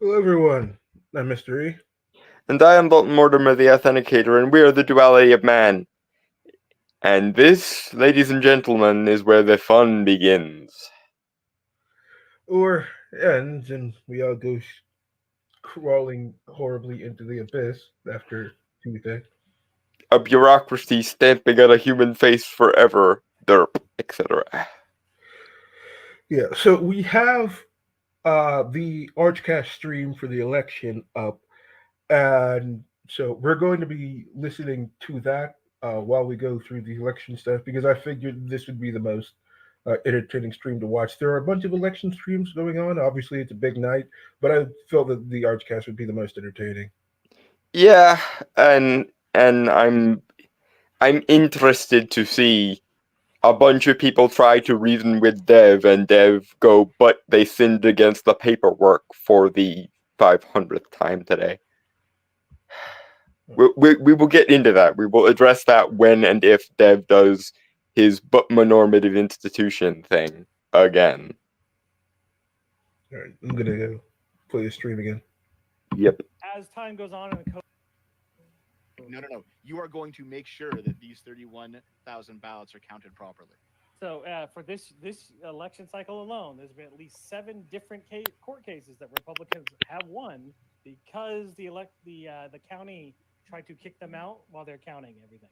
Hello, everyone. I'm Mr. E. And I am Dalton Mortimer, the Authenticator, and we are the Duality of Man. And this, ladies and gentlemen, is where the fun begins. Or ends, and we all go crawling horribly into the abyss after Tuesday. A bureaucracy stamping on a human face forever, derp, etc. Yeah, so we have the Archcast stream for the election up, and so we're going to be listening to that while we go through the election stuff because I figured this would be the most entertaining stream to watch. There are a bunch of election streams going on. Obviously, it's a big night, but I felt that the Archcast would be the most entertaining. Yeah, and and I'm interested to see a bunch of people try to reason with Dev, and Dev go, but they sinned against the paperwork for the 500th time today. We will get into that. We will address that when and if Dev does his but normative institution thing again. All right, I'm gonna go play the stream again. Yep. As time goes on and the No, no, no. You are going to make sure that these 31,000 ballots are counted properly. for this election cycle alone, there's been at least 7 different court cases that Republicans have won because the county tried to kick them out while they're counting everything.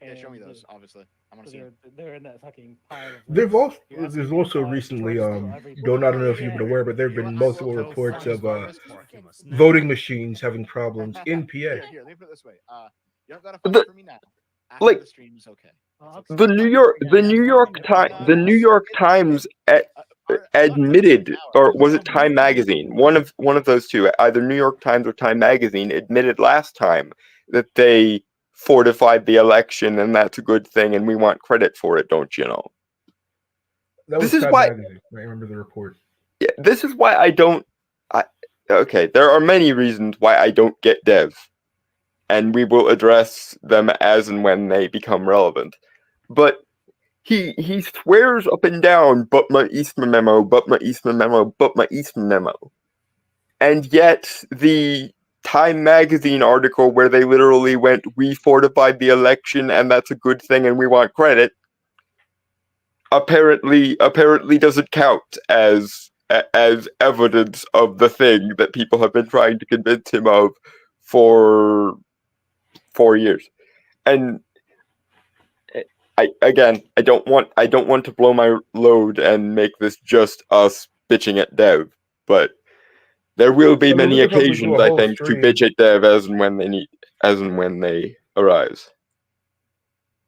Yeah, show me those. Obviously, I want to see. They're in that fucking pile of. They've lists. also You ask there's me also to recently through every don't I don't know if book, you've been yeah. aware, but there have You know been what? I will multiple go reports find of Spartacus Martimus now. voting machines having problems in PA. Here, let me put it this way. You don't gotta find The it for me now. After like the stream is okay. the New York the New York Time the New York Times I'm not gonna do it admitted, now. or was it Time Magazine? One of those two, either New York Times or Time Magazine, admitted last time that they fortified the election, and that's a good thing, and we want credit for it, don't you know? That This was is Time why. Magazine. I remember the report. Yeah, this is why I don't. I, okay, there are many reasons why I don't get Dev, and we will address them as and when they become relevant. But he swears up and down, but my Eastman memo, but my Eastman memo, but my Eastman memo. And yet the Time magazine article where they literally went, we fortified the election and that's a good thing and we want credit, apparently doesn't count as evidence of the thing that people have been trying to convince him of for 4 years. And I don't want to blow my load and make this just us bitching at Dev, but there will be I mean, we many could probably do occasions, a I whole think, to stream. bitch at Dev as and when they arise.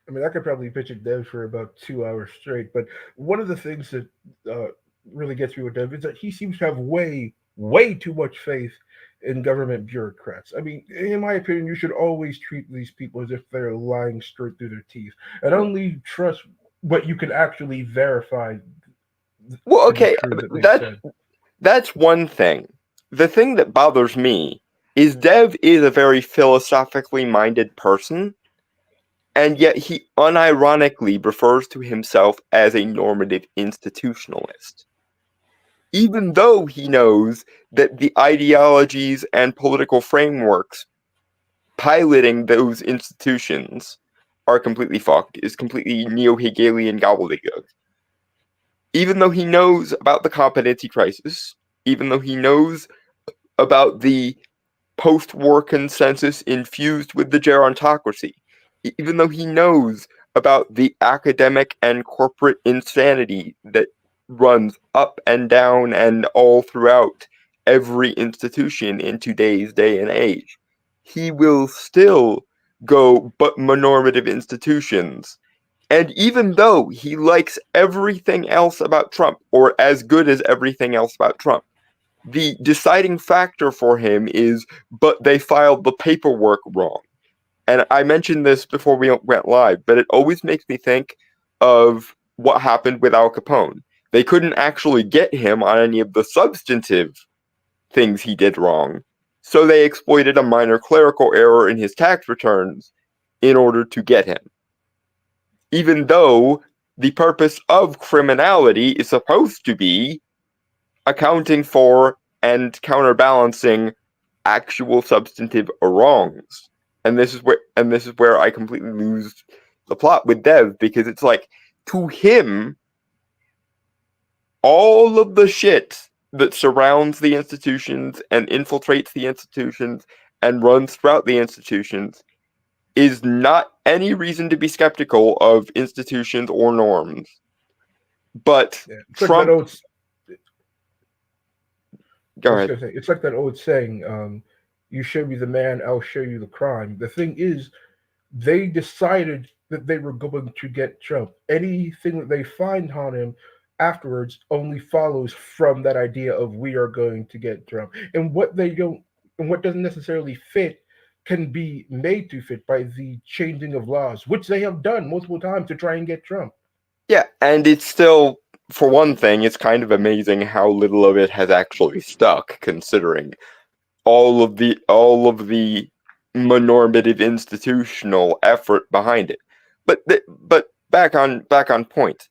I mean, I could probably pitch it Dev for about 2 hours straight. But one of the things that uh, really gets me with Dev is that he seems to have way too much faith in government bureaucrats. I mean, in my opinion, you should always treat these people as if they're lying straight through their teeth, and only trust what you can actually verify Well, to be okay, true that they've that said. that's one thing. The thing that bothers me is Dev is a very philosophically minded person, and yet he unironically refers to himself as a normative institutionalist, even though he knows that the ideologies and political frameworks piloting those institutions are completely fucked, is completely neo-Hegelian gobbledygook. Even though he knows about the competency crisis, even though he knows about the post-war consensus infused with the gerontocracy, even though he knows about the academic and corporate insanity that runs up and down and all throughout every institution in today's day and age, he will still go but normative institutions. And even though he likes everything else about Trump, or as good as everything else about Trump, the deciding factor for him is, but they filed the paperwork wrong. And I mentioned this before we went live, but it always makes me think of what happened with Al Capone. They couldn't actually get him on any of the substantive things he did wrong, so they exploited a minor clerical error in his tax returns in order to get him. Even though the purpose of criminality is supposed to be accounting for and counterbalancing actual substantive wrongs. And this is where I completely lose the plot with Dev, because it's like, to him, all of the shit that surrounds the institutions and infiltrates the institutions and runs throughout the institutions is not any reason to be skeptical of institutions or norms. But Yeah. It's like that Trump, old. I go was ahead. gonna say it's like that old saying. You show me the man, I'll show you the crime. The thing is, they decided that they were going to get Trump. Anything that they find on him afterwards only follows from that idea of we are going to get Trump. And what they don't and what doesn't necessarily fit can be made to fit by the changing of laws, which they have done multiple times to try and get Trump. Yeah, and it's still, for one thing, it's kind of amazing how little of it has actually stuck, considering all of the normative institutional effort behind it. But back on point.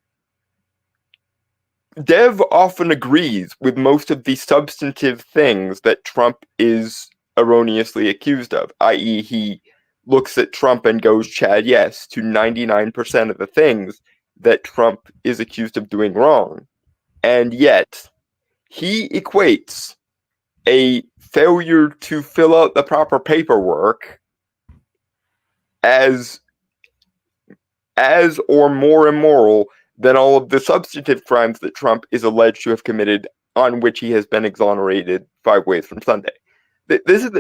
Dev often agrees with most of the substantive things that Trump is erroneously accused of, i.e., he looks at Trump and goes, Chad, yes, to 99% of the things that Trump is accused of doing wrong. And yet, he equates a failure to fill out the proper paperwork as or more immoral than all of the substantive crimes that Trump is alleged to have committed, on which he has been exonerated 5 ways from Sunday. This is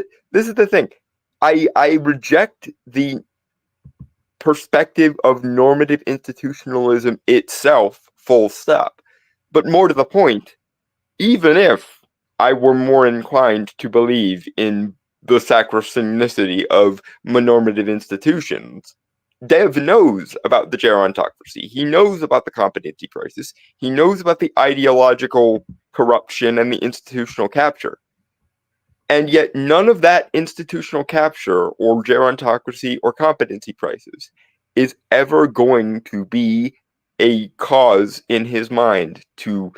the thing. I reject the perspective of normative institutionalism itself, full stop. But more to the point, even if I were more inclined to believe in the sacrosanctity of normative institutions, Dev knows about the gerontocracy. He knows about the competency crisis. He knows about the ideological corruption and the institutional capture. And yet, none of that institutional capture or gerontocracy or competency crisis is ever going to be a cause in his mind to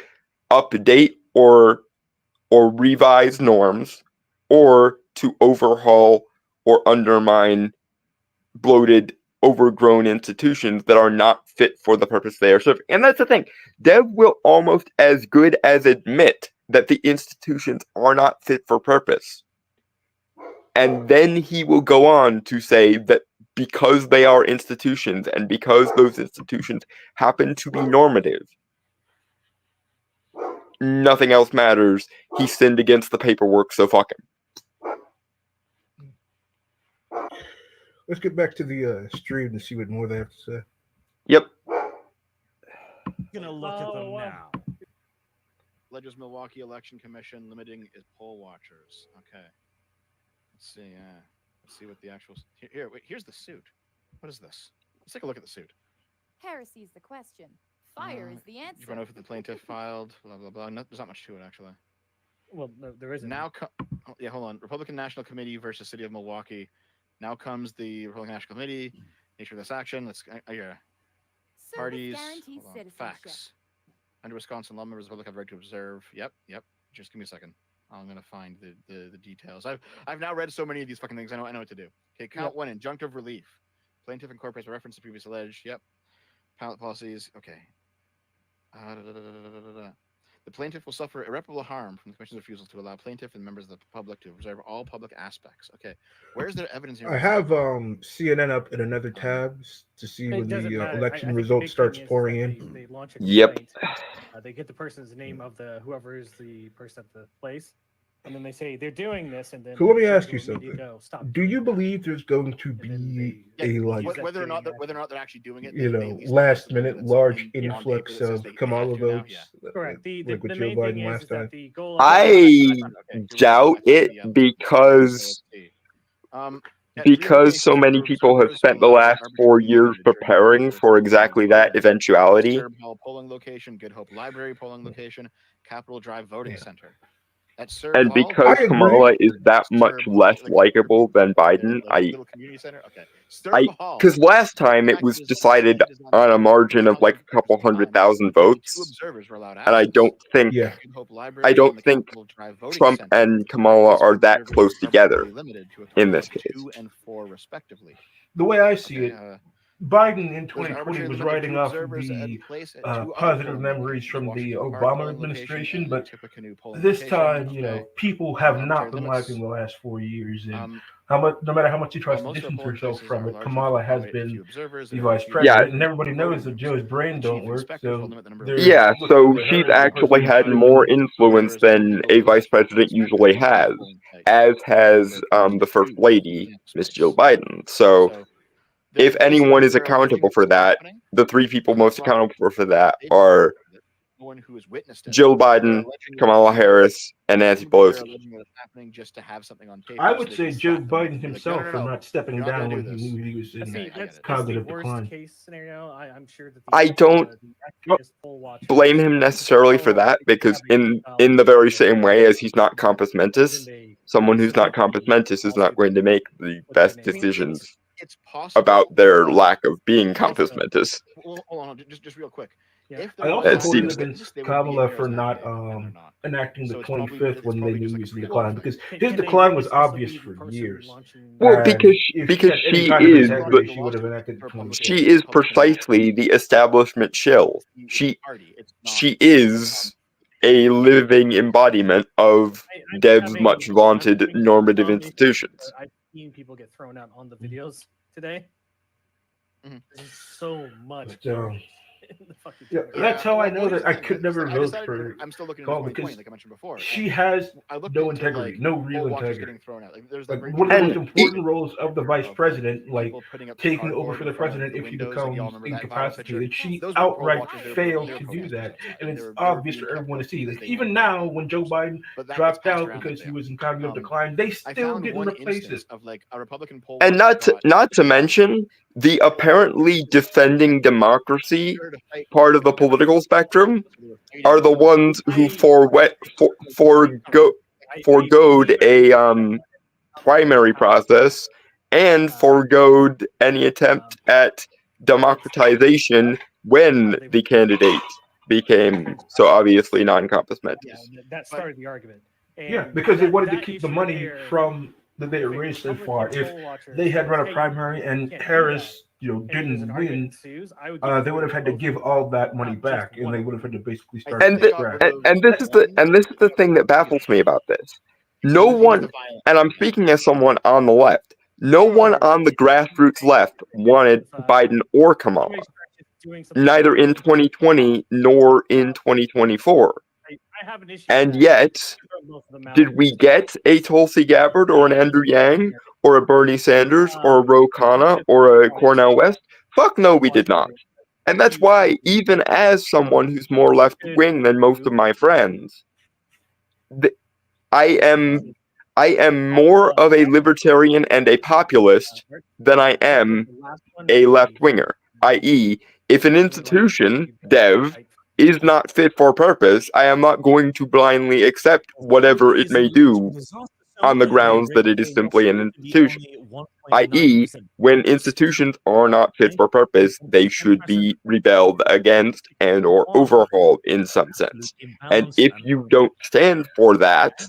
update or revise norms, or to overhaul or undermine bloated, overgrown institutions that are not fit for the purpose they are serving. And that's the thing. Dev will almost as good as admit that the institutions are not fit for purpose. And then he will go on to say that because they are institutions and because those institutions happen to be normative, nothing else matters. He sinned against the paperwork, so fuck him. Let's get back to the stream and see what more they have to say. Yep. Gonna look at them now. Ledger's Milwaukee Election Commission limiting is poll watchers. Okay. Let's see. Let's see what the actual. Here, wait, here's the suit. What is this? Let's take a look at the suit. Heresy's the question. Fire is the You answer. run over the plaintiff filed. Blah blah blah. No, there's not much to it actually. Well, no, there isn't. Now, yeah, hold on. Republican National Committee versus City of Milwaukee. Now comes the Republican National Committee. Nature of this action. Let's yeah. Service Parties. guarantees Hold on. citizenship. Facts. Under Wisconsin law, members of the public have the right to observe. Yep. Just give me a second. I'm gonna find the details. I've now read so many of these fucking things. I know what to do. Okay, count one: injunctive relief. Plaintiff incorporates a reference to previous alleged. Yep. Pallet policies. Okay. The plaintiff will suffer irreparable harm from the commission's refusal to allow plaintiff and members of the public to observe all public aspects. Okay. Where's there evidence here? I have CNN up in another tab to see It when doesn't the matter. I election think the result big starts thing is pouring that in. They launch a Yep. complaint. They get the person's name of the whoever is the person at the place, and then they say they're doing this, and then So let me the judge ask you will immediately something. Go, Stop Do you doing that." believe there's going to And then be they- a Yeah, like use that whether or to not invest- they're actually doing it? you they know at least last have minute evidence large on paper influx that says of they have Kamala to now? votes? Yeah. Correct. The like with the Joe main Biden thing last is that time. the goal. I Okay, cool. doubt I found it the evidence. because So let's see. At because so 3:26, many the people have observers spent the will allow last arbitrary 4 years movement during preparing polling for places exactly in that Florida. eventuality. Disturb Hall polling location, Good Hope Library polling location, Capitol Drive voting Yeah. center. At Serb And Hall? because I agree. Kamala is that much Serb, less likable than Biden, little community center. Okay, Serb Hall. because last time it fact was is, decided does not on a matter. margin of Held like a for couple some 100,000 time. Only 2 votes, observers were allowed and I access. don't think Yeah. Good Hope I Library don't and the think Capitol Drive voting Trump center. and Kamala These are that observers close are together permanently limited to a in total this of case. 2 and 4 respectively. The way I see Okay, it, Biden in there's an 2020 arbitrary was limit of writing 2 off of observers at the place at 2 other positive polling memories locations, from the Washington Park Obama polling location administration, and but Tippecanoe polling this location. time, Okay. people have not Arbitrary been limits. liking the last 4 years, and Um, no matter how much he tries to most of our distance polling herself places from are it, large enough to Kamala has accommodate a been few observers the and a vice few president, and voting everybody knows that groups. Joe's brain The don't chief work, inspectors will so limit the number of they're Yeah, observers. so looking to she's her as the person actually who's had trying more to influence Observers than will a host vice president inspectors usually to the has, polling site. as has Number of the first booths lady, and Miss Jill space. Biden. So if This anyone is they're alleging accountable that for this is that, happening. the 3 people They're not most wrong. accountable for that They are no one who has witnessed it. Jill They're Biden, alleging that Kamala it's Harris, and Nancy happening, but they're Pelosi. alleging that it's happening just to have something on paper. I so would they say can Joe slap them Biden and be like, himself no, for no, not stepping you're not down gonna when do he this. knew he was in I get it. That's the cognitive worst decline. case scenario. I'm sure that I don't the activist poll watchers blame him necessarily for that, because in the very same way as he's not compass mentis, someone who's not compass mentis is not going to make the best decisions It's possible about their but lack of being compass Also- mentis. Well, hold on, just real quick. Yeah. If I there also was It hold it seems- against they would be in Kamala here for as an not active, and they're not. enacting the So it's probably 25th when they just knew like he a was in freedom decline, thing. because Can his they decline was also obvious be the for person years. launching Well, And because if because had any she kind of is integrity, the she would have enacted the Republican 25th. she is Republican precisely the establishment shill. party. It's not. She is a living embodiment of Dev's much vaunted normative institutions. I've seen people get thrown out on the videos today. Mhm. There's so much But, garbage in the fucking yeah, Twitter. that's how I well, know here's that the I thing, could right? So never I vote decided for I'm still looking into Kamala 2020, because like I mentioned before. she and has I looked no into, integrity, like, no poll real watchers integrity. getting thrown out. Like, there's Like like one of the most And important roles of the vice president, like people putting up taking over cardboard for in the front of president the if he windows, like, y'all becomes remember that viral picture? incapacitated, she Those weren't poll outright watchers, they were failed to protesters do that, and they it's were obvious being for kept everyone to see. because Like, they even wanted now, to when Joe Biden but that gets dropped passed out around because like he that. was in cognitive Um, decline, they I still found didn't one replace it. instance of like a Republican poll and watcher not to got mention the apparently defending democracy to fight part of the Democrats. political spectrum So they were are the fighting ones who I foregoed believe a primary process and foregoed any attempt at democratization when the candidate became so obviously non-compass yeah, mentis. that started the argument. Yeah, And because they that- wanted to that keep the issue money there, from that they if a raised so Republican far. If poll watcher they had says, run a "Hey, primary you and can't do Harris, that," and there's an didn't argument win, ensues, I would give they would have had to both give of them, all that money not just back, and one they of would have them. had to basically I start think And from they the, got scratch. rid of and this is one. the thing that baffles me about this. No The other thing is one, the violence. and I'm speaking as someone on the left, no one on the grassroots left wanted Biden or Kamala, Somebody starts doing something neither in illegal, 2020 nor in 2024. I have an issue And with that. yet, Throw both of them out. did we get a Tulsi Gabbard or an Andrew Yang or a Bernie Sanders or a Ro Khanna or a Cornel West? Fuck no, we did not. And that's why, even as someone who's more left wing than most of my friends, I am more of a libertarian and a populist than I am a left winger. I.e., if an institution, Dev, is not fit for purpose, I am not going to blindly accept whatever it may do on the grounds that it is simply an institution. I.e., when institutions are not fit for purpose, they should be rebelled against and or overhauled in some sense. And if you don't stand for that,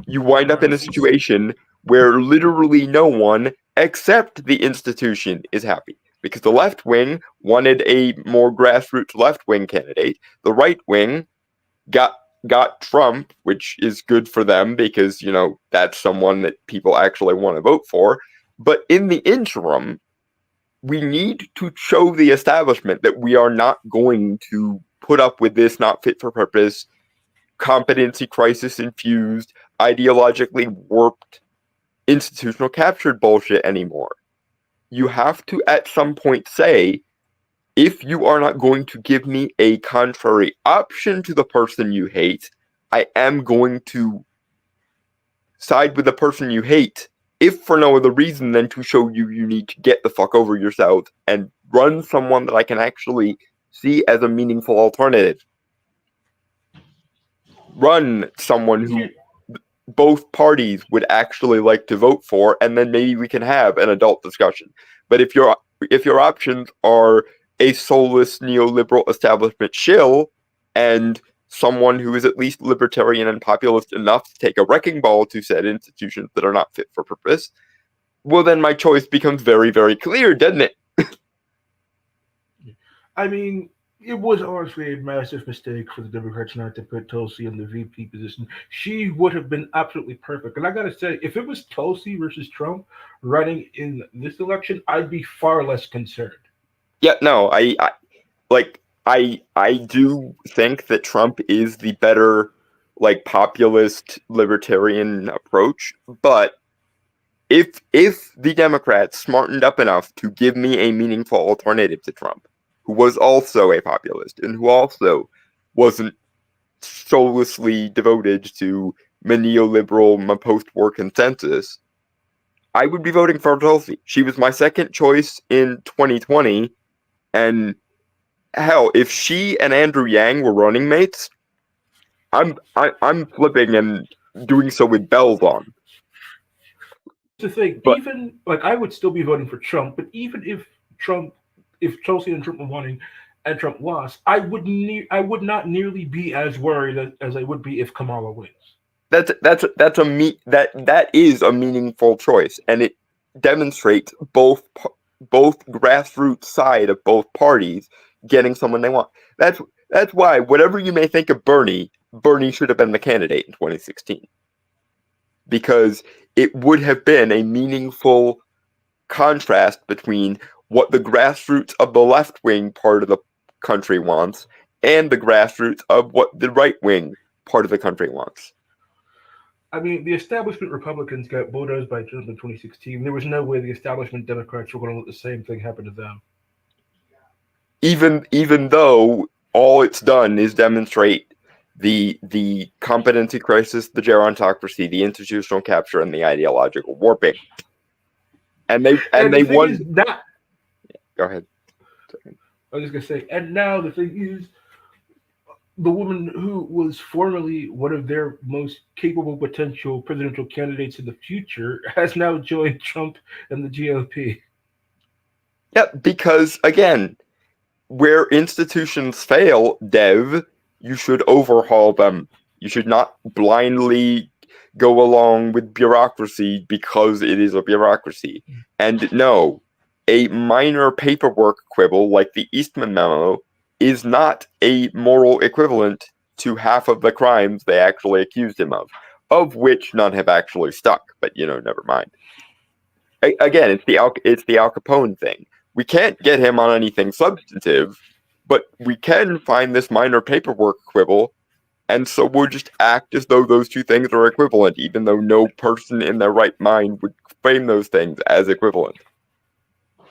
you wind up in a situation where literally no one except the institution is happy. Because the left wing wanted a more grassroots left wing candidate. The right wing got Trump, which is good for them because, that's someone that people actually want to vote for. But in the interim, we need to show the establishment that we are not going to put up with this not fit for purpose, competency crisis infused, ideologically warped, institutional captured bullshit anymore. You have to at some point say, if you are not going to give me a contrary option to the person you hate, I am going to side with the person you hate, if for no other reason than to show you need to get the fuck over yourself and run someone that I can actually see as a meaningful alternative. run someone who both parties would actually like to vote for, and then maybe we can have an adult discussion. But if your options are a soulless neoliberal establishment shill and someone who is at least libertarian and populist enough to take a wrecking ball to said institutions that are not fit for purpose, well, then my choice becomes very, very clear, doesn't it? I mean, it was honestly a massive mistake for the Democrats not to put Tulsi in the VP position. She would have been absolutely perfect. And I gotta say, if it was Tulsi versus Trump running in this election, I'd be far less concerned. Yeah, no, I do think that Trump is the better, like, populist libertarian approach, but if the Democrats smartened up enough to give me a meaningful alternative to Trump, who was also a populist and who also wasn't soullessly devoted to my neoliberal, my post-war consensus, I would be voting for Tulsi. She was my second choice in 2020, and hell, if she and Andrew Yang were running mates, I'm flipping and doing so with bells on. The thing, But even like I would still be voting for Trump, but even if Tulsi and Trump were winning, and Trump lost, I would not nearly be as worried as I would be if Kamala wins. that is a meaningful choice, and it demonstrates both grassroots side of both parties getting someone they want. That's why, whatever you may think of Bernie should have been the candidate in 2016, because it would have been a meaningful contrast between what the grassroots of the left wing part of the country wants and the grassroots of what the right wing part of the country wants. I mean, the establishment Republicans got bulldozed by Trump in 2016. There was no way the establishment Democrats were going to let the same thing happen to them. Even though all it's done is demonstrate the competency crisis, the gerontocracy, the institutional capture, and the ideological warping. And they won. Is that, Go ahead. I was just gonna say, and now the thing is, the woman who was formerly one of their most capable potential presidential candidates in the future has now joined Trump and the GOP. Yeah, because again, where institutions fail, Dev, you should overhaul them. You should not blindly go along with bureaucracy because it is a bureaucracy. And no, a minor paperwork quibble like the Eastman memo is not a moral equivalent to half of the crimes they actually accused him of which none have actually stuck. But never mind. Again, it's the Al Capone thing. We can't get him on anything substantive, but we can find this minor paperwork quibble, and so we'll just act as though those two things are equivalent, even though no person in their right mind would frame those things as equivalent.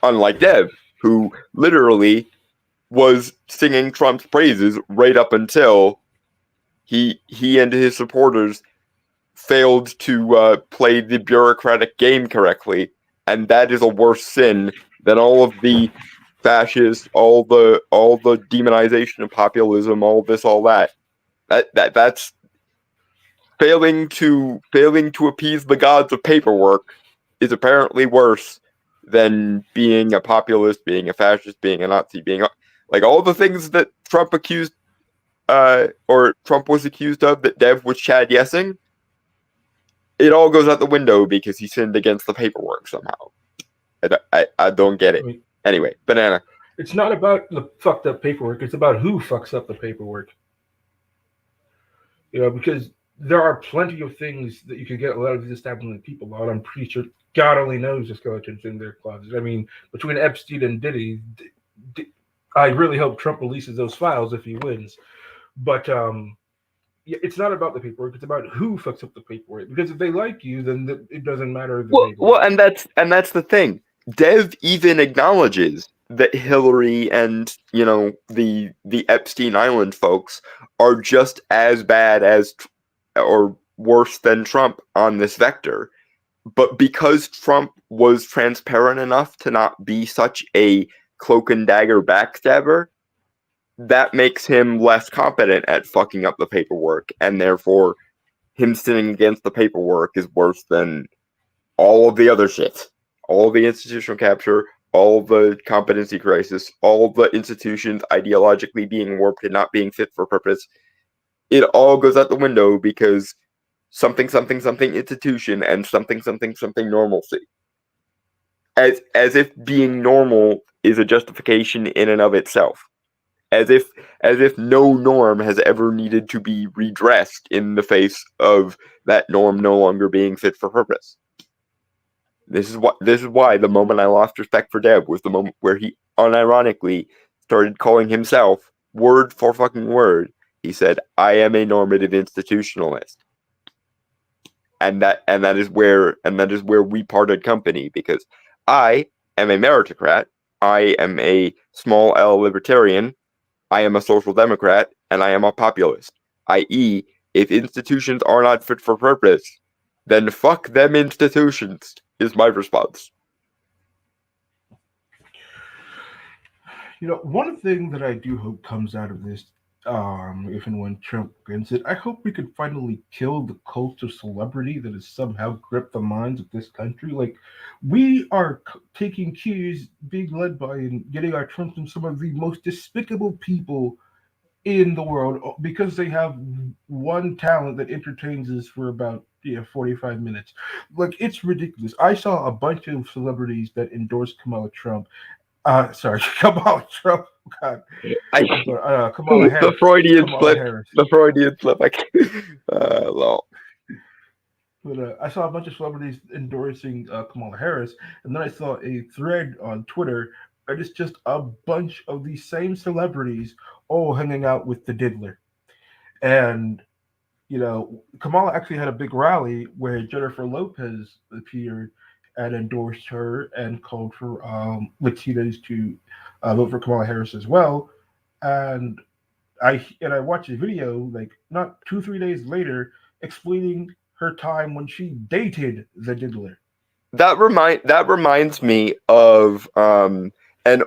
Unlike Dev, who literally was singing Trump's praises right up until he and his supporters failed to play the bureaucratic game correctly, and that is a worse sin than all of the fascists, all the demonization of populism, all this, all that. That's failing to appease the gods of paperwork is apparently worse than being a populist, being a fascist, being a Nazi, being like all the things that Trump accused, or Trump was accused of, that Dev was Chad Yesing. It all goes out the window because he sinned against the paperwork somehow. I don't get it. Anyway, Banana. It's not about the fucked up paperwork. It's about who fucks up the paperwork. Because there are plenty of things that you can get a lot of these establishment people on. I'm pretty sure God only knows the skeletons in their closet. I mean, between Epstein and Diddy, I really hope Trump releases those files if he wins. But it's not about the paperwork. It's about who fucks up the paperwork. Because if they like you, then it doesn't matter. Well, and that's the thing. Dev even acknowledges that Hillary and the Epstein Island folks are just as bad as or worse than Trump on this vector. But because Trump was transparent enough to not be such a cloak and dagger backstabber, that makes him less competent at fucking up the paperwork, and therefore him sinning against the paperwork is worse than all of the other shit. All of the institutional capture, all of the competency crisis, all of the institutions ideologically being warped and not being fit for purpose. It all goes out the window because something something something institution and something something something normalcy. As if being normal is a justification in and of itself. As if no norm has ever needed to be redressed in the face of that norm no longer being fit for purpose. This is why the moment I lost respect for Deb was the moment where he unironically started calling himself, word for fucking word, he said, "I am a normative institutionalist." And that is where we parted company, because I am a meritocrat, I am a small L libertarian, I am a social democrat, and I am a populist. I.e., if institutions are not fit for purpose, then fuck them institutions, is my response. One thing that I do hope comes out of this, if and when Trump wins it, I hope we could finally kill the cult of celebrity that has somehow gripped the minds of this country. Like, we are taking cues being led by and getting our Trump from some of the most despicable people in the world because they have one talent that entertains us for about 45 minutes. Like, it's ridiculous. I saw a bunch of celebrities that endorsed Kamala Trump. Sorry, Kamala Trump. God, Kamala The Harris. Freudian Kamala slip. Harris. The Freudian slip. Lol. But I saw a bunch of celebrities endorsing Kamala Harris, and then I saw a thread on Twitter, and it's just a bunch of these same celebrities all hanging out with the diddler. And Kamala actually had a big rally where Jennifer Lopez appeared and endorsed her and called for Latinos to vote for Kamala Harris as well. And I watched a video like not 2-3 days later explaining her time when she dated the diddler. That reminds me of an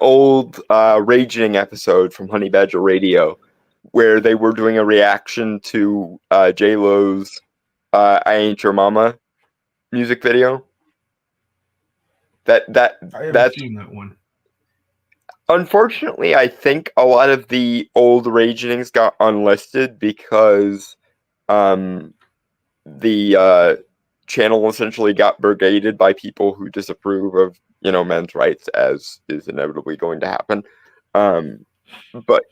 old Raging episode from Honey Badger Radio, where they were doing a reaction to J Lo's "I Ain't Your Mama" music video. I haven't seen that one. Unfortunately, I think a lot of the old Ragings got unlisted because the channel essentially got brigaded by people who disapprove of men's rights, as is inevitably going to happen. But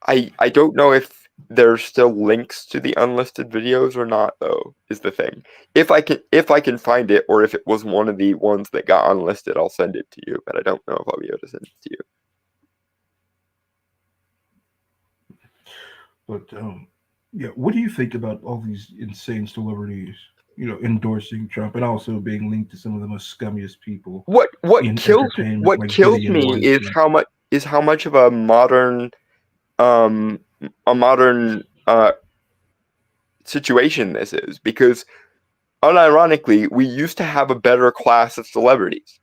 I don't know if there's still links to the unlisted videos or not, though, is the thing. If I can find it, or if it was one of the ones that got unlisted, I'll send it to you, but I don't know if I'll be able to send it to you. But what do you think about all these insane celebrities, endorsing Trump and also being linked to some of the most scummiest people? What in kills entertainment, what like kills Diddy and me is Weinstein? how much of a modern situation this is, because unironically we used to have a better class of celebrities.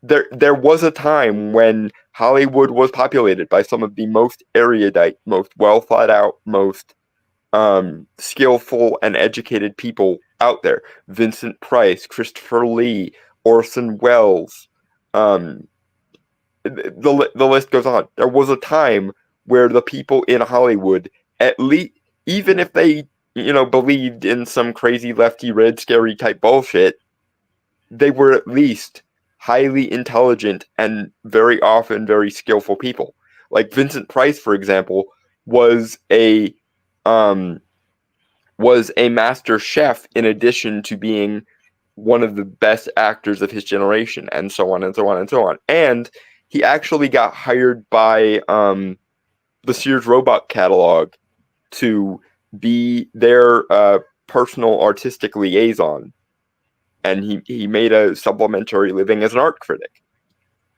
There was a time when Hollywood was populated by some of the most erudite, most well thought out, most skillful and educated people out there. Vincent Price, Christopher Lee, Orson Welles, the list goes on. There was a time where the people in Hollywood, at least, even if they believed in some crazy lefty red scary type bullshit, they were at least highly intelligent and very often very skillful people. Like Vincent Price, for example, was a master chef in addition to being one of the best actors of his generation, and so on and so on and so on. And he actually got hired by the Sears Roebuck catalog to be their personal artistic liaison, and he made a supplementary living as an art critic.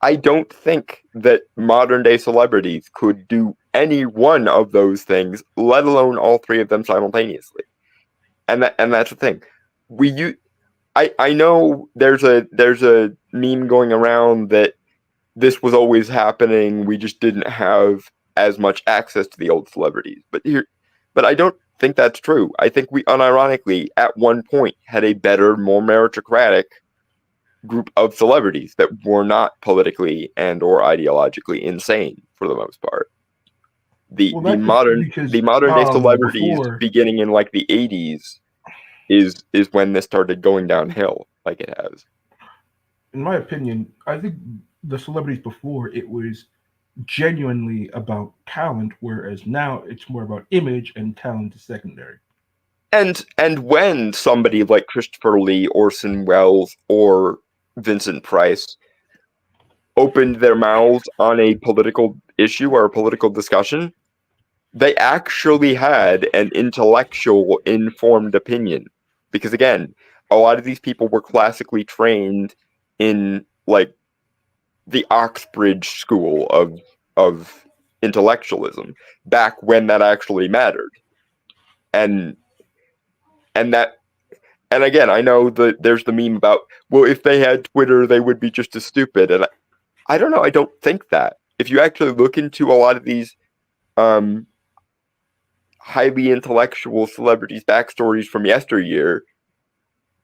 I don't think that modern day celebrities could do any one of those things, let alone all three of them simultaneously. And that's the thing. I know there's a meme going around that this was always happening. We just didn't have as much access to the old celebrities. But I don't think that's true. I think we unironically, at one point, had a better, more meritocratic group of celebrities that were not politically and or ideologically insane for the most part. The Well, the that's just modern because the modern day celebrities before, beginning in like the 80s is when this started going downhill like it has. in my opinion, I think the celebrities before it was genuinely about talent, whereas now it's more about image and talent is secondary. And when somebody like Christopher Lee, Orson Welles, or Vincent Price opened their mouths on a political issue or a political discussion, they actually had an intellectual, informed opinion. Because again, a lot of these people were classically trained in like the Oxbridge school of intellectualism back when that actually mattered. And and that and again, I know that there's the meme about, well, if they had Twitter, they would be just as stupid. And I don't know. I don't think that. If you actually look into a lot of these um, highly intellectual celebrities' backstories from yesteryear,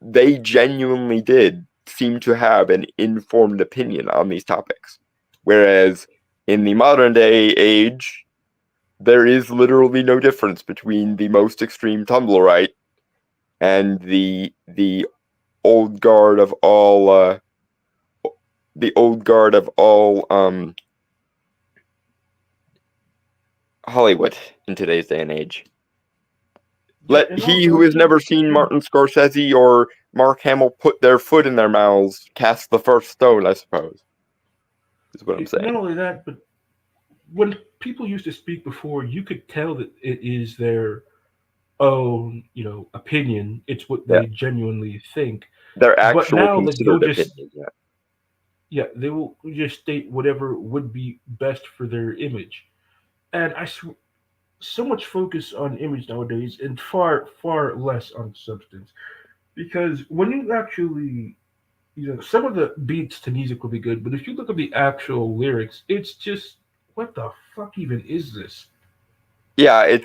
they genuinely did seem to have an informed opinion on these topics. Whereas in the modern day age, there is literally no difference between the most extreme Tumblrite and the old guard of all Hollywood in today's day and age. Yeah, Let and he also who I has think never seen Martin Scorsese or Mark Hamill put their foot in their mouths cast the first stone, I suppose, is what I'm not saying. only that, but when people used to speak before, you could tell that it is their own, opinion. It's what Yeah, they genuinely think. their But actual now, like they'll considered just, opinion. Yeah. yeah, they will just state whatever would be best for their image. And so much focus on image nowadays, and far less on substance. Because when you actually, some of the beats to music will be good, but if you look at the actual lyrics, it's just what the fuck even is this? Yeah,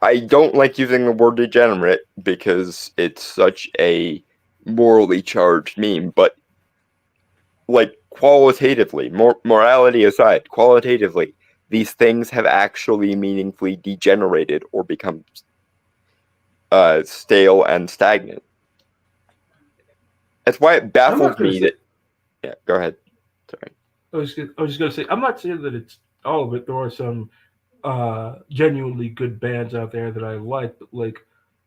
I don't like using the word degenerate because it's such a morally charged meme, but like qualitatively, morality aside, qualitatively, these things have actually meaningfully degenerated or become stale and stagnant. That's why it I'm baffles not gonna me say. that. Yeah, go ahead. Sorry. I was just gonna say. I'm not saying that it's all of it. There are some genuinely good bands out there that I like, but like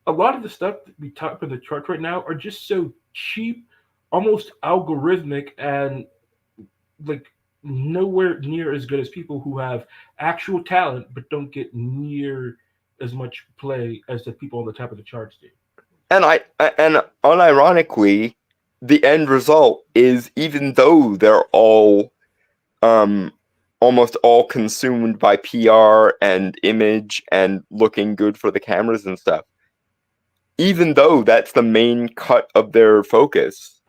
a lot of the stuff that we top in the charts right now are just so cheap, almost algorithmic, and like nowhere near as good as people who have actual talent but don't get near as much play as the people on the top of the charts do. And unironically, the end result is, even though they're all um almost all consumed by PR and image and looking good for the cameras and stuff, even though that's the main cut of their focus,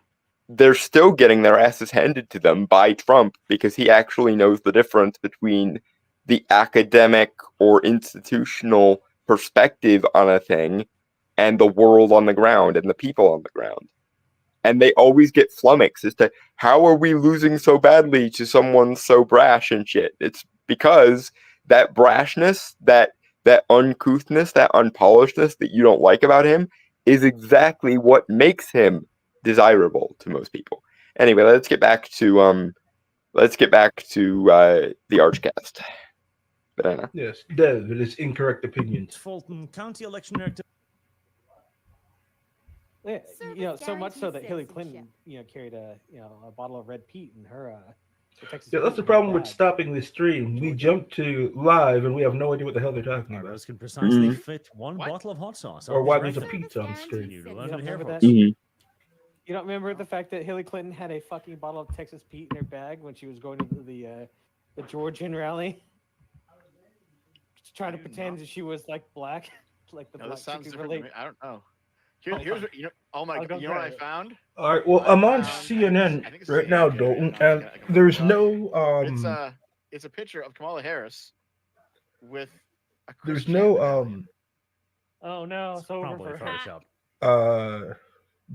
they're still getting their asses handed to them by Trump because he actually knows the difference between the academic or institutional perspective on a thing and the world on the ground and the people on the ground. And they always get flummoxed as to how are we losing so badly to someone so brash and shit. It's because that brashness, that uncouthness, that unpolishedness that you don't like about him is exactly what makes him desirable to most people. Anyway, let's get back to the Archcast. Banana. Yes, Dev, it is incorrect opinions. Fulton County election narrative. Yeah, Service so much so guarantees that Hillary citizenship. Clinton, carried a bottle of red Pete in her the Texas Yeah, that's Pete the in her problem with bag. stopping the stream. We Georgia. jump to live and we have no idea what the hell they're talking about, Arrows can precisely Mhm. fit one What? bottle of hot sauce or up why his there's a rifle. pizza on the Service stream. guarantees You don't You don't hear, remember that? folks. Mhm. You don't remember the fact that Hillary Clinton had a fucking bottle of Texas Pete in her bag when she was going to the Georgian rally, trying to I do pretend not. that she was like black, like the No, black this sounds chick who different to relate. me. I don't know. Here's what, oh my I'll go god, you know what I grab it. found? All right. Well, I I'm on found- CNN I think it's right CNN, now, okay, Dalton, no, I and can there's pull it up. no It's a picture of Kamala Harris with a there's Chris Chan no medallion. Oh no, It's it's over probably for Photoshop.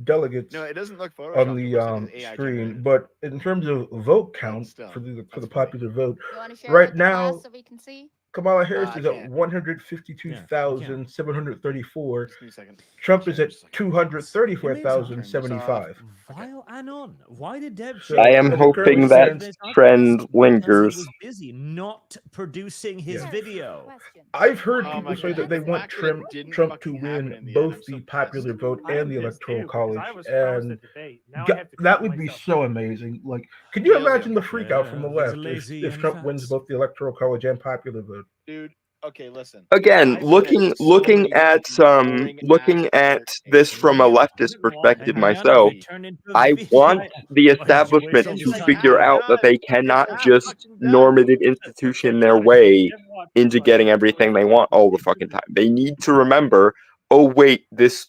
delegates No, it doesn't look on photoshopped. It the looks like it's AI screen, generated. but in terms of vote But count still, for the that's funny. popular vote, You want to share right it with the class now so we can see? Kamala Harris I is at can't. 152,734. Just give me a second. Trump Share is it at just a second. Amazing. 234,075. While Anon, why did Deb So, share I am and it currently hoping that stands. trend because lingers. he was busy not producing his Pharisee's the video. question. I've heard Oh people my say god, that they the want fact that it Trump, didn't Trump to fucking happen win in the end, both I'm so the pissed. popular vote and I'm the pissed electoral too, because college, I was promised a and debate. Now I have to that keep would be myself so busy. amazing. Like, can you Leo, imagine the freak out from the Yeah, he's left lazy if and Trump wins fat. both the electoral college and popular vote? Dude, okay, listen. Again, I've looking read so many at fucking looking boring-ass at this dissertations from a Yeah, about leftist it. perspective and none of myself, it turned into a I video. want the By establishment Joyce to It's like, figure Illustrated. out that they cannot not just fucking done. normative institution their way into getting everything they want all the fucking time. They need to remember, oh wait, this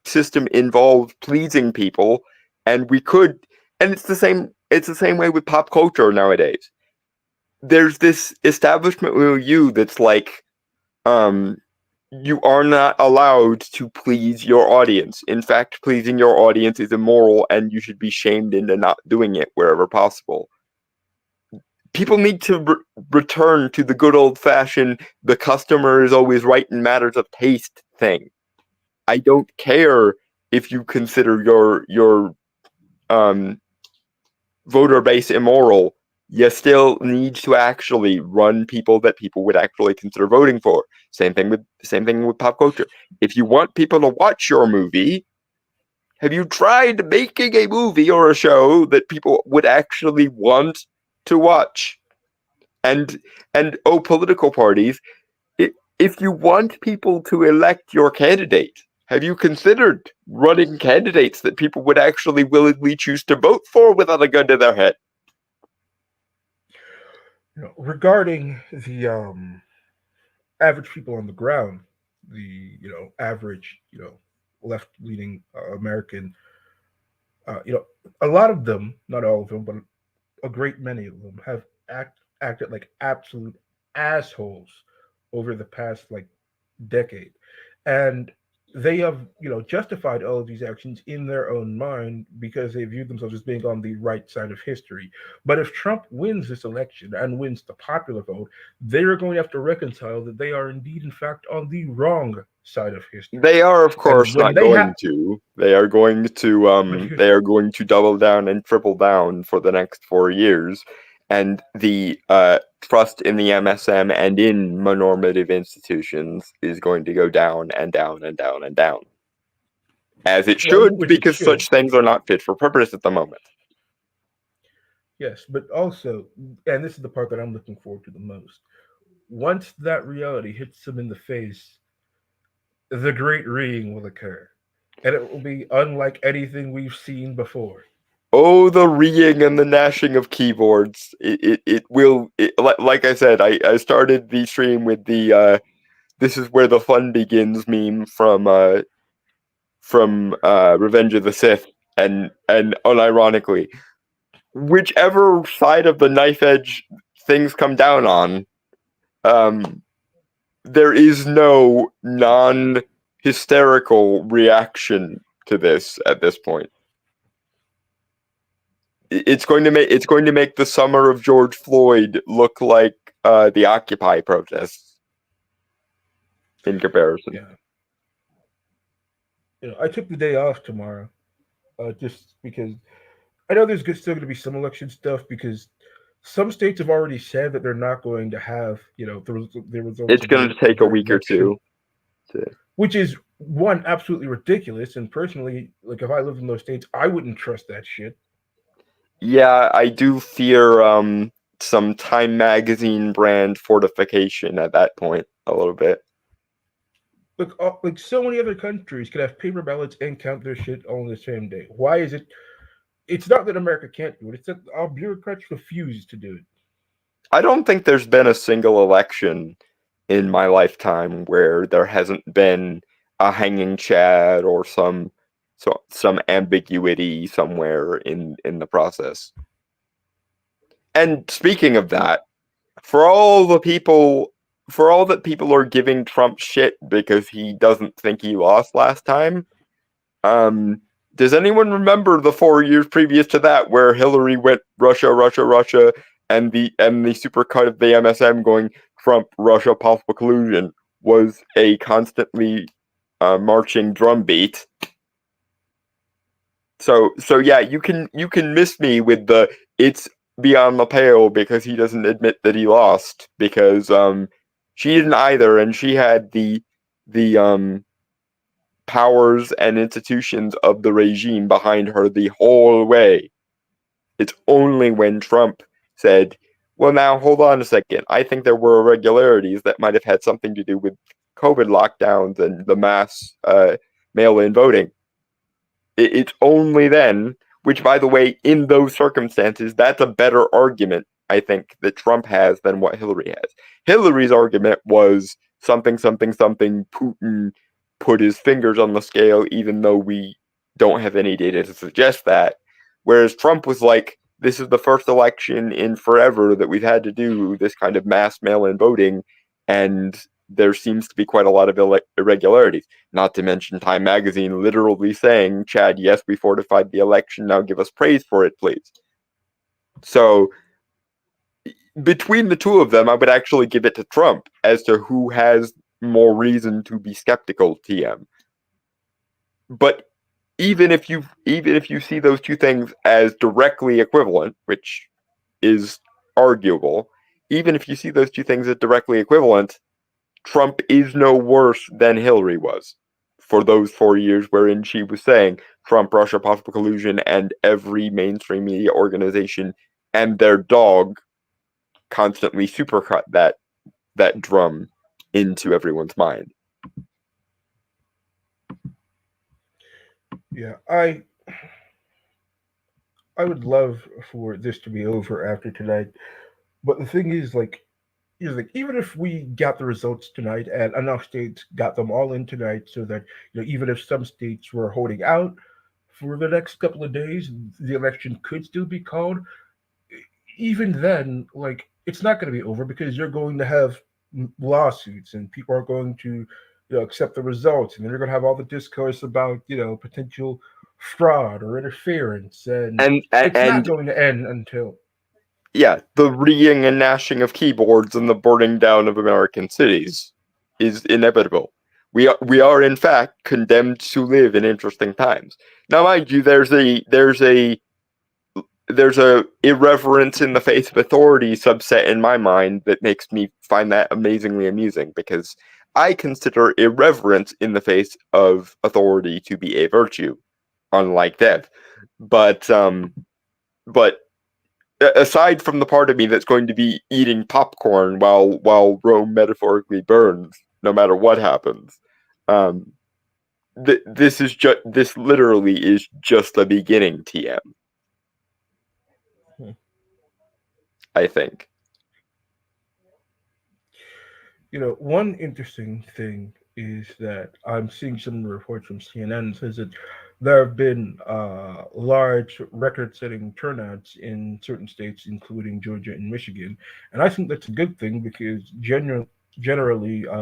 system involves pleasing people, and we could, and it's the same way with pop culture nowadays. There's this establishment milieu that's like, you are not allowed to please your audience. In fact, pleasing your audience is immoral, and you should be shamed into not doing it wherever possible. People need to return to the good old-fashioned "the customer is always right in matters of taste" thing. I don't care if you consider your voter base immoral. You still need to actually run people that people would actually consider voting for. Same thing with pop culture. If you want people to watch your movie, have you tried making a movie or a show that people would actually want to watch? And political parties, if you want people to elect your candidate, have you considered running candidates that people would actually willingly choose to vote for without a gun to their head? Regarding the average people on the ground, the average left leaning American, a lot of them, not all of them, but a great many of them have acted like absolute assholes over the past like decade, and they have justified all of these actions in their own mind because they view themselves as being on the right side of history. But if Trump wins this election and wins the popular vote, they are going to have to reconcile that they are indeed in fact on the wrong side of history. They are, of course, when not they going have- to. They are going to. They are going to double down and triple down for the next 4 years, and the trust in the MSM and in normative institutions is going to go down and down and down and down, as it should, which it because should. such things are not fit for purpose at the moment. Yes, but also, and this is the part that I'm looking forward to the most. Once that reality hits them in the face, the great reading will occur, and it will be unlike anything we've seen before. Oh, the reeing and the gnashing of keyboards! It will. Like I said, I started the stream with the "This is where the fun begins" meme from Revenge of the Sith, and unironically, whichever side of the knife edge things come down on, there is no non-hysterical reaction to this at this point. It's going to make the summer of George Floyd look like the Occupy protests in comparison. Yeah. I took the day off tomorrow, just because I know there's still going to be some election stuff because some states have already said that they're not going to have the results. It's going to take a week or two. Which is one absolutely ridiculous. And personally, like if I lived in those states, I wouldn't trust that shit. Yeah, I do fear some Time Magazine brand fortification at that point a little bit. Look, like so many other countries could have paper ballots and count their shit all on the same day. Why is it? It's not that America can't do it. It's that our bureaucrats refuse to do it. I don't think there's been a single election in my lifetime where there hasn't been a hanging Chad or some ambiguity somewhere in the process. And speaking of that, for all that people are giving Trump shit because he doesn't think he lost last time, does anyone remember the 4 years previous to that where Hillary went Russia, Russia, Russia, and the supercut of the MSM going Trump, Russia, possible collusion was a constantly marching drumbeat? So yeah, you can miss me with the it's beyond the pale because he doesn't admit that he lost, because she didn't either, and she had the powers and institutions of the regime behind her the whole way. It's only when Trump said, well, now hold on a second, I think there were irregularities that might have had something to do with COVID lockdowns and the mass mail-in voting. It's only then, which, by the way, in those circumstances, that's a better argument, I think, that Trump has than what Hillary has. Hillary's argument was something, something, something, Putin put his fingers on the scale, even though we don't have any data to suggest that. Whereas Trump was like, this is the first election in forever that we've had to do this kind of mass mail-in voting, and there seems to be quite a lot of irregularities. Not to mention Time Magazine literally saying, Chad, yes, we fortified the election, now give us praise for it, please. So, between the two of them, I would actually give it to Trump as to who has more reason to be skeptical, TM. But even if you see those two things as directly equivalent, which is arguable, even if you see those two things as directly equivalent, Trump is no worse than Hillary was for those 4 years wherein she was saying Trump, Russia, possible collusion, and every mainstream media organization and their dog constantly supercut that drum into everyone's mind. Yeah, I would love for this to be over after tonight, but the thing is, like, even if we got the results tonight and enough states got them all in tonight, so that even if some states were holding out for the next couple of days, the election could still be called. Even then, like, it's not going to be over because you're going to have lawsuits and people are going to accept the results, and then you're going to have all the discourse about potential fraud or interference, and it's not And going to end until yeah, the reeing and gnashing of keyboards and the burning down of American cities is inevitable. We are in fact condemned to live in interesting times. Now, mind you, there's a irreverence in the face of authority subset in my mind that makes me find that amazingly amusing, because I consider irreverence in the face of authority to be a virtue, unlike Dev. But aside from the part of me that's going to be eating popcorn while Rome metaphorically burns, no matter what happens, this literally is just the beginning. TM, I think. One interesting thing is that I'm seeing some reports from CNN says that there have been large record-setting turnouts in certain states, including Georgia and Michigan, and I think that's a good thing because generally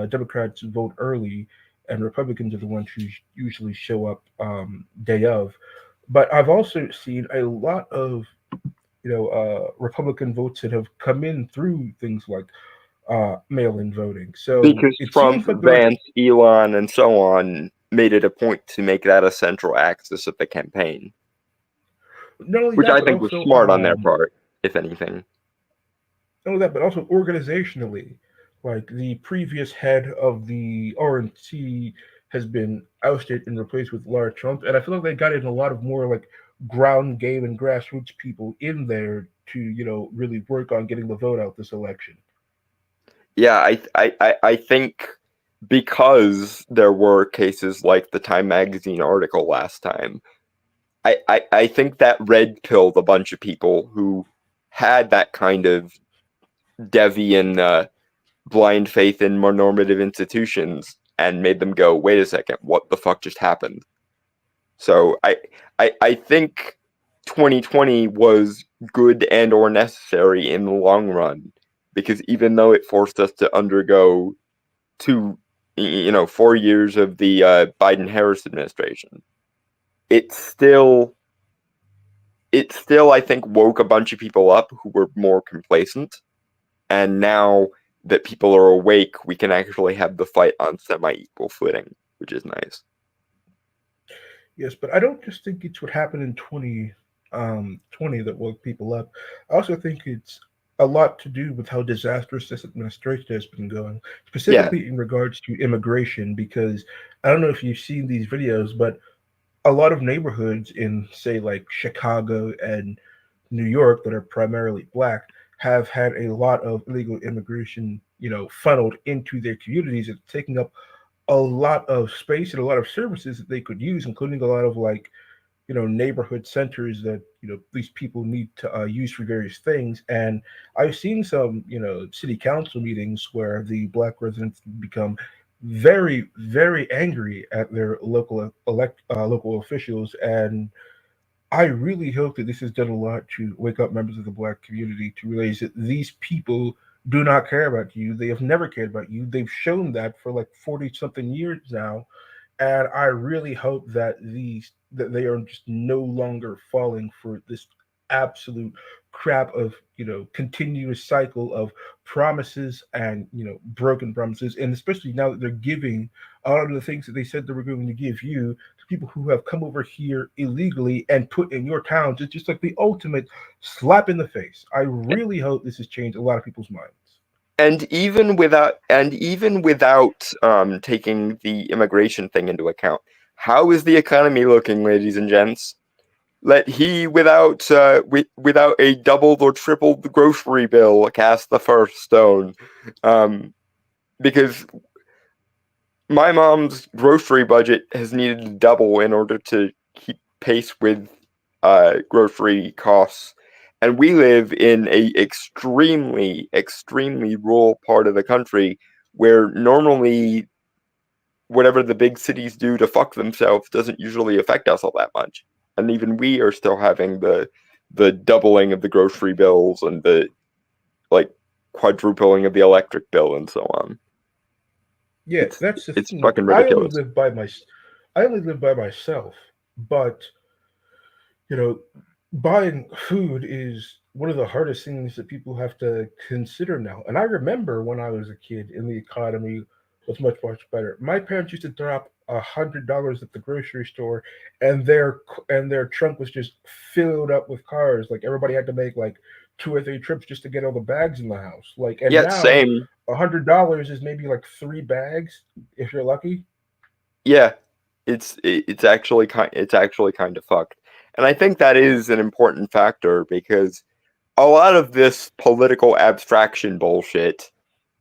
Democrats vote early, and Republicans are the ones who usually show up day of. But I've also seen a lot of Republican votes that have come in through things like mail-in voting. So Because it Trump, seems like Vance, Elon, and so on made it a point to make that a central axis of the campaign, not only which that, I but think was also smart on their part, if anything. not only that, but also organizationally. Like the previous head of the RNC has been ousted and replaced with Laura Trump, and I feel like they got in a lot of more like ground game and grassroots people in there to really work on getting the vote out this election. Yeah, I think because there were cases like the Time Magazine article last time, I think that red pilled a bunch of people who had that kind of deviant blind faith in more normative institutions and made them go, wait a second, what the fuck just happened? So I think 2020 was good and or necessary in the long run, because even though it forced us to undergo 4 years of the Biden-Harris administration, it still I think woke a bunch of people up who were more complacent, and now that people are awake, we can actually have the fight on semi-equal footing, which is nice. Yes, but I don't just think it's what happened in 2020 that woke people up. I also think it's a lot to do with how disastrous this administration has been going, Yeah, specifically in regards to immigration. Because I don't know if you've seen these videos, but a lot of neighborhoods in, say, like Chicago and New York that are primarily black have had a lot of illegal immigration, funneled into their communities and taking up a lot of space and a lot of services that they could use, including a lot of like neighborhood centers that these people need to use for various things. And I've seen some city council meetings where the black residents become very very angry at their local officials, and I really hope that this has done a lot to wake up members of the black community to realize that these people do not care about you. They have never cared about you. They've shown that for like 40 something years now, and I really hope that they are just no longer falling for this absolute crap of continuous cycle of promises and broken promises, and especially now that they're giving a lot of the things that they said they were going to give you to people who have come over here illegally and put in your towns. It's just like the ultimate slap in the face. I really hope this has changed a lot of people's minds. and even without taking the immigration thing into account, how is the economy looking, ladies and gents? Let he without a doubled or tripled grocery bill cast the first stone, because my mom's grocery budget has needed to double in order to keep pace with grocery costs, and we live in a extremely rural part of the country where normally whatever the big cities do to fuck themselves doesn't usually affect us all that much, and even we are still having the doubling of the grocery bills and the like quadrupling of the electric bill and so on. Yeah, that's the It's thing. fucking ridiculous. I only live by myself, but you know, buying food is one of the hardest things that people have to consider now. And I remember when I was a kid and the economy was much better. My parents used to drop $100 at the grocery store, and their trunk was just filled up with cars. Like everybody had to make like 2 or 3 trips just to get all the bags in the house. Like, and Yeah, now same. $100 is maybe like 3 bags if you're lucky. Yeah, it's actually kind of fucked, and I think that is an important factor because a lot of this political abstraction bullshit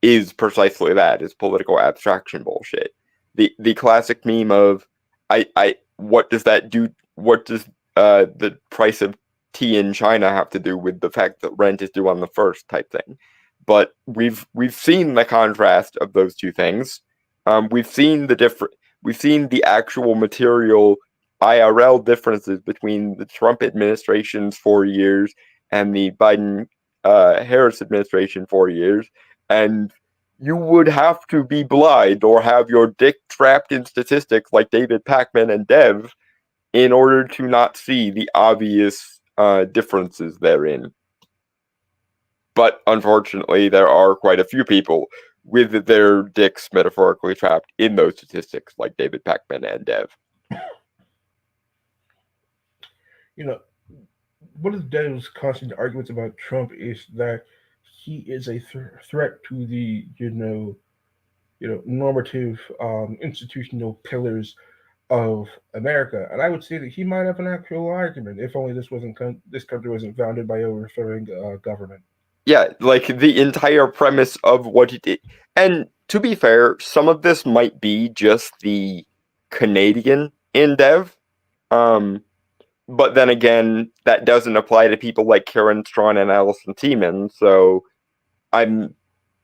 is precisely that. It's political abstraction bullshit. The classic meme of I what does that do? What does the price of tea in China have to do with the fact that rent is due on the first type thing? But we've seen the contrast of those two things. We've seen we've seen the actual material IRL differences between the Trump administration's 4 years and the Biden Harris administration 4 years, and you would have to be blind or have your dick trapped in statistics like David Pakman and Dev in order to not see the obvious differences therein. But unfortunately, there are quite a few people with their dicks metaphorically trapped in those statistics, like David Pakman and Dev. You know, one of Dev's constant arguments about Trump is that he is a threat to the normative institutional pillars of America, and I would say that he might have an actual argument if only this country wasn't founded by overthrowing government. Yeah, like the entire premise of what it did. And to be fair, some of this might be just the Canadian in Dev. Um, but then again, that doesn't apply to people like Karen Strawn and Allison Tiemann. So I'm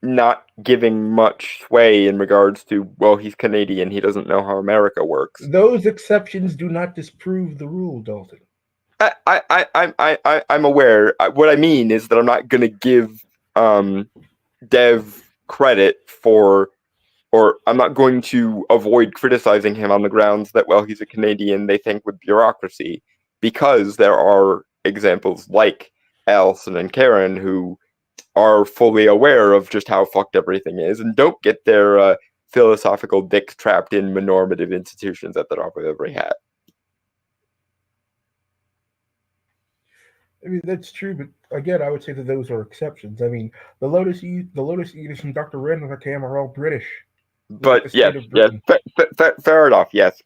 not giving much sway in regards to, well, he's Canadian, he doesn't know how America works. Those exceptions do not disprove the rule, Dalton. I'm aware. What I mean is that I'm not going to give Dev credit for, or I'm not going to avoid criticizing him on the grounds that, well, he's a Canadian, they think with bureaucracy, because there are examples like Alison and Karen who are fully aware of just how fucked everything is and don't get their philosophical dicks trapped in normative institutions at the top of every hat. I mean, that's true, but again, I would say that those are exceptions. I mean, the Lotus Eaters and Dr. Randall Cam are all British. Look at the But yes, state of yes, Britain. fair enough. Yes,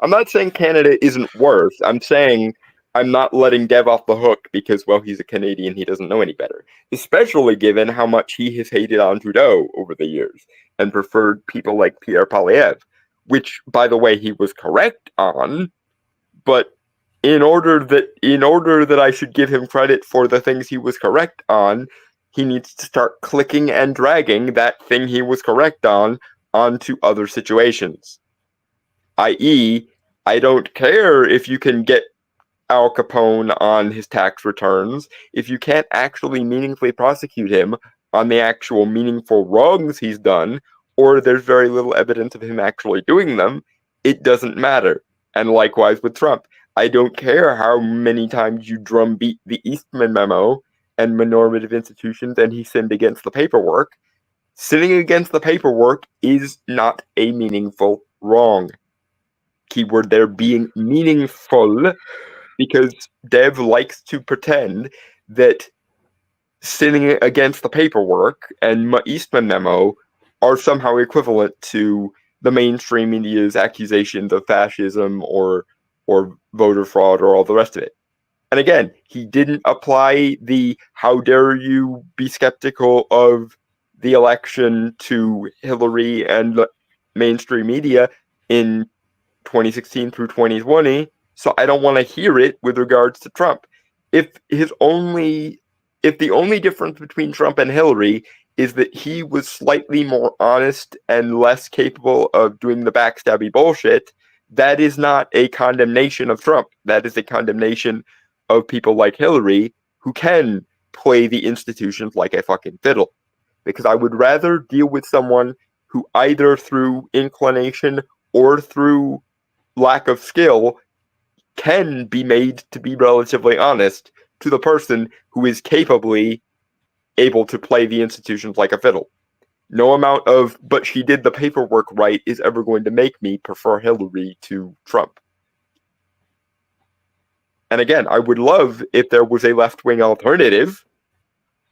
I'm not saying Canada isn't worse. I'm saying I'm not letting Dev off the hook because, well, he's a Canadian. He doesn't know any better. Especially given how much he has hated on Trudeau over the years and preferred people like Pierre Poilievre, which, by the way, he was correct on. But in order that I should give him credit for the things he was correct on, he needs to start clicking and dragging that thing he was correct on onto other situations. I.e., I don't care if you can get Al Capone on his tax returns, if you can't actually meaningfully prosecute him on the actual meaningful wrongs he's done, or there's very little evidence of him actually doing them, it doesn't matter. And likewise with Trump. I don't care how many times you drumbeat the Eastman memo and normative institutions and he sinned against the paperwork. Sinning against the paperwork is not a meaningful wrong. Keyword there being meaningful, because Dev likes to pretend that sinning against the paperwork and Eastman memo are somehow equivalent to the mainstream media's accusations of fascism or voter fraud or all the rest of it. And again, he didn't apply the "how dare you be skeptical of the election" to Hillary and the mainstream media in 2016 through 2020, so I don't want to hear it with regards to Trump. If the only difference between Trump and Hillary is that he was slightly more honest and less capable of doing the backstabby bullshit, that is not a condemnation of Trump. That is a condemnation of people like Hillary who can play the institutions like a fucking fiddle. Because I would rather deal with someone who either through inclination or through lack of skill can be made to be relatively honest to the person who is capably able to play the institutions like a fiddle. No amount of, but she did the paperwork right, is ever going to make me prefer Hillary to Trump. And again, I would love if there was a left-wing alternative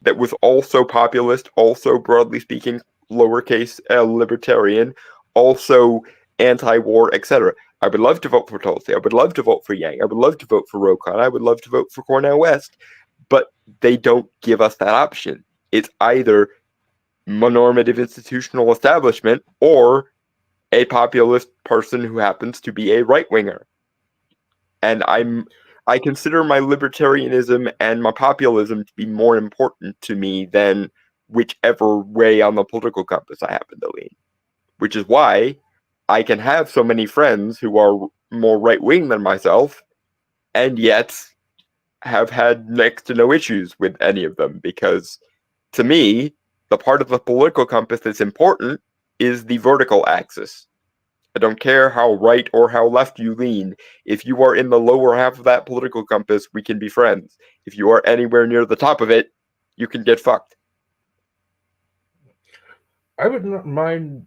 that was also populist, also broadly speaking, lowercase libertarian, also anti-war, etc. I would love to vote for Tulsi. I would love to vote for Yang. I would love to vote for Rokon. I would love to vote for Cornel West. But they don't give us that option. It's either normative institutional establishment or a populist person who happens to be a right-winger. And I consider my libertarianism and my populism to be more important to me than whichever way on the political compass I happen to lean. Which is why I can have so many friends who are more right-wing than myself, and yet have had next to no issues with any of them, because to me, the part of the political compass that's important is the vertical axis. I don't care how right or how left you lean. If you are in the lower half of that political compass, we can be friends. If you are anywhere near the top of it, you can get fucked. I would not mind,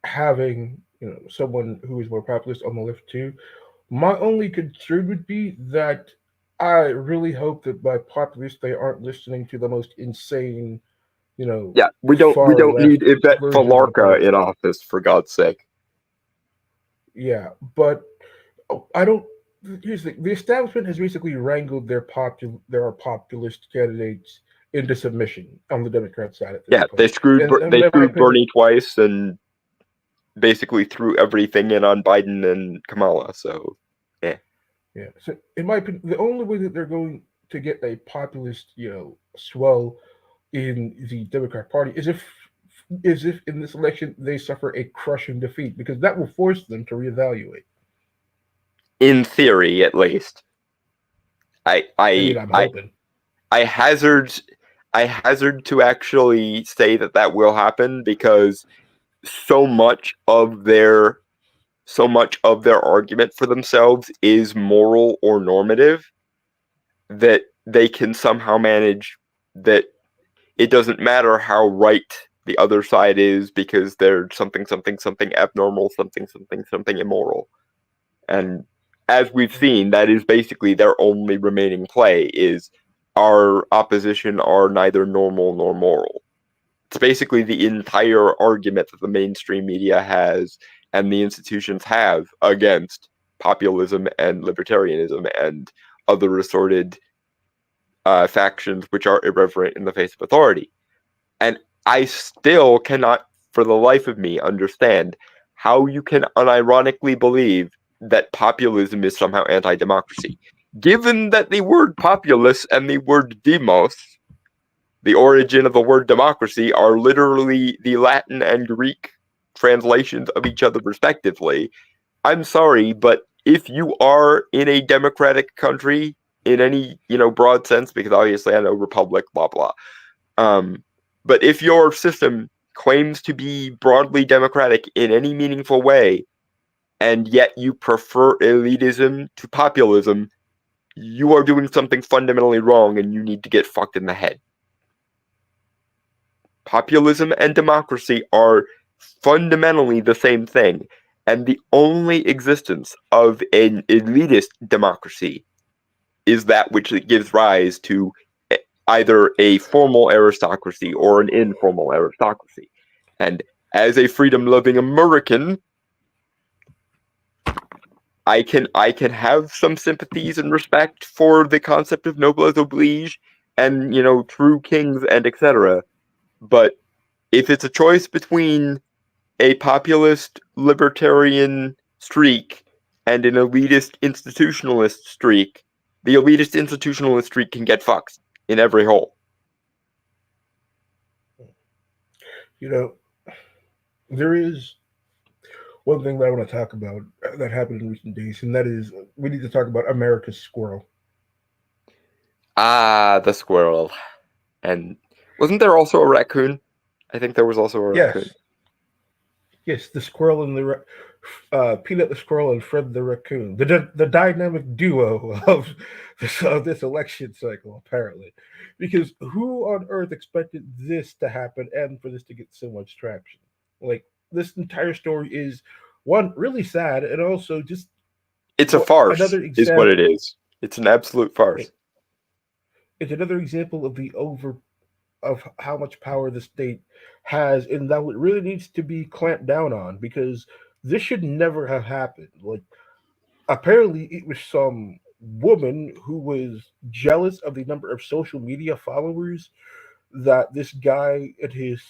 having someone who is more populist on the left too. My only concern would be that I really hope that by populist they aren't listening to the most insane, Yeah, we far don't need left Yvette version of the Falarka party. in office, for God's sake. Yeah, but I don't. Here's the establishment has basically wrangled their populist candidates into submission on the Democrat side at this Yeah, point. And they in my screwed opinion, Bernie twice and basically threw everything in on Biden and Kamala. So, yeah. yeah. So in my opinion, the only way that they're going to get a populist, swell in the Democrat Party is if in this election they suffer a crushing defeat, because that will force them to reevaluate. In theory, at least. I I mean, I I'm I hoping. I hazard I hazard to actually say that that will happen because so much of their so much of their argument for themselves is moral or normative that they can somehow manage that it doesn't matter how right the other side is because they're something something something abnormal, something something something immoral. And as we've seen, that is basically their only remaining play is our opposition are neither normal nor moral. It's basically the entire argument that the mainstream media has and the institutions have against populism and libertarianism and other assorted factions which are irreverent in the face of authority. And I still cannot, for the life of me, understand how you can unironically believe that populism is somehow anti democracy. Given that the word populace and the word demos, the origin of the word democracy, are literally the Latin and Greek translations of each other, respectively, I'm sorry, but if you are in a democratic country in any broad sense, because obviously I know republic, blah blah, um, but if your system claims to be broadly democratic in any meaningful way, and yet you prefer elitism to populism, you are doing something fundamentally wrong, and you need to get fucked in the head. Populism and democracy are fundamentally the same thing, and the only existence of an elitist democracy is that which gives rise to either a formal aristocracy or an informal aristocracy. And as a freedom-loving American, I can have some sympathies and respect for the concept of noblesse oblige and true kings and etc. But if it's a choice between a populist libertarian streak and an elitist institutionalist streak, the elitist institutionalist streak can get fucked in every hole. You know, there is one thing that I want to talk about that happened in recent days, and that is we need to talk about America's squirrel. Ah, the squirrel. And wasn't there also a raccoon? I think there was also a raccoon. Yes, yes, the squirrel and Peanut the squirrel and Fred the raccoon, the dynamic duo of this election cycle, apparently, because who on earth expected this to happen and for this to get so much traction? Like, this entire story is one really sad, and also just It's a farce, another is what it example. is. It's an absolute farce. It's another example of how much power the state has, and that it really needs to be clamped down on, because this should never have happened. Like, apparently it was some woman who was jealous of the number of social media followers that this guy and his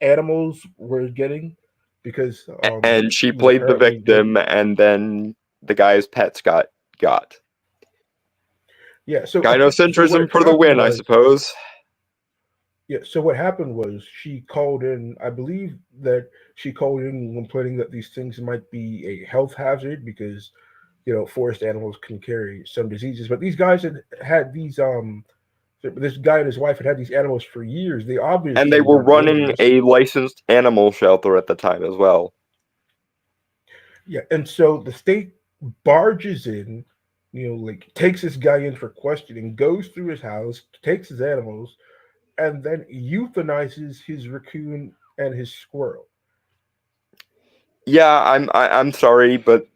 animals were getting, because And she he was played the apparently victim, doing. and then the guy's pets got. Yeah, so what Gynocentrism for the happened win, I was. suppose. Yeah, so what happened was she called in. I believe that she called in complaining that these things might be a health hazard, because forest animals can carry some diseases. But these guys had these this guy and his wife had these animals for years. They And they obviously were weren't running dangerous. a licensed animal shelter at the time as well. Yeah, and so the state barges in, like takes this guy in for questioning, goes through his house, takes his animals, and then euthanizes his raccoon and his squirrel. Yeah, I'm sorry, but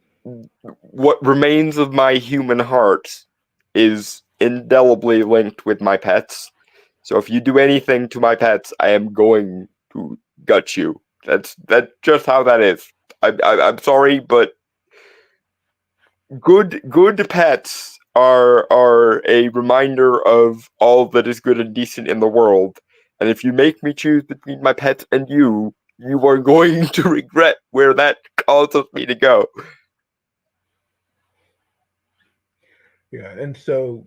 what remains of my human heart is indelibly linked with my pets. So if you do anything to my pets, I am going to gut you. That's just how that is. I'm sorry, but good pets are a reminder of all that is good and decent in the world. And if you make me choose between my pets and you are going to regret where that causes me to go. Yeah, and so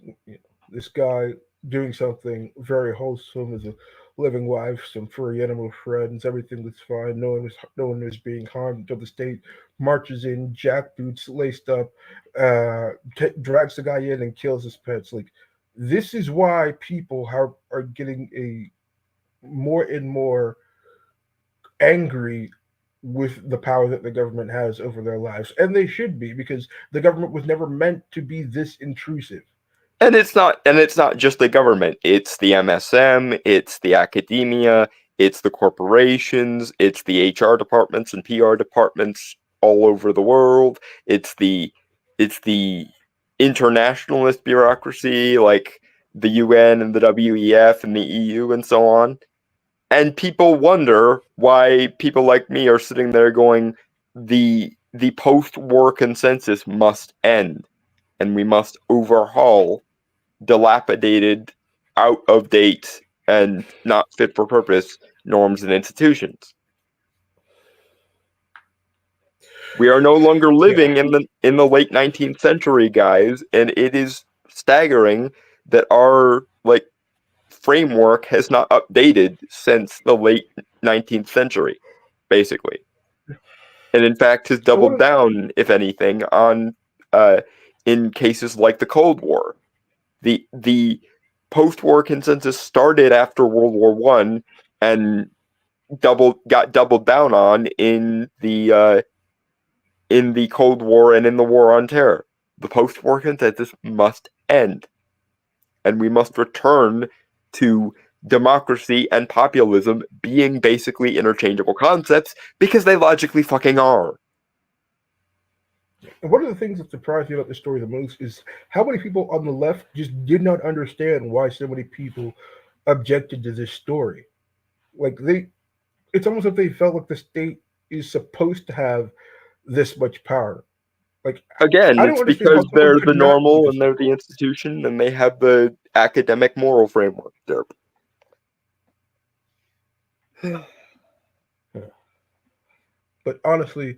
this guy doing something very wholesome as a living wife, some furry animal friends, everything was fine. No one was being harmed until the state marches in, jackboots laced up, drags the guy in and kills his pets. Like this is why people are getting a more and more angry with the power that the government has over their lives, and they should be because the government was never meant to be this intrusive. And it's not just the government. It's the MSM, it's the academia, it's the corporations, it's the HR departments and PR departments all over the world. It's the internationalist bureaucracy like the UN and the WEF and the EU and so on. And people wonder why people like me are sitting there going, the post-war consensus must end, and we must overhaul dilapidated, out of date, and not fit for purpose norms and institutions. We are no longer Yeah. living in the late 19th century, guys, and it is staggering that our framework has not updated since the late 19th century, basically. And in fact has So what? doubled down, if anything, on in cases like the Cold War. The post-war consensus started after World War One and got doubled down on in the Cold War and in the War on Terror. The post-war consensus must end, and we must return to democracy and populism being basically interchangeable concepts because they logically fucking are. And one of the things that surprised me about this story the most is how many people on the left just did not understand why so many people objected to this story. Like it's almost like they felt like the state is supposed to have this much power. Like Again, I don't it's understand how because someone they're could the not see normal this and they're the story. institution and they have the academic moral framework. But honestly,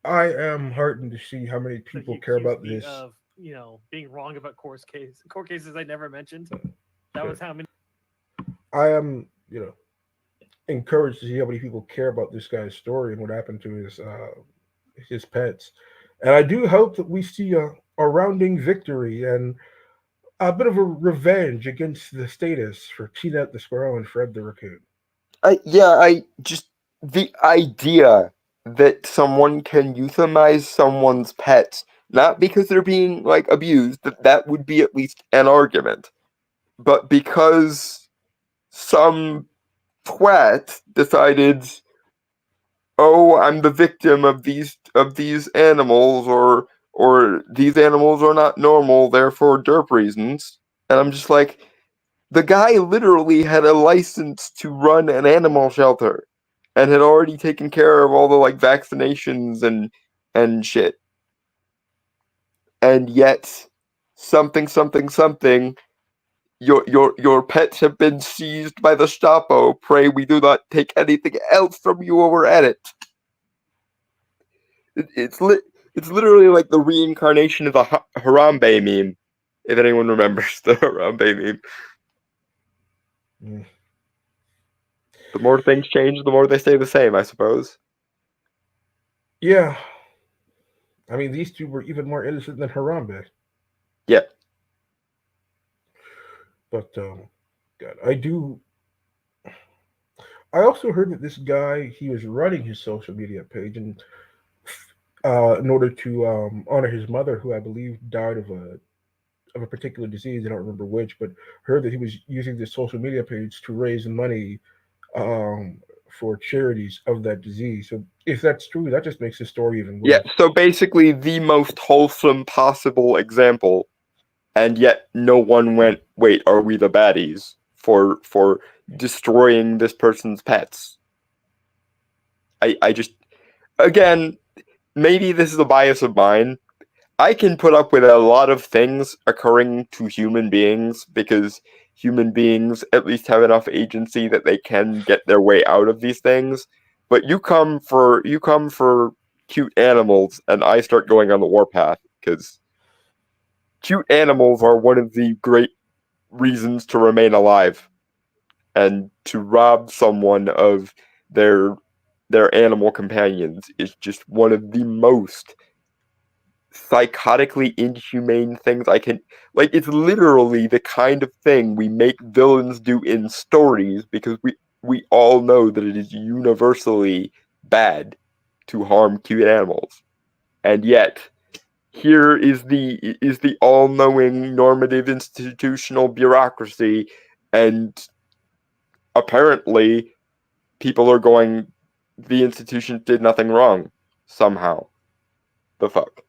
I am heartened to see how many So people you care accused about me this. of, being wrong about court cases I never mentioned. That was how many. I am, encouraged to see how many people care about this guy's story and what happened to his pets. And I do hope that we see a rounding victory and a bit of a revenge against the status for Tina the squirrel and Fred the raccoon. I just the idea that someone can euthanize someone's pets, not because they're being abused, that would be at least an argument, but because some twat decided, oh, I'm the victim of these animals, or these animals are not normal, therefore derp reasons. And I'm just like, the guy literally had a license to run an animal shelter and had already taken care of all the vaccinations and shit. And yet something something something, your pets have been seized by the Stapo. Pray we do not take anything else from you while we're at it. It's literally like the reincarnation of the Harambe meme, if anyone remembers the Harambe meme. Mm. The more things change, the more they stay the same, I suppose. Yeah, I mean these two were even more innocent than Harambe. Yeah. But God, I also heard that this guy he was running his social media page and in order to honor his mother, who I believe died of a particular disease. I don't remember which, but heard that he was using this social media page to raise money um, for charities of that disease. So if that's true, that just makes the story even Yeah, worse. so basically the most wholesome possible example, and yet no one went, wait, are we the baddies for destroying this person's pets? I just, again, maybe this is a bias of mine. I can put up with a lot of things occurring to human beings because human beings at least have enough agency that they can get their way out of these things. But you come for cute animals, and I start going on the warpath because cute animals are one of the great reasons to remain alive. And to rob someone of their animal companions is just one of the most psychotically inhumane things I can. Like, it's literally the kind of thing we make villains do in stories because we all know that it is universally bad to harm cute animals. And yet, here is the all-knowing normative institutional bureaucracy, and apparently people are going, the institution did nothing wrong somehow. The fuck?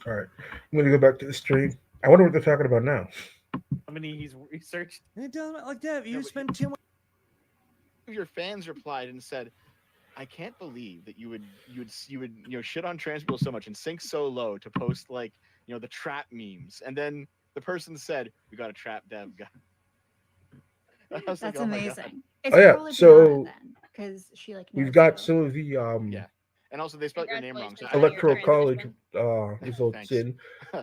All right, I'm gonna go back to the stream. I wonder what they're talking about now. How many he's researched? It doesn't like that. You No, but spend too much. Your fans replied and said, "I can't believe that you would shit on trans people so much and sink so low to post like the trap memes." And then the person said, "We got a trap dev guy." I was like, That's "Oh my God." amazing. It's Oh, yeah, probably so Brianna then, because she like. We've knows got her. some of the Yeah. And also, they spelled your name wrong. So electoral college results Thanks. in.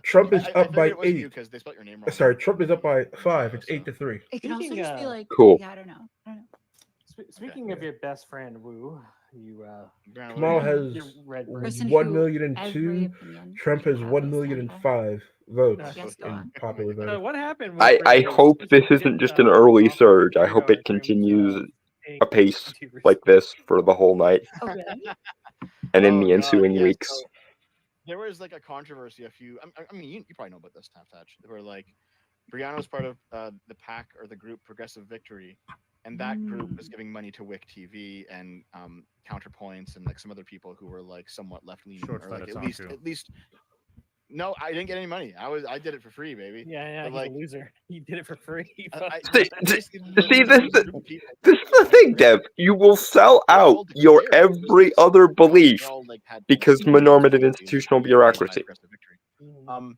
Trump is I up by figured it wasn't you 8. because they spelled your name wrong. Sorry, Trump is up by 5. It's So- 8-3. It can also Speaking just be of- like. Cool. Yeah, I don't know. Speaking of your best friend Wu, you Brown, Kamala what are you your has red Person 1 who million and every 2. opinion Trump you has have 1 is million and standby. 5 votes Yes, go in on. popular So vote. what happened? With I Red Bull? hope Just this legit, isn't just an early off surge. I radar hope in it terms continues of being a pace YouTubers. like this for the whole night Oh really? and in Oh, the God, ensuing yeah, weeks. so there was like a controversy I mean, you probably know about this, Touch. They were like, Brianna was part of the PAC or the group Progressive Victory, and that group was giving money to Wick TV and Counterpoints and like some other people who were like somewhat left leaning Short or like fella talk at least. No, I didn't get any money. I did it for free, baby. Yeah, But, he's like, a loser. He did it for free. See, basically, see, those this people- is the thing, Dev. You will sell they out all your declared it was every like other they belief all, like, had because of a money normative to institutional be paid by bureaucracy. Progressive Victory.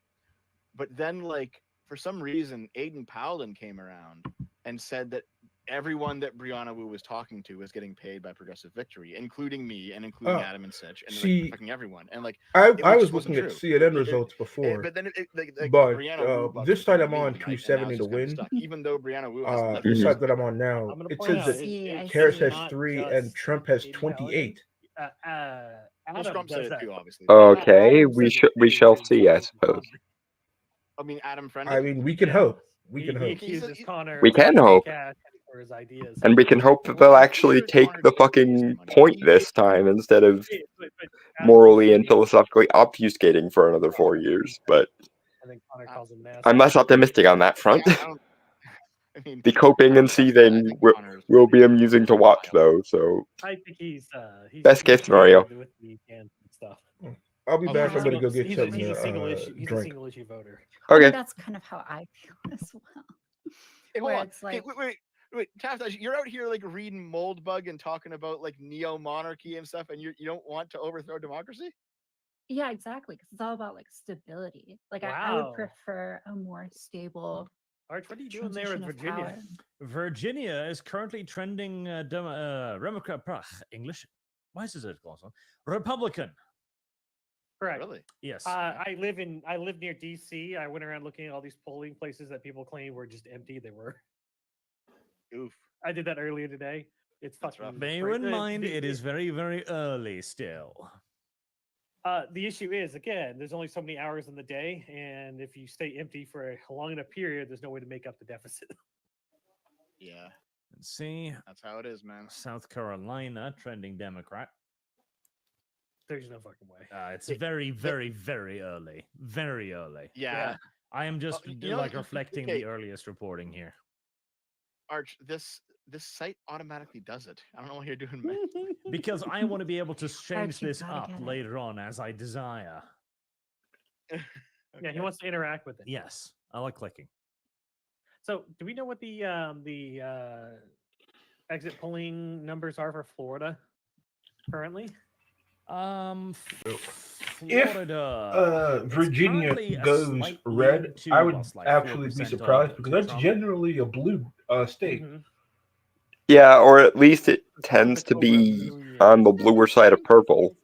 But then, like, for some reason, Aiden Paladin came around and said that everyone that Brianna Wu was talking to was getting paid by Progressive Victory, including me and including Oh, Adam and Sitch, and see, like fucking everyone. And like, I it was just wasn't looking at true. CNN results before, but then like but Brianna Wu bucks this were site coming I'm on in, right? And now 270 it's to just kinda win. stuck, even though Brianna Wu hasn't left The Progressive site that I'm Victory. on now, I'm gonna it point says out, that I Harris see. has not 3 and just Trump has Aiden 28. Paladin. Well, Adam Scrump does said it that. too, obviously. Okay, Adam we says it we too, shall and see, so I does suppose. Connor. I mean, Adam I friendly. mean, we can hope. We can He hope. accuses Connor. We of can taking hope. cash for his ideas. And we can hope that Well, they'll I'm actually sure take Connor the didn't waste fucking money. point He- this time instead of But morally and philosophically obfuscating for another 4 years. But I think Connor calls him nasty. I'm less optimistic on that front. I don't. I mean, The coping and I seething think Connor is will be pretty amusing to watch, though. So I think he's Best case he's scenario. good with the cans and stuff. I'll be Oh, back. yeah. I'm gonna go get he's something a to single issue. He's a drink. single issue voter. I mean, okay, that's kind of how I feel as well. Hey, hold Where on. it's Okay, like- wait, Taft, you're out here like reading Moldbug and talking about like neo-monarchy and stuff, and you don't want to overthrow democracy? Yeah, exactly. Because it's all about like stability. Like I Wow. would prefer a more stable Arch, what are you doing there with transition of Virginia? power. Virginia is currently trending English. Why is it called Republican? Correct. Really? Yes. I live near DC. I went around looking at all these polling places that people claim were just empty. They were. Oof. I did that earlier today. It's That's fucking. rough. Bear great. in mind, it is very, very early still. The issue is again, there's only so many hours in the day, and if you stay empty for a long enough period, there's no way to make up the deficit. Yeah, Let's see. that's how it is, man. South Carolina trending Democrat. There's no fucking way. It's very, very, very early. Very early. Yeah, I am just you know, like reflecting okay. the earliest reporting here. Arch, this site automatically does it. I don't know what you're doing, man. Because I want to be able to change you this gotta up get it. later on as I desire. Yeah, he wants to interact with it. Yes, I like clicking. So, do we know what the exit polling numbers are for Florida currently? Florida. it's Virginia currently a goes slight red, lead to I would us, like actually be 4% surprised because that's Trump. generally a blue state. Mhm. yeah, or at least it It's tends to over be New Year. on the bluer side of purple.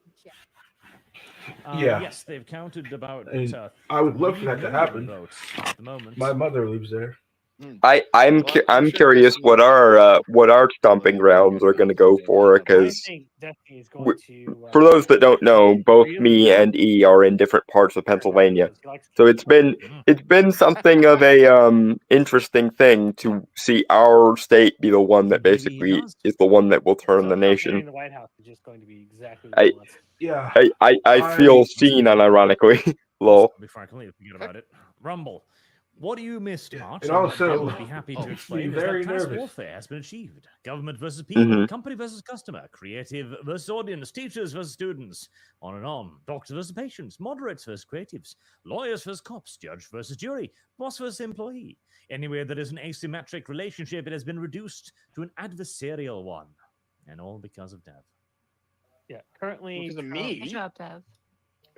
Yeah. Yes, they've counted about. And I would love for 3 that to million happen. votes at the moment. My mother lives there. I'm Well, I'm sure curious Destiny what our will stomping be grounds are going to go for, I because think Destiny is going to. for those that don't know, are both you- me and E are in different parts of Pennsylvania. because he likes to So keep it's been something of a interesting thing to see our state be the one that Maybe he basically does. is the one that will turn So the Trump nation. getting the White House is just going to be exactly what I he wants. Yeah. I feel seen unironically. Lol. Before I completely forget about it, Rumble. What you missed, Yeah, Arch, and and also- Deb would be happy to Oh, explain, is very that class nervous. warfare has been achieved. Government versus people, Mhm. company versus customer, creative versus audience, teachers versus students, on and on. Doctors versus patients, moderates versus creatives, lawyers versus cops, judge versus jury, boss versus employee. Anywhere there is an asymmetric relationship, it has been reduced to an adversarial one. And all because of Dev. Yeah, currently Because of Trump, me. Good job, Dev.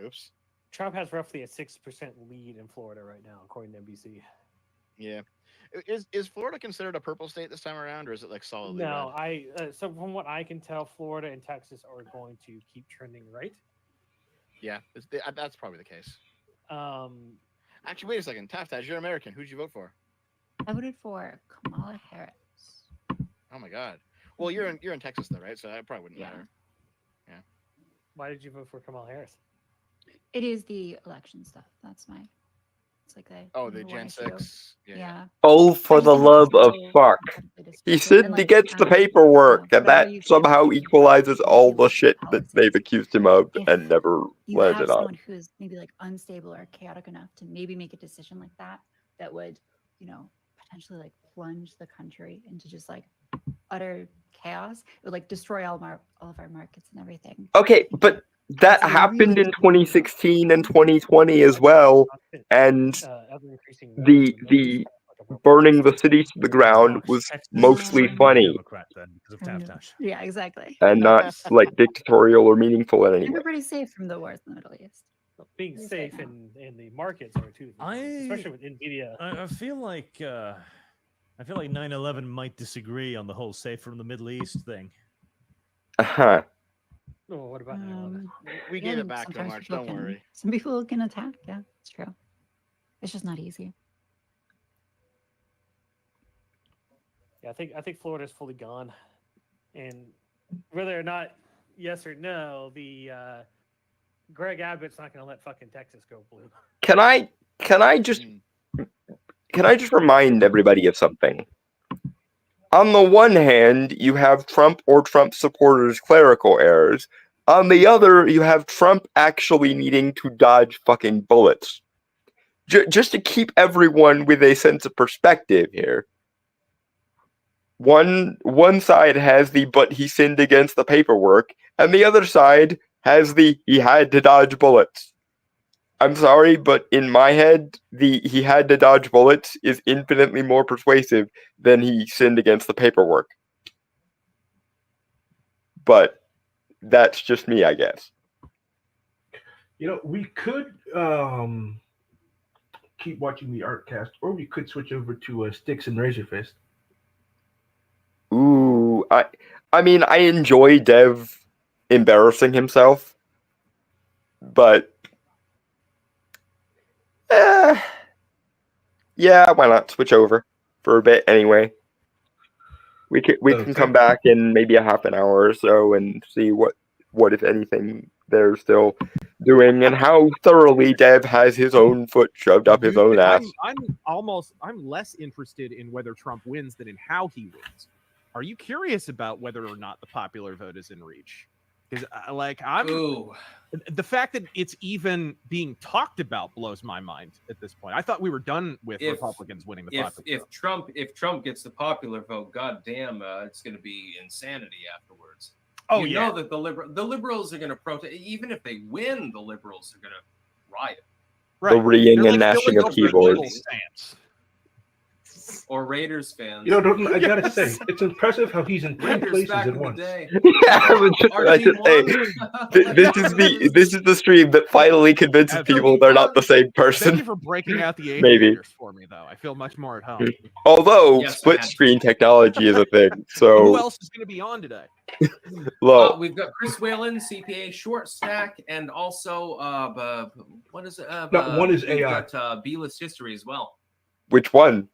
Oops. Trump has roughly a 6% lead in Florida right now, according to NBC. Yeah. Is Florida considered a purple state this time around, or is it like solidly No, red? so from what I can tell, Florida and Texas are going to keep trending right. Yeah, that's probably the case. Um, Actually, wait a second. Taftaz, you're American. Who'd you vote for? I voted for Kamala Harris. Oh my God. Well, you're in Texas though, right? So that probably wouldn't Yeah. matter. why did you vote for Kamala Harris? It is the election stuff. That's my. It's like the. Oh, the number one Gen issue. 6. Yeah. Oh, for I the just think it's love of so fuck! incredibly He disruptive. said And, he like, gets the you know, paperwork, and whatever that you think somehow about equalizes all the shit that politics, they've accused him of if and never you landed have on. someone who's maybe like unstable or chaotic enough to maybe make a decision like that would, potentially like plunge the country into just like utter chaos. It would like destroy all of our markets and everything. Okay, but that It's a happened really in 2016 and 2020 as well, and Ever-increasing wars the in the Middle East, the like a burning the cities to the ground Arch, was Texas mostly is funny Democrat then, because of Taftash. Yeah, exactly. and not like dictatorial or meaningful in any And way. we're pretty safe from the wars in the Middle East. being Yes, safe right now. in the markets are two different things, especially with Nvidia. I feel like 9/11 might disagree on the whole safe from the Middle East thing. Uh-huh. Oh, what about 9/11? We Yeah, gave I it mean, back though, sometimes March. people Don't can- worry. Some people can attack. Yeah, it's true. It's just not easy. Yeah, I think Florida's fully gone, and whether or not yes or no, the Greg Abbott's not going to let fucking Texas go blue. Can I just remind everybody of something? On the one hand, you have Trump or Trump supporters' clerical errors. On the other, you have Trump actually needing to dodge fucking bullets. Just to keep everyone with a sense of perspective here. One side has the "but he sinned against the paperwork," and the other side has the "he had to dodge bullets." I'm sorry, but in my head, the "he had to dodge bullets" is infinitely more persuasive than "he sinned against the paperwork." But that's just me, I guess. We could keep watching the Artcast, or we could switch over to Sticks and Razor Fist. Ooh, I mean, I enjoy Dev embarrassing himself, but yeah, why not switch over for a bit anyway? We can come back in maybe a half an hour or so and see what if anything they're still doing and how thoroughly Dev has his own foot shoved up his own ass. I'm less interested in whether Trump wins than in how he wins. Are you curious about whether or not the popular vote is in reach? Because the fact that it's even being talked about blows my mind at this point. I thought we were done with Republicans winning the popular vote. If Trump gets the popular vote, goddamn, it's going to be insanity afterwards. Oh, you know that the liberals are going to protest. Even if they win, the liberals are going to riot. Right. The ringing and They're gnashing of going over keyboards. stance. or Raiders fans. You know, I gotta Yes. say, it's impressive how he's in 10 Raiders places back at in the once. day. Yeah, I was just Our about team to say, won. this is the stream that finally convinces Absolutely. people they're not the same Thank you person. for breaking out the Maybe. aviators for me, though. I feel much more at home. Although Yes, I split had to. screen technology is a thing, Who so else is going to be on today? low. We've got Chris Whalen, CPA short stack, and also what is it? No, one is we've AI. got B-list history as well. Which one?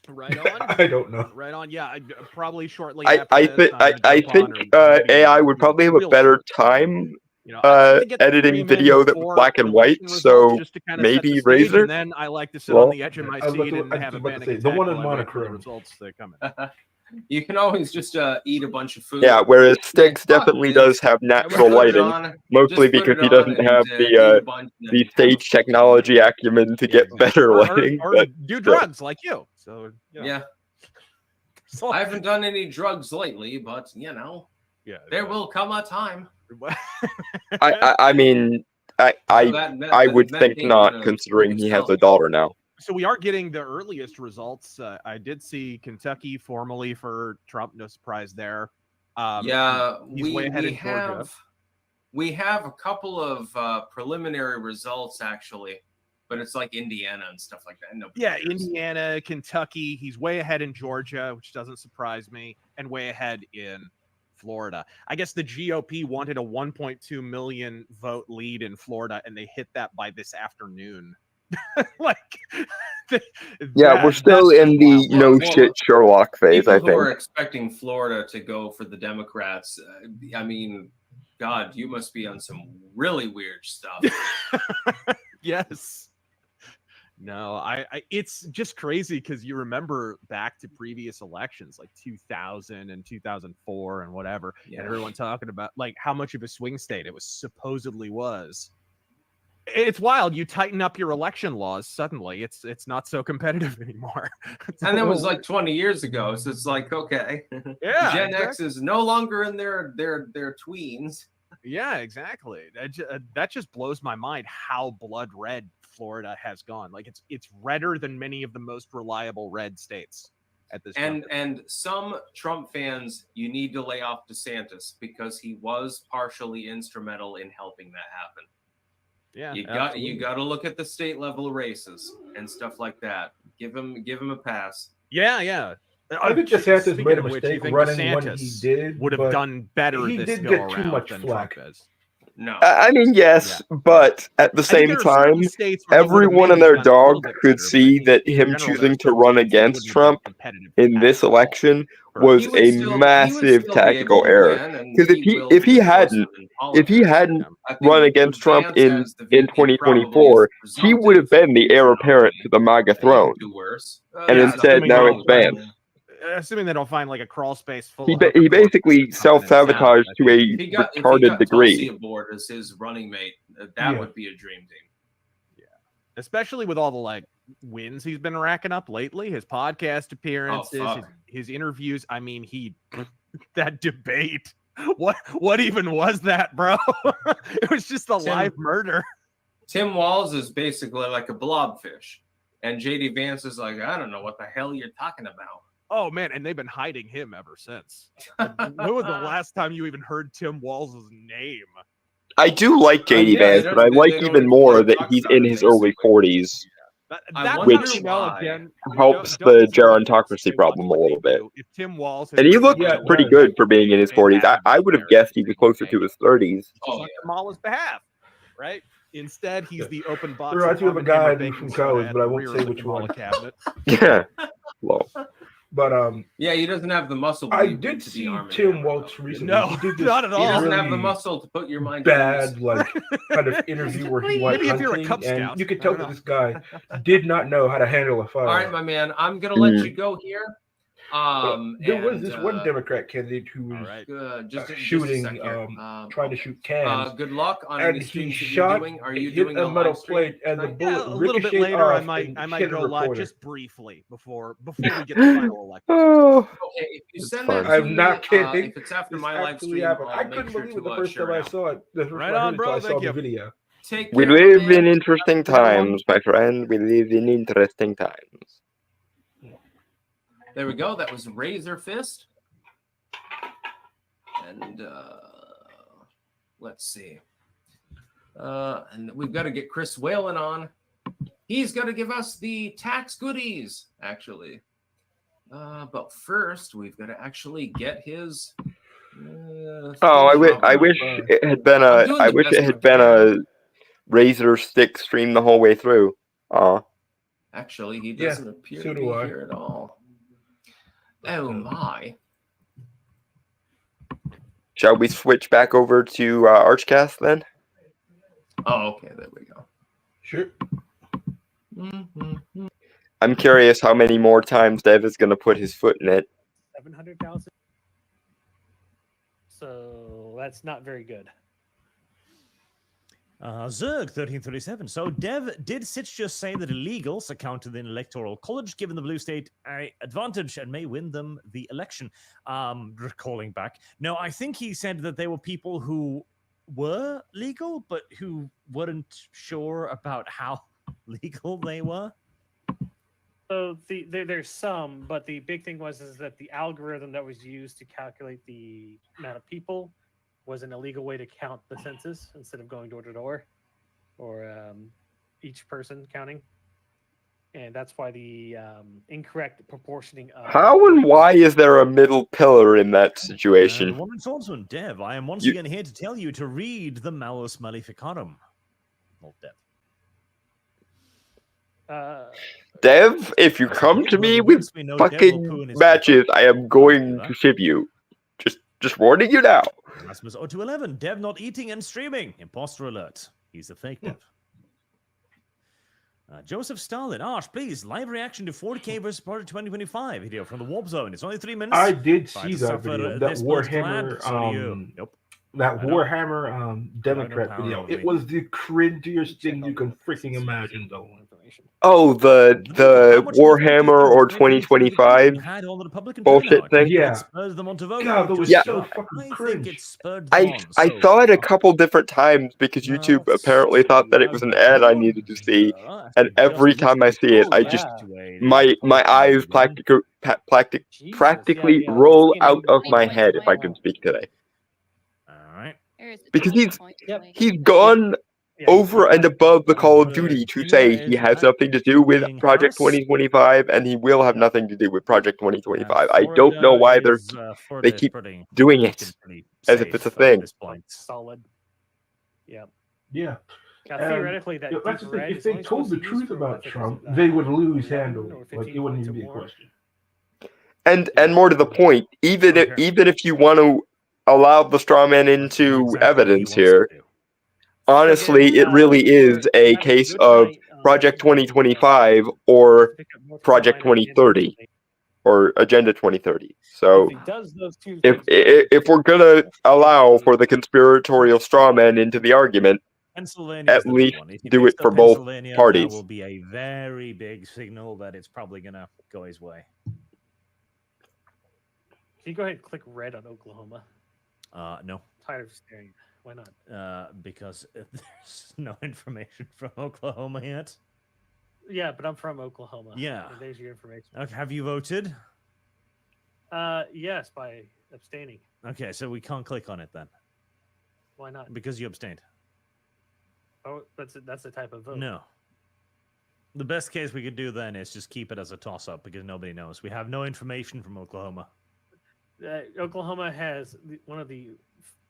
Right on. I don't know. Right on. Yeah, probably shortly I after this. think I'm gonna jump on, or maybe, AI would you know, probably have a real better short term. time You know, I like to get the editing stream in video that was before black and white, election results, so just to kind of set maybe the stage, Razor? and then I like to sit Lol. on the edge of my I was about seat to- and I was have a about to panic say, attack the one in while I wait for the monochrome. results that come in. You can always just eat a bunch of food. Yeah, whereas Styx fuck definitely this. does have natural Put it lighting, on, mostly just put because it he on doesn't and, have eat a bunch and the then stage technology acumen to Yeah, get exactly. better Or lighting. but do still. drugs like you. So you know. Yeah, So- I haven't done any drugs lately, but you know, yeah, there will come a time. I mean, I would That think ain't not, gonna considering he has itself. a daughter now. So we are getting the earliest results. I did see Kentucky formally for Trump. No surprise there. Yeah, he's way ahead in Georgia. we have a couple of preliminary results actually, but it's like Indiana and stuff like that. Nobody Yeah, cares. Indiana, Kentucky. He's way ahead in Georgia, which doesn't surprise me, and way ahead in Florida. I guess the GOP wanted a 1.2 million vote lead in Florida, and they hit that by this afternoon. Like, Yeah, we're still that's in just the wild. no Well, shit Sherlock phase, People I who think. are expecting Florida to go for the Democrats, I mean, God, you must be on some really weird stuff. Yes. No, I it's just crazy because you remember back to previous elections like 2000 and 2004 and whatever, Yeah. and everyone talking about like how much of a swing state it was supposedly was. It's wild. You tighten up your election laws suddenly. It's not so competitive anymore. It's And a that was little like 20 years ago, so it's like, okay, Yeah, Gen X exactly. is no longer in their tweens. Yeah, exactly. That just blows my mind how blood red Florida has gone. Like it's redder than many of the most reliable red states at this And juncture. and some Trump fans, you need to lay off DeSantis because he was partially instrumental in helping that happen. Yeah, You got to look at the state level races and stuff like that. Give him a pass. Yeah. I think DeSantis Speaking made a of which, mistake you think running when he DeSantis did, would have but done better he this did go get too around much than flack. Trump is. No. I mean, yes, Yeah. but at the I think same there are certain time, states where he would have everyone and maybe their done a little dog bit could better, but I see think that in him general, there are choosing to some run states he against wouldn't have been Trump competitive in at this all. election Correct. was He would a still- he would massive still be tactical able to error. win, and Because he will if be he explosive hadn't in if he politics. hadn't I think run against Trump Vance in as the VP 2024, probably he would have presumptive been the heir apparent to the MAGA He throne. could do worse. And Yeah, instead, assuming now they it's don't find- Vance. Assuming they don't find like a crawl space full He of hooker he corpses basically or something and self-sabotaged stab to them, I a think. If he got retarded degree. Tulsi aboard as his running mate, that Yeah. would be a dream team. Especially with all the like wins he's been racking up lately, his podcast appearances, fuck. his interviews. I mean, that debate. What even was that, bro? It was just a Tim- live murder. Tim Walz is basically like a blobfish, and JD Vance is like, I don't know what the hell you're talking about. Oh man, and they've been hiding him ever since. When was the last time you even heard Tim Walz's name? I do like JD yeah, they Vance, don't- but I they like don't even even more wanna that talk he's about in it, his early basically. 40s. I That wonder lets me know why. again. Helps don't the listen to the gerontocracy folks say problem watch a what little they bit. do. If Tim Walz has And he written looks about Yeah, it, pretty does. good for being in his they 40s. have I him would have there guessed to he was say, closer "Hey, to his 30s. Oh, on Kamala's behalf, right? Instead, he's Yeah. the open box. Reminds me of a Arm & Hammer guy I knew baking from soda college, at but I the won't rear say of the which one. Kamala cabinet. Yeah. Low. But yeah, he doesn't have the muscle. to I be- did to be see Arm & Tim Hammer, Waltz though. recently. No, he did this not at He all. doesn't have really the muscle to put your mind at ease. bad, like kind of interview where he went Maybe if you're a hunting, Cub Scout, and you could I tell don't that this guy did not know how to handle a All right, firearm. my man, I'm gonna let Mhm. you go here. There was and, this one Democrat candidate who was All right. just shooting, just a sec here. trying to shoot cans, Good luck on and any he streams that shot, you're doing. Are you hit doing a metal live stream plate, and the tonight? bullet Yeah, a little bit ricocheted later, I off might and hit hit a go live reporter. just briefly before we get the final election. Oh, Okay, if you It's send fun. that to I'm me, not kidding. if it's after This my live actually stream, happened. I I'll make couldn't sure believe it to the first share time it I out. saw it. The first Right time I on, heard it, bro. so I Thank saw you. the video. Take we care, my live in man. interesting Have a good one. times, my friend. We live in interesting times. There we go. That was Razor Fist. And let's see. And we've got to get Chris Whalen on. He's going to give us the tax goodies, actually. But first, we've got to actually get his. I wish it had been a razor stick stream the whole way through. Actually, he Yeah, doesn't appear so to do be I. here at all. Oh my! Shall we switch back over to Archcast then? Oh, okay. There we go. Sure. I'm curious how many more times Dev is going to put his foot in it. 700,000. So that's not very good. Zerg 1337. So Dev, did Sitch just say that illegals account to the Electoral College, given the blue state a advantage and may win them the election? Recalling back. No, I think he said that there were people who were legal, but who weren't sure about how legal they were. So there's some, but the big thing was that the algorithm that was used to calculate the amount of people was an illegal way to count the census instead of going door to door or each person counting. And that's why the incorrect proportioning of... How and why is there a middle pillar in that situation? One swordsman, Dev, I am once again here to tell you to read the Malus Maleficarum. Old Dev. Dev, if you come to me with fucking matches, I am going to shiv you. Just warning you now. Rasmus 0211, Dev not eating and streaming. Imposter alert. He's a fake Dev. Joseph Stalin, Arsh, please, live reaction to 40k versus Project 2025 video from the Warp Zone. It's only 3 minutes. I did see that video. That Warhammer, that Warhammer Democrat video. It was the cringiest thing you can freaking imagine, though. Oh, the Warhammer or 2025 bullshit thing. Yeah. God, that was so fucking cringe. I saw it a couple different times because YouTube apparently thought that it was an ad I needed to see, and every time I see it, I just my eyes practically roll out of my head if I can speak today. Because he's gone over and above the Call of Duty to say he has nothing to do with Project 2025 and he will have nothing to do with Project 2025. I don't know why they keep doing it as if it's a thing. Solid. Yeah. Yeah. Theoretically, that that's the thing. If they told the truth about Trump, they would lose handily. Like it wouldn't even be a question. And more to the point, even if you want to allow the straw man into evidence here, honestly, it really is a case of Project 2025 or Project 2030 or Agenda 2030. So if we're gonna allow for the conspiratorial straw man into the argument, at least do it for both parties. That will be a very big signal that it's probably gonna go his way. Can you go ahead and click red on Oklahoma? No. I'm tired of staring. Why not? Because there's no information from Oklahoma yet. Yeah, but I'm from Oklahoma. Yeah. And there's your information. Okay, have you voted? Yes, by abstaining. Okay, so we can't click on it then. Why not? Because you abstained. Oh, that's the type of vote. No. The best case we could do then is just keep it as a toss-up because nobody knows. We have no information from Oklahoma. Oklahoma has one of the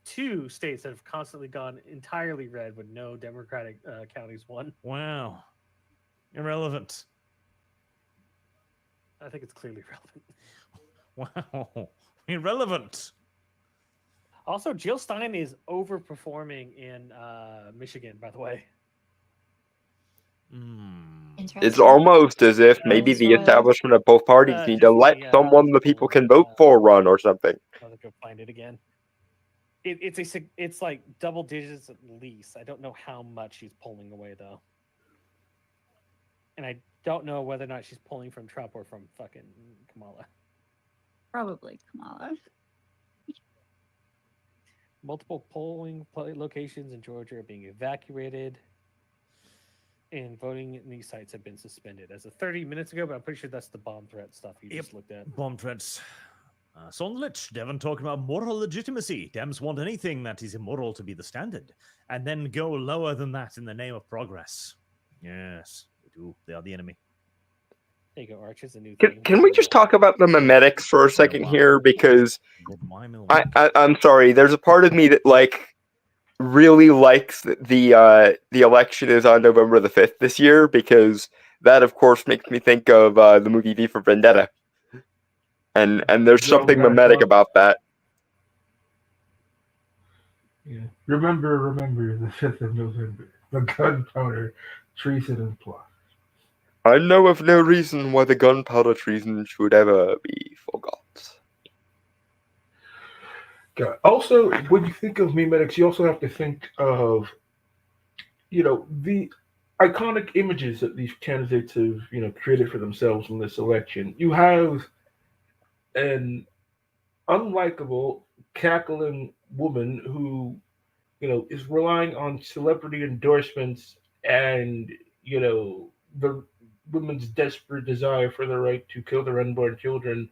2 states that have constantly gone entirely red with no Democratic counties won. Wow. Irrelevant. I think it's clearly relevant. Wow. Irrelevant. Also, Jill Stein is overperforming in Michigan, by the way. It's almost as if maybe the establishment of both parties need to let someone the people can vote for run or something. I'll go find it again. It's like double digits at least. I don't know how much she's pulling away though, and I don't know whether or not she's pulling from Trump or from fucking Kamala. Probably Kamala. Multiple polling locations in Georgia are being evacuated. and voting in these sites have been suspended as of 30 minutes ago, but I'm pretty sure that's the bomb threat stuff you just looked at. Bomb threats. Sonlich, Devon talking about moral legitimacy. Dems want anything that is immoral to be the standard, and then go lower than that in the name of progress. Yes, they do. They are the enemy. There you go, Arch. It's a new Can, thing. can we just talk about the memetics for a second here? Because I'm sorry, there's a part of me that really likes that the election is on November the 5th this year, because that of course makes me think of the movie V for Vendetta. And there's something mimetic about that. Yeah. Remember the 5th of November. The gunpowder treason and plot. I know of no reason why the gunpowder treason should ever be forgot. God. Also, when you think of memetics, you also have to think of, the iconic images that these candidates have, created for themselves in this election. You have an unlikable, cackling woman who, is relying on celebrity endorsements and, the women's desperate desire for the right to kill their unborn children,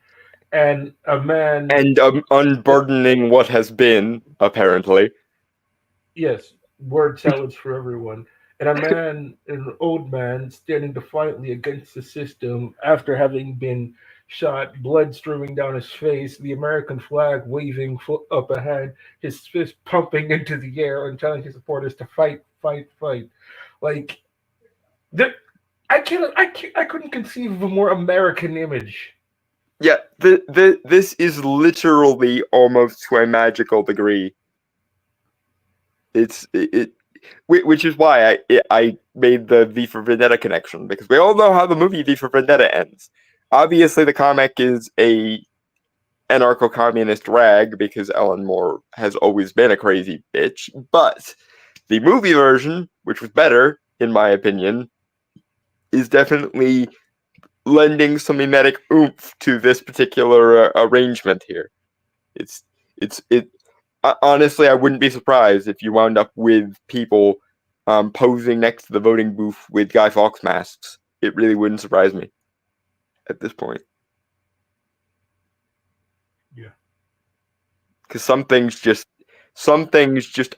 and a man. And unburdening what has been, apparently. Yes, word salads for everyone. And a man, an old man, standing defiantly against the system after having been shot, blood streaming down his face, the American flag waving up ahead, his fist pumping into the air and telling his supporters to fight, fight, fight. Like, there, I couldn't conceive of a more American image. Yeah, this is literally almost to a magical degree. Which is why I made the V for Vendetta connection, because we all know how the movie V for Vendetta ends. Obviously, the comic is a anarcho-communist rag because Ellen Moore has always been a crazy bitch, but the movie version, which was better in my opinion, is definitely lending some mimetic oomph to this particular arrangement here. Honestly, I wouldn't be surprised if you wound up with people posing next to the voting booth with Guy Fawkes masks. It really wouldn't surprise me at this point. Yeah. Because some things just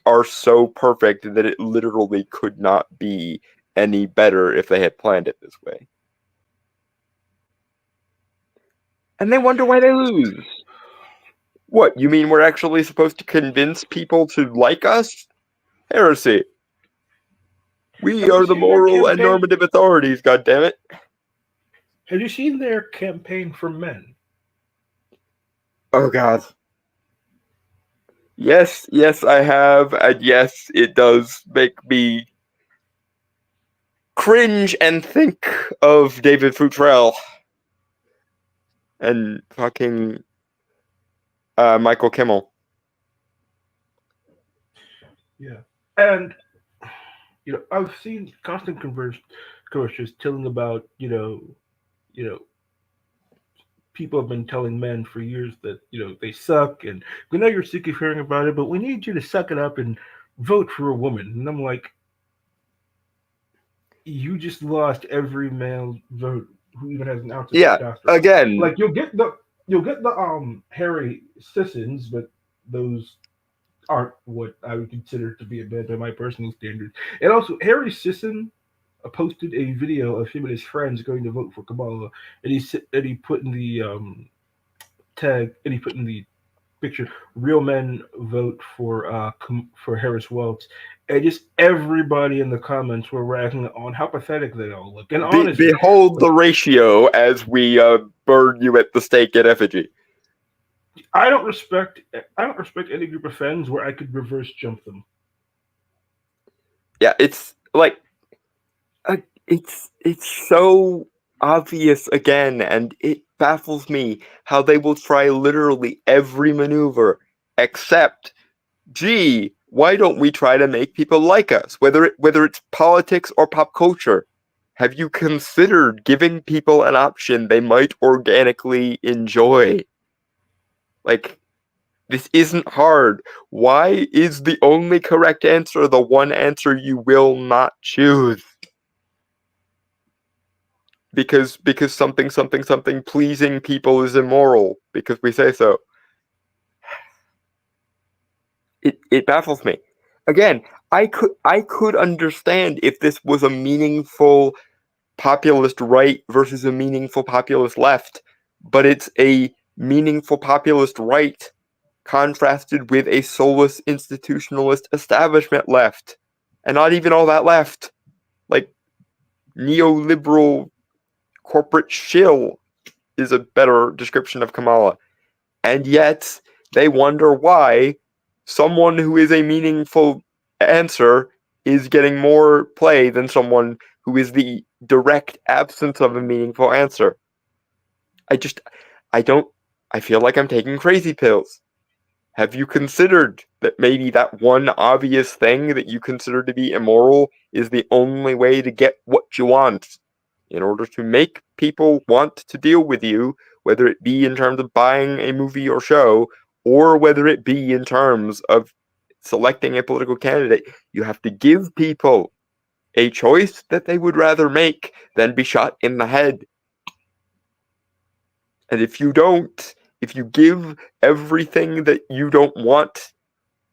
are so perfect that it literally could not be any better if they had planned it this way. And they wonder why they lose. What, you mean we're actually supposed to convince people to like us? Heresy. We are the moral and normative authorities, goddammit. Have you seen their campaign for men? Oh god. Yes, I have, and yes, it does make me cringe and think of David Futrell and fucking Michael Kimmel. Yeah, and I've seen constant commercials telling about people have been telling men for years that they suck, and we know you're sick of hearing about it, but we need you to suck it up and vote for a woman. And I'm like, you just lost every male vote who even has an ounce of testosterone. Again, like you'll get the Harry Sissons, but those aren't what I would consider to be a bad by my personal standards. And also, Harry Sisson posted a video of him and his friends going to vote for Kamala, and he put in the tag, and he put in the picture, "Real men vote for Harris Welch," and just everybody in the comments were ragging on how pathetic they all look. And honestly, behold the ratio as we burn you at the stake at effigy. I don't respect any group of fans where I could reverse jump them. Yeah, it's like it's so obvious again, and it baffles me how they will try literally every maneuver except, gee, why don't we try to make people like us? Whether it's politics or pop culture, have you considered giving people an option they might organically enjoy? Like, this isn't hard. Why is the only correct answer the one answer you will not choose? because something pleasing people is immoral because we say so. It baffles me. Again, I could understand if this was a meaningful populist right versus a meaningful populist left, but it's a meaningful populist right contrasted with a soulless institutionalist establishment left, and not even all that left. Like neoliberal corporate shill is a better description of Kamala. And yet they wonder why someone who is a meaningful answer is getting more play than someone who is the direct absence of a meaningful answer. I feel like I'm taking crazy pills. Have you considered that maybe that one obvious thing that you consider to be immoral is the only way to get what you want? In order to make people want to deal with you, whether it be in terms of buying a movie or show, or whether it be in terms of selecting a political candidate, you have to give people a choice that they would rather make than be shot in the head. And if you don't, if you give everything that you don't want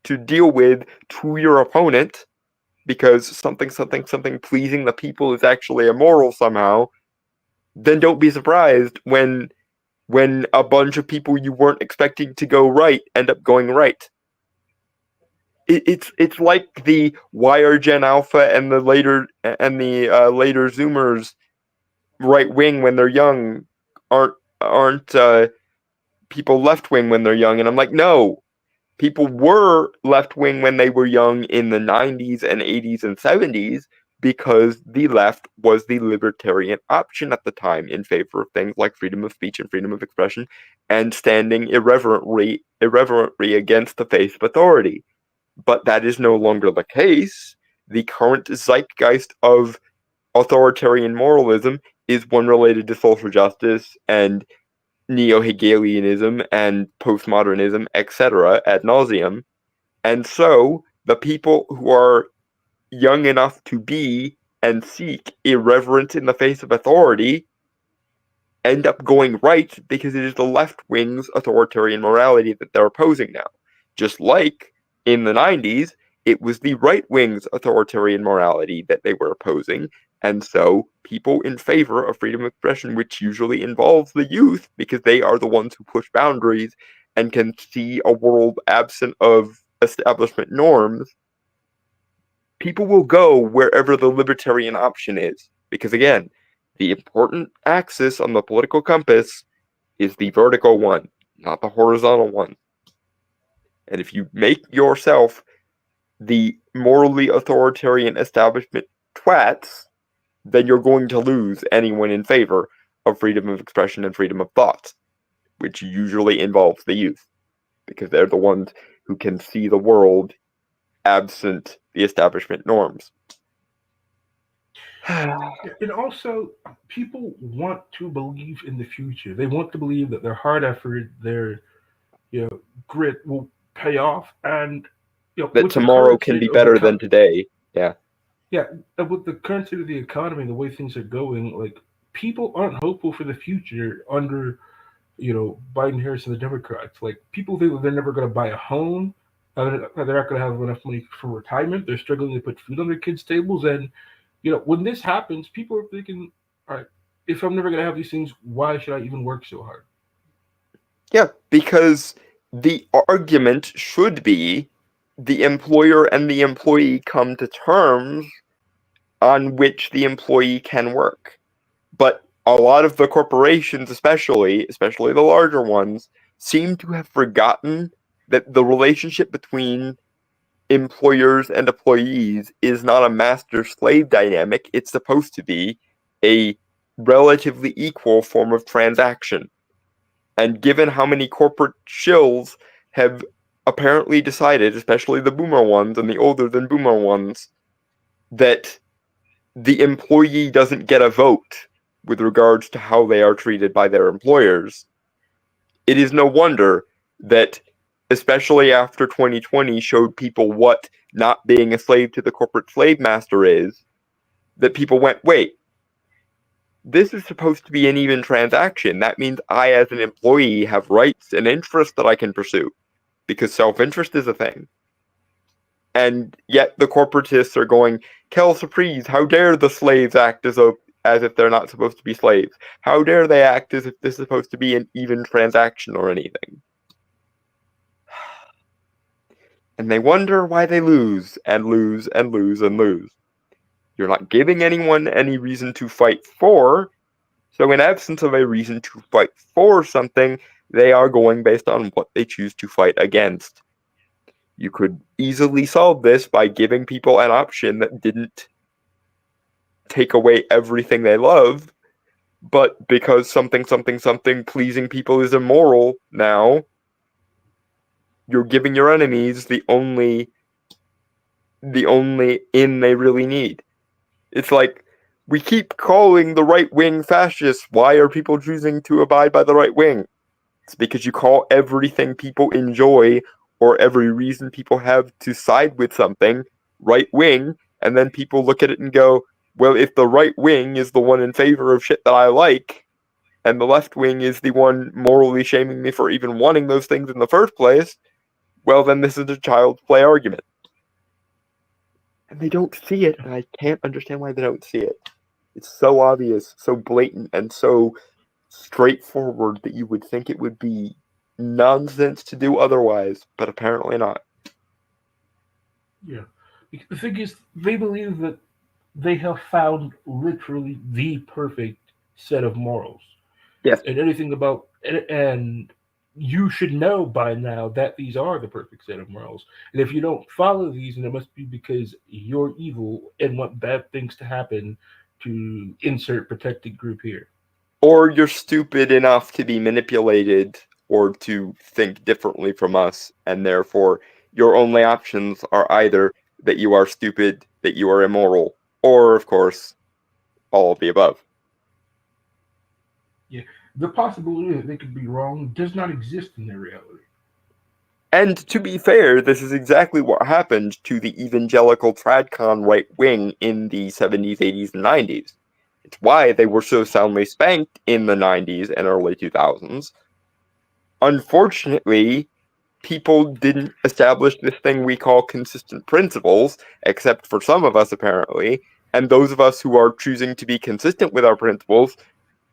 to deal with to your opponent, because something pleasing the people is actually immoral somehow, then don't be surprised when a bunch of people you weren't expecting to go right end up going right. It's like the why are Gen Alpha and the later Zoomers right wing when they're young aren't people left wing when they're young, and I'm like, no, people were left wing when they were young in the 90s and 80s and 70s because the left was the libertarian option at the time in favor of things like freedom of speech and freedom of expression and standing irreverently against the face of authority. But that is no longer the case. The current zeitgeist of authoritarian moralism is one related to social justice and neo-Hegelianism and postmodernism, etc., ad nauseum. And so the people who are young enough to be and seek irreverence in the face of authority end up going right because it is the left wing's authoritarian morality that they're opposing now. Just like in the 90s, it was the right wing's authoritarian morality that they were opposing. And so people in favor of freedom of expression, which usually involves the youth because they are the ones who push boundaries and can see a world absent of establishment norms, people will go wherever the libertarian option is. Because again, the important axis on the political compass is the vertical one, not the horizontal one. And if you make yourself the morally authoritarian establishment twats, then you're going to lose anyone in favor of freedom of expression and freedom of thought, which usually involves the youth, because they're the ones who can see the world absent the establishment norms. And also, people want to believe in the future. They want to believe that their hard effort, their grit will pay off, and that with the tomorrow current can be state of the better than today. Yeah. yeah, and with the current state of the economy, the way things are going, like people aren't hopeful for the future under Biden, Harris, and the Democrats. Like people think that they're never going to buy a home, they're not going to have enough money for retirement. They're struggling to put food on their kids' tables, and when this happens, people are thinking, all right, if I'm never going to have these things, why should I even work so hard? Yeah, because the argument should be the employer and the employee come to terms on which the employee can work. But a lot of the corporations, especially the larger ones, seem to have forgotten that the relationship between employers and employees is not a master-slave dynamic. It's supposed to be a relatively equal form of transaction. And given how many corporate shills have apparently decided, especially the boomer ones and the older than boomer ones, that the employee doesn't get a vote with regards to how they are treated by their employers, it is no wonder that, especially after 2020 showed people what not being a slave to the corporate slave master is, that people went, wait, this is supposed to be an even transaction. That means I, as an employee, have rights and interests that I can pursue, because self-interest is a thing. And yet the corporatists are going, Kel Surprise, how dare the slaves act as if they're not supposed to be slaves? How dare they act as if this is supposed to be an even transaction or anything? And they wonder why they lose, and lose, and lose, and lose. You're not giving anyone any reason to fight for, so in absence of a reason to fight for something, they are going based on what they choose to fight against. You could easily solve this by giving people an option that didn't take away everything they love, but because something pleasing people is immoral now, you're giving your enemies the only in they really need. It's like, we keep calling the right wing fascists. Why are people choosing to abide by the right wing? It's because you call everything people enjoy or every reason people have to side with something right wing, and then people look at it and go, well, if the right wing is the one in favor of shit that I like, and the left wing is the one morally shaming me for even wanting those things in the first place, well, then this is a child's play argument. And they don't see it, and I can't understand why they don't see it. It's so obvious, so blatant, and so straightforward that you would think it would be nonsense to do otherwise, but apparently not. Yeah. The thing is, they believe that they have found literally the perfect set of morals. Yes. And anything about and you should know by now that these are the perfect set of morals. And if you don't follow these, then it must be because you're evil and want bad things to happen, to insert protected group here. Or you're stupid enough to be manipulated or to think differently from us, and therefore your only options are either that you are stupid, that you are immoral, or, of course, all of the above. Yeah. The possibility that they could be wrong does not exist in their reality. And to be fair, this is exactly what happened to the evangelical tradcon right wing in the 70s, 80s, and 90s. It's why they were so soundly spanked in the 90s and early 2000s. Unfortunately, people didn't establish this thing we call consistent principles, except for some of us apparently, and those of us who are choosing to be consistent with our principles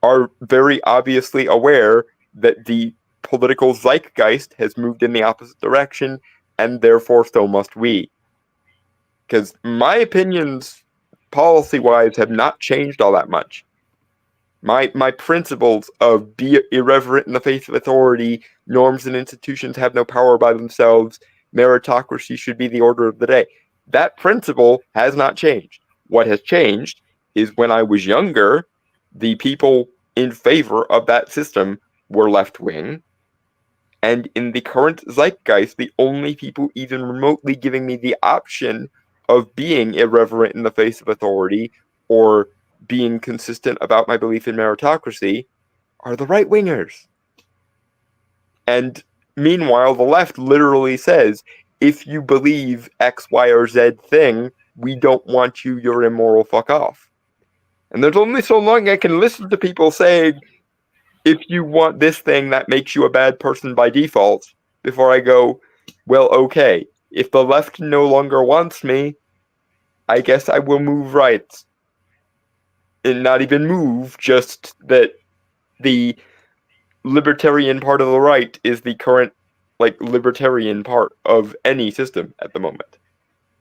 are very obviously aware that the political zeitgeist has moved in the opposite direction, and therefore so must we. Because my opinions, policy-wise, have not changed all that much. My principles of be irreverent in the face of authority, norms and institutions have no power by themselves, meritocracy should be the order of the day. That principle has not changed. What has changed is when I was younger, the people in favor of that system were left-wing, and in the current zeitgeist, the only people even remotely giving me the option of being irreverent in the face of authority or being consistent about my belief in meritocracy are the right wingers. And meanwhile, the left literally says, if you believe X, Y, or Z thing, we don't want you, you're immoral, fuck off. And there's only so long I can listen to people saying, if you want this thing, that makes you a bad person by default, before I go, well, okay, if the left no longer wants me, I guess I will move right. And not even move, just that the libertarian part of the right is the current, libertarian part of any system at the moment.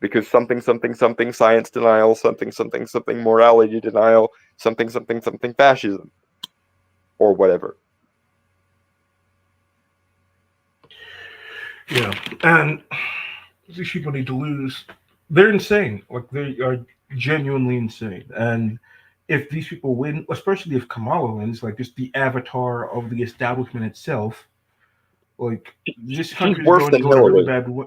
Because something science denial, something morality denial, something fascism, or whatever. Yeah. And these people need to lose. They're insane. Like, they are genuinely insane. And if these people win, especially if Kamala wins, like, just the avatar of the establishment itself, like, this She's country is worse going to than go in a really Hillary. bad way.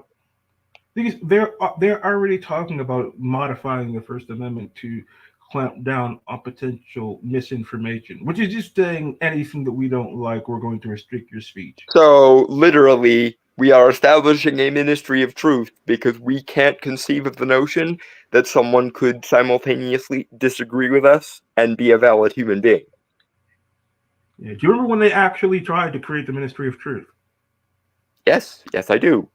Because they're already talking about modifying the First Amendment to clamp down on potential misinformation, which is just saying anything that we don't like, we're going to restrict your speech. So, literally, We are establishing a ministry of truth because we can't conceive of the notion that someone could simultaneously disagree with us and be a valid human being. Yeah. Do you remember when they actually tried to create the Ministry of Truth? Yes, I do.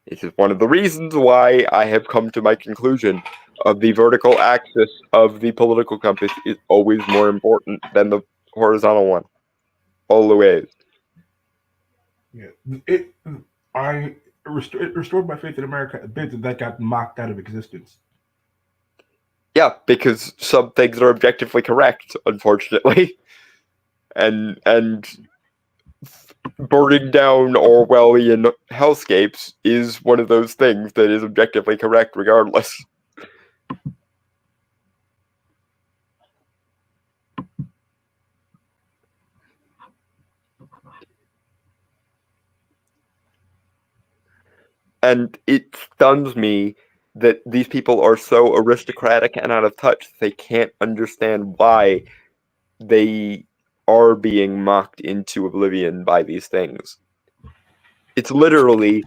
This is one of the reasons why I have come to my conclusion of the vertical axis of the political compass is always more important than the horizontal one. Always. Yeah. It restored my faith in America a bit that got mocked out of existence. Yeah, because some things are objectively correct, unfortunately. And burning down Orwellian hellscapes is one of those things that is objectively correct regardless. And it stuns me that these people are so aristocratic and out of touch that they can't understand why they are being mocked into oblivion by these things. It's literally,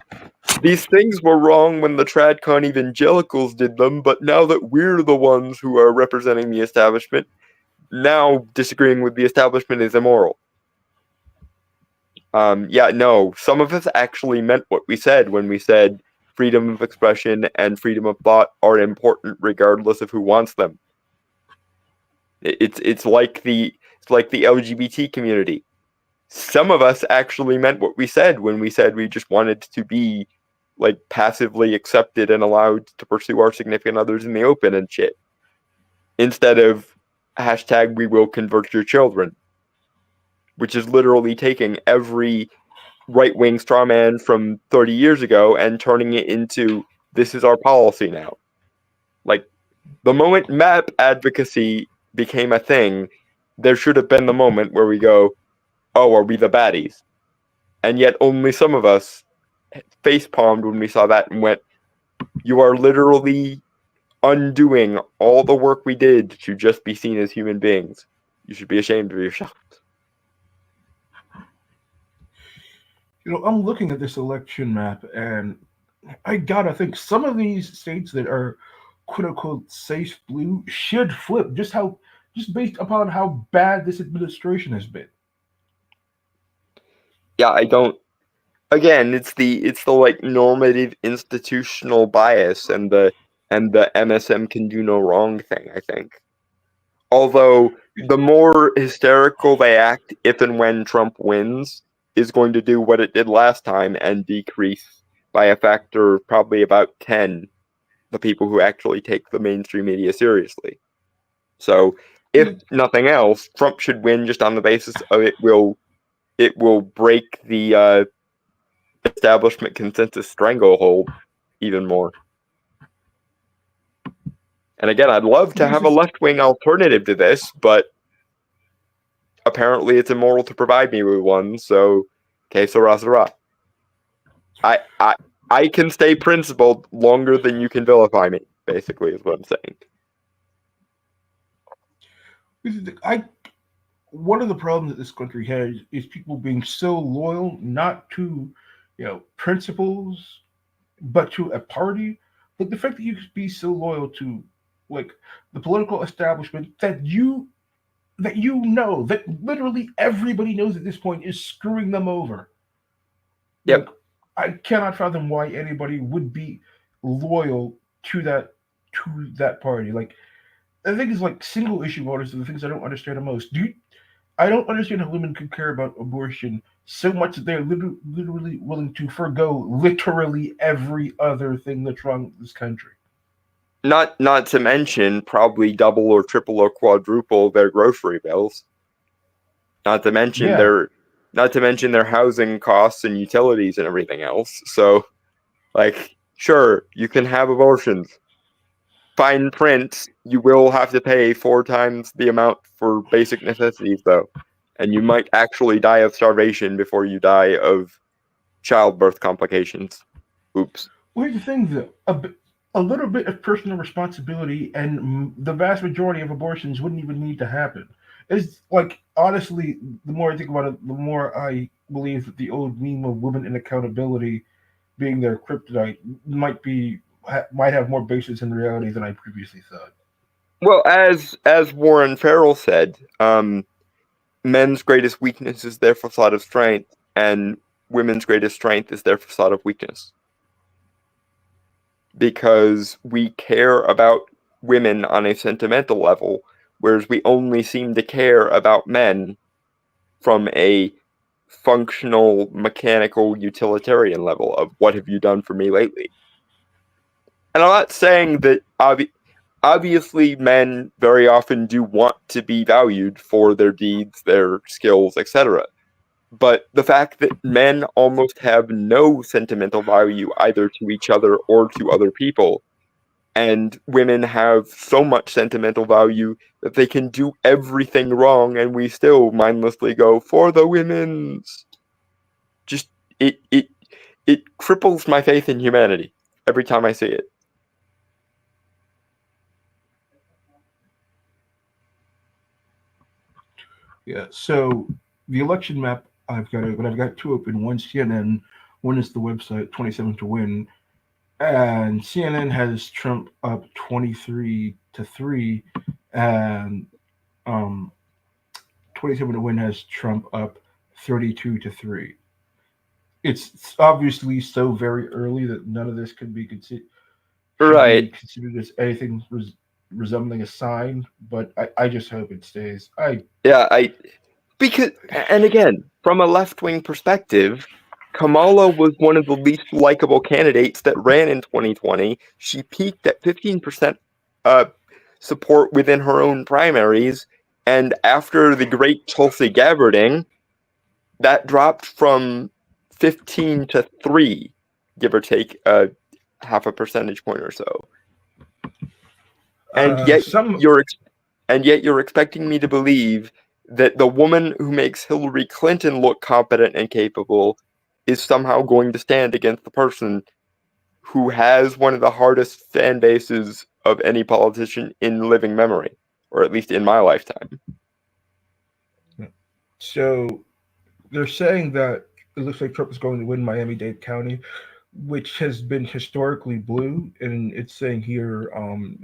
these things were wrong when the TradCon evangelicals did them, but now that we're the ones who are representing the establishment, now disagreeing with the establishment is immoral. No, some of us actually meant what we said when we said freedom of expression and freedom of thought are important regardless of who wants them. It's like the LGBT community. Some of us actually meant what we said when we said we just wanted to be like passively accepted and allowed to pursue our significant others in the open and shit. Instead of hashtag we will convert your children, which is literally taking every right-wing straw man from 30 years ago and turning it into this is our policy now. Like, the moment map advocacy became a thing, there should have been the moment where we go, oh, are we the baddies? And yet only some of us facepalmed when we saw that and went, you are literally undoing all the work we did to just be seen as human beings. You should be ashamed of yourself. I'm looking at this election map, and I gotta think some of these states that are quote unquote safe blue should flip. Just based upon how bad this administration has been. Yeah, I don't. Again, it's the like normative institutional bias and the MSM can do no wrong thing, I think. Although the more hysterical they act if and when Trump wins is going to do what it did last time and decrease by a factor of probably about 10 the people who actually take the mainstream media seriously. So, if nothing else, Trump should win just on the basis of it will break the establishment consensus stranglehold even more. And again, I'd love to have a left-wing alternative to this, but apparently it's immoral to provide me with one, so que sera sera. I can stay principled longer than you can vilify me, basically, is what I'm saying. One of the problems that this country has is people being so loyal not to, principles, but to a party. Like the fact that you could be so loyal to, like, the political establishment that that literally everybody knows at this point is screwing them over. Yep. Like, I cannot fathom why anybody would be loyal to that party. Like, the thing is, like, single issue voters are the things I don't understand the most. I don't understand how women could care about abortion so much that they're literally willing to forego literally every other thing that's wrong with this country. Not to mention probably double or triple or quadruple their grocery bills. Not to mention their housing costs and utilities and everything else. So, like, sure, you can have abortions. Fine print, you will have to pay 4 times the amount for basic necessities, though. And you might actually die of starvation before you die of childbirth complications. Oops. Well, here's the thing, though. A little bit of personal responsibility and the vast majority of abortions wouldn't even need to happen. It's like, honestly, the more I think about it, the more I believe that the old meme of women and accountability being their kryptonite might have more basis in reality than I previously thought. Well, as Warren Farrell said, men's greatest weakness is their facade of strength, and women's greatest strength is their facade of weakness. Because we care about women on a sentimental level, whereas we only seem to care about men from a functional, mechanical, utilitarian level of what have you done for me lately. And I'm not saying that obviously men very often do want to be valued for their deeds, their skills, etc. But the fact that men almost have no sentimental value either to each other or to other people, and women have so much sentimental value that they can do everything wrong and we still mindlessly go for the women's. Just it cripples my faith in humanity every time I see it. Yeah. So the election map I've got two open. One CNN, one is the website 27 to win, and CNN has Trump up 23-3, and um 27 to win has Trump up 32-3. It's obviously so very early that none of this could be should be Right. considered as anything resembling a sign. But I just hope it stays. Yeah, because, and again, from a left-wing perspective, Kamala was one of the least likable candidates that ran in 2020. She peaked at 15% support within her own primaries, and after the great Tulsi Gabbarding, that dropped from 15-3, give or take half a percentage point or so. And yet Some you're expecting me to believe that the woman who makes Hillary Clinton look competent and capable is somehow going to stand against the person who has one of the hardest fan bases of any politician in living memory, or at least in my lifetime. so they're saying that it looks like Trump is going to win Miami-Dade County, which has been historically blue. And it's saying here,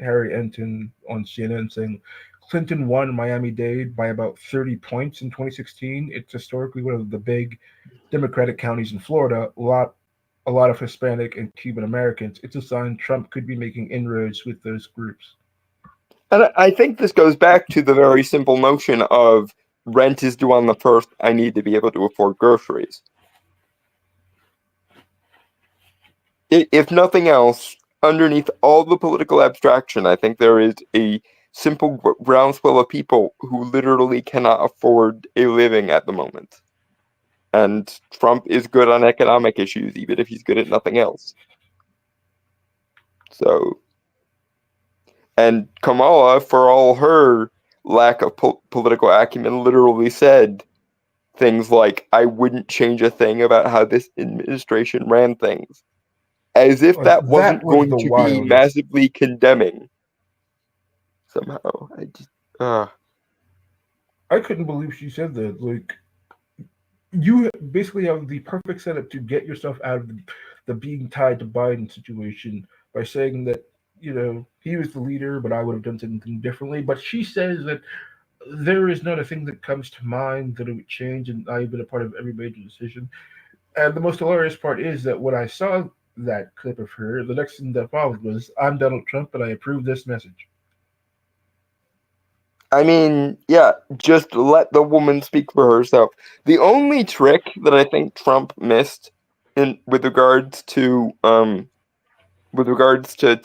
Harry Enton on CNN saying Clinton won Miami-Dade by about 30 points in 2016. It's historically one of the big Democratic counties in Florida. A lot of Hispanic and Cuban Americans. It's a sign Trump could be making inroads with those groups. And I think this goes back to the very simple notion of rent is due on the first, I need to be able to afford groceries. If nothing else, underneath all the political abstraction, I think there is a simple groundswell of people who literally cannot afford a living at the moment. And Trump is good on economic issues, even if he's good at nothing else. So, and Kamala, for all her lack of political acumen, literally said things like, I wouldn't change a thing about how this administration ran things. As if Like that wasn't that was going the to be wildest. massively condemning. Somehow. I couldn't believe she said that. Like, you basically have the perfect setup to get yourself out of the being tied to Biden situation by saying that, he was the leader, but I would have done something differently. But she says that there is not a thing that comes to mind that it would change, and I've been a part of every major decision. And the most hilarious part is that when I saw that clip of her, the next thing that followed was, I'm Donald Trump and I approve this message. I mean, yeah, just let the woman speak for herself. The only trick that I think Trump missed in with regards to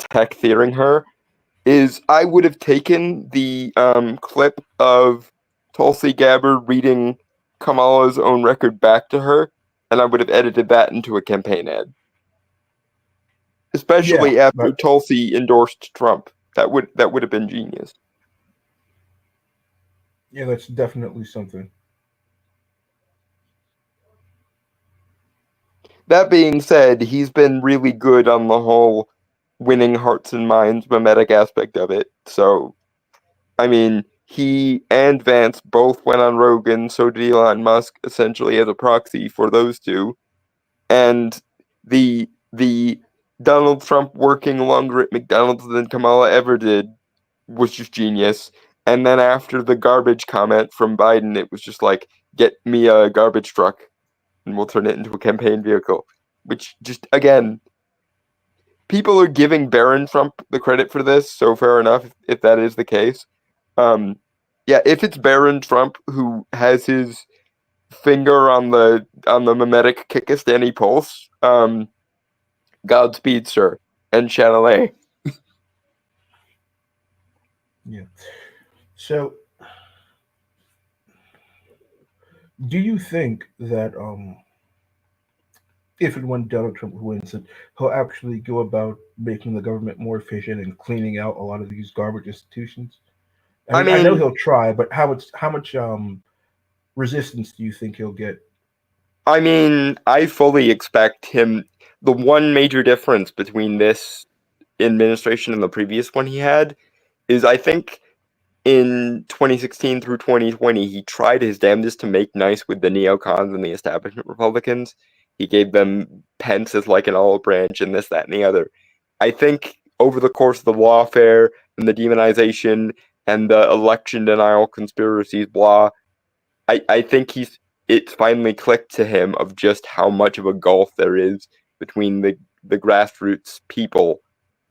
tech theoring her is I would have taken the clip of Tulsi Gabbard reading Kamala's own record back to her, and I would have edited that into a campaign ad. Yeah, Especially after but Tulsi endorsed Trump. That would have been genius. yeah, that's definitely something. That being said, he's been really good on the whole winning hearts and minds mimetic aspect of it. So, I mean, he and Vance both went on Rogan, so did Elon Musk, essentially as a proxy for those two. And the the Donald Trump working longer at McDonald's than Kamala ever did was just genius. And then after the garbage comment from Biden, it was just like, get me a garbage truck and we'll turn it into a campaign vehicle. Which just, again, people are giving Barron Trump the credit for this, so fair enough if that is the case. Yeah, if it's Barron Trump who has his finger on the mimetic Kickistani pulse, Godspeed, sir, and Channel A. Yeah. So, do you think that if and when Donald Trump wins, that he'll actually go about making the government more efficient and cleaning out a lot of these garbage institutions? I I know mean, he'll try, but how much resistance do you think he'll get? I fully expect him. The one major difference between this administration and the previous one he had is I think in 2016 through 2020, he tried his damnedest to make nice with the neocons and the establishment Republicans. He gave them Pence as like an olive branch and this, that, and the other. I think over the course of the lawfare and the demonization and the election denial conspiracies, blah, I think it's finally clicked to him of just how much of a gulf there is between the grassroots people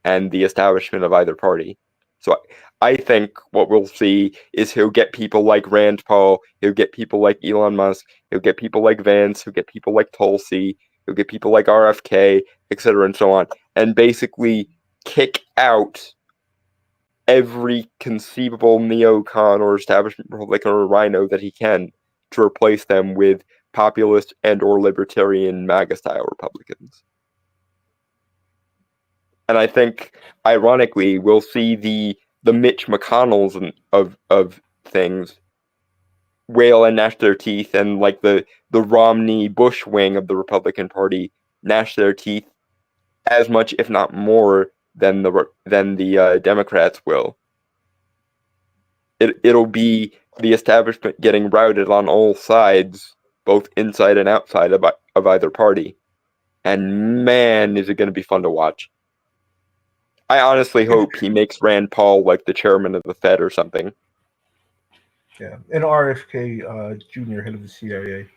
and the establishment of either party. So I think what we'll see is he'll get people like Rand Paul, he'll get people like Elon Musk, he'll get people like Vance, he'll get people like Tulsi, he'll get people like RFK, etc., and so on, and basically kick out every conceivable neocon or establishment Republican or rhino that he can to replace them with populist and or libertarian MAGA style Republicans. And I think, ironically, we'll see the Mitch McConnells of things wail and gnash their teeth, and like the Romney Bush wing of the Republican Party gnash their teeth as much, if not more, than the Democrats will. It'll be the establishment getting routed on all sides, both inside and outside of either party. And man, is it going to be fun to watch. I honestly hope he makes Rand Paul like the chairman of the Fed or something. Yeah, and RFK Jr., head of the CIA.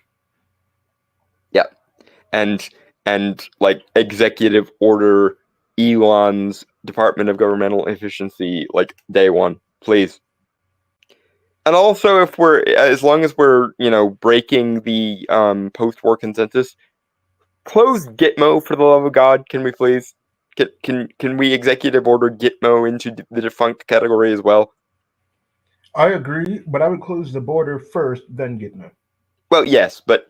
Yeah, and like executive order Elon's Department of Governmental Efficiency like day one, please. And also, if as long as we're breaking the post-war consensus, close Gitmo for the love of God, can we please? Can we executive order Gitmo into the defunct category as well? I agree, but I would close the border first, then Gitmo. Well, yes, but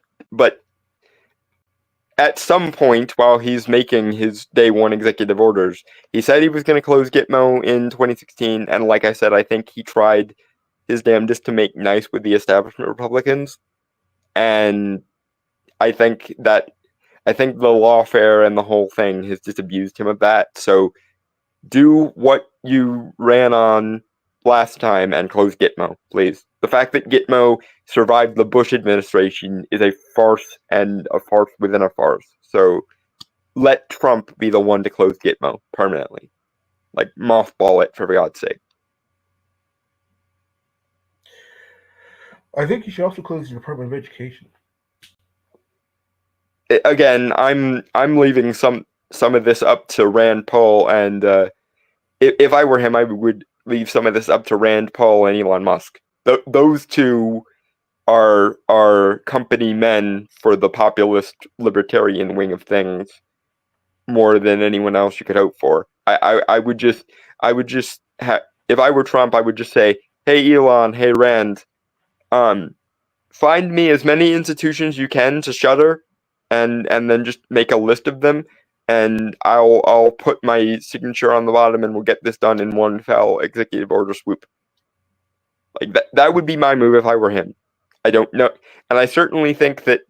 at some point while he's making his day one executive orders, he said he was going to close Gitmo in 2016, and like I said, I think he tried his damnedest to make nice with the establishment Republicans, and I think the lawfare and the whole thing has disabused him of that. So do what you ran on last time and close Gitmo, please. The fact that Gitmo survived the Bush administration is a farce and a farce within a farce. So let Trump be the one to close Gitmo permanently. Like, mothball it, for God's sake. I think you should also close the Department of Education. Again, I'm leaving some of this up to Rand Paul, and if I were him, I would leave some of this up to Rand Paul and Elon Musk. Those two are company men for the populist libertarian wing of things more than anyone else you could hope for. I would just if I were Trump, I would just say, hey Elon, hey Rand, find me as many institutions you can to shutter, and then just make a list of them, and I'll put my signature on the bottom, and we'll get this done in one fell executive order swoop. Like that would be my move if I were him. I don't know, and I certainly think that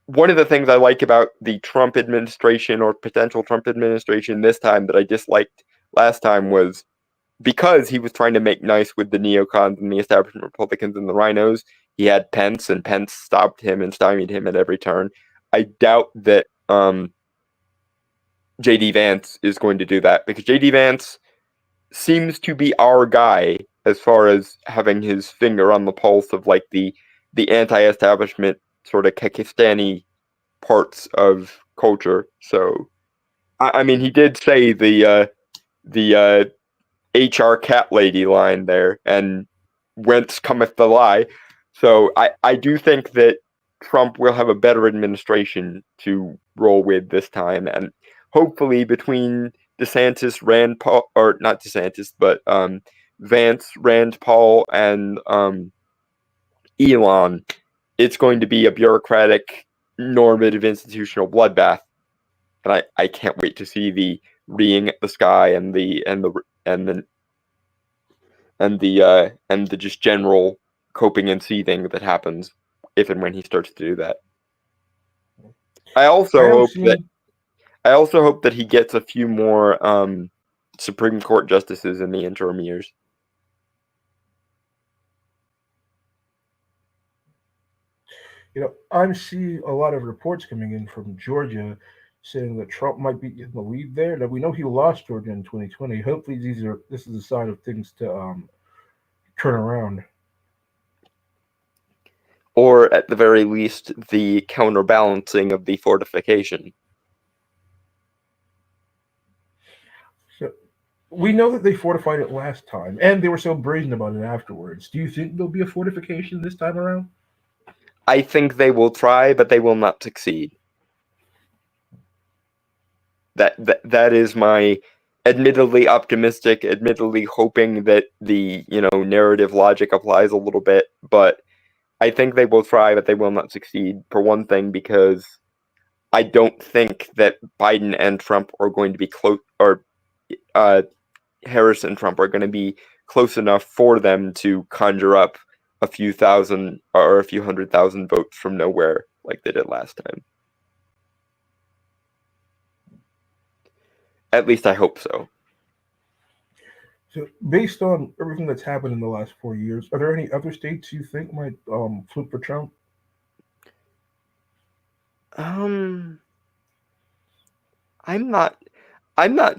one of the things I like about the Trump administration or potential Trump administration this time that I disliked last time was because he was trying to make nice with the neocons and the establishment Republicans and the rhinos. He had Pence, and Pence stopped him and stymied him at every turn. I doubt that JD Vance is going to do that, because JD Vance seems to be our guy as far as having his finger on the pulse of like the anti-establishment sort of Kekistani parts of culture. So I mean, he did say the HR cat lady line there, and whence cometh the lie. So I do think that Trump will have a better administration to roll with this time, and hopefully between DeSantis, Rand Paul, or not DeSantis, but Vance, Rand Paul, and Elon, it's going to be a bureaucratic, normative, institutional bloodbath, and I can't wait to see the reeing at the sky and the just general coping and seething that happens if and when he starts to do that. I also hope that he gets a few more Supreme Court justices in the interim years. I'm seeing a lot of reports coming in from Georgia saying that Trump might be in the lead there. Now we know he lost Georgia in 2020. Hopefully, this is a sign of things to turn around. Or at the very least, the counterbalancing of the fortification. So we know that they fortified it last time, and they were so brazen about it afterwards. Do you think there'll be a fortification this time around? I think they will try, but they will not succeed. That is my admittedly optimistic, admittedly hoping that the narrative logic applies a little bit, but I think they will try, but they will not succeed. For one thing, because I don't think that Biden and Trump are going to be close, or Harris and Trump are going to be close enough for them to conjure up a few thousand or a few 100,000 votes from nowhere like they did last time. At least I hope so. So, based on everything that's happened in the last 4 years, are there any other states you think might flip for Trump? I'm not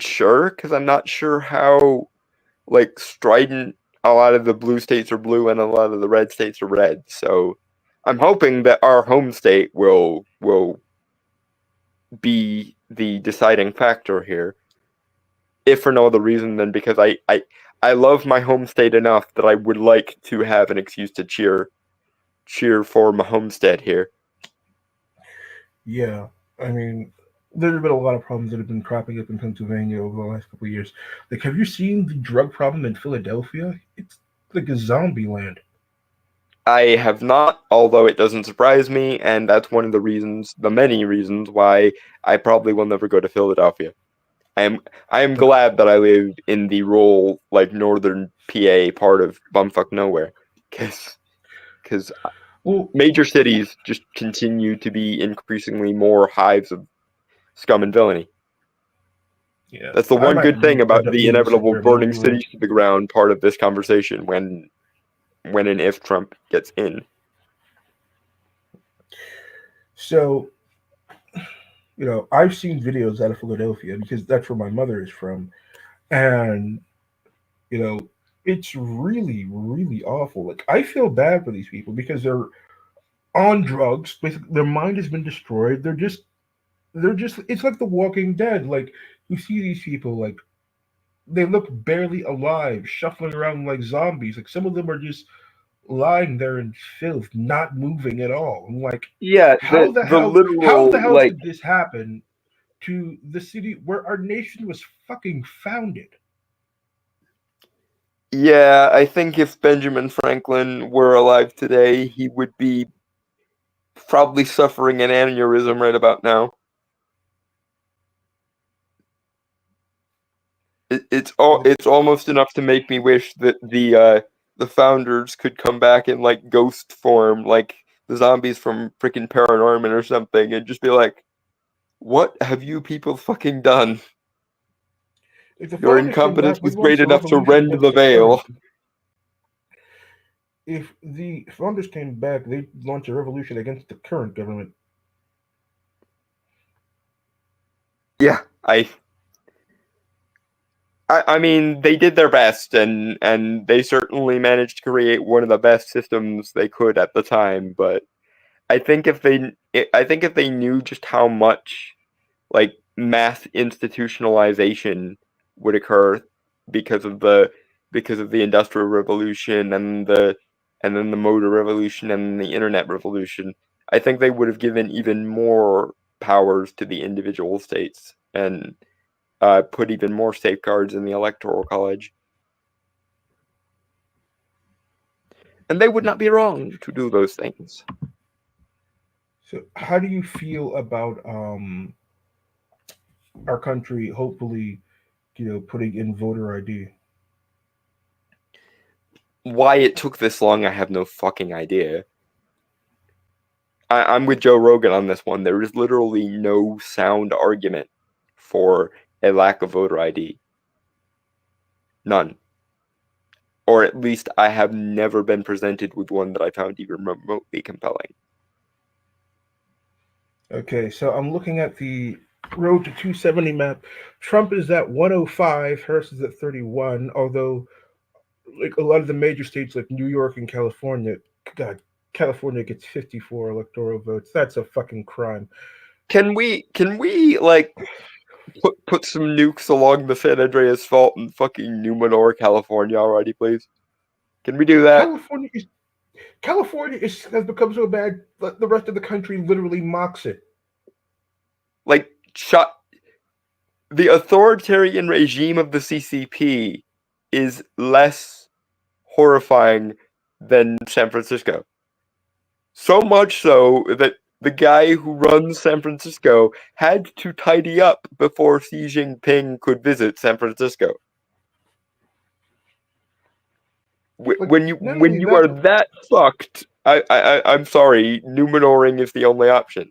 sure, because I'm not sure how like strident a lot of the blue states are blue and a lot of the red states are red. So I'm hoping that our home state will be the deciding factor here, if for no other reason than because I love my home state enough that I would like to have an excuse to cheer for my homestead here. Yeah, I mean, there have been a lot of problems that have been cropping up in Pennsylvania over the last couple of years. Like, have you seen the drug problem in Philadelphia? It's like a zombie land. I have not, although it doesn't surprise me, and that's one of the many reasons why I probably will never go to Philadelphia. I am Like, glad that I live in the rural, like northern PA part of bumfuck nowhere, because well, major cities just continue to be increasingly more hives of scum and villainy. yeah, That's the I one might good thing about end up the moving inevitable somewhere more burning rural. cities to the ground part of this conversation when and if Trump gets in. So, I've seen videos out of Philadelphia because that's where my mother is from, and you know, it's really, really awful. Like, I feel bad for these people because they're on drugs. Basically, their mind has been destroyed. They're just. It's like The Walking Dead. Like, you see these people, like, they look barely alive, shuffling around like zombies. Like, some of them are just lying there in filth, not moving at all. I'm like, Yeah, how the the how the literal hell did this happen to the city where our nation was fucking founded? yeah, I think if Benjamin Franklin were alive today, he would be probably suffering an aneurysm right about now. It's almost enough to make me wish that the founders could come back in like ghost form, like the zombies from freaking Paranorman or something, and just be like, "What have you people fucking done? If the Your founders came incompetence back, was they'd great launch a enough to revolution rend against the the current. veil." If the founders came back, they'd launch a revolution against the current government. Yeah, I mean, they did their best, and they certainly managed to create one of the best systems they could at the time. But I think if they knew just how much like mass institutionalization would occur because of the industrial revolution and then the motor revolution and the internet revolution, I think they would have given even more powers to the individual states and put even more safeguards in the electoral college. And they would not be wrong to do those things. So, how do you feel about our country hopefully, putting in voter ID? Why it took this long, I have no fucking idea. I'm with Joe Rogan on this one. There is literally no sound argument for a lack of voter ID. None. Or at least I have never been presented with one that I found even remotely compelling. Okay, so I'm looking at the road to 270 map. Trump is at 105, Harris is at 31, although like a lot of the major states like New York and California, God, California gets 54 electoral votes. That's a fucking crime. Can we like put some nukes along the San Andreas Fault in fucking Numenor, California already, please? Can we do that? California has become so bad that the rest of the country literally mocks it. Like, the authoritarian regime of the CCP is less horrifying than San Francisco. So much so that the guy who runs San Francisco had to tidy up before Xi Jinping could visit San Francisco. When you are that fucked, I'm sorry, Numenoring is the only option.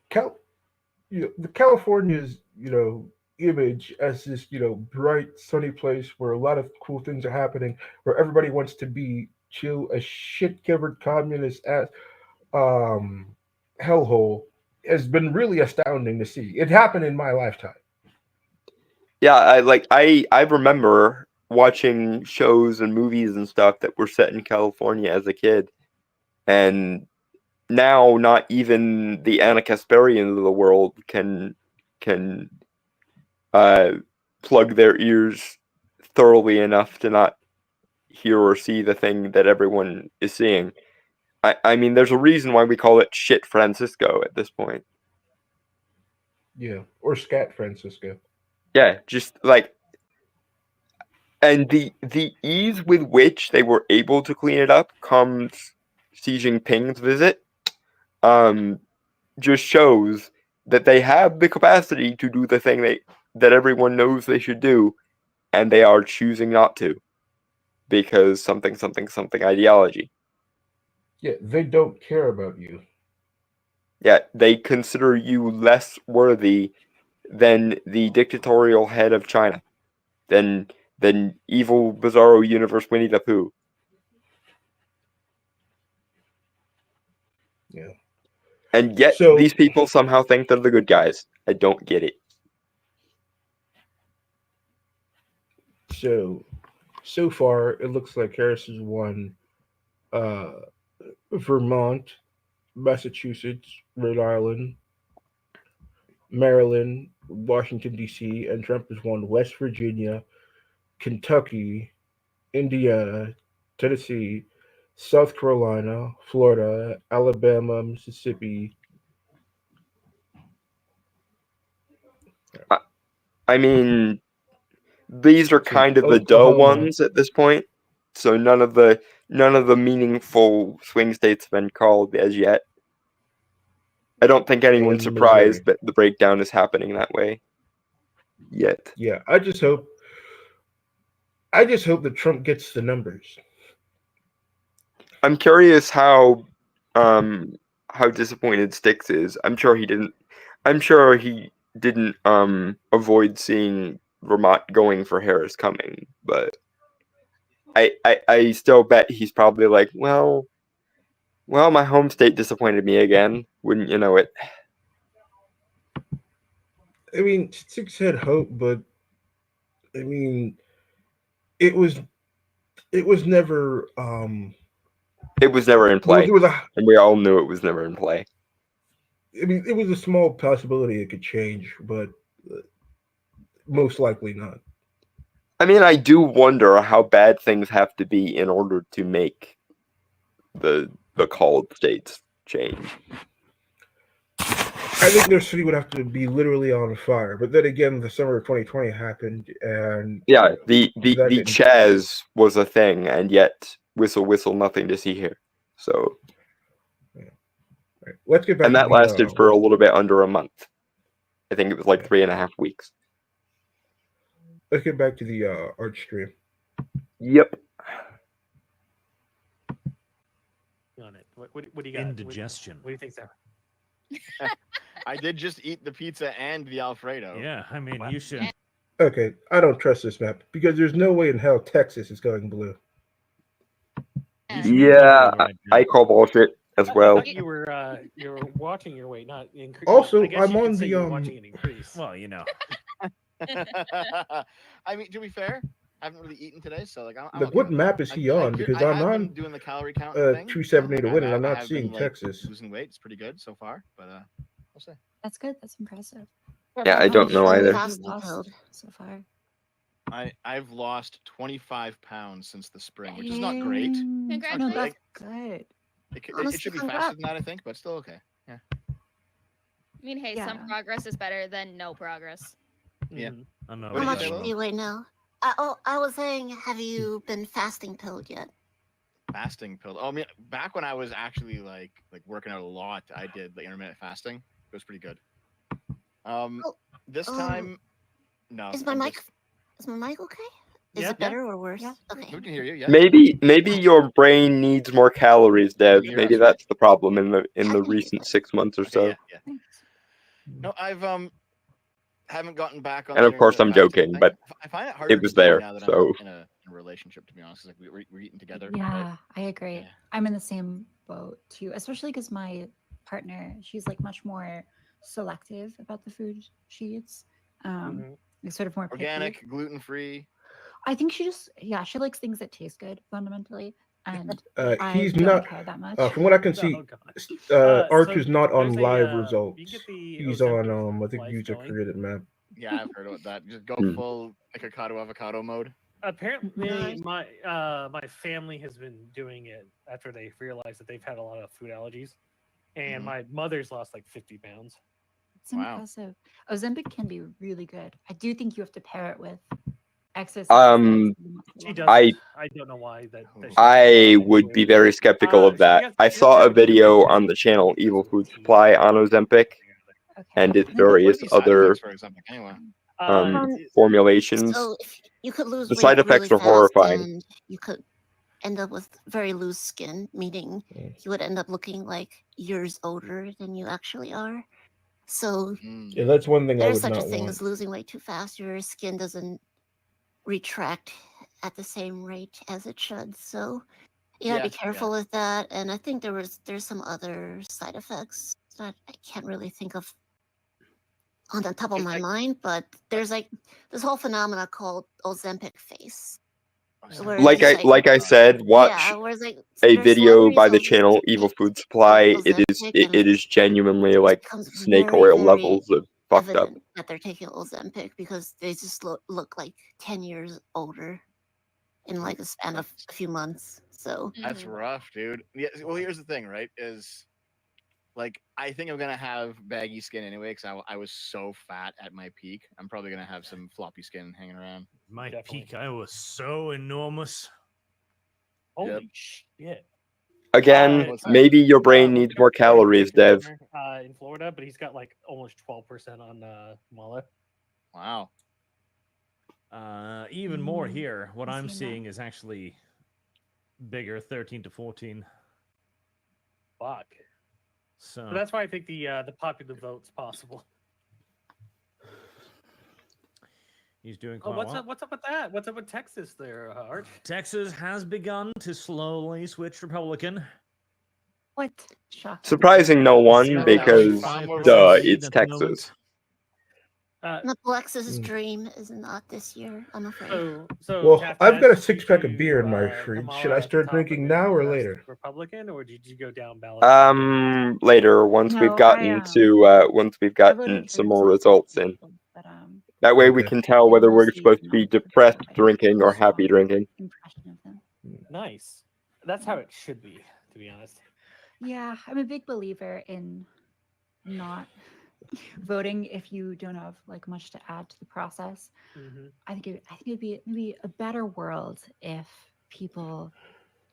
The California's image as this bright sunny place where a lot of cool things are happening, where everybody wants to be chill, a shit covered communist ass hellhole, has been really astounding to see. It happened in my lifetime. Yeah, I remember watching shows and movies and stuff that were set in California as a kid, and now not even the Anna Kasparians of the world can plug their ears thoroughly enough to not hear or see the thing that everyone is seeing. I mean, there's a reason why we call it shit Francisco at this point. Yeah, or Scat Francisco. Yeah, just like, and the ease with which they were able to clean it up comes Xi Jinping's visit, just shows that they have the capacity to do the thing that everyone knows they should do, and they are choosing not to because something ideology. Yeah, they don't care about you. Yeah, they consider you less worthy than the dictatorial head of China, than evil Bizarro Universe Winnie the Pooh. Yeah. And yet these people somehow think they're the good guys. I don't get it. So far it looks like Harris has won Vermont, Massachusetts, Rhode Island, Maryland, Washington D.C., and Trump has won West Virginia, Kentucky, Indiana, Tennessee, South Carolina, Florida, Alabama, Mississippi. I mean, these are kind of the dull Oklahoma. ones at this point. So none of the meaningful swing states have been called as yet. I don't think anyone's And surprised Missouri. that the breakdown is happening that way yet. Yeah, I just hope that Trump gets the numbers. I'm curious how disappointed Styx is. I'm sure he didn't avoid seeing Vermont going for Harris coming, but I still bet he's probably like, well, my home state disappointed me again. Wouldn't you know it? I mean, Six had hope, but I mean, it was it was never It was never in there was, play, there was a and we all knew it was never in play. I mean, it was a small possibility it could change, but most likely not. I mean, I do wonder how bad things have to be in order to make the called states change. I think their city would have to be literally on fire. But then again, the summer of 2020 happened, and Yeah, the that didn't. Chaz was a thing, and yet whistle whistle, nothing to see here. So, Right. Let's get back and to that lasted for a little bit under a month. I think it was like 3.5 weeks. let's get back to the art stream. Yep. On it. What do you got? Indigestion. What do you think, Sarah? I did just eat the pizza and the Alfredo. Yeah, I mean, you should. Okay, I don't trust this map because there's no way in hell Texas is going blue. You should be Yeah, voting right now. I call bullshit as I well. thought you were watching your weight, not increase. Also, I guess I'm you could on say the, you're watching it increase. Well, you know. I mean, to be fair, I haven't really eaten today, so like, I'm Like, okay what with map it. is he on? Because I I'm have been on doing the calorie count thing. 270 to Like, win, and I'm I not have seeing been, like, Texas. losing weight. It's pretty good so far, but we'll see. That's good. That's impressive. Yeah, I don't know either. You've lost so far. I've lost 25 pounds since the spring, which is not great. No, Congratulations. that's good. It Honestly, should be congrats. faster than that, I think, but still okay. Yeah. I mean, hey, some Yeah. progress is better than no progress. Yeah. Mhm. I know. What How did you much say, do you weigh now? I was saying, have you been fasting pilled yet? Fasting pill. Oh, I mean, back when I was actually like working out a lot, I did the intermittent fasting. It was pretty good. This time, no. Is my I'm mic just- is my mic okay? Is Yeah. it better or worse? Yeah. Okay. We can hear you. Yeah. Maybe your brain needs more calories, Dev. You're Maybe absolutely- that's the problem in the Happy recent birthday. 6 months or Okay, so. yeah. No, I've haven't gotten back on. And the of course, I'm intermittent fasting joking, thing. but I find it harder was to do there, now that so- I'm in a relationship. To be honest, 'cause, like we're eating together. Yeah, I agree. Yeah. I'm in the same boat too, especially because my partner, she's like much more selective about the food she eats. Mhm. Like sort of more picky. Organic, gluten free. I think she likes things that taste good fundamentally, and I He's don't not. care that much. From what I can see, Oh, God. Arch So is not on there's a, live you results. can get the He's on Ozempic I think life user going. created map. Yeah, I've heard about that. Just go Hmm. full avocado mode. Apparently, Nice. my family has been doing it after they realized that they've had a lot of food allergies, and Mhm. my mother's lost like 50 pounds. It's Wow. impressive. Ozempic can be really good. I do think you have to pair it with exercise. She does. I- I don't know why that. she I doesn't would do be it. very skeptical of She that. has- I she saw has a video different on the channel flavors Evil with Food tea Supply on Ozempic Okay. and its I think I- What are various these side other effects for Ozempic anyway? formulations. So if you could lose The weight side really effects are fast horrifying. and you could end up with very loose skin, meaning you would end up looking like years older than you actually are. So Mm. Yeah, that's one thing I there's would such a not thing want. as losing weight too fast. Your skin doesn't retract at the same rate as it should. So you gotta Yeah, be careful with that. And I think there's some other side effects that I can't really think of on the top of It's my like- mind, but there's like this whole phenomena called Ozempic face. Ozempic. Where Like it's I said, watch yeah, where it's like a there's video celebrities by the who'll just channel take Evil Food Supply. It is genuinely like becomes snake very, oil very levels of fucked up. evident that they're taking Ozempic because they just look like 10 years older in like a span of a few months. So That's Mhm. rough, dude. Yeah. Well, here's the thing, right? Is like I think I'm gonna have baggy skin anyway because I was so fat at my peak. I'm probably gonna have some floppy skin hanging around. My Definitely. peak, I was so enormous. Holy shit! Again, What's that? maybe your brain My needs more parents have a calories, grocery Dev. store, in Florida, but he's got like almost 12% on Kamala. Wow. Even more Mm, here. What I've I'm seen that. seeing is actually bigger, 13 to 14. Fuck. So So that's why I think the popular vote's possible. he's doing Oh, quite what's well. up? What's up with that? What's up with Texas there, Arch? Texas has begun to slowly switch Republican. What? Shocking. Surprising no one So- because, 5% duh, lead it's at the moment. Texas. The Alexis's Mm. dream is not this year, I'm afraid. So Well, Taft, I've got a did 6-pack of you, beer in my fridge. Should I Kamala at the start top drinking and now then or the rest later? Republican, or did you go down ballot? Later, once we've No, gotten once we've I voted gotten for some more exactly results in. people, but That way we Okay. can tell they whether we're mostly supposed did to be not vote for depressed Joe Biden. drinking or So, happy drinking. impression of them. Nice. That's how it should be, to be honest. Yeah, I'm a big believer in not voting if you don't have like much to add to the process. I think it'd be maybe a better world if people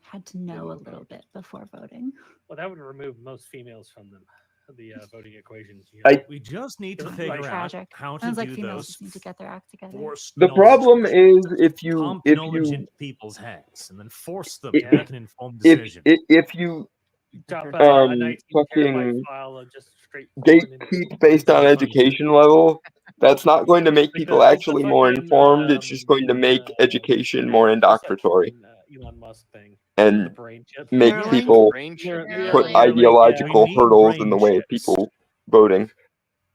had to know a little bit before voting. Well, that would remove most females from the voting equation. We just need to Like, figure out Tragic. how to Sounds like do females those just need to get their act together. forced The knowledge problem is transfers. Pump knowledge into people's heads and then force them to make an informed decision. if you Drop a 19 terabyte fucking file of just straight porn into gatekeep based on education level, that's not going to make Like people the actually more fucking, informed. It's just going to make education more indoctrinatory Elon Musk thing. and The brain chip. make Neuralink? people Brain chip. put Neuralink. ideological We need hurdles in brain the way of chips. people voting.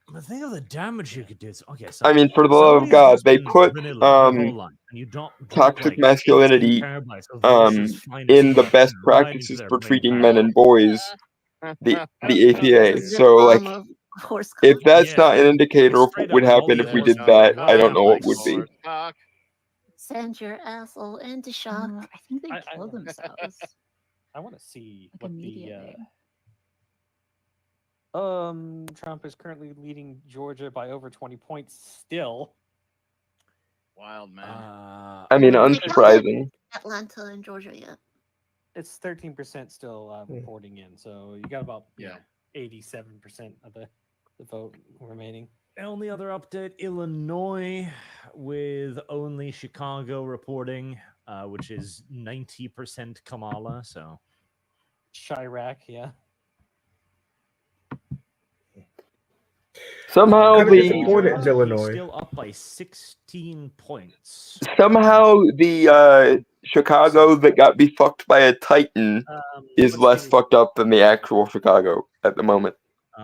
But think of the damage you could do. Okay, so I mean, for the love of somebody's God, just they been put vanilla their whole life, and you drop toxic like 18 masculinity terabytes of Russia's finest in the blood best right into practices their for brain treating path. men and boys, the APA. The So like, bomb of horse if cock. that's Yeah, not an indicator of straight what would up happen Molly if we horse did cock. that, What I don't know what happens? would be. Send your asshole into shock. I think they I- kill themselves I want to see like what immediately. Trump is currently leading Georgia by over 20 points still. Wild man. I mean, Well, we haven't unsurprising. Atlanta and Georgia yet. It's 13% still reporting in, so you got about 87% of the vote remaining. Only other update, Illinois, with only Chicago reporting, which is 90% Kamala, so. Chirac, yeah. Somehow Kinda disappointed in He's Illinois. still up by 16 points. Somehow the Chicago that got befucked by a Titan is which less team- fucked up than the actual Chicago at the moment.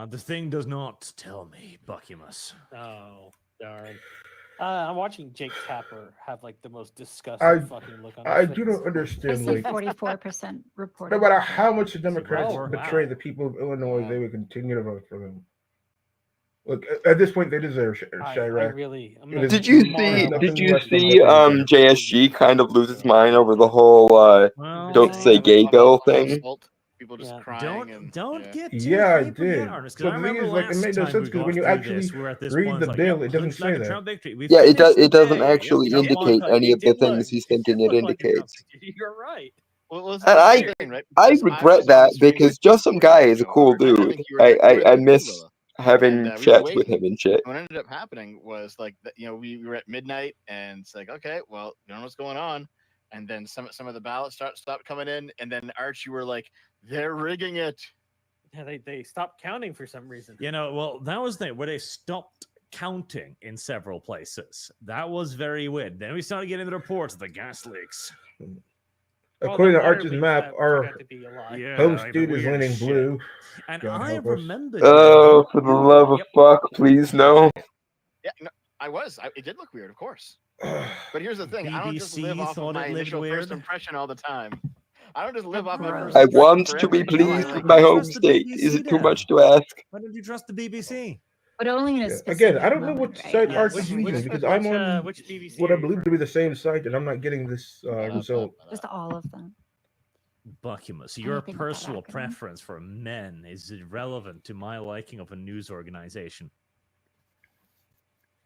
The thing does not tell me, Buckymus. Oh, darn. I'm watching Jake Tapper have like the most disgusting I fucking look on his I face. do not I understand. see Like, 44% reported. no matter how much the Democrats Wow. betray the people of Illinois, Wow. they would continue to vote for them. Look, at this point, they deserve I Chirac. really. I'm It gonna is Did you tomorrow- see? nothing Did you less than see? what they deserve. JSG kind of lose his mind over the whole Well, "don't say gay bill" thing. People just Yeah. crying. Don't get too Yeah, I hyper yet, did. Ernest, 'cause But I the thing remember is, like, it last made no time sense we because got when you through actually this, we're at this read point, the it's like, bill, yep, it doesn't looks like say a that. Trump victory. We Yeah, it finished the doesn't day. actually Yep, Trump won. indicate any It of the did things look- he's thinking it looked like a Trump indicates. victory. You're right. Well, that's And the thing, right? I Because regret was on that the stream because with just some you guy is a Joe, cool Art, and I dude. think you were there- you were I there too, miss Lila. having And, we were chats with waiting. him and shit. What ended up happening was like we were at midnight and it's like, okay, well, you don't know what's going on, and then some of the ballots stopped coming in, and then Arch, you were like, they're rigging it. Yeah, they stopped counting for some reason. You know, well, that was the where they stopped counting in several places. That was very weird. Then we started getting the reports of the gas leaks. According the to water Arch's leaks map, that our turned out to be a lie. Yeah, home like state is weird leaning shit. blue. And God I help us. remember. Oh, for the love of fuck, please no. Yeah, no, it did look weird, of course. But here's the thing: I don't just live BBC off of thought my it lived initial weird. first impression all the time. I don't just live off my Gross. first I impression want for to be everything. No, I pleased like with my it. home Trust the state. BBC Is it too then. much to ask? Why don't you trust the BBC? But only in a Yeah. specific Again, I don't know moment, what right? site Not Arch like is when using you're- because I'm on which BBC what I are you believe to be the same site, and I'm not getting this result. Just all of them. Buckymus, your Anything with that personal acronym. preference for men is irrelevant to my liking of a news organization.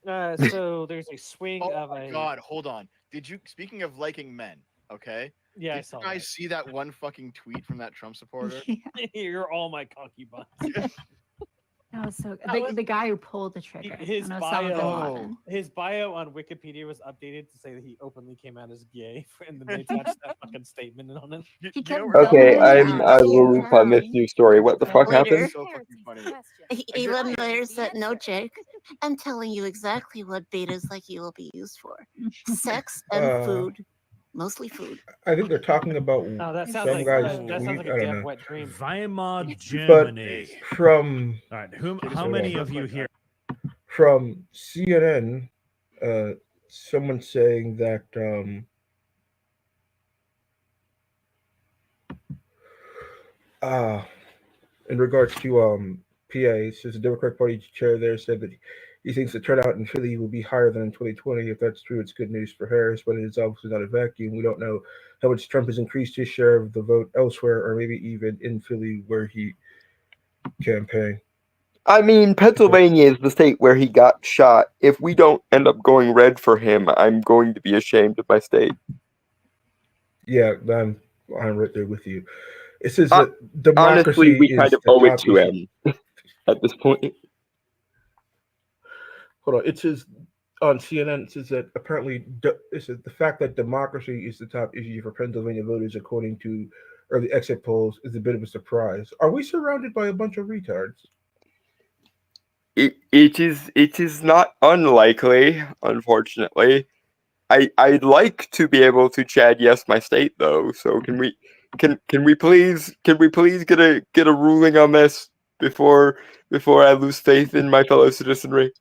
So there's a swing Oh of my a. god, hold on. Did you, speaking of liking men, okay? Yeah, I Did saw you guys see that one fucking tweet from that Trump supporter? that. You're all my concubines. That was so That was- the guy who pulled the trigger. His on Osama bin bio, Laden. his bio on Wikipedia was updated to say that he openly came out as gay, and then they attached that fucking statement on it. He kept Okay, doubling I down. will refund this news story. What the fuck Later. happened? So fucking funny. Elon Mueller said, "No, Jake. I'm telling you exactly what betas like you will be used for: sex and Uh. food. Mostly food. I think they're talking about Oh, that sounds some like guy's that sounds tweet. like I a don't damn know. wet dream. Weimar, But Germany. from All right, Okay, how so many yeah. of you here? From CNN, someone saying that uh, in regards to PA, says the Democratic Party chair there said that he thinks the turnout in Philly will be higher than in 2020. If that's true, it's good news for Harris, but it is obviously not a vacuum. We don't know how much Trump has increased his share of the vote elsewhere, or maybe even in Philly where he campaigned. I mean, Pennsylvania is the state where he got shot. If we don't end up going red for him, I'm going to be ashamed of my state. Yeah, I'm right there with you. It says Uh, that Honestly, democracy we kind is of the owe it top to issue. him at this point. Hold on. It says on CNN, it says that apparently it says the fact that democracy is the top issue for Pennsylvania voters, according to early exit polls, is a bit of a surprise. Are we surrounded by a bunch of retards? It is not unlikely, unfortunately. I'd like to be able to Chad yes my state though. So can we please get a ruling on this before I lose faith in my fellow citizenry?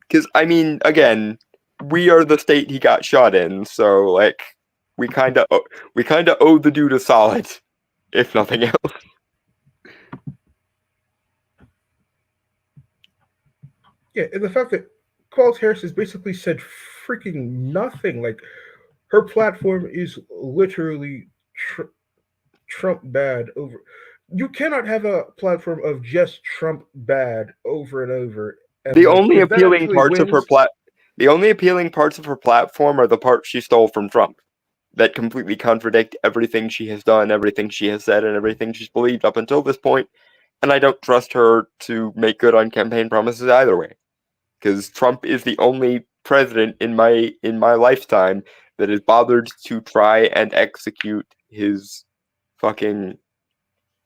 Because I mean, again, we are the state he got shot in, so like we kind of owe the dude a solid, if nothing else. Yeah, and the fact that Carl Harris has basically said freaking nothing. Like her platform is literally Trump bad over. You cannot have a platform of just Trump bad over and over. And The like, only if that appealing actually parts of her wins, platform are the parts she stole from Trump that completely contradict everything she has done, everything she has said, and everything she's believed up until this point. And I don't trust her to make good on campaign promises either way, because Trump is the only president in my lifetime that has bothered to try and execute his fucking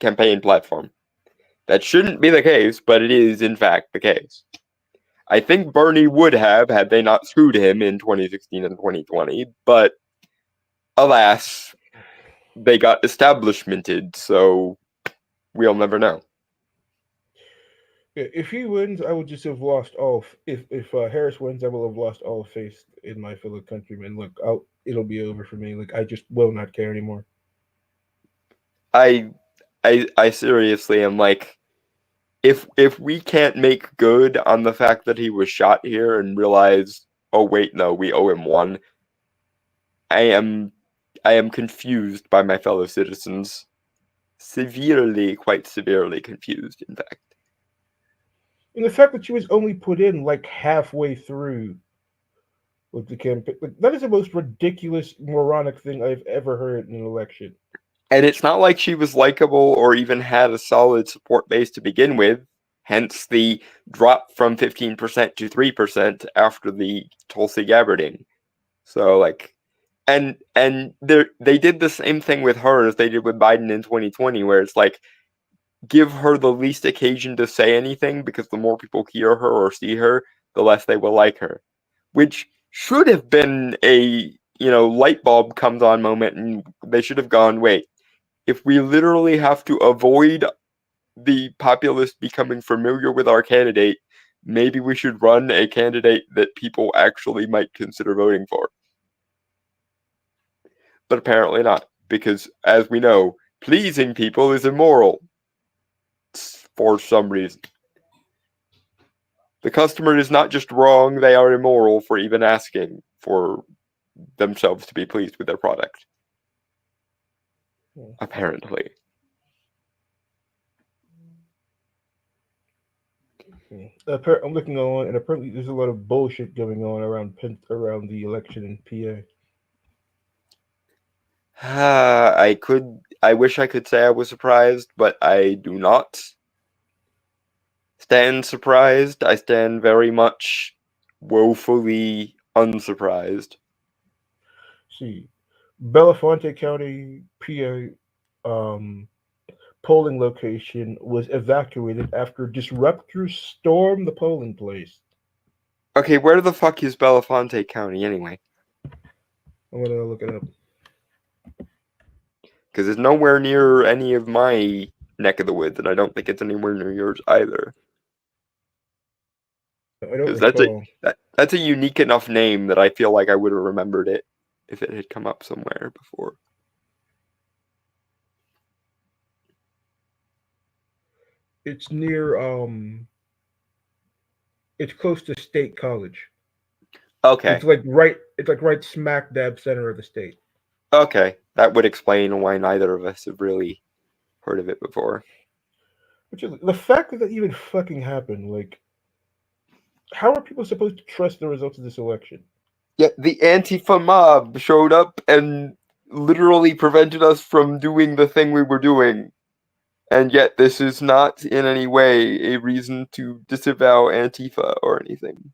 campaign platform. That shouldn't be the case, but it is in fact the case. I think Bernie would have had they not screwed him in 2016 and 2020, but alas, they got establishmented, so we'll never know. if he wins, I would just have lost all. If Harris wins, I will have lost all faith in my fellow countrymen. Look, it'll be over for me. Like I just will not care anymore. I seriously am like, if we can't make good on the fact that he was shot here and realize, oh wait, no, we owe him one, I am confused by my fellow citizens. Quite severely confused, in fact. And the fact that she was only put in like halfway through with the campaign, like, that is the most ridiculous, moronic thing I've ever heard in an election. And it's not like she was likable or even had a solid support base to begin with, hence the drop from 15% to 3% after the Tulsi Gabbarding. So, like, and they did the same thing with her as they did with Biden in 2020, where it's like, give her the least occasion to say anything, because the more people hear her or see her, the less they will like her. Which should have been a, light bulb comes on moment, and they should have gone, wait, if we literally have to avoid the populace becoming familiar with our candidate, maybe we should run a candidate that people actually might consider voting for. But apparently not, because as we know, pleasing people is immoral for some reason. The customer is not just wrong, they are immoral for even asking for themselves to be pleased with their product. Apparently. I'm looking on, and apparently there's a lot of bullshit going on around the election in PA. I wish I could say I was surprised, but I do not stand surprised. I stand very much woefully unsurprised. See, Belafonte County, PA, polling location was evacuated after disruptors stormed the polling place. Okay, where the fuck is Belafonte County anyway? I'm gonna look it up. Because it's nowhere near any of my neck of the woods, and I don't think it's anywhere near yours either. I don't Because recall. that's a unique enough name that I feel like I would have remembered it if it had come up somewhere before. It's near it's close to State College. Okay, It's like right smack dab center of the state. okay, that would explain why neither of us have really heard of it before. Which is the fact that that even fucking happened, like how are people supposed to trust the results of this election? Yeah, the Antifa mob showed up and literally prevented us from doing the thing we were doing. And yet this is not in any way a reason to disavow Antifa or anything.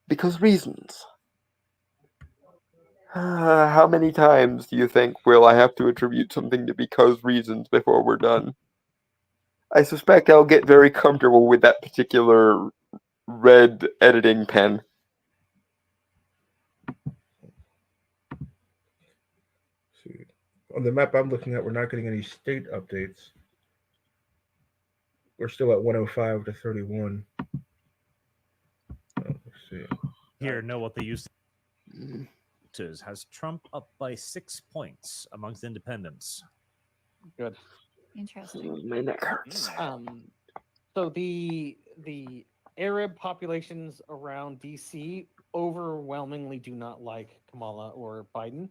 Because reasons. How many times do you think will I have to attribute something to because reasons before we're done? I suspect I'll get very comfortable with that particular red editing pen. See, on the map I'm looking at, we're not getting any state updates. We're still at 105 to 31. Let's see. Here, know what they used to has Trump up by 6 points amongst independents. Good. Interesting. My neck hurts. So the Arab populations around DC overwhelmingly do not like Kamala or Biden.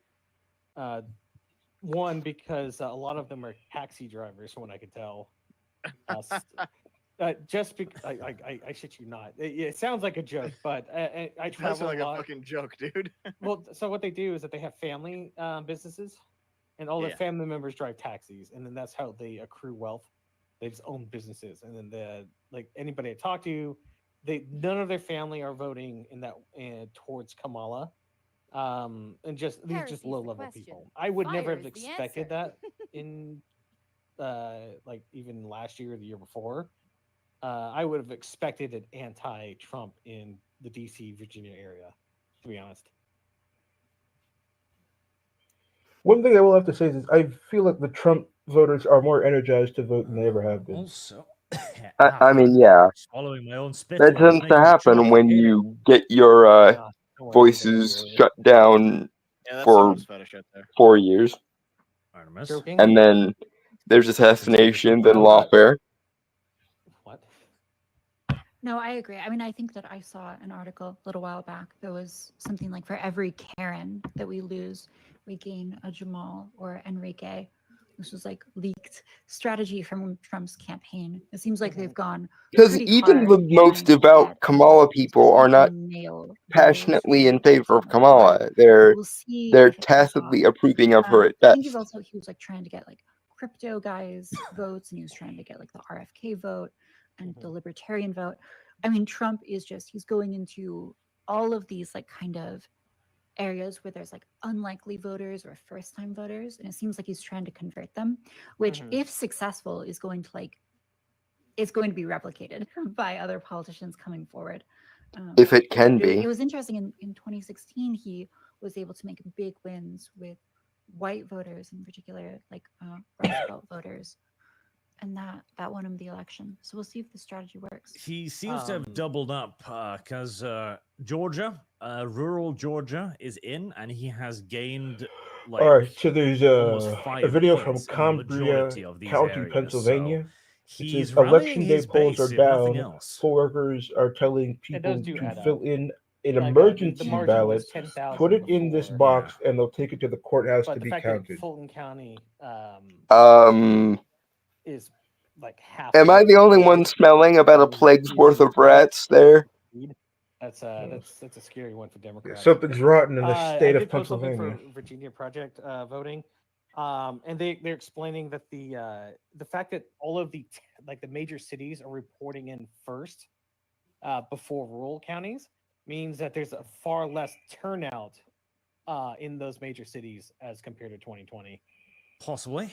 One, because a lot of them are taxi drivers, from what I could tell. Just because I shit you not, it sounds like a joke, but I That's travel like a a lot. fucking joke, dude. Well, so what they do is that they have family businesses, and all their Yeah. family members drive taxis, and then that's how they accrue wealth. They just own businesses, and then like anybody I talk to, none of their family are voting in that towards Kamala, and just these are Heresy's just the low level question. people. I would never have Fire's the expected answer. that in like even last year or the year before. I would have expected an anti-Trump in the DC, Virginia area, to be honest. One thing I will have to say is I feel like the Trump voters are more energized to vote than they ever have been. Also, I mean, yeah, swallowing my own spit. that here, tends to Nigel happen Trump when hater. you get your Nah, don't worry, voices nobody shut down Yeah, that's for someone's fetish out there. 4 years, Artemis. joking. and then there's assassination, then lawfare. What? No, I agree. I mean, I think that I saw an article a little while back that was something like for every Karen that we lose, we gain a Jamal or Enrique. This was like leaked strategy from Trump's campaign. It seems like they've gone Because pretty even hard the most trying to devout get Kamala people are not male voters passionately in for favor of something like Kamala. Biden. They're We'll see they're if it pays off. tacitly approving of her at I think best. he was like trying to get like crypto guys votes, and he was trying to get like the RFK vote and the libertarian vote. I mean, Trump is just he's going into all of these like kind of areas where there's like unlikely voters or first time voters, and it seems like he's trying to convert them, which if successful is going to like it's going to be replicated by other politicians coming forward. If it can It be. was interesting in 2016 he was able to make big wins with white voters in particular, like Rust Belt voters, and that won him the election. So we'll see if the strategy works. He seems to have doubled up because Georgia, rural Georgia, is in, and he has gained like All right, so there's almost a 5 video from points in the majority Cambria of these County, areas. Pennsylvania. So It he's says rallying election day his polls are base, if nothing down. else. Poll workers are telling It does people do to add fill up. in an Like, the emergency margin ballot, was 10,000 put it in this before. box, and they'll take it to the courthouse But to the be fact counted. that Fulton County is like half. Am I the only one smelling about a plague's worth of rats there? That's a scary one for Democrats. Something's rotten in the I state did of post something Pennsylvania. for Virginia Project voting, and they're explaining that the fact that all of the major cities are reporting in first before rural counties means that there's a far less turnout in those major cities as compared to 2020. Possibly.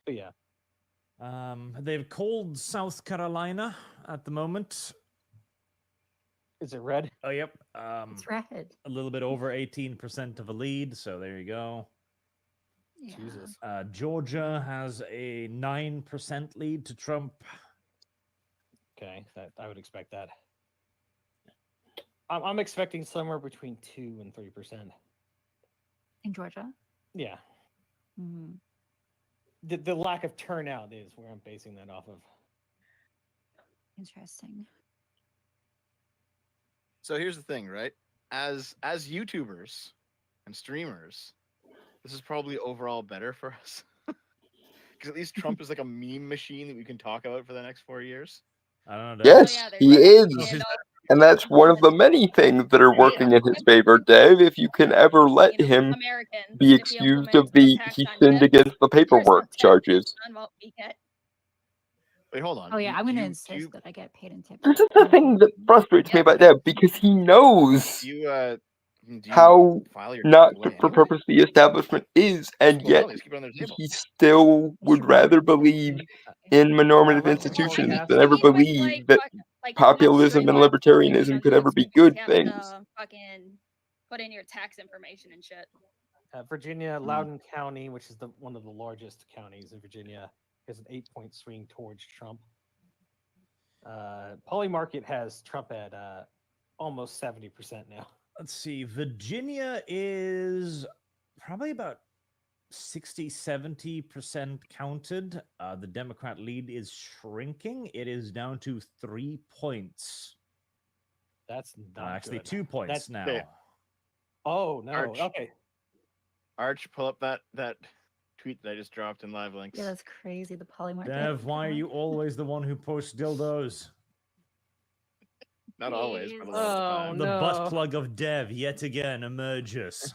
But yeah. They've called South Carolina at the moment. Is it red? Oh, yep. It's red. A little bit over 18% of a lead, so there you go. Yeah. Jesus. Georgia has a 9% lead to Trump. Okay, that I would expect that. I'm expecting somewhere between 2 and 3%. In Georgia. Yeah. Mhm. The lack of turnout is where I'm basing that off of. Interesting. So here's the thing, right? As YouTubers and streamers, this is probably overall better for us. Because at least Trump is like a meme machine that we can talk about for the next 4 years. I don't know. Yes, yeah, there's he definitely is. an And that's one of the many things that are working in his favor, Dave. If you can ever let him Americans, be if you excused implement of a the tax he on sinned debt, against the there's no paperwork tax charges. on what we get. Wait, hold on. Oh yeah, I'm Do gonna you- insist do you- that I get paid in tips. This is the thing that frustrates me Yep. about Dave, because he knows do you how file your not taxes fit away for anyway? purpose the establishment is, and Well, yet no, they just keep it on their table. he still would rather believe in normative Let me institutions forecast. than ever Even with, believe that like populism and streamlined libertarianism could ever be good you have things. to fucking put in your tax information and shit. Virginia, Loudoun County, which is one of the largest counties in Virginia, has an 8-point swing towards Trump. Polymarket has Trump at almost 70% now. Let's see. Virginia is probably about 60-70% counted. The Democrat lead is shrinking. It is down to 3 points. That's not Actually, good. 2 points That's now. fair. Oh no. Arch. Okay. Arch, pull up that tweet that I just dropped in live links. Yeah, that's crazy. The polymarket. Dev, why are you always the one who posts dildos? Not always, but a Jeez. lot of the Oh, time. The no. butt plug of Dev yet again emerges.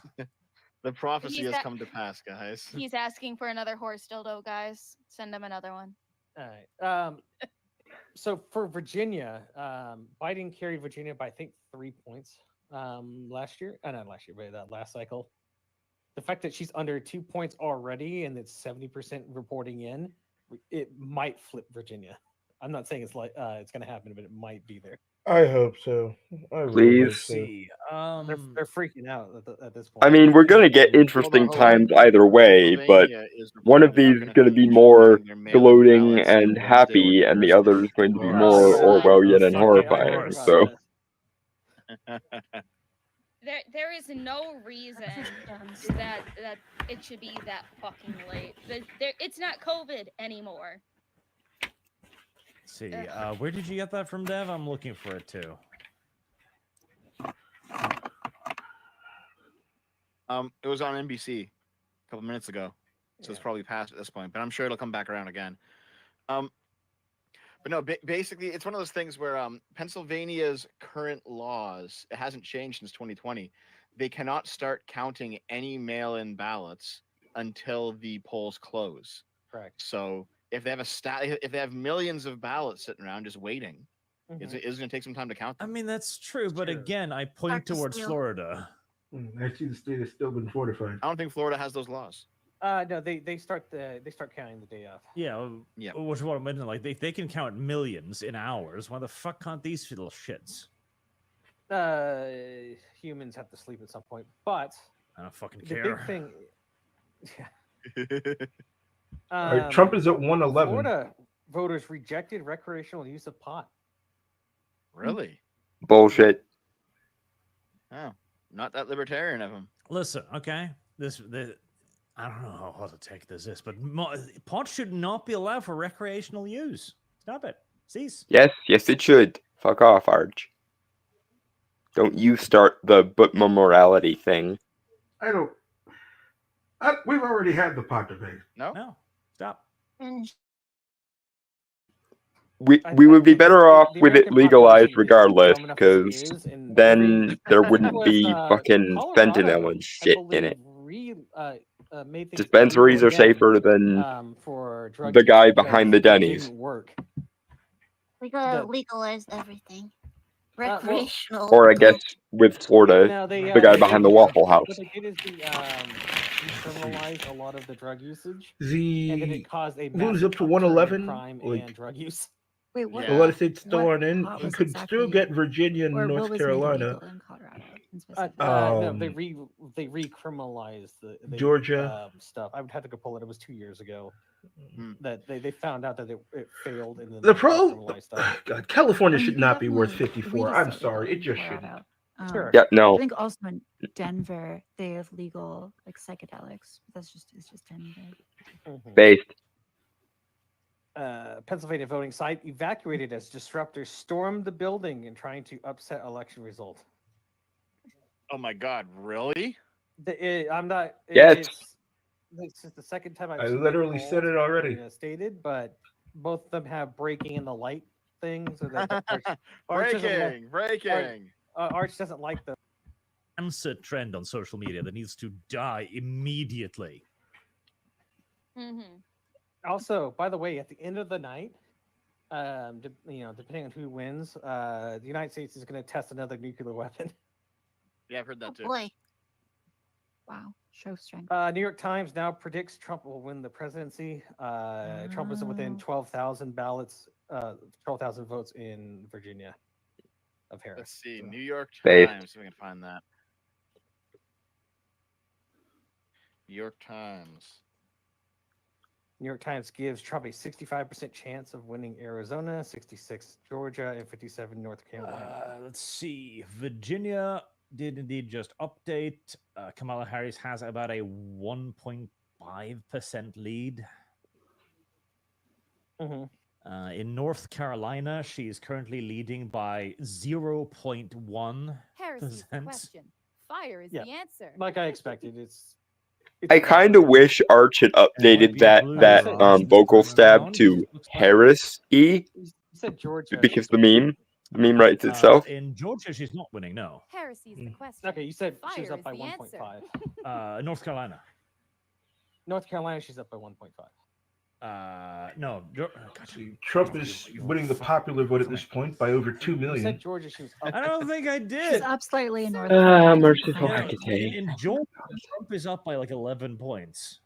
The prophecy He's has at- come to pass, guys. He's asking for another horse dildo, guys. Send him another one. All right. So for Virginia, Biden carried Virginia by I think 3 points last year. Not last year, but last cycle. The fact that she's under 2 points already and it's 70% reporting in, it might flip Virginia. I'm not saying it's going to happen, but it might be there. I hope so. I really hope Please. so. See, They're freaking out at this point. I mean, we're gonna get interesting times either way, but Pennsylvania is one of reporting these they're is going to be finish more voting their mail-in gloating ballots and on Wednesday or happy, and the Thursday. other is going to be Oh, more God. Orwellian and Fucking horrifying. horse. So, There is no reason that it should be that fucking late. It's not COVID anymore. let's see, where did you get that from, Dev? I'm looking for it too. It was on NBC a couple minutes ago, so it's probably past at this point. But I'm sure it'll come back around again. But no, basically, it's one of those things where Pennsylvania's current laws, it hasn't changed since 2020. They cannot start counting any mail-in ballots until the polls close. Correct. So if they have if they have millions of ballots sitting around just waiting, it's going to take some time to count I them. mean, that's true, but true. again, I point Hard to towards steal. Florida. I see the state has still been fortified. I don't think Florida has those laws. No, they start counting the day off. Yeah, Yeah. which is what I meant. Like, they can count millions in hours. Why the fuck can't these little shits? Humans have to sleep at some point, but I don't fucking the care. big thing. All right, Trump is at 111. Florida voters rejected recreational use of pot. Really? bullshit. Oh, not that libertarian of him. Listen, okay, I don't know how to take this, but pot should not be allowed for recreational use. Stop it. Cease. Yes, it should. Fuck off, Arch. Don't you start the but morality thing. I don't. We've already had the pot debate. No. Stop. And We I would be think better off the with it American legalized population is regardless, dumb enough as it because is, and then there wouldn't was, be fucking Colorado, fentanyl and I shit in it. believe, made things Dispensaries illegal are again, safer than for drug the use guy because behind the it Denny's. didn't work. we gotta The- legalize everything. Recreational. Or I guess with Florida, No, they the guy behind the Waffle House. What they did is they decriminalized a lot of the drug usage, and then The it caused a what was massive up to upturn in 111? crime Like and drug use. Wait, what? a lot of Yeah. states still What aren't in. pot You was could still exactly- get Virginia and Or North what was made Carolina. illegal in Colorado in specific? No, they Um, they recriminalized the Georgia. stuff. I would have to go pull it. It was 2 years ago Hmm. that they found out that it failed, and then The they pro, recriminalized stuff. God, California Oh, you should can not be worth definitely 54. weed is I'm still sorry, it legal in just shouldn't. Colorado. Sure. Yeah, I no. think also in Denver they have legal like psychedelics. But it's just Denver. Mhm. Based. Pennsylvania voting site evacuated as disruptors stormed the building and trying to upset election result. Oh my God, really? I'm not. Yes. This is the second time I've I seen literally calls said it already. being stated, but both of them have breaking in the light things. So that Arch doesn't like- breaking. Arch doesn't like them. Answer trend on social media that needs to die immediately. Mm-hmm. Also, by the way, at the end of the night, depending on who wins, the United States is going to test another nuclear weapon. Yeah, I've heard that too. Boy. Wow, show strength. New York Times now predicts Trump will win the presidency. Trump is within Oh. 12,000 ballots, 12,000 votes in Virginia of Harris. Let's see. So- New York Based. Times. See if I can find that. New York Times. New York Times gives Trump a 65% chance of winning Arizona, 66 Georgia, and 57 North Carolina. Let's see. Virginia did indeed just update. Kamala Harris has about a 1.5% lead. Mhm. In North Carolina, she is currently leading by 0.1%. Heresy's the question. Fire is Yeah. the answer. Like I expected, it's I kind of wish Arch had updated that vocal stab to Harris E You said Georgia. because the meme writes itself. In Georgia, she's not winning. No. Heresy's the question. Okay, you said she was Fire up by is the answer. 1.5. North Carolina. North Carolina, she's up by 1.5. No. See, Trump is winning the popular vote at this point by over 2 You million. said Georgia, she was up. I don't think I She's did. up slightly in North Ah, Carolina. merciful Yeah. Hecate. In Georgia, Trump is up by like 11 points.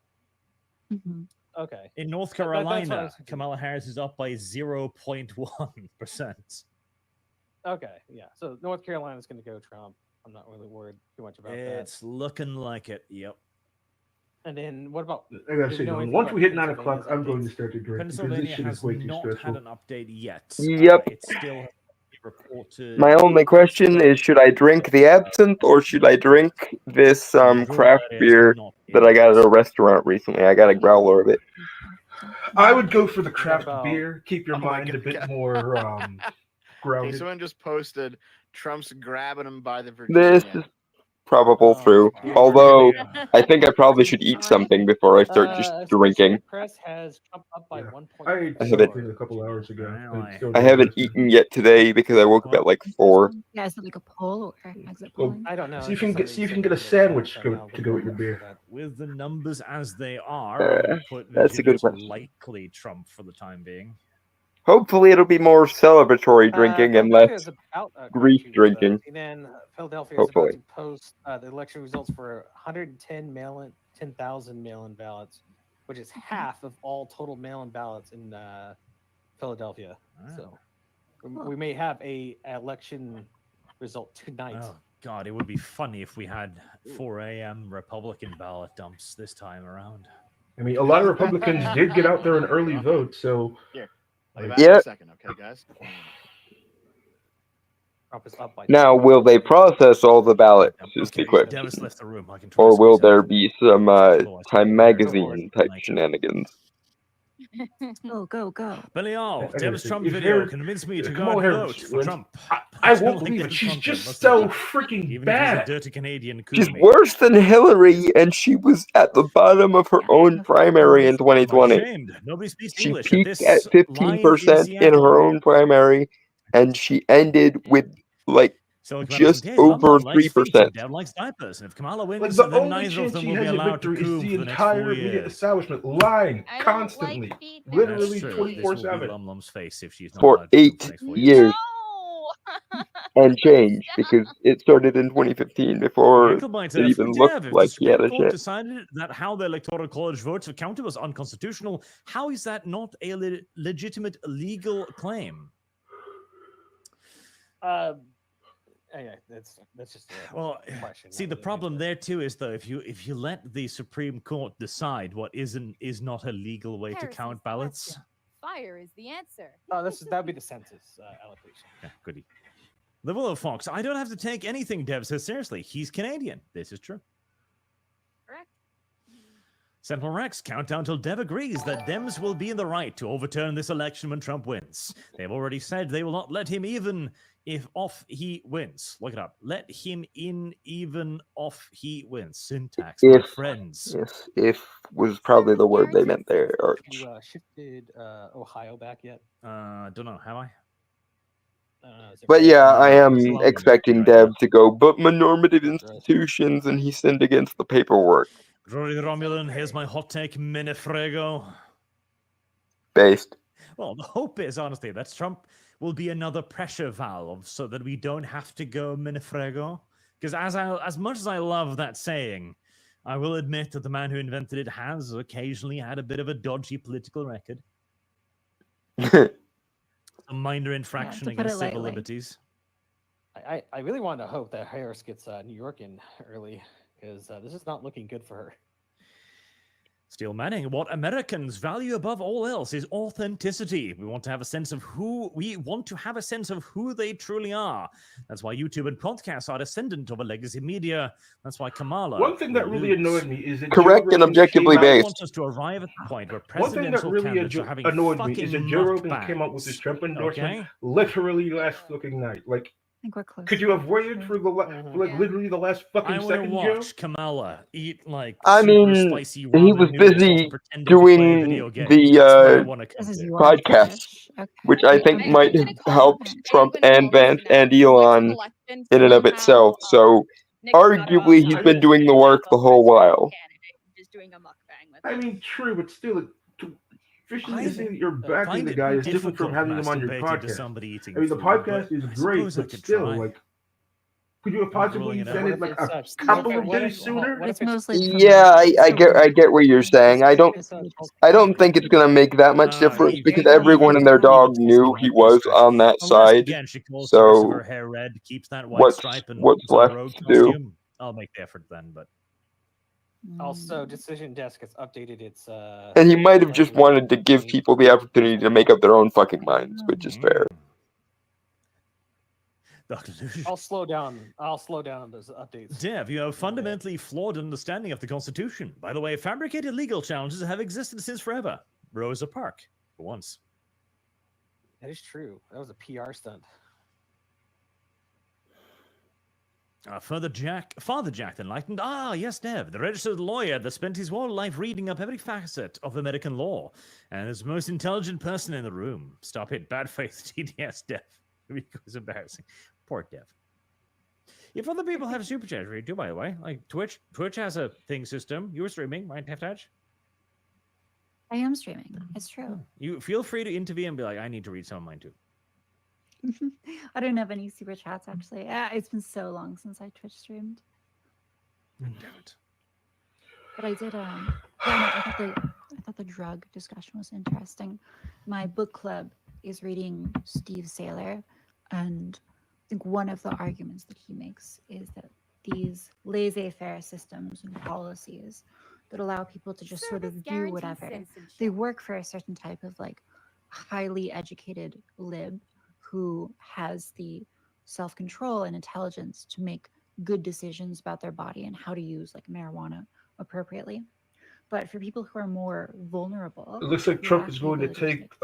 Mhm. Okay. In North That's what I Carolina, was confused. Kamala Harris is up by 0.1%. Okay, yeah. So North Carolina's going to go Trump. I'm not really worried too much about that. It's looking like it. Yep. And then what about? I gotta do say, you know Don, anything once about we hit 9 Pennsylvania's o'clock, I'm going to updates? start to drink because this Pennsylvania shit has is way too not stressful. had an update yet. Yep. It still has to be reported. My only question is, should I drink the absinthe or should I drink this craft beer that I got at a restaurant recently? I got a growler of it. I would go for the craft about- beer. Keep your Oh my mind a bit God. more Okay, grounded. someone just posted Trump's grabbing him by the Virginia. This is probable Oh, true. dear. Although I think I probably should eat something before I start just drinking. Associated Press has Trump up by Yeah. 1.4. I ate I haven't- something a couple hours ago. Really? but still I don't haven't listen. eaten yet today because I woke up at like 4. Yeah, is it like a poll or exit Well, polling? I don't know. See if it's you can just get something a said sandwich right to now, go with your but beer. that- With the numbers as they are, I would put That's a good Virginia as question. likely Trump for the time being. Hopefully it'll be more celebratory drinking and Philadelphia less is about, grief correct you, drinking. And then Philadelphia Hopefully. is about to post the election results for 10,000 mail-in ballots, which is half of all total mail-in ballots in Philadelphia. Ah. So we may have a election result tonight. Oh God, it would be funny if we had 4 a.m. Republican ballot dumps this time around. I mean, a lot of Republicans did get out there and early vote, so I'll be like, back in Yeah. a second, okay, guys? Trump is up by Now, will they process all the ballots? Is the question. Davis left the room. I can try Or to will squeeze there out. be some Otherwise, Time I'll Magazine type like- shenanigans? Go, go, go. Billy O, Okay, Davis so Trump if video Harris- convinced me to go Kamala out and Harris vote for wins, Trump. I still won't like believe it. Davis She's Trump just must so have- freaking Even if he's a bad. dirty Canadian She's Kumi. worse than Hillary, and she was at the bottom of her Yeah, own no, primary in no, I'm 2020. ashamed. Nobody speaks She English. peaked this at line 15% in Seattle. her own primary, and she ended with like So just Kamala says, over Lum likes feet 3%. and Deb likes diapers. And if Kamala Like wins, the then only neither of chance them she will be has of allowed to victory is coom the for the next 4 entire media years. establishment lying I don't constantly, like feet. literally That's true. This will be 24/7. Lum Lum's face if she's not For allowed to coom 8 for the next 4 years. years. No! and change because it started in 2015 before it Jacobiter, even for looked Dev, if like the he had Supreme a Court chance. decided that how the Electoral College votes for county was unconstitutional, how is that not a legitimate legal claim? Yeah, that's just a Well, question. see, the problem there too is though, if you let the Supreme Court decide what is not a legal way to Heresy's count the ballots. question. Fire is the answer. Oh, that'd be the census allocation. Yeah, goody. The Willow Fox. I don't have to take anything Dev says seriously. He's Canadian. This is true. Correct. Central Rex, countdown till Dev agrees that Dems will be in the right to overturn this election when Trump wins. They've already said they will not let him even if off he wins. Look it up. Let him in even off he wins. Syntax, my friends. Yes, if was probably the word they meant there, Arch. You shifted Ohio back yet? Don't know. Have I? But yeah, I am It's London, expecting right? Dev to go, but my normative institutions, and he sinned against the paperwork. Rory the Romulan, here's my hot take, Minifrego. Based. Well, the hope is, honestly, that Trump will be another pressure valve so that we don't have to go Minifrego. Because as much as I love that saying, I will admit that the man who invented it has occasionally had a bit of a dodgy political record. A minor infraction against civil liberties. I really want to hope that Harris gets New York in early, because this is not looking good for her. Steel Manning, what Americans value above all else is authenticity. We want to have a sense of who they truly are. That's why YouTube and podcasts are descendant of a legacy media. That's why Kamala. One thing that really annoyed me is that correct Joe and Rogan objectively came out- based. wants us to arrive at the point where One thing that presidential really candidates are having annoyed me fucking is that Joe Rogan came out with mukbangs. his Trump endorsement Okay? literally last fucking night. Like, I think we're close. could you have waited for the literally the last fucking I want to second, Joe? watch Kamala eat like I super mean, spicy he ramen was noodles busy while pretending to play a doing video game. the That's where I want to come This is to. your podcast, Twitch. Okay. which I think I'm might gonna have call helped Trump and Vance and Elon election in and of somehow, itself. So Nick got arguably, he's been doing the work the whole while. Just doing a mukbang with I him. mean, true, but still, to officially I say that you're backing find the it guy is different from difficult having him on your masturbating to podcast. somebody eating I mean, the food, podcast but is I great, suppose I but could still, try. like, could you have I'm possibly ruling it said out. it like What a if it's, couple what of if- days sooner? what if It's it's- mostly Yeah, I get what you're saying. I don't think it's gonna make that much difference he because can't everyone and their believe dog it's knew listening he like was mistress. on that Unless, side. again, she calls the rest of her So hair red, keeps that white what's stripe, and what's puts on a left rogue to do? costume. I'll make the effort then, but Also, Decision Desk has updated its. And he might have just likely wanted to give people the opportunity to make up their own fucking minds, which is fair. Dr. Lucian. I'll slow down on those updates. Dev, you have fundamentally flawed understanding of the Constitution. By the way, fabricated legal challenges have existed since forever. Rosa Parks, for once. That is true. That was a PR stunt. Father Jack the Enlightened. Ah, yes, Dev, the registered lawyer that spent his whole life reading up every facet of American law, and is the most intelligent person in the room. Stop it, bad faith, TDS, Dev. It was embarrassing. Poor Dev. If other people have super chat, do by the way, like Twitch has a thing system. You were streaming, might have touch. I am streaming. It's true. You feel free to intervene and be like, I need to read some of mine too. I don't have any super chats actually. It's been so long since I Twitch streamed. Damn it. But I did. Yeah, no, I thought the drug discussion was interesting. My book club is reading Steve Saylor, and I think one of the arguments that he makes is that these laissez-faire systems and policies that allow people to just sort of do whatever, they work for a certain type of like highly educated lib who has the self-control and intelligence to make good decisions about their body and how to use like marijuana appropriately. But for people who are more vulnerable, It looks like who Trump lack is the going to ability take think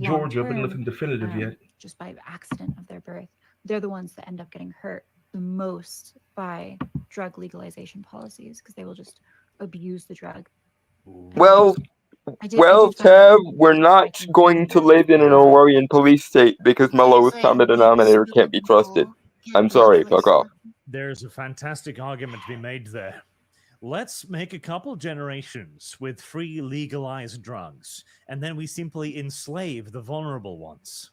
Georgia, but long-term, nothing definitive yet. just by accident of their birth, they're the ones that end up getting hurt the most by drug legalization policies because they will just abuse the drug. Well, Tab, we're not going to live in an Orwellian police state because my lowest common denominator can't be trusted. I'm sorry, fuck off. There's a fantastic argument to be made there. Let's make a couple generations with free legalized drugs, and then we simply enslave the vulnerable ones.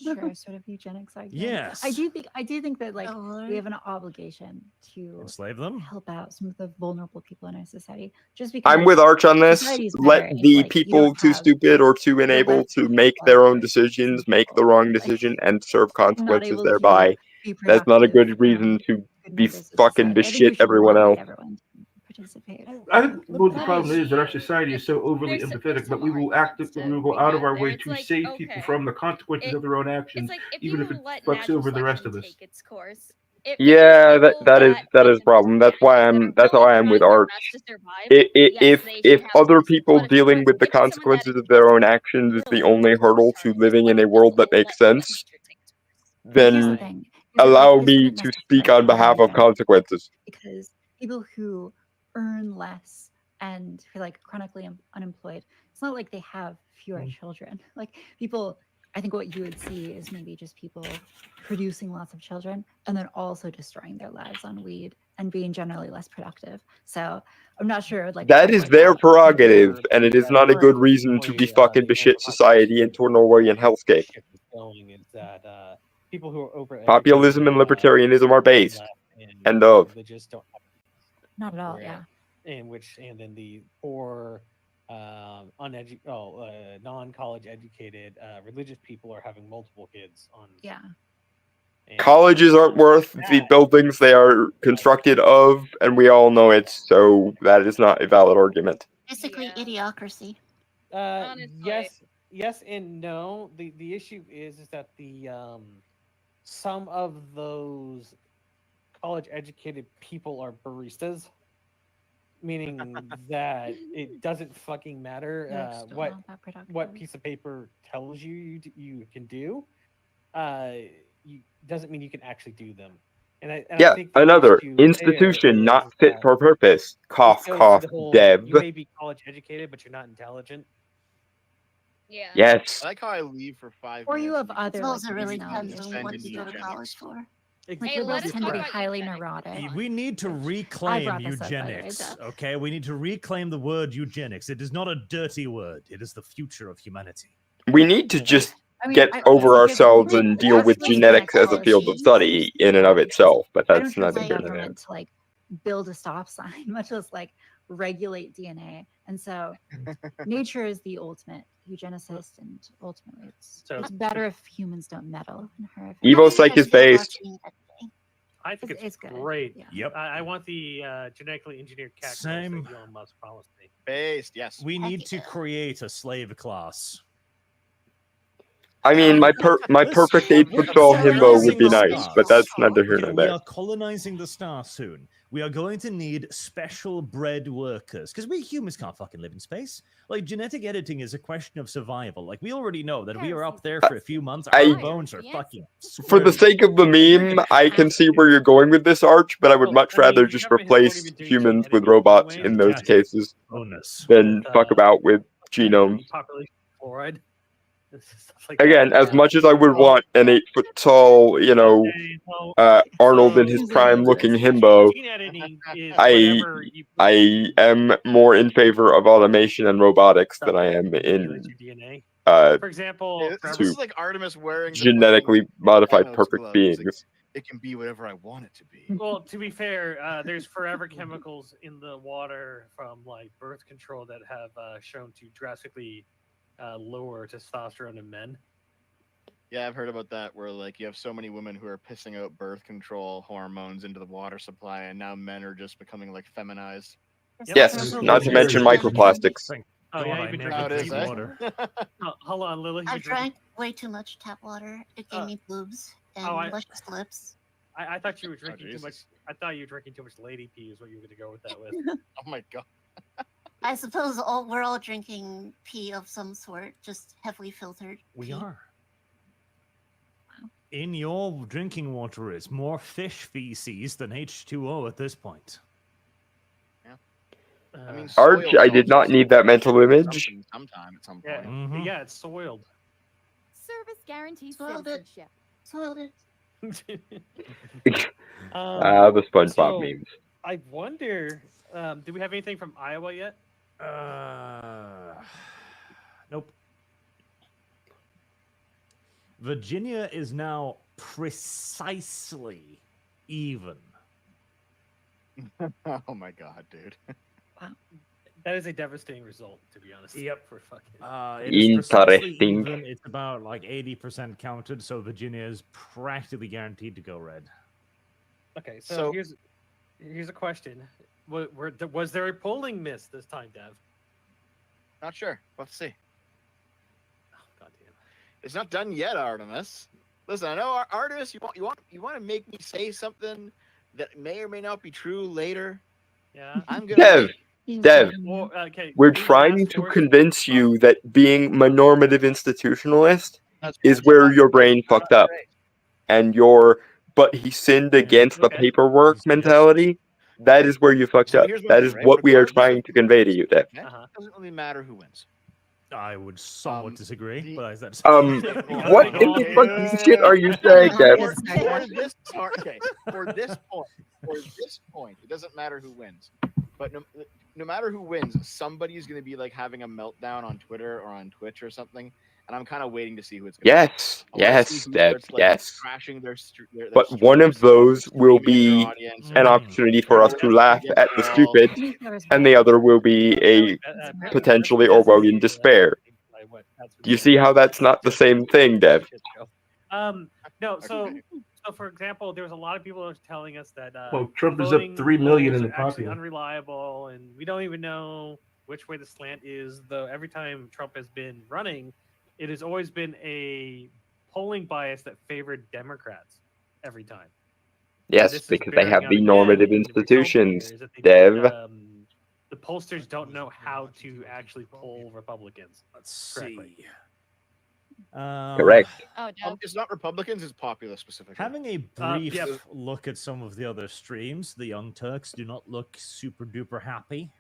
Sure, sort of eugenics argument. Yes. I do think that like Oh, Lord. we have an obligation to Enslave them. help out some of the vulnerable people in our society. Just because I'm with Arch on this. society's Let better if, the like, you people don't too have stupid or too the unable left to wing make their own buzzers, decisions some make the people, wrong like, decision and serve not consequences able to thereby. be That's not a productive, good reason to good be members of fucking society. I think we beshit should everyone motivate else. everyone to participate. I think The what the problem problem is that our is society is so overly there's empathetic that some we will act, arguments we to will go be out of had our there. way It's to like, save people okay, from the consequences it, of their own it's actions, like if even if you it let fucks natural over the rest selection of us. take its course, it makes Yeah, people that is a problem. That's why that's how I am with Arch. to survive. If They should have other choices. people But if you dealing with the give someone that consequences of their own actions is the only hurdle to living in a world that makes sense, But here's the then thing: is that, like, allow this me wouldn't to speak necessarily on behalf happen of consequences. because people who earn less and who are like chronically unemployed, it's not like they have fewer children. Like people, I think what you would see is maybe just people producing lots of children and then also destroying their lives on weed and being generally less productive. So I'm not sure like That is their prerogative, and it is not a good reason to be fucking beshit society into an Orwellian hellscape. ship is going is that people who are overeducated, Populism and libertarianism are based. and End of. religious don't have not at all. where- Yeah. and then the poor, non-college educated religious people are having multiple kids on. Yeah. and Colleges aren't worth the buildings they are constructed of, and we all know it, so that is not a valid argument. Basically, idiocracy. Yes and no. The issue is that the some of those college educated people are baristas, meaning that it doesn't fucking matter They're still what not that productive. what piece of paper tells you can do. Doesn't mean you can actually do them. And I Yeah, think the another issue there institution is not fit that for purpose. Cough, it goes to cough, the whole, dev. you may be college educated, but you're not intelligent. Yeah. Yes. I like how I leave for 5 Or minutes. you have and other Suppose like it really personality depends on issues. what you go to college for. Like Hey, let liberals us tend to talk be about highly eugenics. neurotic. We need to reclaim brought this up, by the way, eugenics, Duh. okay? We need to reclaim the word eugenics. It is not a dirty word. It is the future of humanity. We need to just I mean, get okay, over so here's the thing, ourselves like, and deal with actually genetics as a college field of study in and of itself, but I don't that's not trust the here nor there. government to like build a stop sign, much less like regulate DNA. And so nature is the ultimate eugenicist, and ultimately it's better if humans don't meddle in her. Evo Psych is based. I think It's good, great. yeah. Yep. I want the genetically engineered cactus Same. that Elon Musk promised me. Based, yes. We need to create a slave class. I mean, my perfect 8-foot tall himbo would be nice, but that's neither here Okay, nor we there. are colonizing the star soon. We are going to need special bred workers because we humans can't fucking live in space. Like, genetic editing is a question of survival. Like, we already know that we are up there for a few months. Our bones are fucking. For the sake of the meme, I can see where you're going with this, Arch, but I would much rather just replace humans with robots in those cases than fuck about with genomes. Population fluoride. Again, as much as I would want an 8-foot tall, Arnold in his prime looking himbo, I am more in favor of automation and robotics than I am in For example, This to is like Artemis wearing the genetically fucking modified Thanos perfect gloves. Like, beings. it can be whatever I want it to be. Well, to be fair, there's forever chemicals in the water from like birth control that have shown to drastically lower testosterone in men. Yeah, I've heard about that. Where like you have so many women who are pissing out birth control hormones into the water supply, and now men are just becoming like feminized. Yes, not to mention microplastics. Oh yeah, God, you've been I drinking never tea drink water. water. Hold on, Lily. I've drank way too much tap water. It gave me boobs and luscious lips. I thought you were drinking too Jesus. much. I thought you were drinking too much lady pee. Is what you were going to go with that with. Oh my god. I suppose we're all drinking pee of some sort, just heavily filtered. We pee. are. In your drinking water is more fish feces than H2O at this point. I mean, Arch, soil I is did also not need that mental image. something sometime at some point. Yeah, Mhm. yeah, it's soiled. Service guarantees Soiled it. citizenship. Soiled it. The SpongeBob so, memes. I wonder, do we have anything from Iowa yet? Nope. Virginia is now precisely even. Oh my god, dude. That is a devastating result, to be honest. Yep. For fucking. It is precisely Interesting. even. It's about like 80% counted, so Virginia is practically guaranteed to go red. Okay, so, So- here's a question: was there a polling miss this time, Dev? Not sure. We'll have to see. Oh, goddamn. It's not done yet, Artemis. Listen, I know Artemis. You want to make me say something that may or may not be true later. Yeah. I'm gonna. Dev, He's Dev, talking Well, now. okay. we're please trying ask to Forrest- convince you that being a normative institutionalist That's is fine. where your brain That's fucked up. great. And your but he sinned against the Okay. paperwork He's mentality. That is where you fucked So up. here's my That thing, is right? what we are Regardless of trying to who convey to wins, you, Dev. okay? Uh-huh. Doesn't really matter who wins. I would somewhat disagree, the- but that's What in the fucking shit are you saying, Dev? For this part, okay. For this point, it doesn't matter who wins. But no matter who wins, somebody's going to be like having a meltdown on Twitter or on Twitch or something, and I'm kind of waiting to see who it's going to Yes, be. I wanna see yes, who Dev, starts, like, yes. crashing their But one of streams, those will screaming at their be audience, an and opportunity for us to protesting laugh against at the all- stupid, and the other will be a potentially Orwellian despair. Do you see how that's not the same thing, Dev? No. So, Okay. for example, there was a lot of people telling us that Well, Trump is up voting 3 million polls in are the actually popular. unreliable, and we don't even know which way the slant is. Though every time Trump has been running, it has always been a polling bias that favored Democrats every time. And Yes, this is because they bearing have out the again normative in the result institutions, here, is that they Dev. the pollsters don't know how to actually poll Republicans. Let's correctly. see. Correct. Oh, Dev. It's not Republicans, it's populist specifically. Having a brief yep. look at some of the other streams, the Young Turks do not look super duper happy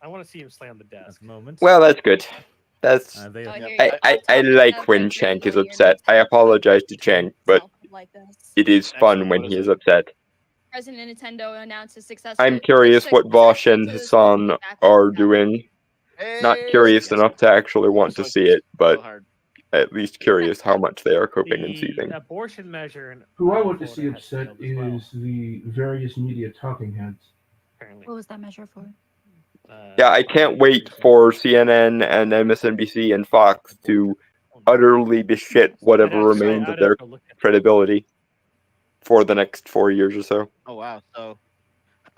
I want to see him slam the at desk. the moment. Well, that's good. That's They, Oh, Yep. here I, you go. I, On I top of like that, when there's Shank is million upset. I Nintendo apologize to Shank, but stuff like this. it is fun Excellent. when What he is is it? upset. President Nintendo announced a successor. I'm curious what Vosh and Hassan are doing. Not Hey, curious yes. enough to actually want So to see it, but hard. at least curious how much they are coping and The seething. abortion measure in Who I Iowa, want to see Florida has upset failed as well, is the various media talking heads. apparently. What was that measure for? Yeah, I can't wait for CNN and MSNBC and Fox to utterly beshit whatever remains of their credibility for the next 4 years or so. Oh wow! So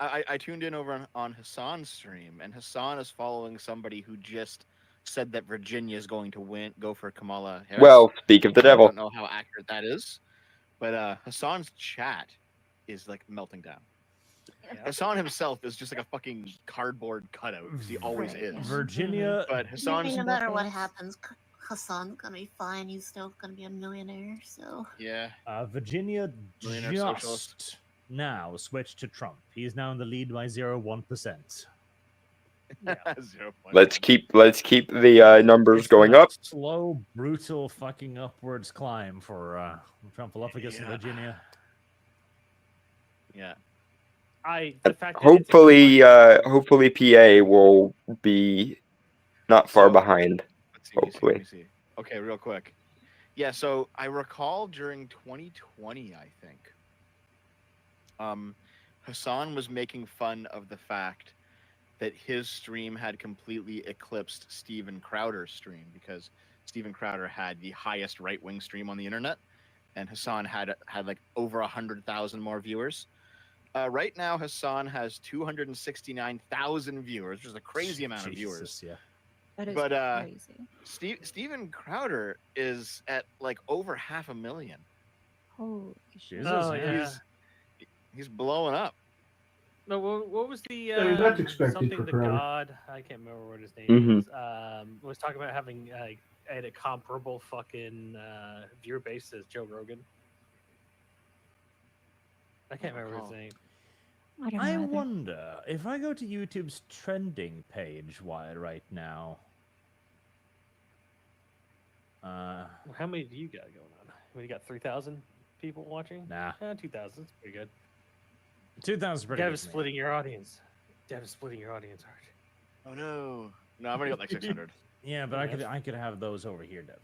I tuned in over on Hassan's stream, and Hassan is following somebody who just said that Virginia is going to go for Kamala Harris. Well, speak of the I devil. don't know how accurate that is, but Hassan's chat is like melting down. Hassan himself is just like a fucking cardboard cutout, because he always Right, is. yeah. Virginia. But Hassan's No matter what happens, Hassan's gonna be fine. He's still gonna be a millionaire. So yeah. Virginia Millionaire socialist. just now switched to Trump. He is now in the lead by 0.1%. Let's keep the numbers It's going been a up. slow, brutal fucking upwards climb for Trumpolophagus in Virginia. Yeah. The fact that it's Hopefully PA will be not far So, behind. Let's see, let me Hopefully. see. Okay, real quick. Yeah, so I recall during 2020, I think, Hassan was making fun of the fact that his stream had completely eclipsed Steven Crowder's stream, because Steven Crowder had the highest right-wing stream on the internet, and Hassan had like over 100,000 more viewers. Right now, Hassan has 269,000 viewers, which is a crazy amount of viewers. Jesus, yeah. That is But crazy. Steven Crowder is at like over 500,000. Holy shit. Jesus, Oh, yeah. yeah. He's blowing up. No, what was the I mean, that's expected something for the Crowder. god? I can't remember what his name Mhm. is. Was talking about having at a comparable fucking viewer base as Joe Rogan. I can't remember his name. I don't know. I either. wonder if I go to YouTube's trending page right now. How many do you got going on? We got 3,000 people watching. Nah, 2,000. That's pretty good. 2,000 pretty Dev good is to me. splitting your audience. Dev is splitting your audience, Art. Oh no. No, I've already got like 600. Yeah, but I could have those over here, Dev.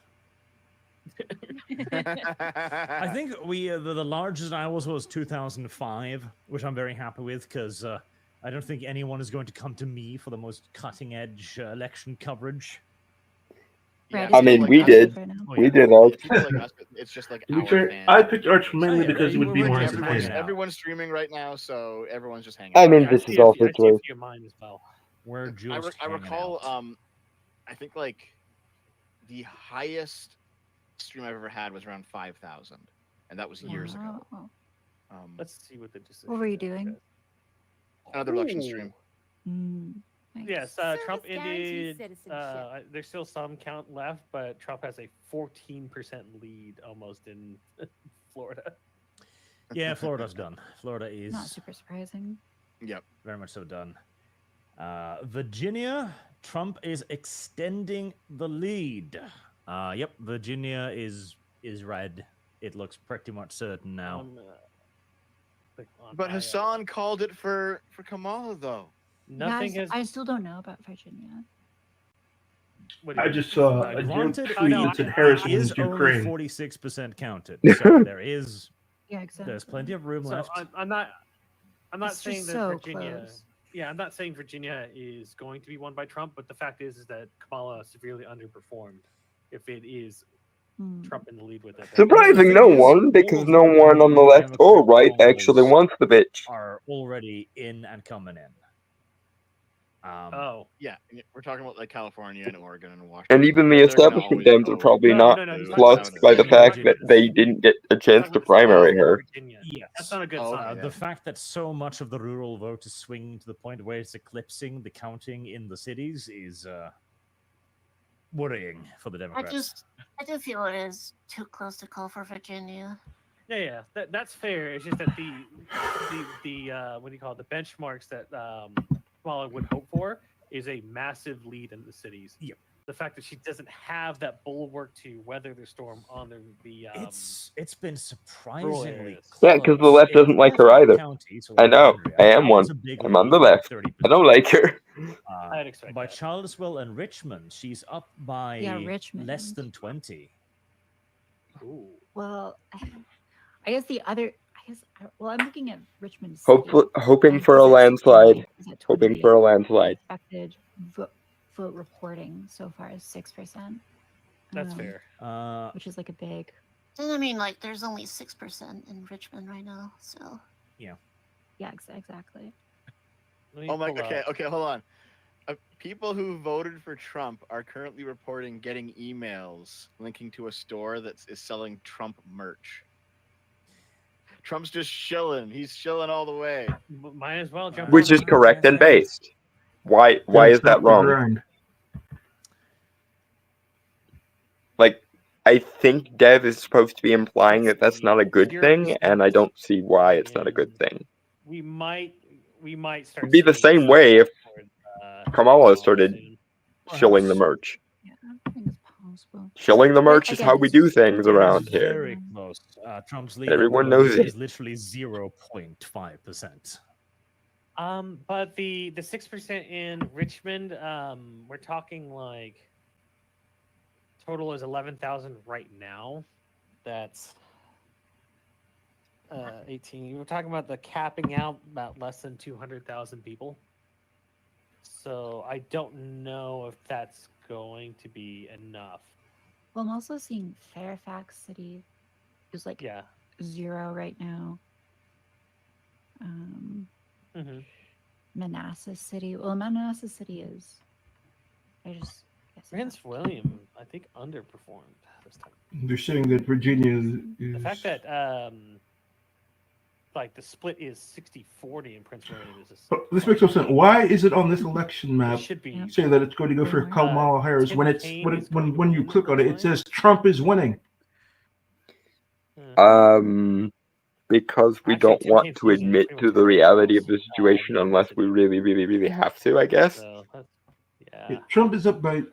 I think the largest ours was 2005, which I'm very happy with because I don't think anyone is going to come to me for the most cutting edge election coverage. Yeah, I mean, we did. We did ours. People like us, it's just like To be our fair, fans. I picked Arch mainly yeah, because it would be we're more just hanging entertaining. out. Everyone's streaming right now, so everyone's just hanging I out. mean, Yeah, this see is a also few- I see a true. few of mine as well. We're just I hanging recall, out. I think like the highest stream I've ever had was around 5,000, and that was years ago. Wow. Let's see what the decision. What were you doing? Another election stream. Nice. Yes, Trump Service guarantees ended. citizenship. There's still some count left, but Trump has a 14% lead almost in Florida. Yeah, Florida's done. Florida is Not super surprising. Yep. very much so done. Virginia, Trump is extending the lead. Yep, Virginia is red. It looks pretty much certain now. Click on But IO. Hassan called it for Kamala though. Nothing Guys, has. I still don't know about Virginia. What do you I mean? just saw a joke Granted, tweet that said it Harrison is is only Ukraine. 46% counted, so there is Yeah, exactly. there's plenty of room So left. I'm not. I'm not It's saying just that so Virginia. close. Yeah, I'm not saying Virginia is going to be won by Trump, but the fact is that Kamala severely underperformed. If it is Trump in the lead with it, Surprising no one, because no one on the left or right actually wants the bitch. Are already in and coming in. Oh, yeah, we're talking about like California and Oregon and Washington. And even the They're gonna establishment always Dems are go probably No, not no, no, he's talking flustered about by the Virginia. fact that they didn't get a chance to primary her. Virginia. Yes. That's not a good Oh, sign. okay. The fact that so much of the rural vote is swinging to the point where it's eclipsing the counting in the cities is worrying for the Democrats. I do feel it is too close to call for Virginia. Yeah, that's fair. It's just that the what do you call it? The benchmarks that Kamala would hope for is a massive lead in the cities. Yep. The fact that she doesn't have that bulwark to weather the storm on the It's been surprisingly areas. close. Yeah, because the left doesn't like her either. I know. I am one. I'm on the left. I don't like her. I'd expect by that. Charlottesville and Richmond, she's up by Richmond. less than 20. Ooh. Well, I guess I'm looking at Richmond. Hoping for a landslide. Hoping for a landslide. Expected vote reporting so far is 6%. That's fair. Which is like a big. And I mean, like, there's only 6% in Richmond right now, so. Yeah. Yeah, exactly. Oh my. Okay. Hold on. People who voted for Trump are currently reporting getting emails linking to a store that is selling Trump merch. Trump's just chilling. He's chilling all the way. Might as well jump. Which is correct and based. Why is that wrong? Like, I think Dev is supposed to be implying that that's not a good thing, and I don't see why it's not a good thing. We might start. It'd be the seeing same way if Kamala started soon. shilling the merch. Yeah, I think it's possible. Shilling the merch is again, how we it's do just- things around here. Very close. Trump's lead Everyone at the moment knows it. is literally 0.5%. But the 6% in Richmond, we're talking like total is 11,000 right now. That's 18. We're talking about the capping out about less than 200,000 people. So I don't know if that's going to be enough. Well, I'm also seeing Fairfax City is like 0 right now. Manassas City. Well, Manassas City is. Guess Prince William, I think, underperformed this time. They're saying that Virginia is. The fact that like the split is 60-40 in Prince William is just. This makes no sense. Why is it on this election map should be. saying that it's going to go for Kamala Harris when it's when you click on it, it says Trump is winning? Because we don't want to admit to the reality of the situation unless we really, really, really have to, I guess. Yeah, Trump is up by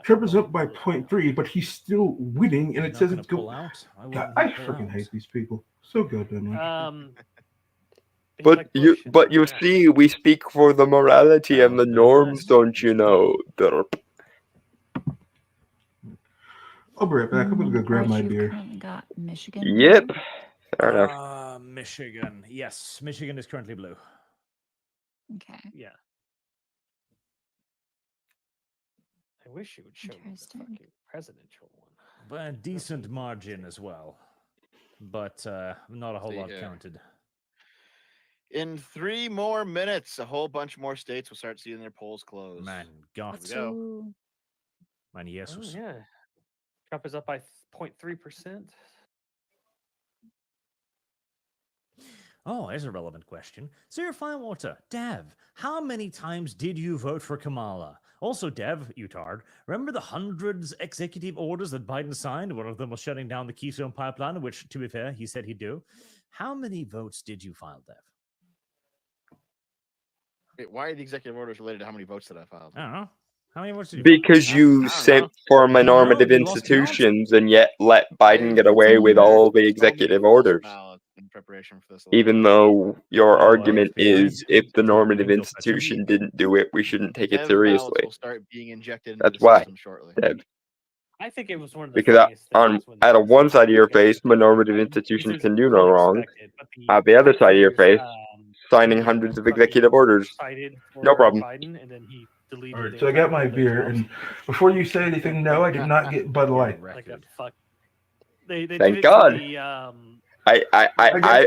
Trump is up by 0.3, but he's still winning, and it says it's pull going. out. I freaking hate these people. So goddamn. But you see, we speak for the morality and the norms, don't you know? Derp. I'll be right back. I'm gonna go grab my Arch, you've beer. currently got Michigan. Yep. blue? Fair enough. Michigan. Yes, Michigan is currently blue. Okay. Yeah. I wish you would show me the Interesting. fucking presidential one. By a decent margin as well. But not a whole See lot here. counted. In 3 more minutes, a whole bunch more states will start seeing their polls close. Man, God. Here we go. So, Man, Oh, Jesus. yeah. Trump is up by 0.3%. Oh, here's a relevant question. Sir Firewater, Dev, how many times did you vote for Kamala? Also, Dev, Utard, remember the hundreds executive orders that Biden signed? One of them was shutting down the Keystone Pipeline, which, to be fair, he said he'd do. How many votes did you file, Dev? Wait, why are the executive orders related to how many votes that I filed? I don't know. How many votes did you Because file? you I don't sent know. for You don't know? normative You lost count? institutions and yet let Biden I get away with prepared all the so many executive false orders. ballots in preparation for this Even election. though your Oh, argument FBI. is if the It's normative confidential, Fetcher. institution didn't do it, we shouldn't take it Dev ballots seriously. will start being injected into That's the why, system shortly. Dev. I think it was one of the Because funniest on things when at a this one side of your became face, the normative this institution is can do no wrong. unexpected, but At the other side of your there's, face, signing two hundreds of fucking executive orders. cited No for problem. Biden, and then he deleted. All right, the so I got entire- my all their beer, jobs. and before you say anything, no, I did not get Bud Light. Like a fuck. They Thank did it God. to the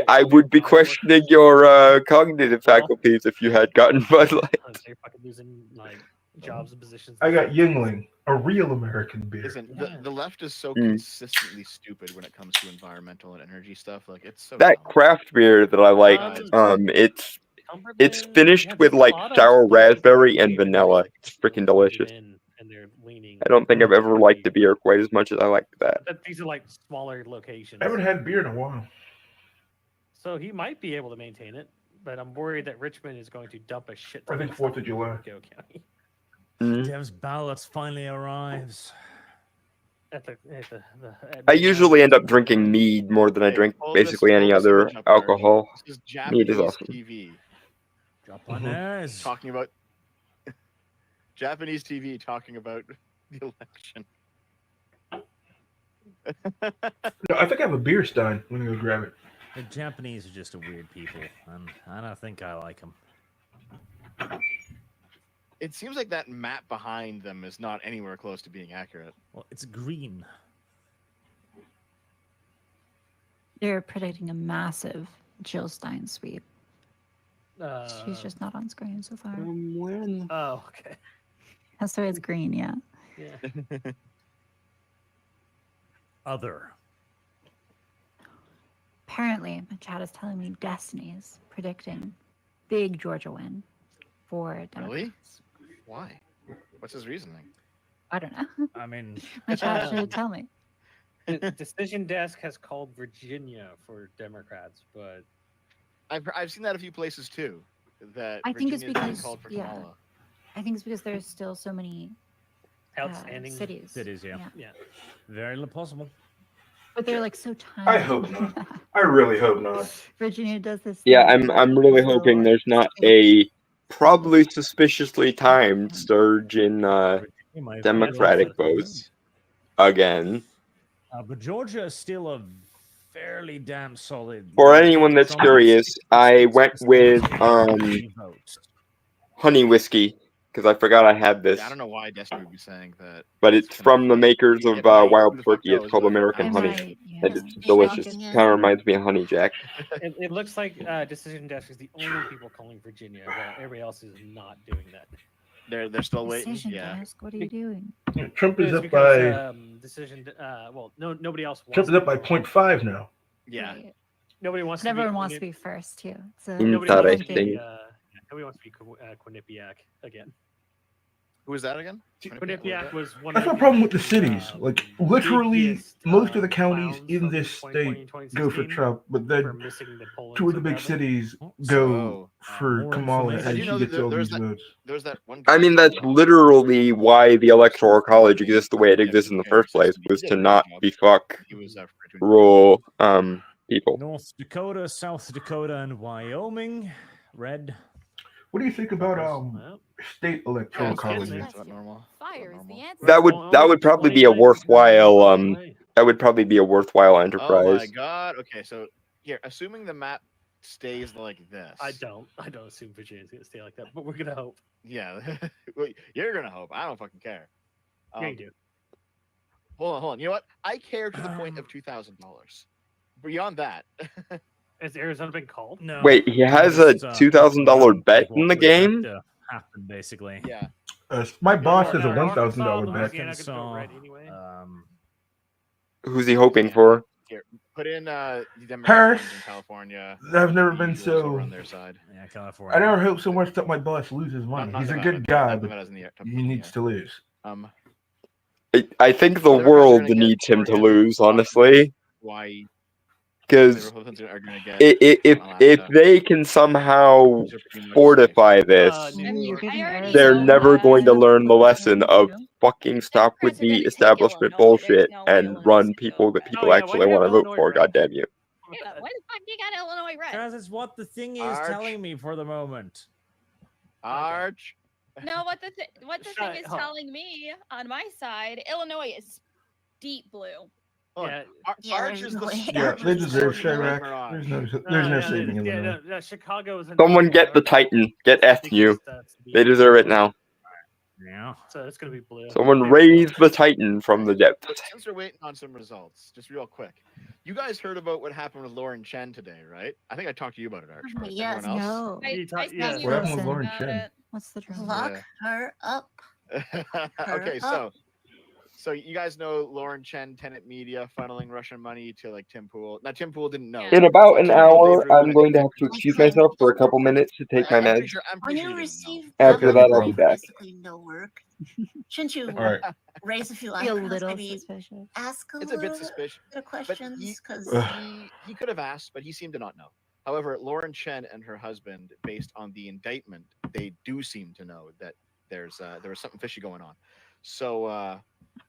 I would be questioning your cognitive faculties if you had gotten Bud Light. They're fucking losing like jobs and positions. I got Yingling, a real American beer. Listen, the left is so Mm. consistently stupid when it comes to environmental and energy stuff. Like it's so That dumb. craft beer that I like, it's finished with like sour raspberry and vanilla. It's freaking delicious. And they're leaning. I don't think I've ever liked a beer quite as much as I like that. But these are like smaller locations. I haven't had beer in a while. So he might be able to maintain it, but I'm worried that Richmond is going to dump a shit. I think 4th of July. County. Dev's ballots finally arrives. I usually end up drinking mead more than I drink basically any other alcohol. This is Mead Japanese is awesome. TV. Drop on nose. Talking about Japanese TV talking about the election. No, I think I have a beer stein. I'm gonna go grab it. The Japanese are just a weird people, and I don't think I like them. It seems like that map behind them is not anywhere close to being accurate. Well, it's green. they're predicting a massive Jill Stein sweep. She's just not on screen so far. Where in the... Oh, okay. That's why it's green, yeah. Yeah. Other. Apparently, my chat is telling me Destiny is predicting big Georgia win for Democrats. Really? Why? What's his reasoning? I don't know. I mean, my chat should tell me. The Decision Desk has called Virginia for Democrats, but I've seen that a few places too. That I think it's Virginia's being because called for yeah, Kamala. I think it's because there's still so many outstanding cities. Cities, yeah. Yeah. Very possible. But they're like so tiny. I hope not. I really hope not. Virginia does this. Yeah, thing where I'm really there's hoping little there's not states. a probably suspiciously timed surge in Democratic votes again. But Georgia is still a fairly damn solid. For anyone that's curious, I went with votes. honey whiskey because I forgot I had this. Yeah, I don't know why Destiny would be saying that. But it's from the makers of Wild Turkey. It's called American Honey. Right, yeah. And it's delicious. Kind of reminds me of Honey Jack. It looks like Decision Desk is the only people calling Virginia, while everybody else is not doing that. They're still waiting. Decision Yeah. Desk, what are you doing? Yeah, Trump is It's up because, by Decision. Well, nobody else. Wants Trump is to up by be 0.5 now. Yeah. Right. Nobody wants. But to be everyone wants to Quinni- be first too. It's a Nobody wants to Interesting. be. Nobody wants to be Quinnipiac again. Who was that again? Quinnipiac was one. That's of my problem with the cities. Like, literally, biggest, most of the counties clowns in from this 2020, state go for 2016 Trump, but for then missing the polling two of the so big badly. cities So, go for more Kamala, information. and Did you know she that gets all there's these votes. There's that one. I mean, that's literally why the Electoral College exists the way it exists in the first place, was to not be fuck He was rural people. North Dakota, South Dakota, and Wyoming. Red. What do you think about Well, state electoral Yeah, it's colleges? getting that's about normal. Fire is the Well, answer. That would only probably 20 be a nights is gonna go worthwhile away. that would probably be a worthwhile Oh my enterprise. god. Okay, so here, assuming the map stays like this. I don't assume Virginia's gonna stay like that, but we're gonna hope. Yeah. Well, you're gonna hope. I don't fucking care. Yeah, you do. Hold on. You know what? I care to the point of $2,000. Beyond that, Has Arizona been called? No. Wait, he has a $2,000 bet in the game? Happen basically. yeah. My boss has a No, $1,000 bet. Louisiana could go red anyway. Who's he hoping Yeah. for? Here, put in the Democrat Harris. ones in California. I've never The been usuals over so. on their side. Yeah, California. I never hope so much that my boss loses money. Not He's a Nevada. good guy, Not but Nevada's in the air, top he in the needs air. to lose. I think the Democrats are world gonna get needs him to Oregon, lose, honestly. Hawaii. Because The Republicans are gonna get if Alaska. they can somehow These are pretty much fortify this, New I mean, York. I already they're know never that. going to learn the lesson of fucking stop with Democrats are gonna the take establishment Illinois. There's bullshit no way and Illinois run is gonna people go that red. people Oh, yeah, actually why do you want to have vote Illinois for. red? God damn you! Yeah, why the fuck you got Illinois red? Because it's what the thing is Arch. telling me for the moment. Arch. No, what the Shut thing is up. telling me on my side, Illinois is deep blue. Hold on. Yeah. Yeah, Arch there's is no way. the Yeah, Arch they is the deserve Scorpion Chirac. Mirage. There's no saving Illinois. Yeah, Chicago is in Someone top get the four Titan. Get FU. because that's the They deserve it now. Yeah. So it's gonna be blue. Someone There we go. raise the Titan from the depths. But since we're waiting on some results, just real quick, you guys heard about what happened with Lauren Chen today, right? I think I talked to you about it, Arch. But Yes. everyone else? No. You talk- I yeah. sent What you happened with about Lauren it. Chen? What's the drama? Lock Yeah. her up. Okay, up. so you guys know Lauren Chen, Tenant Media, funneling Russian money to like Tim Pool. Now Tim Pool didn't know. In about an Tim Pool, Dave hour, Rubin, I I'm think going to they have to produced excuse it. myself for a couple minutes to take my I'm pretty meds. sure. I'm When pretty you sure you receive didn't know. After that that, much I'll money be for back. basically no work, shouldn't you All right. raise a few Be a eyebrows? little Maybe suspicious. ask a It's a bit little suspicious. bit of But questions he, because he could have asked, but he seemed to not know. However, Lauren Chen and her husband, based on the indictment, they do seem to know that there was something fishy going on. So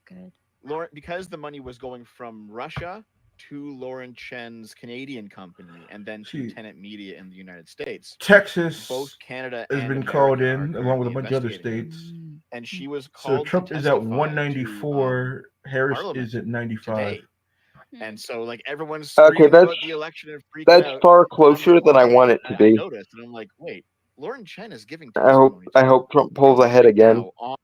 Good. Lauren, because the money was going from Russia to Lauren Chen's Canadian company and then to See, Tenant Media in the United States, Texas both Canada has and been America called are in along with a currently bunch of other investigating it. states. And she was So called. Trump to is at testify to, 194. Harris Parliament is at 95. today. And so, like, everyone's Okay, screaming that's about the election and freaking that's out. far closer than I want it to I be. noticed, and I'm like, wait, Lauren Chen is giving I hope testimony. Trump pulls ahead again. Now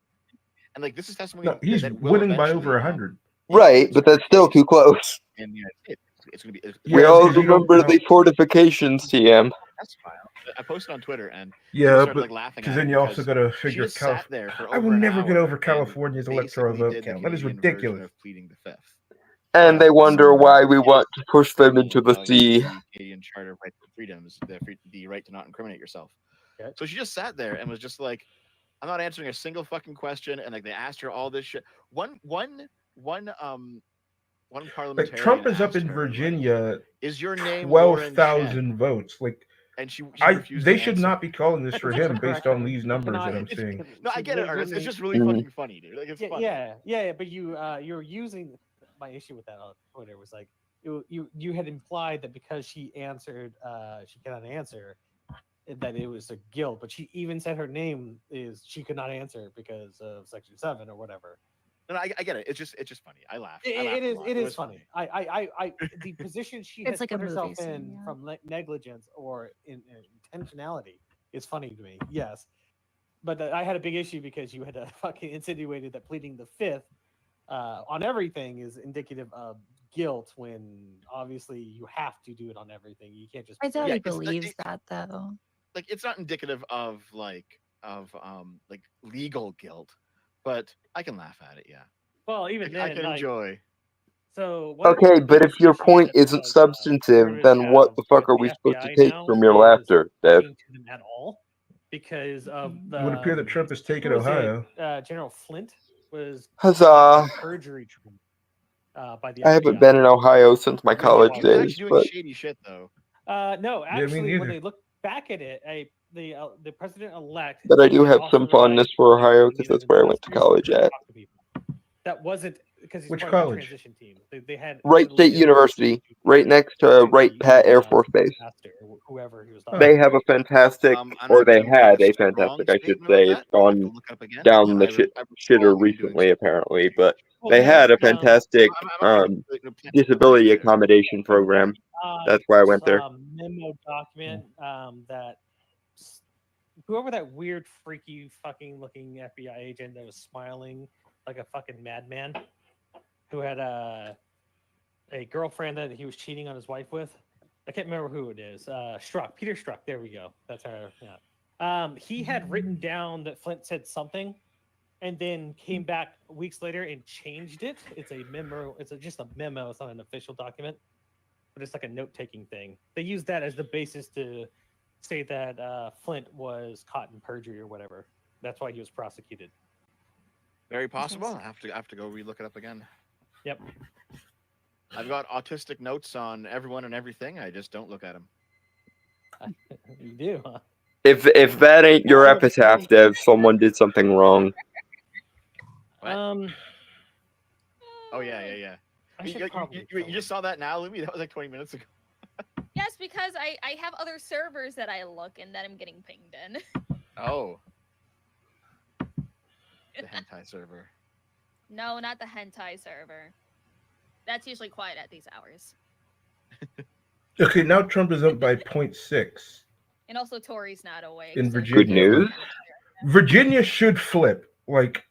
and like, this is testimony No, he's that will winning by eventually, over 100. Right, but that's still too close. in the United States. It's going to be. We Yeah, all because you don't remember know. the fortifications, TM. That's fine. I posted on Twitter, and Yeah, people started but like laughing because at then it you also because got to she figure just California. sat there for I will over an never get hour over and California's electoral basically vote did the count. That is Canadian version ridiculous. of pleading the fifth. And they wonder So, why we want to push them into the about sea. The Canadian Charter of Rights and Freedoms, the right to not incriminate yourself. Okay. So she just sat there and was just like, "I'm not answering a single fucking question." And like they asked her all this shit. One parliamentarian. Like Trump is up asked in her, Virginia, like, is your name Lauren Chen? 12,000 votes. Like And she they refused to should answer. not be calling this for him based Correct. on these numbers Can I- that I'm it's- seeing. No, I get it, Art. It's just really Mhm. fucking funny, dude. Like it's funny. Yeah, but you're using my issue with that on Twitter was like you had implied that because she answered she cannot answer that it was a guilt, but she even said her name is she could not answer because of Section 7 or whatever. No, I get it. It's just funny. I laugh. It is funny. I the position she It's has like a put herself movie scene, in yeah. from negligence or intentionality is funny to me. Yes, but I had a big issue because you had fucking insinuated that pleading the fifth on everything is indicative of guilt when obviously you have to do it on everything. You can't just. I doubt Yeah, he it's like believes that though. like it's not indicative of like legal guilt, but I can laugh at it. Yeah, Well, even I then, can like, enjoy. so one of the Okay, but if biggest your issues point that isn't was, substantive, voters then what have the fuck with are we the supposed to FBI take now from your is laughter, Dev? talking to them at all because of the. It would appear that Trump has taken who was it? Ohio. General Flint was Huzzah! caught on a perjury trial by the FBI. I haven't been in Ohio since my He was college actually days, doing but shady shit though. No, me actually, when neither. they look back at it, the president-elect. I do had have also some fondness realized for by Ohio going because into that's the where I went to administration college to at. talk to people. That wasn't because he's Which part of the college? transition team. They had Wright a State legitimate University, right next to Wright Pat Air Force Base. pastor, whoever he was Oh. talking They to. have a fantastic, I'm or gonna they make a had a strong fantastic, I should statement about say. It's that. I'll have to gone look up again. down the I recall shitter you doing recently, apparently, but Well, they had a no, fantastic I'm disability later. accommodation program. That's why I went there. Memo document that whoever that weird, freaky, fucking looking FBI agent that was smiling like a fucking madman, who had a girlfriend that he was cheating on his wife with. I can't remember who it is. Peter Strzok. There we go. That's her. Yeah. He had written down that Flint said something, and then came back weeks later and changed it. It's a memo. It's just a memo. It's not an official document, but it's like a note-taking thing. They use that as the basis to say that Flint was caught in perjury or whatever. That's why he was prosecuted. Very possible. I have to go relook it up again. Yep. I've got autistic notes on everyone and everything. I just don't look at them. You do, huh? If that ain't your epitaph, Dev, someone did something wrong. What? Oh yeah. You just saw that now, Libby? That was like 20 minutes ago. Yes, because I have other servers that I look and that I'm getting pinged in. Oh. The hentai server. No, not the hentai server. That's usually quiet at these hours. Okay, now Trump is up by 0.6 And also Tori's not awake. in so Virginia. Good news. Virginia should flip. Like,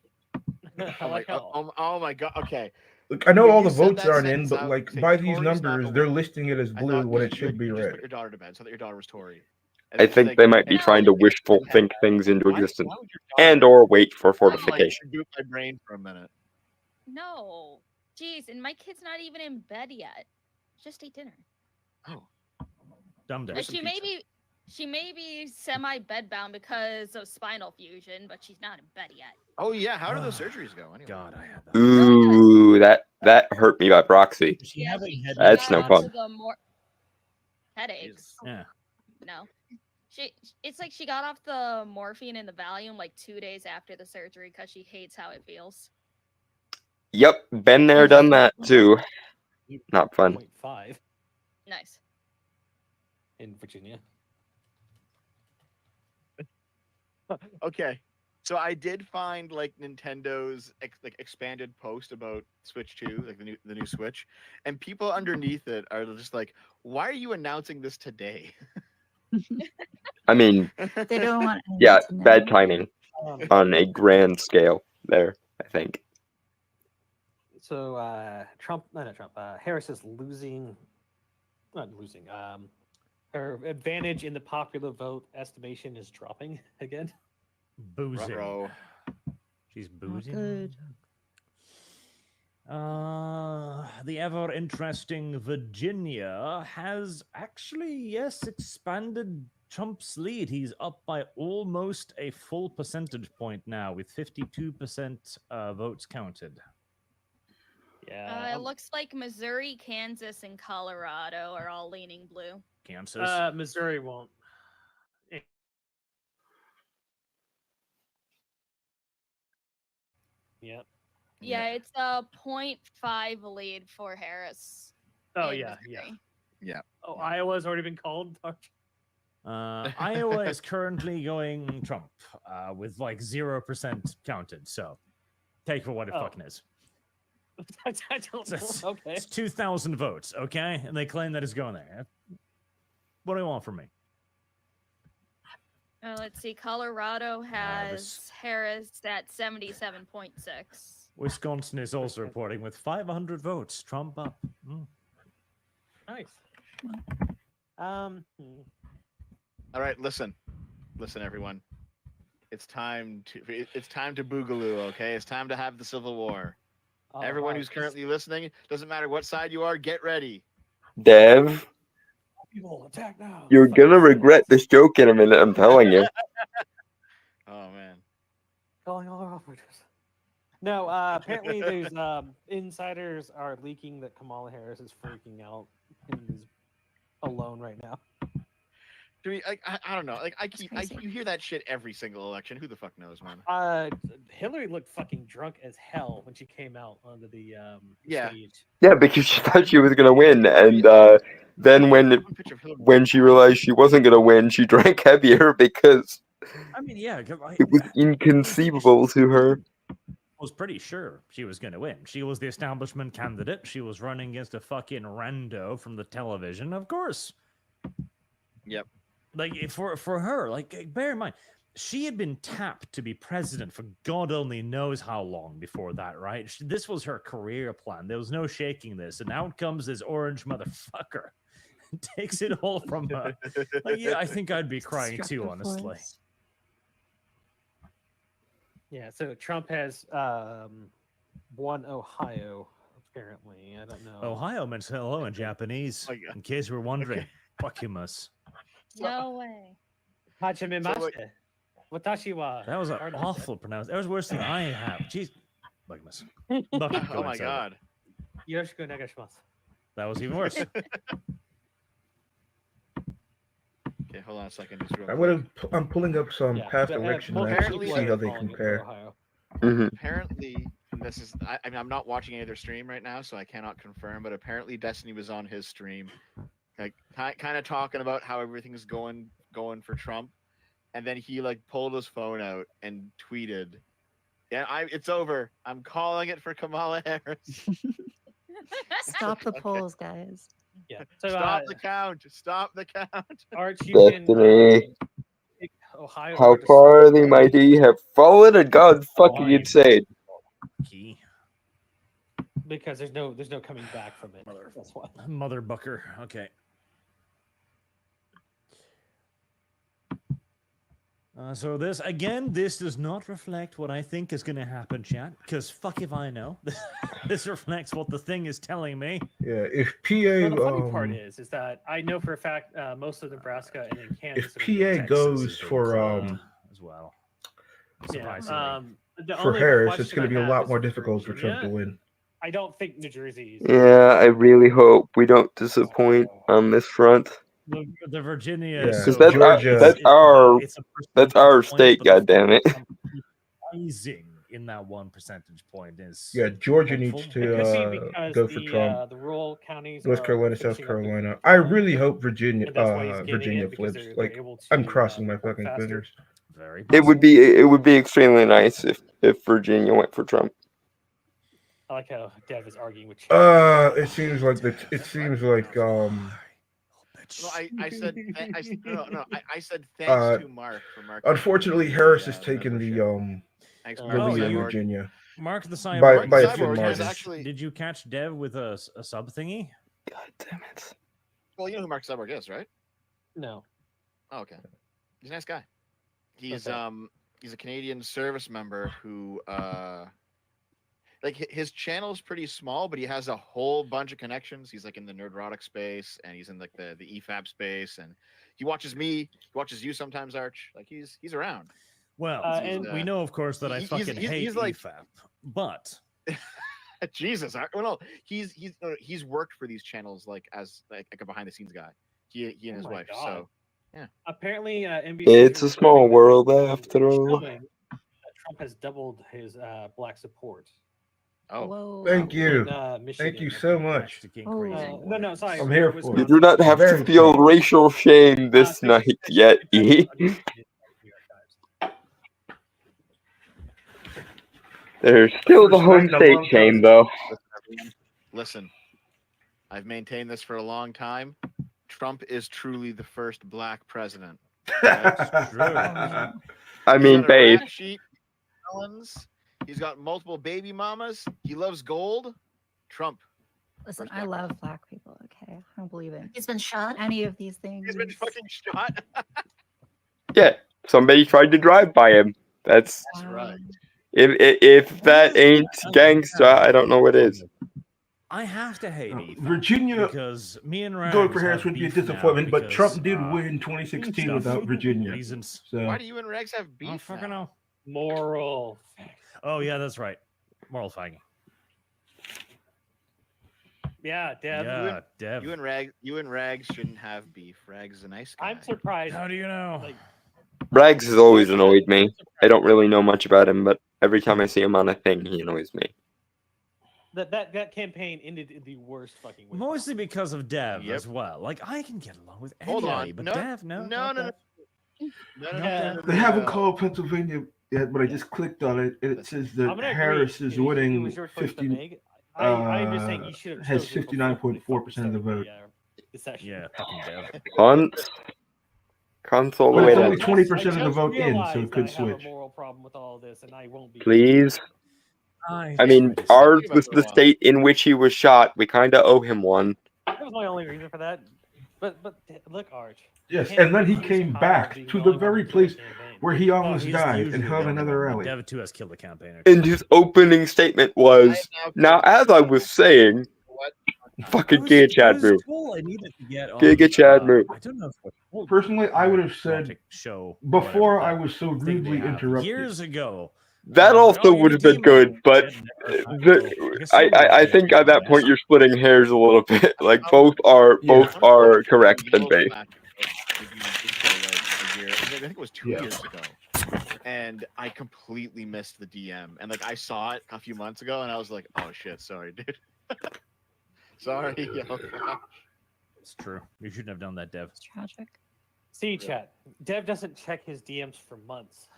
Oh my god. Okay. look, I know When all you the said votes that aren't in, sentence but out, like say, by these Tory's not numbers, they're awake. listing it as I blue thought when you it should be just red. put your daughter to bed. So that your daughter was Tory. I think they might be trying to wishful think things into existence, and or wait for I'm like, fortification. boot my brain for a minute. No. Jeez, and my kid's not even in bed yet. Just ate dinner. Oh. Dumb Like she may be semi bedbound because of spinal fusion, but she's not in bed yet. Oh yeah, how do those surgeries go? Anyway. God, I had that. Ooh, that hurt me by proxy. Yeah, That's no fun. Headaches. Yeah. No. It's like she got off the morphine and the Valium like 2 days after the surgery because she hates how it feels. Yep, been there, done that too. Not fun. 0.5 Nice. in Virginia. Okay, so I did find like Nintendo's expanded post about Switch 2, like the new Switch, and people underneath it are just like, "Why are you announcing this today?" I mean, They don't want anyone yeah, to know. bad timing on a grand scale there, I think. So Harris is not losing. Her advantage in the popular vote estimation is dropping again. Boozing. Ruh-roh. She's boozing. Good. The ever interesting Virginia has actually, yes, expanded Trump's lead. He's up by almost a full percentage point now, with 52% votes counted. Yeah. It looks like Missouri, Kansas, and Colorado are all leaning blue. Kansas. Missouri won't. Yep. Yeah, it's a 0.5 lead for Harris. Oh in yeah, Missouri. Yeah. Oh, Iowa's already been called. Iowa is currently going Trump with like 0% counted. So take for what it fucking is. I don't know. Okay. It's 2,000 votes, okay? And they claim that it's going there. What do you want from me? Let's see. Colorado has Harris at 77.6. Wisconsin is also reporting with 500 votes. Trump up. Nice. All right, listen, everyone. It's time to boogaloo. Okay, it's time to have the Civil War. Everyone who's currently listening, doesn't matter what side you are, get ready. Dev, People attack now. you're gonna regret this joke in a minute, I'm telling you. Oh man. Calling all our operators. No, apparently there's insiders are leaking that Kamala Harris is freaking out and is alone right now. I don't know. Like crazy. you hear that shit every single election. Who the fuck knows, man? Hillary looked fucking drunk as hell when she came out onto the Yeah. stage. Yeah, because she thought she was gonna win, and then One picture of Hillary. when she realized she wasn't gonna win, she drank heavier because I mean, yeah, 'cause it was inconceivable to her. was pretty sure she was going to win. She was the establishment candidate. She was running against a fucking rando from the television, of course. Yep. Like for her, like bear in mind, she had been tapped to be president for God only knows how long before that, right? This was her career plan. There was no shaking this, and out comes this orange motherfucker, and takes it all from her. Like, yeah, I think I'd be crying too, Destructive honestly. force. Yeah, so Trump has won Ohio, apparently. I don't know. Ohio means hello in Japanese. Oh, yeah. In case we're wondering, Fuckimus. No way. Hajimemashite. Watashi wa. That was an Arnold. awful pronounce. That was worse than I have. Jeez, Fuckimus. Oh my god. Yoroshiku onegaishimasu. That was even worse. Okay, hold on a second. Just real I quick. I'm pulling up some Yeah, past but, election most matches to apparently- see how they calling it for compare. Ohio. Apparently, this is. I mean, I'm not watching any of their stream right now, so I cannot confirm. But apparently, Destiny was on his stream, like kind of talking about how everything's going for Trump, and then he like pulled his phone out and tweeted, "Yeah, it's over. I'm calling it for Kamala Harris. Stop the Okay. polls, guys. Yeah. So Stop the count. Stop the count." Arch, you can Destiny. pick Ohio. How or just- far the mighty have fallen, and God fucking Why? insane. Key. because there's no coming back from it. That's why. Mother bucker. Okay. So this does not reflect what I think is going to happen, chat. Because fuck if I know. This reflects what the thing is telling me. Yeah, if Well, the PA funny part is that I know for a fact most of Nebraska and then Kansas. if are gonna be PA Texas. goes is for included as well. Yeah, Surprisingly. the for only Harris, it's question going to I be a have lot is more difficult for Trump to Virginia. win. I don't think New Jersey is. Yeah, I really hope we don't disappoint on this front. The Virginia. Yeah, So that's Georgia- it's a that's percentage our point, state, but the goddammit. rising in that 1 percentage point is Yeah, Georgia needs hopeful. It could be to because go for Trump. the rural counties North are Carolina, South finishing up their Carolina. I really hope Virginia, and that's why he's getting Virginia it, because flips. they're Like, able to, I'm crossing my report fucking faster. fingers. Very It would possible. be extremely nice if Virginia went for Trump. I like how Dev is arguing with. It seems like No, I said I said thanks Uh, to Mark for Mark. Unfortunately, Harris has taken the Thanks, the Mark lead in Cyborg. Virginia. Mark the By- Cyborg. by a did thin you margin. catch- Actually- Did you catch Dev with a sub thingy? God damn it. Well, you know who Mark Cyborg is, right? No. Oh, okay. He's a nice guy. He's Okay. he's a Canadian service member who like his channel is pretty small, but he has a whole bunch of connections. He's like in the nerdrotic space, and he's in like the EFAB space, and he watches me, he watches you sometimes, Arch. Like he's around. Well, and we know, of course, that I he's- fucking he's hate like- EFAP, but Jesus, well, no, he's worked for these channels like as like a behind the scenes guy. He and his my wife. God. So Apparently, NBC. It's a small world after all. Showing that Trump has doubled his black support. oh, Whoa. Thank you. In, Michigan, Thank you I so think. much. freaking Oh. crazy. No, sorry. I'm here for it. Wisconsin. You do not have to Very feel cool. racial shame this Thank you. night yet, E. There's still the home state shame, though. listen, I've maintained this for a long time. Trump is truly the first black president. That's true. I He's mean, got a babe. rap sheet, felons. He's got multiple baby mamas. He loves gold. Trump. Listen, I love black people, okay? I don't believe in He's been shot. any of these things. He's been fucking shot. Yeah, somebody tried to drive by him. That's That's right. if that ain't gangsta, I don't know what is. I have to hate EFAP Virginia because me and Ryan going for Harris would be a disappointment, but Trump did win win 2016 without Virginia. reasons. So Why do you and Rex have I beef? don't fucking now? know. Moral. Oh yeah, that's right. Moral fighting. Yeah, Dev. Yeah, Dev. You and Rags shouldn't have beef. Rags is a nice guy. I'm surprised. How do you know? Like, Rags has always annoyed me. I don't really know much about him, but every time I see him on a thing, he annoys me. that campaign ended in the worst fucking way. Mostly because of Dev Yep. as well. Like, I can get along with Hold anybody, on. but No, Dev, no. no, not no, Dev. Yeah. They haven't called Pennsylvania yet, but I just clicked on it. And it says that I'm gonna Harris agree. is It winning was your choice to 50. make. I'm just saying you should have Has chosen before they 59.4% of the fucking vote. started the session. Yeah, fucking Dev. Console But it's away. only I 20% of the just vote in, so realized it could I have a switch. moral problem with all this, and I won't be. Please. I I mean, tried to ours about was for a the while. state in which he was shot. We kind of owe him one. That was my only reason for that. But look, Arch. Yes, can't and then he use came power back being to the going on very to kill a place campaign. where he Oh, almost he's died usually and held the another one, but rally. Dev too has killed the campaigner. And his opening statement was, now as I was saying, fucking Giga Chad move. Cool. I needed to get on, Giga Chad move. I don't know if it was Personally, I would have said erotic show before whatever, I was so that thing they rudely have interrupted. years ago. That Like, also oh, you would need have been demon. good, but I think at that point you're splitting hairs a little bit. Like both are correct and based. I think it was 2 years ago, and I completely missed the DM. And like I saw it a few months ago, and I was like, "Oh shit, sorry, dude. Sorry." Yo. It's true. You shouldn't have done that, Dev. It's tragic. See, chat. Dev doesn't check his DMs for months.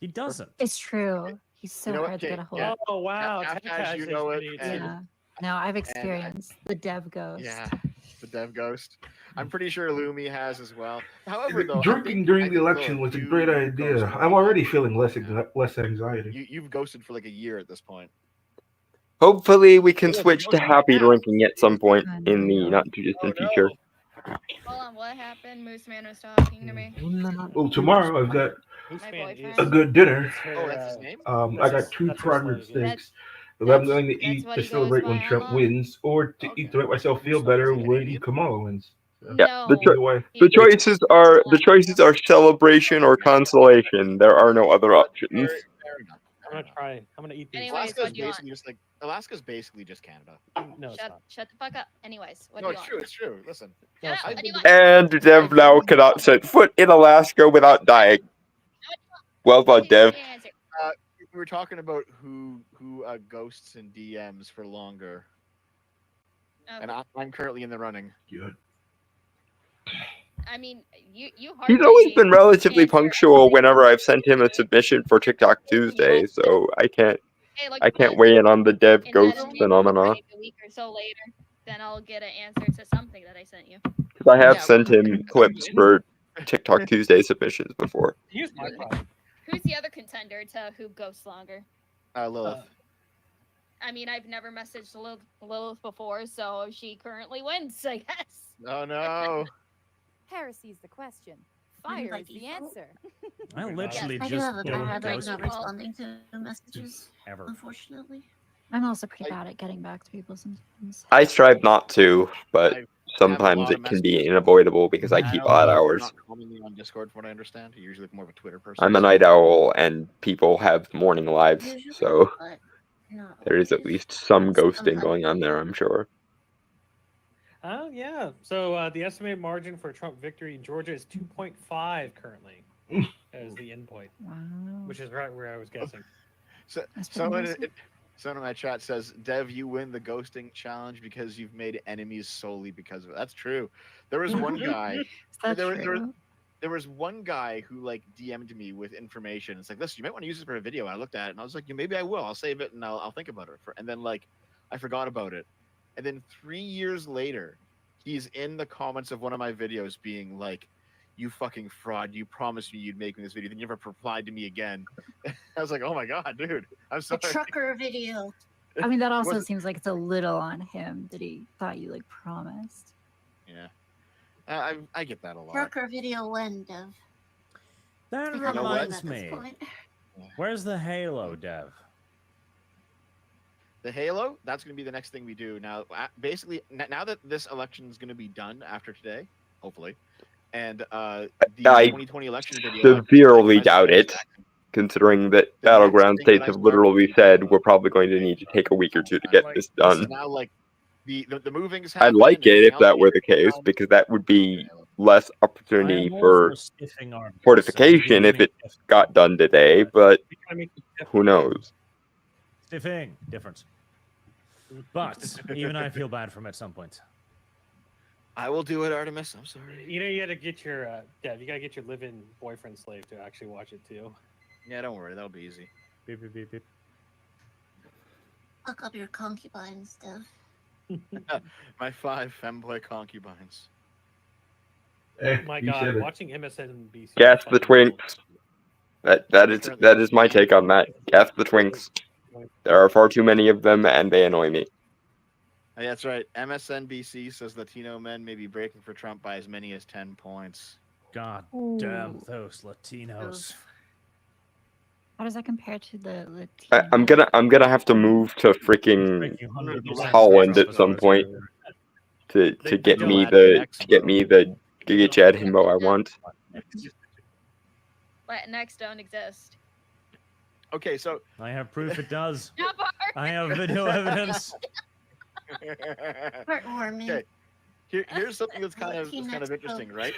He doesn't. It's true. He's so You know what, hard to Kate? get a hold Yeah. of. Oh wow, As you know it, and- Yeah. No, I've experienced the dev ghost. Yeah, the dev ghost. I'm pretty sure Lumi has as well. However, though, Drinking during the election was a great idea. I'm already feeling less anxiety. You've ghosted for like a year at this point. Hopefully we can Yeah, switch to you happy have. drinking at some point I in the know. not too distant future. Hold on, what happened? Moose Man was talking to me. Well, tomorrow I've got Who's My fan boyfriend. a good dinner. Oh, that's his name? I got two that's her progress slogan. steaks that I'm That's- going to that's eat what to he goes celebrate when by Trump online. wins, or to eat to make myself feel better when Kamala wins. Yeah, No. the choices are celebration or consolation. There are no other options. Fair enough. I'm gonna try. I'm gonna eat these. Anyways, Alaska's what do you want? basically just like Alaska's basically just Canada. No, it's not. Shut the fuck up. Anyways, what No, do you it's want? true. It's true. Listen. No, it's Shut up, not. what do you want? And Dev now cannot set foot in Alaska without dying. Well done, Dev. Answer. We were talking about who ghosts and DMs for longer, and I'm currently in the running. Good. I mean, you He's always hardly been relatively answer punctual everything. whenever I've sent him a submission for TikTok Tuesday, so I can't Hey, look, weigh in on the Dev and ghost then maybe phenomenon. like a week or so later, then I'll get an answer to something that I sent you. Because I have Yeah, sent him clips for TikTok Tuesday submissions before. Here's my problem. Who's the other contender to who ghosts longer? Lilith. I mean, I've never messaged Lilith before, so she currently wins, I guess. Oh no. Heresy's the question. Maybe Fire by is the default. answer. I literally I do just have a don't bad habit of ghost not people responding to messages, ever. unfortunately. I'm also pretty bad at getting back to people sometimes. I strive not to, but I sometimes lot of it can be messages. unavoidable because I keep know odd Lilith is hours. Not commonly on Discord, from what I understand. You're usually more of a Twitter person. I'm a so- night owl, and people have morning lives, Usually, so but not there is at always. least some ghosting Sometimes. going on there, I'm sure. Oh yeah. So the estimated margin for Trump victory in Georgia is 2.5 currently, as the endpoint, Wow. which is right where I was guessing. So, That's pretty someone, impressive. someone in my chat says, "Dev, you win the ghosting challenge because you've made enemies solely because of it." That's true. There was one guy. Is that there, true? there was one guy who like DM'd me with information. It's like, listen, you might want to use this for a video. And I looked at it and I was like, yeah, maybe I will. I'll save it and I'll think about it. And then like, I forgot about it. And then 3 years later, he's in the comments of one of my videos being like, "You fucking fraud! You promised me you'd make me this video, then you never replied to me again." I was like, "Oh my god, dude! I'm The sorry." trucker video. I mean, that also Was- seems like it's a little on him that he thought you like promised. Yeah, I get that a lot. Trucker video when, Dev? That You kinda what? won reminds at this me. point. Where's the Halo, Dev? The Halo, that's going to be the next thing we do. Now, basically, now that this election is going to be done after today, hopefully, and the I 2020 election video. severely like, doubt it, considering that The battleground next thing states that I have start literally doing- said we're probably going to need to take a week or two to get this Listen, done. now, like, the moving's I'd happening. like it everything if else that were the is case, done. because that would be less I opportunity am all for stiffing Artemis, fortification if it got done today, but who knows? Stiffing, different. But even I feel bad for him at some point. I will do it, Artemis. I'm sorry. You know, you gotta get your Dev. You gotta get your live-in boyfriend slave to actually watch it too. Yeah, don't worry. That'll be easy. Beep, beep, beep, beep. Look up your concubine stuff. My 5 femboy concubines. My you God, said it. watching MSNBC. Gas the fucking twinks. That is my take on that. Gas the twinks. There are far too many of them, and they annoy me. Yeah, that's right. MSNBC says Latino men may be breaking for Trump by as many as 10 points. God damn those Latinos. How does that compare to the Latino? I'm gonna have to move to freaking Breaking 100% Holland for at Trump some as point far as to get me Duality the Giga Chad himbo I want. Latinx don't exist. Okay, so I have proof it does. Not far. I have video evidence. Heartwarming. Okay. Here's something that's kind of interesting, right?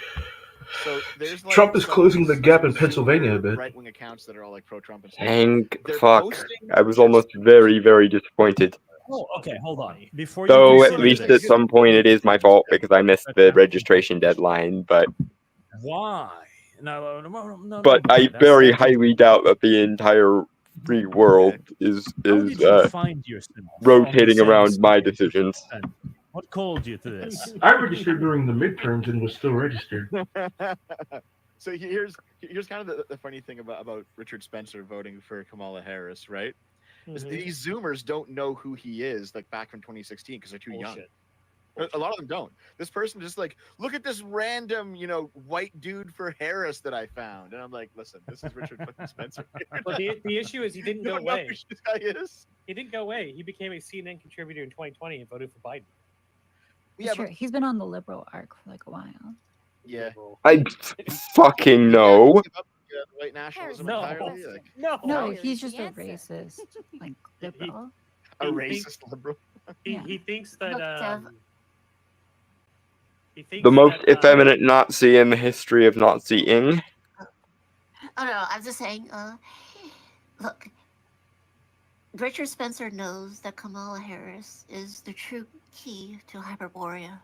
So there's like Trump is some- closing the gap in some Pennsylvania a super bit. right-wing accounts that are all like pro-Trump and stuff. Thank They're fuck. posting I was just- almost very, very disappointed. Oh, okay, hold on. Before Though you at consider least at this, some point it is my fault because I missed the registration deadline, but why? No, but don't worry, I that's- very that's- highly doubt that the entire free world is How did you find yourself on the rotating same around my stage? decisions. What called you to this? I registered during the midterms and was still registered. So here's kind of the funny thing about Richard Spencer voting for Kamala Harris, right? Is these Zoomers don't know who he is, like back from 2016, because they're too young. A lot of them don't. This person just like, look at this random, white dude for Harris that I found, and I'm like, listen, this is Richard fucking Spencer. Well, the issue is he didn't You go don't know away. who this guy is? He didn't go away. He became a CNN contributor in 2020 and voted for Biden. It's true. He's been on the liberal arc for like a while. Yeah. I fucking know. White nationalism No. entirely? Like, No, he's just a racist, like liberal. a racist liberal. He thinks that he thinks The most that, effeminate Nazi in the history of Nazi-ing. Oh no, I'm just saying. Look, Richard Spencer knows that Kamala Harris is the true key to Hyperborea.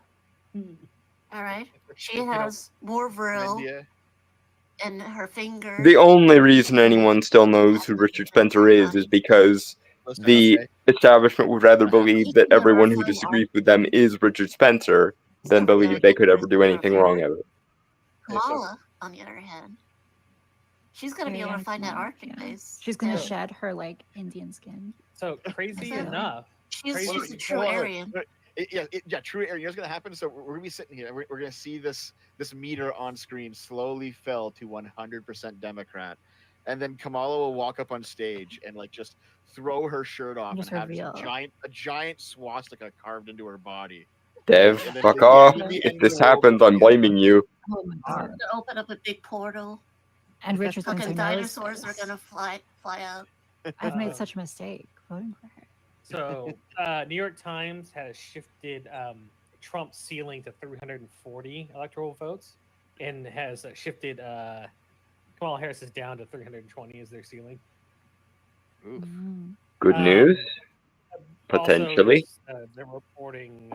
All right, she has more vril India. in her finger. The only reason anyone still knows who Richard Spencer is because the establishment would rather believe that everyone who disagrees with them is Richard Spencer than believe they could ever do anything wrong ever. Kamala, on the other hand, she's gonna be able to find that Arctic base. She's gonna and shed her like Indian skin. So crazy Exactly. enough. She's crazy- just a true Hold on, Aryan. Yeah, true Aryan. You know what's gonna happen? So we're gonna be sitting here, and we're gonna see this meter on screen slowly fell to 100% Democrat, and then Kamala will walk up on stage and like just throw her shirt off Just and have reveal. a giant swastika carved into her body. Dev, And then fuck the off. end If of this the world happens, I'm begins. blaming you. Oh my god! To open up a big portal. And Richard Spencer Fucking knows dinosaurs are this. gonna fly out. I've made such a mistake voting for her. So New York Times has shifted Trump's ceiling to 340 electoral votes, and has shifted Kamala Harris's down to 320 as their ceiling. Oof. Good news? Also, Potentially. they're reporting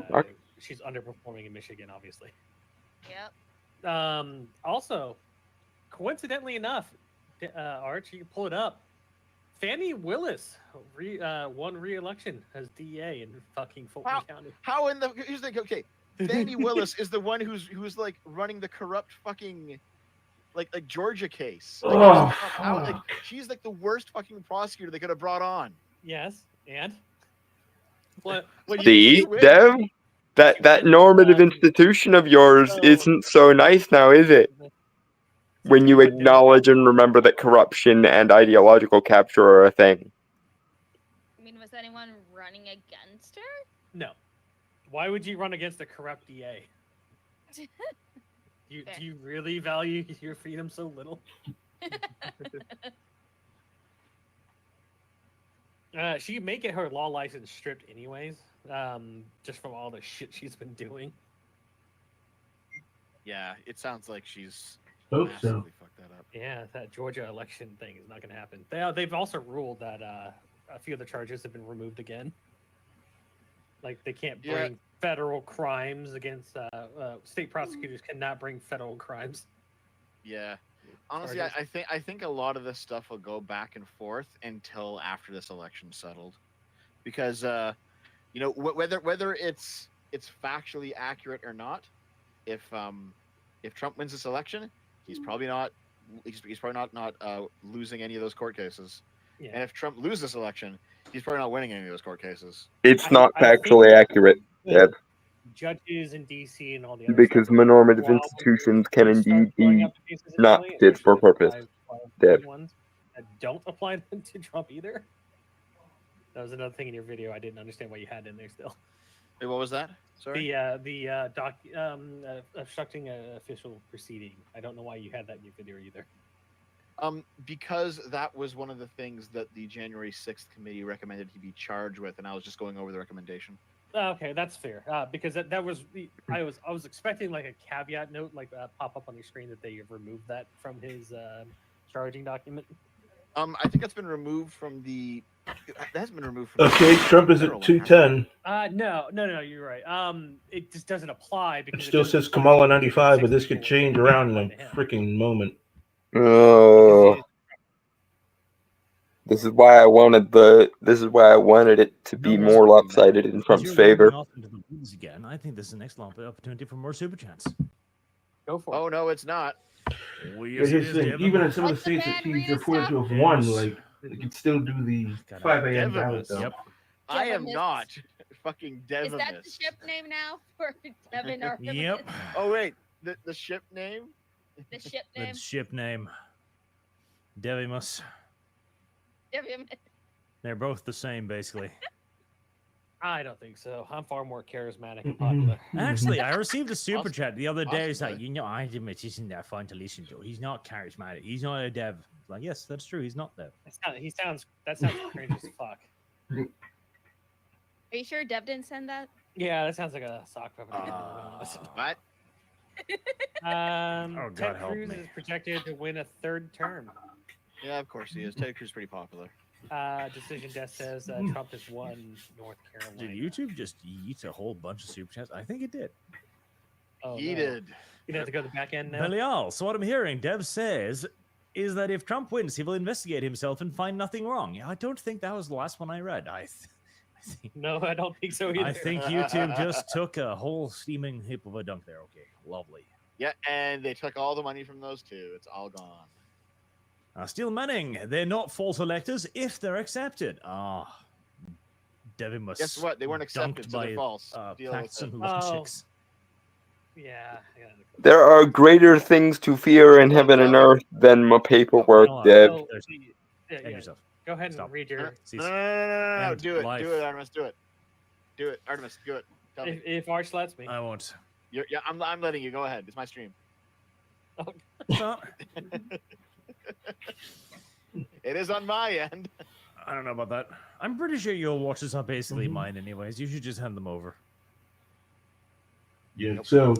Fuck. she's underperforming in Michigan, obviously. Yep. Also, coincidentally enough, Arch, you can pull it up. Fannie Willis won re-election as DA in fucking Fulton County. How in the here's the okay? Fannie Willis is the one who's like running the corrupt fucking like Georgia case. Like, Oh, like, she's like the worst fucking prosecutor they could have brought on. Yes, and what See, Dev? That normative institution of yours isn't so nice now, is it? When you acknowledge and remember that corruption and ideological capture are a thing. I mean, was anyone running against her? no. Why would you run against a corrupt DA? Do you really value your freedom so little? She may get her law license stripped anyways, just from all the shit she's been doing. Yeah, it sounds like she's Hope so. massively fucked that up. Yeah, that Georgia election thing is not going to happen. They've also ruled that a few of the charges have been removed again. Like they can't bring federal crimes against state prosecutors cannot bring federal crimes. Yeah. Honestly, I think a lot of this stuff will go back and forth until after this election's settled, because whether it's factually accurate or not, if Trump wins this election, he's probably not losing any of those court cases, and if Trump loses this election, he's probably not winning any of those court cases. It's not factually accurate, Deb. Judges in DC and all the other because stuff, normative institutions can indeed be not fit for purpose. Deb. Ones that don't apply to Trump either. That was another thing in your video I didn't understand why you had in there still. Wait, what was that? Sorry. Obstructing an official proceeding. I don't know why you had that in your video either. Because that was one of the things that the January 6th committee recommended he be charged with, and I was just going over the recommendation. Okay, that's fair. Because that was I was expecting like a caveat note like pop up on your screen that they have removed that from his charging document. I think that's been removed from the. That hasn't been removed from. Okay, Trump is at 210. No, you're right. It just doesn't apply because it still says Kamala 95, but this could change around in a freaking moment. Oh. This is why I wanted it to be more lopsided in Trump's favor. Again, I think this is an excellent opportunity for more super chats. Go for it. Oh no, it's not. Here's the thing, even in some of the states that he's reported to have won, like they can still do the 5 a.m. ballot though. Yep. I am not fucking Devimus. Is that the ship name now for Devin or Yep. Oh wait, the ship name? The ship name? The ship name. Devimus. They're both the same, basically. I don't think so. I'm far more charismatic and popular. Actually, I received a super chat the other day. It's like, Idemus isn't that fun to listen to. He's not charismatic. He's not a dev. Like, yes, that's true. He's not dev. That sounds cringe as fuck. Are you sure Dev didn't send that? Yeah, that sounds like a sock puppet. What? God, Ted help Cruz me. is projected to win a third term. Yeah, of course he is. Ted Cruz is pretty popular. Decision Desk says Trump has won North Carolina. Did YouTube just eat a whole bunch of super chats? I think it did. Oh, He no. did. You're gonna have to go to the back end now. Belial, so what I'm hearing, Dev says, is that if Trump wins, he will investigate himself and find nothing wrong. Yeah, I don't think that was the last one I read. No, I don't think so either. I think YouTube just took a whole steaming heap of a dunk there. Okay, lovely. Yeah, and they took all the money from those two. It's all gone. Still Manning, they're not false electors if they're accepted. Devin must. Guess what? They weren't accepted, so they're false. Deal with Facts it. and logics. Yeah. There are greater things to fear in heaven and earth than my paperwork, Deb. Yeah. Yourself. Go ahead and Stop. read your. No. Do it. life. Do it, Artemis. Do it. Do it, Artemis. Do it. Tell me. If Arch lets me. I won't. I'm letting you. Go ahead. It's my stream. It is on my end. I don't know about that. I'm pretty sure your watches are basically mine anyways. You should just hand them over. Yeah, so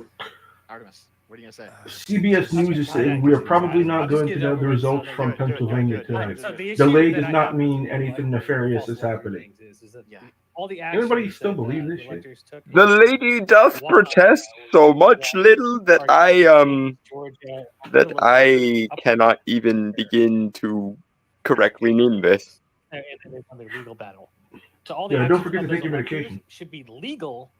Artemis, what are you gonna say? CBS News is saying we are probably not going to know the results from Pennsylvania tonight. Delay does not mean anything nefarious is happening. All the Everybody still believe this shit? The lady does protest so much little that I cannot even begin to correctly mean this. And they won their legal battle. So all Yeah, the don't actions forget of to take those your electors medication. should be legal.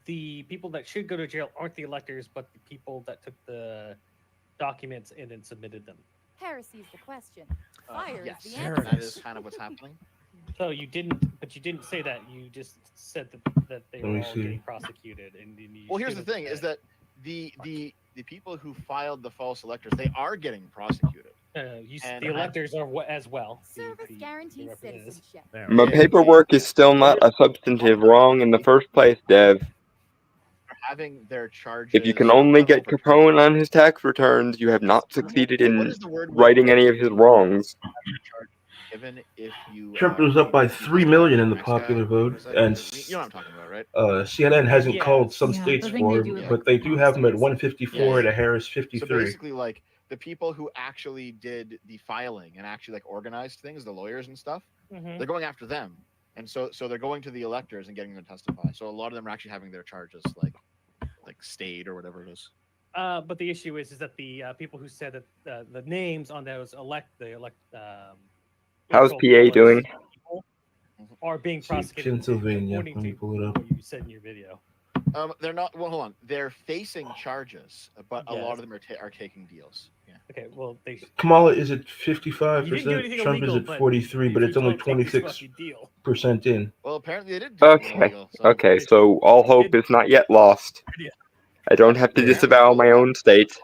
The people that should go to jail aren't the electors, but the people that took the documents and then submitted them. Heresy's the question. Fire Yes, is the answer. that is kind of what's happening. So you didn't say that. You just said that they Let were me all see. getting prosecuted. And you Well, here's the should've thing: said- is that the people who filed the false electors, they are getting prosecuted. the electors are as well. Service the guarantees representatives. citizenship. My paperwork is still not a substantive wrong in the first place, Dev. For having their charges. If you can only get Capone on his tax returns, you have not succeeded What in is the word righting any of his wrongs. given if you. Trump was up by 3 million in the popular vote, and you know what I'm talking about, right? CNN hasn't called some Yeah, states the thing for they him, do with, but they do have him at 154 Yeah. and a Harris So 53. basically, like the people who actually did the filing and actually like organized things, the lawyers and stuff, they're going after them, and so they're going to the electors and getting them to testify. So a lot of them are actually having their charges like stayed or whatever it is. But the issue is that the people who said that the names on those How's electoral PA doing? college people are being See, prosecuted too, Pennsylvania. according Let me to pull it up. what you said in your video. They're not. Well, hold on. They're facing charges, but a lot Yes. of them are taking deals. Yeah. Okay, well they. Kamala is at You didn't do 55%. anything Trump is illegal, at but 43, but if it's you only don't take this fucking 26% deal. in. Well, apparently they did do something Okay. illegal. So. Okay. So all hope is not yet lost. Yeah. I don't have to Yeah. disavow my own state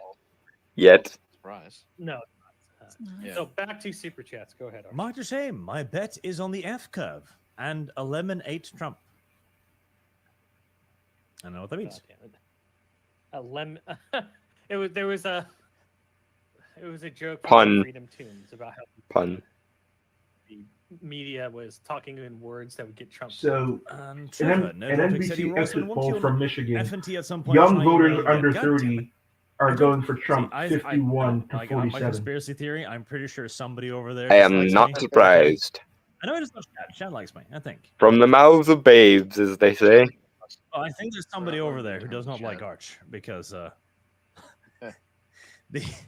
yet. Surprise. No. Yeah. So back to super chats. Go ahead. Arch. Much a shame. My bet is on the F curve, and a lemon ate Trump. I don't know what that means. God damn it. A lemon. There was a joke from Pun. Freedom Tunes about how Pun. the media was talking in words that would get Trump. So, Trevor, an Nerdropic said he NBC was exit won't poll you from Michigan, F&T at some point young try voters emailing under it? God damn it. 30 are I going don't- for Trump, see, 51 to my 47. conspiracy theory, I'm pretty sure somebody over there I just am likes not me. surprised. I know it's not Chad. Chad likes me, I think. From the mouths of babes, as they say. Oh, I think there's somebody over there who does not like Arch because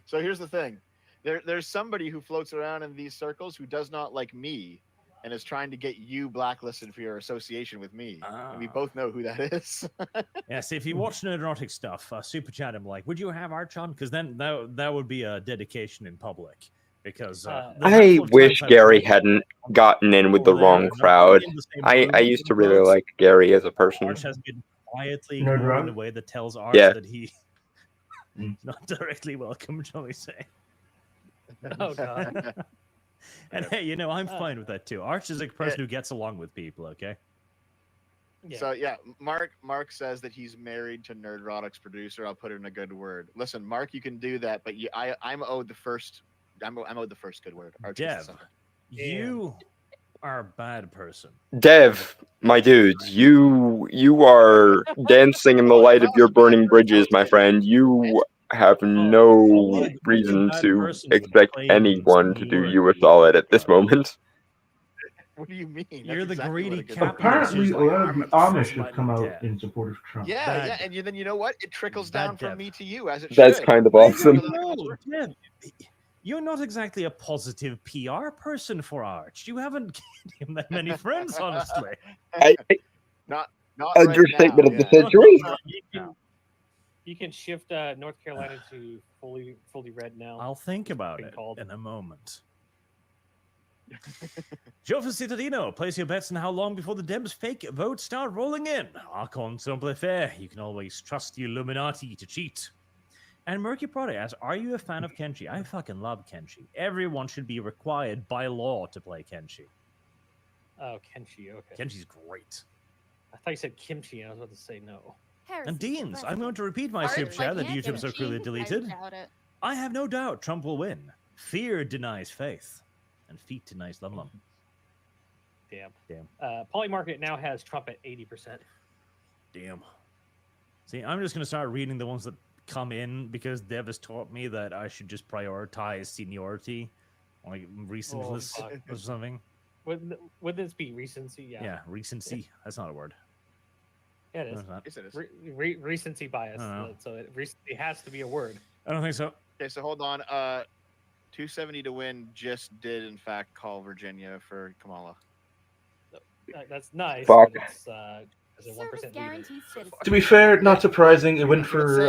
So here's the thing. There's somebody who floats around in these circles who does not like me and is trying to get you blacklisted for your association with me. And we both know who that is. yeah, see, if you watch Nerdrotic stuff, super chat him like, would you have Arch on? Because then that would be a dedication in public. Because the I handful of wish times I've Gary talked hadn't gotten in with the over there, wrong not crowd. in the same I room used to with really votes, like Gary as a person. Arch has been quietly Nerd ignored Rock? in a way that tells Arch Yeah. that he is not directly welcome, shall we say. Oh god. And hey, you know, I'm fine with that too. Arch is a person who gets along with people, okay? Yeah. So yeah, Mark says that he's married to Nerdrotic's producer. I'll put it in a good word. Listen, Mark, you can do that, but I'm owed the first. I'm owed the first good word. Arch gets the Dev, second. you are a bad person. Dev, my dude, you are dancing in the light of your burning bridges, my friend. You have no only a reason bad to person would expect claim anyone to do seniority. you a solid at this moment. What do you mean? You're the That's exactly greedy what it gets. capitalist. Apparently, who's a like, lot of "I'm the at the front Amish line have come of out death." in support of Trump. Yeah, Bad. yeah, and then you know what? It trickles Bad down from Dev. me to you as it That's should. kind of I awesome. don't know, Dev. You're not exactly a positive PR person for Arch. You haven't gained him that many friends, honestly. Not Understatement right of the now, yeah. century. You can shift North Carolina to fully red now. I'll think about Been it called. in a moment. Joe Citadino, place your bets on how long before the Dems' fake votes start rolling in. Archon simple fair. You can always trust the Illuminati to cheat. And Murky Product asks, are you a fan of Kenshi? I fucking love Kenshi. Everyone should be required by law to play Kenshi. Oh, Kenshi. Okay. Kenshi's great. I thought you said kimchi. I was about to say no. And Deans, I'm going to repeat my Art, super chat that like YouTube so kimchi? clearly I deleted. doubt it. I have no doubt Trump will win. Fear denies faith, and feet denies lum. Damn. Damn. Polymarket now has Trump at 80%. Damn. See, I'm just going to start reading the ones that come in because Dev has taught me that I should just prioritize seniority, like recentness fuck. or something. Would this be recency? Yeah. Yeah, recency. That's not a word. Yeah, it No, is. it's not. Yes, it is. Recency bias. I don't know. So it has to be a word. I don't think so. Okay, so hold on. 270 to win just did in fact call Virginia for Kamala. That's nice. Fuck. But it's, is it 1% Service leader. guarantees citizenship. To be fair, not surprising. It went for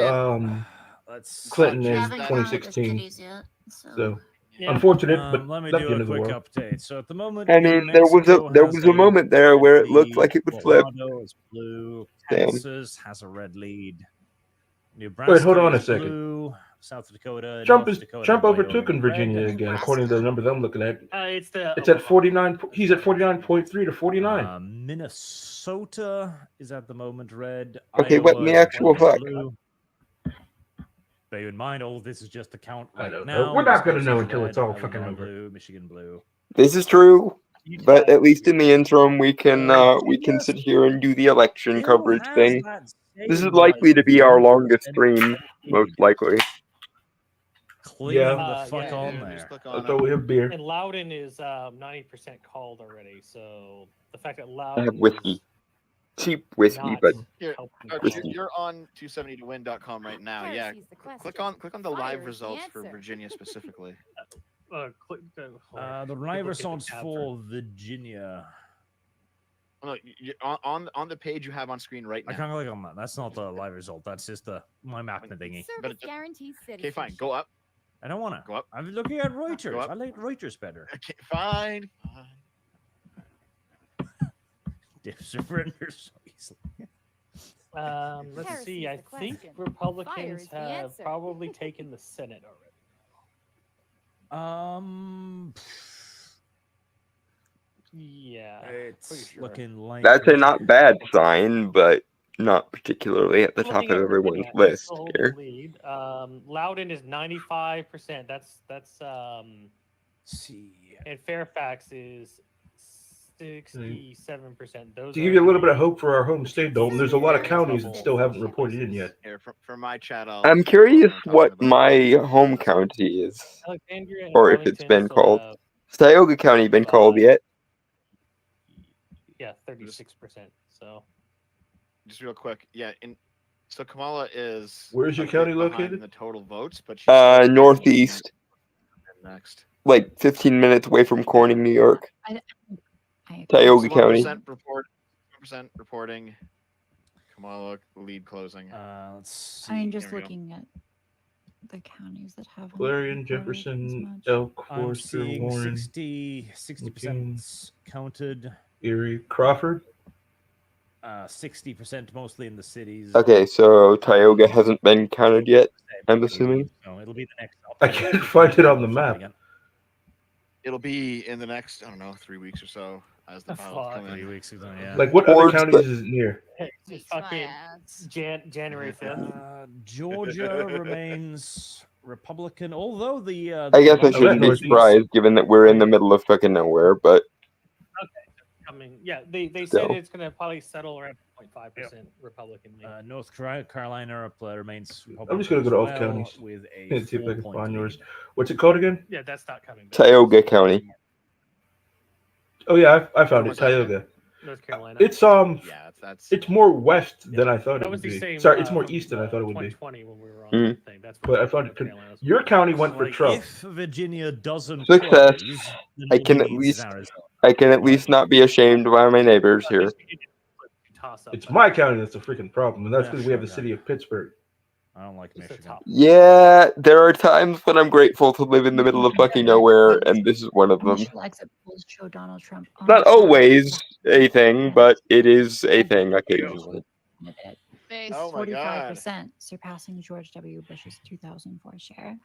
Let's Clinton We in haven't come out with 2016. goodies yet, so. So Yeah. unfortunate, but let me not the do end a of the quick world. update. So at the moment, I New mean, there was Mexico a moment there where it looked like it would flip. Colorado is blue. Damn. Texas has a red lead. Nebraska Wait, hold on a is second. blue. South Dakota. Trump North is Dakota, Trump Wyoming, overtook in Virginia red. again, according to the numbers I'm looking at. It's at 49. He's at 49.3 to 49. Minnesota is at the moment red. Okay, what in the Iowa is actual blue. fuck? Bear in mind, all this is just the count right don't now. know. We're not gonna Wisconsin's know until red, it's all Illinois fucking over. blue, Michigan blue. This is true, but Utah at least in the is- interim, we can sit here and do the election Still coverage has thing. that This is same, likely to be our 1% longest stream, most likely. Click Yeah. the fuck yeah, on Just there. click I on thought it. we have beer. And Loudon is 90% called already. So the fact that I Loudon have whiskey. Cheap whiskey, not but Here, helping Arch, Whiskey. you're on 270towin.com right now. Yeah, Heresy's the click question. on the Fire live is the results for answer. Virginia specifically. click the, The people live look at the results tab for Virginia. Oh, no, on the page you have on screen right I now. can't click on that. That's not the live result. That's just my mapping thingy. But Service guarantees Okay, citizenship. fine. Go up. I don't want to. Go up. I'm looking at Reuters. up. I like Reuters better. Okay, fine. Surrender so easily. Let's Heresy's see. I the think question. Fire Republicans is the have answer. probably taken the Senate already. Yeah, pretty It's sure. looking like that's a not bad sign, but not particularly at the top Looking of at everyone's Virginia, they list still hold here. the lead. Loudon is 95%. That's see. and Fairfax is 67%. Those To are give you a little bit of the- hope for our home state, Dalton, there's a lot of counties that Double still haven't reported in yet. Here, for my chat, I'm curious what my home county is, Alexandria and or if it's Arlington been still called. have, Has Tioga County been called yet? yeah, 36%. So Just real quick, yeah. So Kamala is. Where's your a bit county behind located? in the total votes, but she's still Northeast, next. like 15 minutes away from Corning, New York. I agree. Tioga So 1% County. report. 1% reporting. Kamala lead closing. Let's see. I mean, just Here we go. looking at the counties that have Clarion, Jefferson, Elk, I'm Forster, seeing Warren, 60% counted. Erie, Crawford. 60% mostly in the cities. Okay, so Tioga hasn't been counted yet, I'm assuming. So it'll be the next up. I can't find it on the map. It'll be in the next, I don't know, 3 weeks or so as the ballots come in. 3 weeks ago, yeah. Like, what other Towards counties is it near? it's fucking January 5th. Georgia remains Republican, although the. I guess I that shouldn't be Northeast. surprised given that we're in the middle of fucking nowhere, but Coming, yeah, they said Still. it's going to probably settle around 0.5% Republicanly. North Carolina remains Republican. I'm just gonna go to as all well, counties with a and see if I can 4-point find lead. yours. What's it called again? Yeah, that's not coming. back. Tioga County. Oh yeah, I found it. was that again? Tioga. North Carolina. It's Yeah, that's. it's more west than I thought that it was would the be. same. Sorry, it's more from, east than I thought it would be. 2020 when we were on Mm. the thing. That's But I what found North it. Carolina was. Your county went for Like, Trump. if Virginia doesn't Success. close, then I all can it at needs is least- Arizona. I can at least not be ashamed by my neighbors here. Toss up. It's my county that's the freaking problem, and that's Yeah, because we have the sure, city of Pittsburgh. I don't like It's the Michigan. top. Yeah, there are times when I'm grateful to live in the middle of fucking nowhere, and this is one of them. Initial exit polls show Donald Trump on Not top. always a thing, but it is a thing occasionally. Candidate. Face. Oh my God. 45%, surpassing George W. Bush's 2004 share.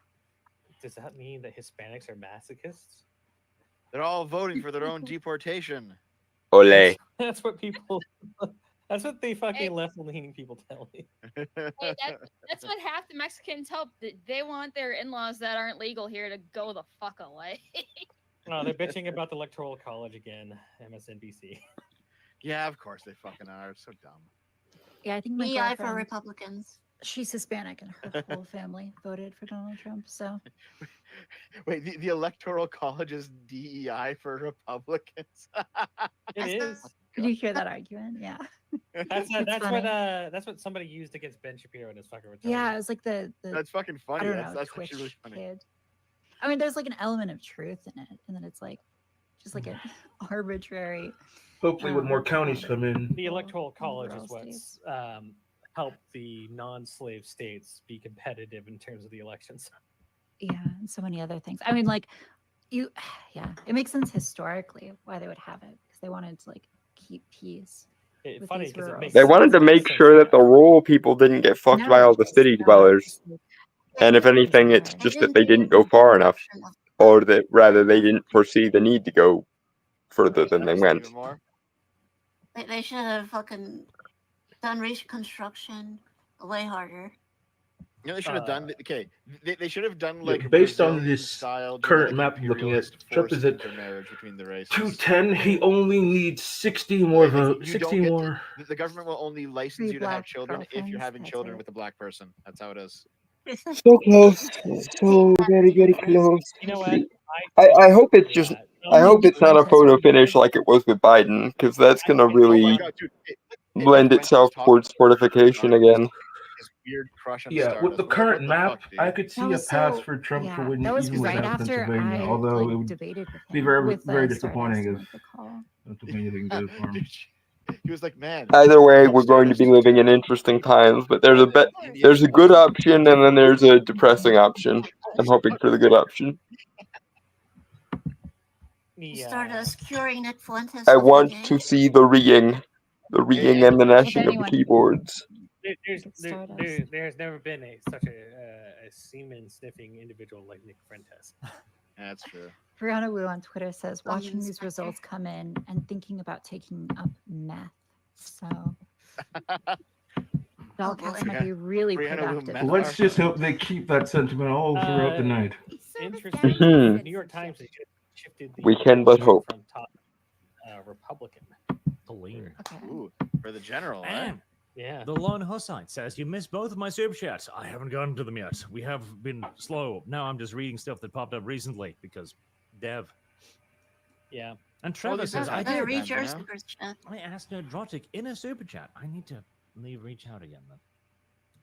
Does that mean that Hispanics are masochists? They're all voting for their own deportation. Ole. That's what people. That's what the fucking Hey. left-leaning people tell me. Hey, that's what half the Mexicans hope. They want their in-laws that aren't legal here to go the fuck away. Oh, they're bitching about the electoral college again. MSNBC. Yeah, of course they fucking are. It's so dumb. Yeah, I think my EI for girlfriend, Republicans. she's Hispanic and her whole family voted for Donald Trump. So Wait, the electoral college is DEI for Republicans. It is. did you hear that argument? Yeah. That's It's funny. that's what somebody used against Ben Shapiro and his fucking return. Yeah, it was like the That's fucking I funny. don't That's know, that's Twitch actually really funny. kid. I mean, there's like an element of truth in it, and then it's like just like an arbitrary. Hopefully, when more counties come in, The electoral college Rural is what's states. helped the non-slave states be competitive in terms of the elections. Yeah, and so many other things. I mean, like you, yeah, it makes sense historically why they would have it because they wanted to like keep peace. It's With funny these because it rural makes They sense. wanted to It makes make sense sure that the now. rural people didn't get fucked by all the city dwellers. And if anything, it's just that they didn't go far enough, or that rather they didn't foresee the need to go further than they went. Even more. They should have fucking done reconstruction way harder. You know, they should have done. Okay, they should have done Yeah, like a based on Brazilian this style current genetic map I'm looking at, imperialist Trump is forced at intermarriage between the races. 210. He only needs 60 more Like, votes. you 60 don't get more. the government will only license Three you to have black children if you're girlfriends, having that's children it. with a black person. That's how it is. So close. So very, very close. You know what? I hope it's just. Yeah, I hope it's not a Princess photo would- finish like it was with Biden, because that's gonna Oh my really god, dude! lend Fuentes itself talking towards about fortification again. his weird crush on Yeah, with Stardust. the Like, current what the map, fuck, dude? I could That see a was path so for Trump to yeah. win That was even right without after Pennsylvania. I Although it like would debated with be him very, with very Stardust disappointing and if like the call. Pennsylvania didn't go for him. Dude, he was like, man. Either way, love we're going to be Stardust. living in interesting times, but there's Of course. there's a good option and then there's a depressing option. I'm hoping for the good option. Stardust curing Nick Fuentes. I of want the to gay. see the ringing and the gnashing of the anyone- keyboards. There's never been such a semen sniffing individual like Nick Fuentes. That's true. Brianna Wu on Twitter says, watching these Inspector. results come in and thinking about taking up meth. So Dogcast boy. might be really Brianna Wu productive. meth Let's just hope they keep that sentiment all throughout the night. Interesting. Mhm. New York Times has just shifted the We can but hope. from top Republican. Colleen. Okay. Ooh, for the general, eh? And Yeah. the Lone Hussite says, you missed both of my super chats. I haven't gotten to them yet. We have been slow. Now I'm just reading stuff that popped up recently because Dev. Yeah. And Trevor these says, things I I'm gonna did. read your you know? super chat. I asked Nerdrotic in a super chat. I need to reach out again then.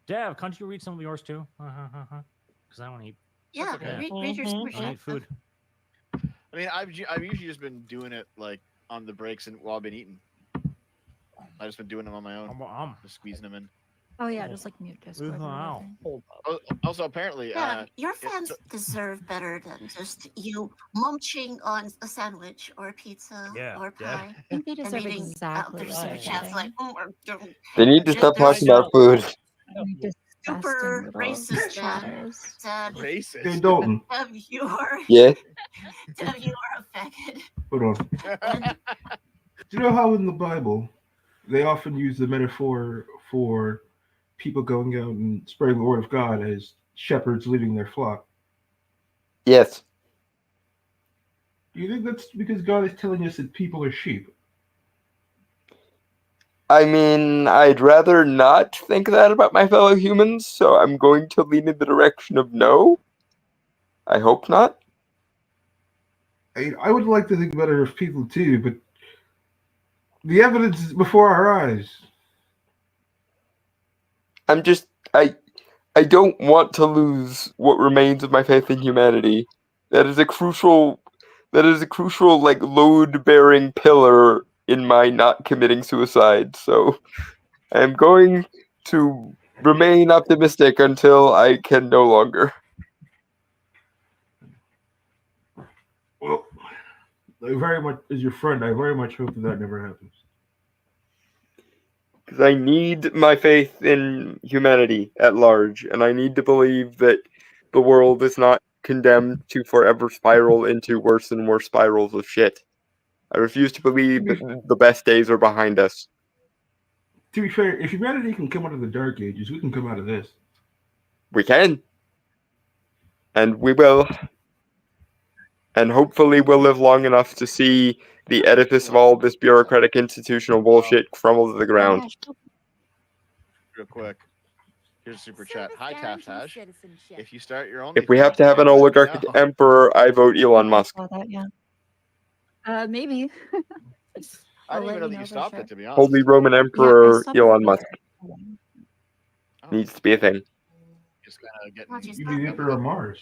Dev, can't you read some of yours too? Because I want to eat. Yeah, okay. read your super I chat. need food. I mean, I've usually just been doing it like on the breaks and while I've been eating. I've just been doing them on my own, just squeezing them in. Oh yeah, just like mute Discord. or Wow. whatever. Also, apparently, Yeah, your it's- fans deserve better than just you munching on a sandwich or a pizza Yeah, or yeah. pie. I think they And deserve reading exactly their what super they're chats like, getting. They need to stop There's talking about food. Disgusting super little racist man chatters. said, Hey, racist. Dalton, Dev, you are Yeah. Dev, you are a faggot. hold on. And Do you know how in the Bible they often use the metaphor for people going out and spreading the word of God as shepherds leading their flock? Yes. Do you think that's because God is telling us that people are sheep? I mean, I'd rather not think that about my fellow humans, so I'm going to lean in the direction of no. I hope not. I would like to think better of people too, but the evidence is before our eyes. I'm just I don't want to lose what remains of my faith in humanity. That is a crucial like load-bearing pillar in my not committing suicide. So I am going to remain optimistic until I can no longer. Well, I very much, as your friend, I very much hope that never happens. Because I need my faith in humanity at large, and I need to believe that the world is not condemned to forever spiral into worse and worse spirals of shit. I refuse to believe that the best days are behind us. To be fair, if humanity can come out of the dark ages, we can come out of this. We can. And we will. And hopefully we'll live long enough to see the edifice of all this bureaucratic institutional bullshit crumble to the ground. Real quick. Here's a super chat. Hi, Taftash. Citizenship. If you start your own, If we have to have an oligarchic emperor, I vote Elon Musk. Saw that, yeah. Maybe. I I'll didn't even let know you that you for stopped sure. it, to be honest. Holy Roman Yeah, I Emperor stopped Elon it Musk for- needs to be a thing. Just kind of getting. Why'd you You'd stop be the it? Emperor of Mars.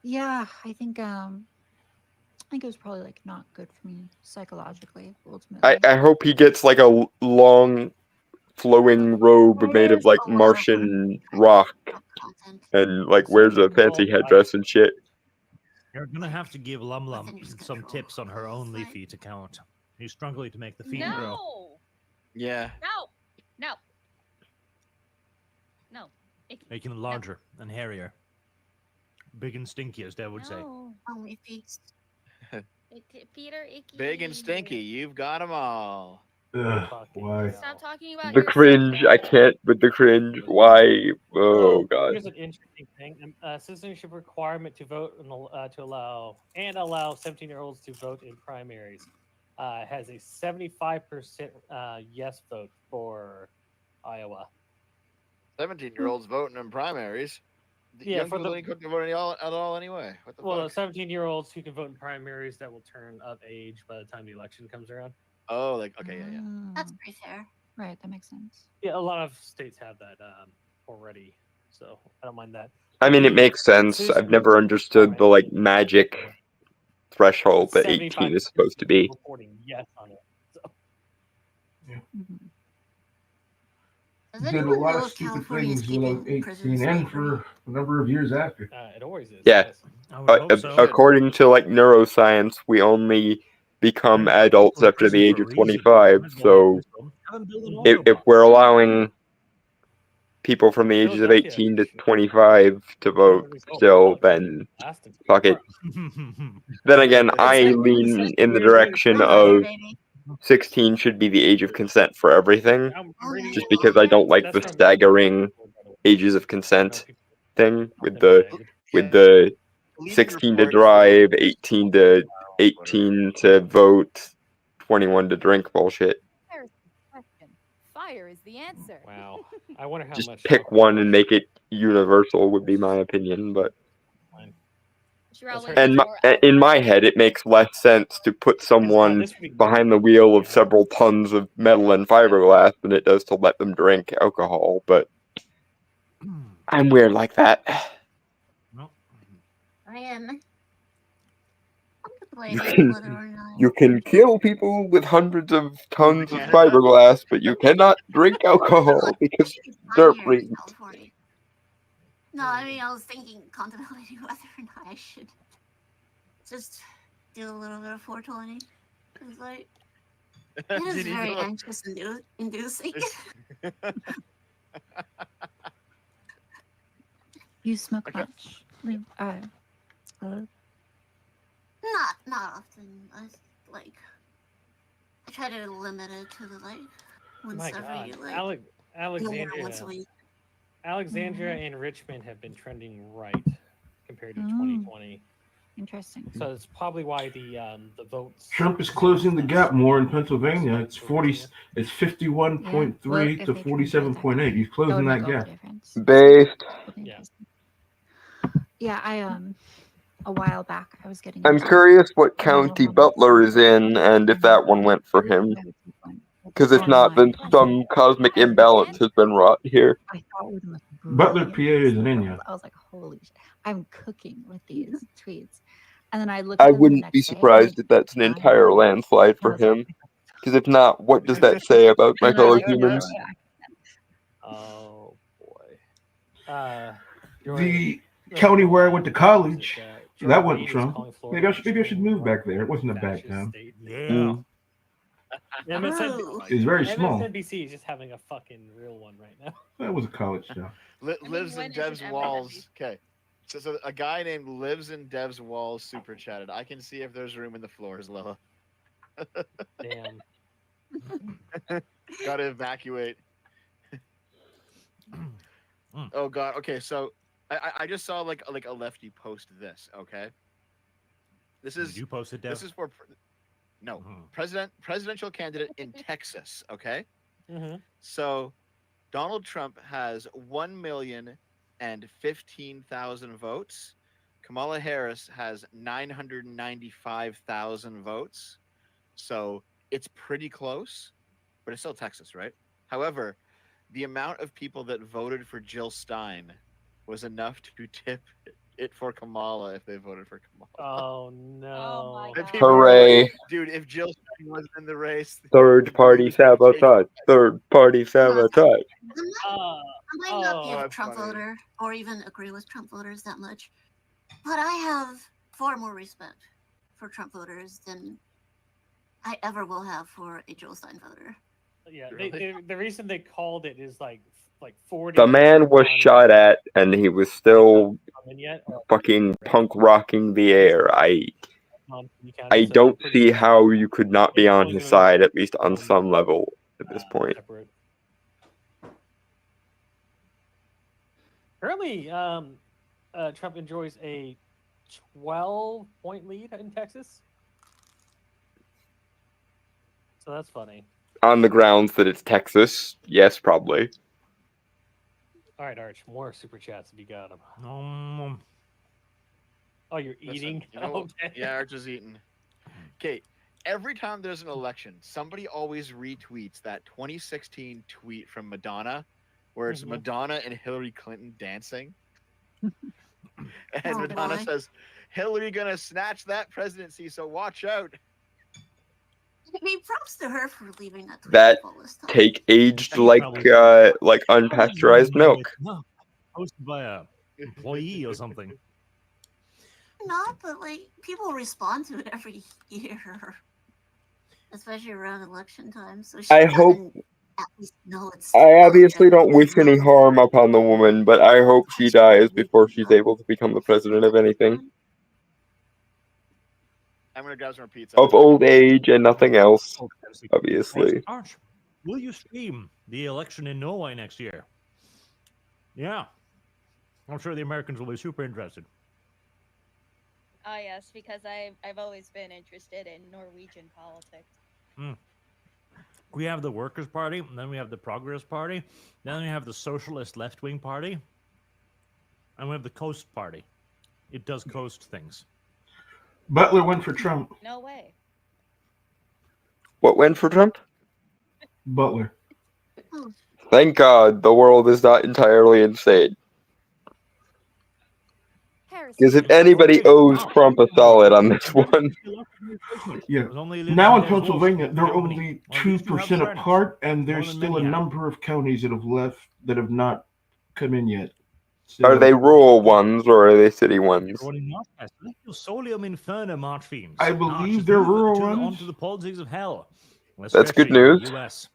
Yeah, I think it was probably like not good for me psychologically, ultimately. I hope he gets like a long flowing robe made of like Martian rock Content. and like wears a fancy headdress and shit. You're gonna have to give Lum Lum think it's some control. tips on her own leafy account. He's struggling to make the feet grow. No, Yeah. no. Icky. Making it larger and hairier. Big and stinky, as Dad would say. No. Only feast. Peter, icky. Big and stinky. You've got them all. Why? Stop talking about The yourself cringe, I now. can't with the cringe. Why? Oh god. Here's an interesting thing: citizenship requirement to vote to allow 17-year-olds to vote in primaries has a 75% yes vote for Iowa. 17-year-olds voting in primaries. Yeah, Young for people the couldn't vote at all anyway. What the fuck? 17-year-olds who can vote in primaries that will turn of age by the time the election comes around. Oh, like okay, yeah. That's pretty fair. Right, that makes sense. Yeah, a lot of states have that already, so I don't mind that. I mean, it The makes sense. citizen I've never understood the like magic threshold that 18 75% is supposed to be. reporting yes on it. So. Does Did a anyone lot know of if stupid California is things when I was keeping 18 prisoners and slavery? for a number of years after. It always is. Yeah. Yes. I would hope so. According to like neuroscience, we only become And adults people in after the prison age for of a reason. 25. Might as well So use them. Have them build an if autobahn. we're allowing people from the ages of Philadelphia 18 to 25 to vote still, then fuck it. Then again, I lean in the direction of 16 should be the age of consent for everything, just because I don't like the staggering ages of consent thing with the 16 to drive, 18 to vote, 21 to drink bullshit. Here's the question. Fire is the answer. Wow. I wonder how Just much. pick one and make it universal would be my opinion, but and in my head it makes less sense to put someone behind the wheel of several tons of metal and fiberglass than it does to let them drink alcohol, but I'm weird like that. Ryan, You can kill people with hundreds of tons of fiberglass, but you cannot drink alcohol because they're free. No, I mean, I was contemplating whether or not I should just do a little bit of 420. Because, like, it is very anxious inducing. You smoke much? Not often. I try to limit it to once every Alexandria. once a week. Alexandria and Richmond have been trending right compared to 2020. Interesting. So it's probably why the votes. Trump is closing the gap more in Pennsylvania. It's 51.3 to 47.8. He's closing that gap. Based. Yeah, a while back I was getting. I'm curious what county Butler is in and if that one went for him. Because if not, then some cosmic imbalance has been wrought here. I thought it was the most Butler, PA brilliant isn't in yet. I was like, holy shit, I'm cooking with these tweets. And then I looked. I wouldn't be surprised if that's an entire landslide for him. Because if not, what does that say about my fellow humans? Oh boy. The county where I went to college, that wasn't Trump. Maybe I should move back there. It wasn't a bad town. Yeah. It's very small. MSNBC is just having a fucking real one right now. That was a college town. Lives in Dev's walls. Okay. So a guy named Lives in Dev's walls super chatted. I can see if there's room in the floors, Lila. Damn. Gotta evacuate. Oh god. Okay, so I just saw like a lefty post this. Okay. This is you posted. This is for presidential candidate in Texas. Okay. So Donald Trump has 1,015,000 votes. Kamala Harris has 995,000 votes. So it's pretty close, but it's still Texas, right? However, the amount of people that voted for Jill Stein was enough to tip it for Kamala if they voted for Kamala. Oh no! Hooray! Dude, if Jill Stein wasn't in the race, Third party sabotage. Third party sabotage. I might not be a Trump voter or even agree with Trump voters that much, but I have far more respect for Trump voters than I ever will have for a Jill Stein voter. Yeah, the reason they called it is like 40. The man was shot at, and he was still fucking punk rocking the air. You I don't see how you could not be on his side, at least on some level, at this point. Separate. Currently, Trump enjoys a 12-point lead in Texas. So that's funny. On the grounds that it's Texas, yes, probably. All right, Arch, more super chats if you got them. Um, Oh, you're Listen, eating? you know, Okay. Yeah, Arch is eating. Okay, every time there's an election, somebody always retweets that 2016 tweet from Madonna, where it's Mhm. Madonna and Hillary Clinton dancing. And Oh, Madonna boy. says, "Hillary gonna snatch that presidency, so watch out." I mean, props to her for leaving that tweet That up all this time. take aged He like probably- unpasteurized milk. No, hosted by a employee or something. Not, but like people respond to it every year, especially around election time. So she I hope. doesn't at least know it's. I obviously don't wish objectively any harm upon the woman, but I hope she dies before she's able to become the president of anything. I'm gonna grab some more pizza. Of old age and nothing else, obviously. Arch, will you stream the election in Norway next year? Yeah. I'm sure the Americans will be super interested. Oh yes, because I've always been interested in Norwegian politics. We have the Workers' Party, and then we have the Progress Party, then we have the Socialist Left-Wing Party, and we have the Coast Party. It does coast things. Butler went for Trump. No way. What went for Trump? Butler. Thank God the world is not entirely insane. Because if anybody owes Trump a solid on this one, Yeah. There's only Now in Elizabeth Wolf Pennsylvania, in they're Germany. only Well, these two have 2% friends, apart, and more there's than still a many have. number of counties that have left that have not come in yet. are So, they rural ones or are they city ones? Everyone in Northwest, Lectio Solium Inferno March themes. I Arch believe is they're moving rural to ones. onto the politics of hell. That's good Especially in news. the US.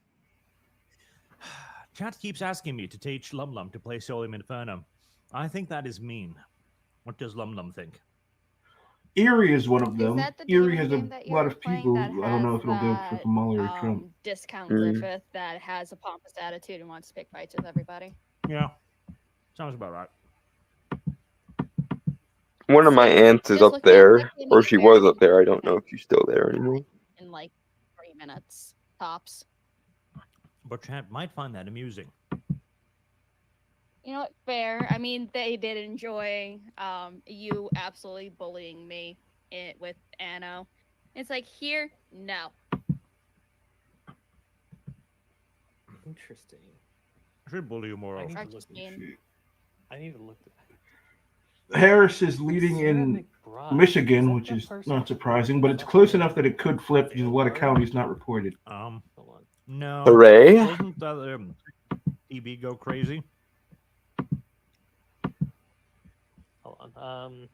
Chat keeps asking me to teach Lum Lum to play Solium Inferno. I think that is mean. What does Lum Lum think? Erie is one of them. that the Erie dating has game a that lot you're of playing people. that I don't know has if it'll go for that, Kamala or Trump. Discount Mm. Griffith that has a pompous attitude and wants to pick fights with everybody? Yeah, sounds about right. One of my See, aunts is just up look at that there, game or is she was very up there. I don't know if she's still there anymore. in like 3 minutes tops. But chat might find that amusing. You know what? Fair. I mean, they did enjoy you absolutely bullying me with Anno. It's like here, no. Interesting. I should bully you more I often. need to look. I need to look. Harris is leading Sarah in McBride. Is Michigan, that which the is person not who surprising, wrote but it's that close book? enough that it could flip because a lot of counties not reported. Hold on. No. Hooray. Doesn't that TB go crazy? Hold on.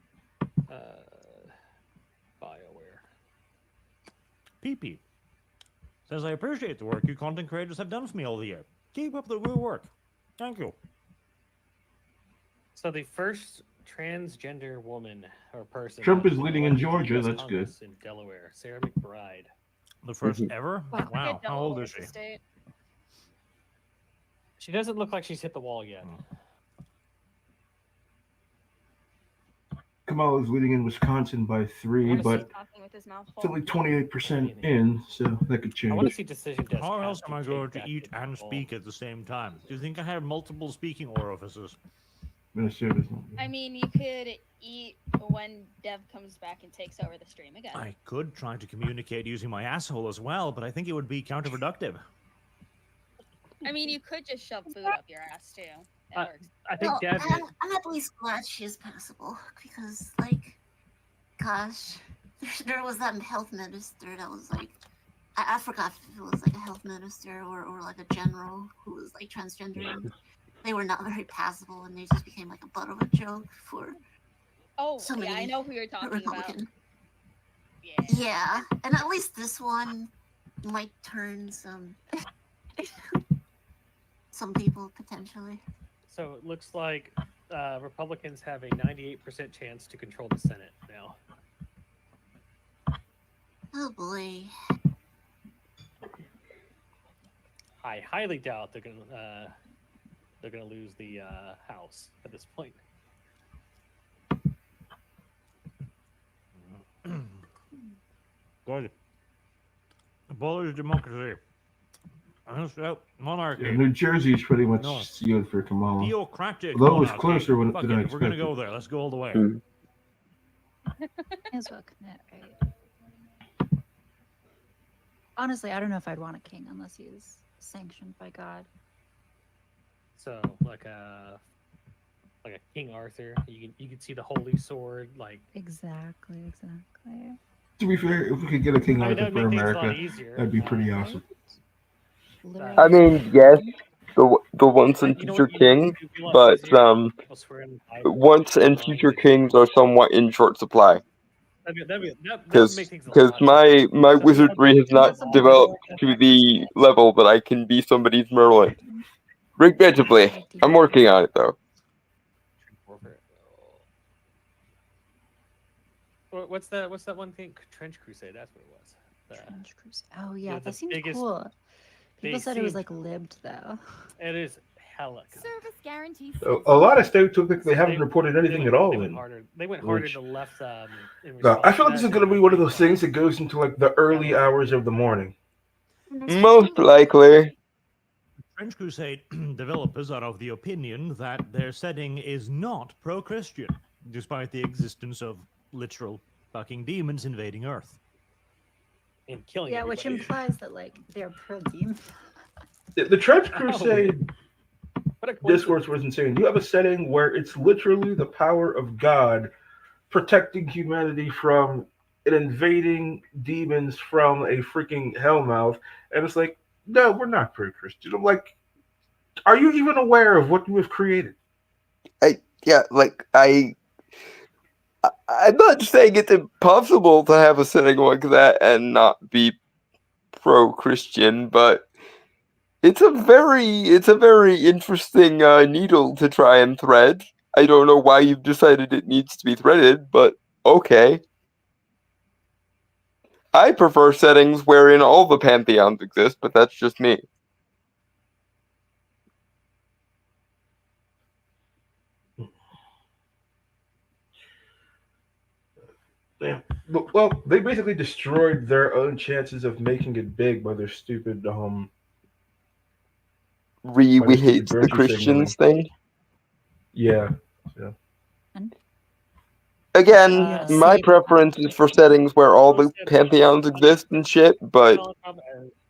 BioWare. PP says, I appreciate the work you content creators have done for me all the year. Keep up the good work. Thank you. So the first transgender woman or person. Trump is elected leading in to Georgia, US that's good. Congress in Delaware, Sarah McBride. The first ever? Wow. Wow. How old is she? State. She doesn't look like she's hit the wall yet. Kamala is leading in Wisconsin by 3, Wanna see but talking with his mouth it's only full. 28% in, so that could I want to change. see decision desk. How have else to am I take going to that eat to and the speak at the same time? Do you think I have multiple speaking orifices? Minnesota's not. I mean, you could eat when Dev comes back and takes over the stream again. I could try to communicate using my asshole as well, but I think it would be counterproductive. I mean, you could just shove food up your ass too. That works. I think Well, Dev. I'm at least glad she is passable because, like, gosh, there was that health minister that was like, I forgot if it was like a health minister or like a general who was like transgender. And they were not very passable, and they just became like a butt of a joke for Oh, so yeah, I many know who you're talking about. Republican. Yeah. Yeah, and at least this one might turn some people potentially. So it looks like Republicans have a 98% chance to control the Senate now. Oh boy. I highly doubt they're gonna lose the house at this point. Good. Polish democracy. Monarchy. Yeah, New Jersey's pretty much No. sealed for Kamala. Theocratic Although it was monarchy. closer Fuck than I it, if we're gonna expected. go there, let's go all the way. Hmm. May as well commit, right? Honestly, I don't know if I'd want a king unless he's sanctioned by God. So like a King Arthur, you can see the holy sword. Like Exactly. To be fair, if we could get a King I mean, that Arthur would for make things a lot America, easier. that'd be pretty Right? awesome. I Literally. mean, yes, the once and You know future what? You know what king, would be a lot but easier? People swearing the Bible once and along future with kings are somewhat in short supply that would make things a because lot easier. my So we have wizardry has not That's developed a to the level that I can be somebody's Merlin. Regrettably, I'm working on it though. warfare. What's that one thing? Trench Crusade. That's what it was. Trench Crusade. Oh yeah, the that seems biggest- cool. People they said it was seemed- like lived though. It is hella good. Service guarantees. A lot of states look like they haven't They- reported they anything went- at all. They went in. harder. They went harder which- to the left. In No, I response feel to like this that is going to than be one of they those thought. things that goes into like the early hours of the morning. Most likely. French Crusade developers are of the opinion that their setting is not pro-Christian, despite the existence of literal fucking demons invading Earth. And killing Yeah, which everybody. implies that like they're pro demon. The Trench Oh. Crusade What a discourse was insane. You have a setting where it's literally the power of God protecting humanity from an invading demons from a freaking hellmouth, and it's like, no, we're not pro-Christian. I'm like, are you even aware of what you have created? I'm not saying it's impossible to have a setting like that and not be pro-Christian, but it's a very interesting needle to try and thread. I don't know why you've decided it needs to be threaded, but okay. I prefer settings wherein all the pantheons exist, but that's just me. Yeah. Well, they basically destroyed their own chances of making it big by their stupid We By the hate stupid the virtue Christians thing. yeah. Again, Uh, my see- preference is for settings where all the pantheons exist and shit, but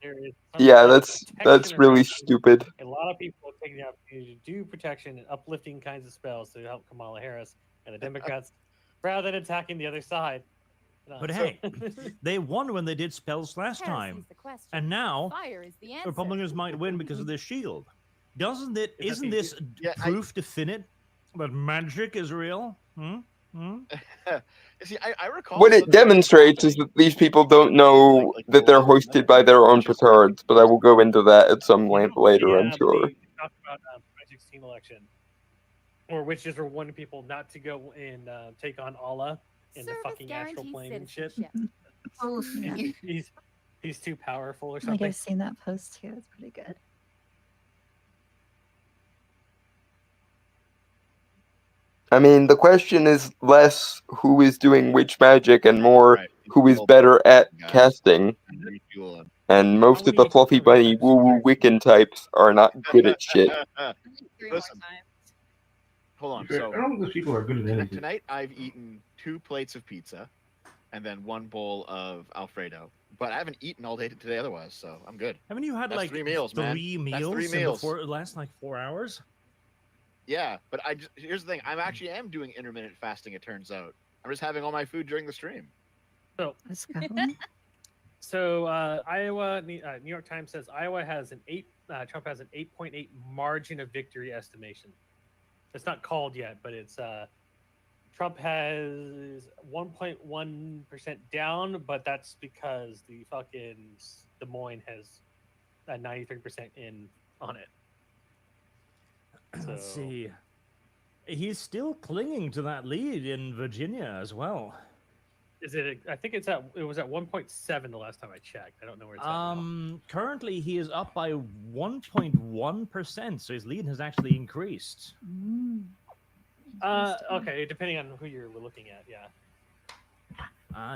There is some yeah, kind of that's protection really around- stupid. A lot of people are taking the opportunity to do protection and uplifting kinds of spells to help Kamala Harris and the Democrats, rather than attacking the other side. But So- hey, they won when they did spells last time, Heresy's the question. and now Fire is the answer. Republicans might win because of this shield. Isn't Is that this Yeah, proof definite that magic is real? See, I recall What it something like demonstrates is that these people don't know that they're hoisted by their own petards, but I will go into that at some length later, I'm Yeah, sure. they talked about 2016 election, or witches were warning people not to go and take on Allah in the Service fucking astral guarantees plane and shit. citizenship. Oh, Yeah. He's too powerful or Like something. I've seen that post too. It's pretty good. I mean, the question is less who is doing which magic and more Right, who is people better at guys casting. and refuel and- And most of the fluffy bunny woo-woo Wiccan types are not good at shit. 3 more Listen. times. Hold on. I So don't think those people are good at anything. tonight I've eaten 2 plates of pizza and then 1 bowl of Alfredo. But I haven't eaten all day today otherwise, so I'm good. Haven't you had That's like 3 meals, man. three That's meals 3 in meals. the last like 4 hours? Yeah, but here's the thing. I actually am doing intermittent fasting, it turns out. I'm just having all my food during the stream. Let's go. So Iowa, New York Times says Iowa has Trump has an 8.8 margin of victory estimation. It's not called yet, but it's Trump has 1.1% down, but that's because the fucking Des Moines has a 93% in on it. Let's So- see. He's still clinging to that lead in Virginia as well. Is it? I think it's at. It was at 1.7 the last time I checked. I don't know where it's at now. Currently he is up by 1.1%, so his lead has actually increased. Okay, depending on who you're looking at, yeah.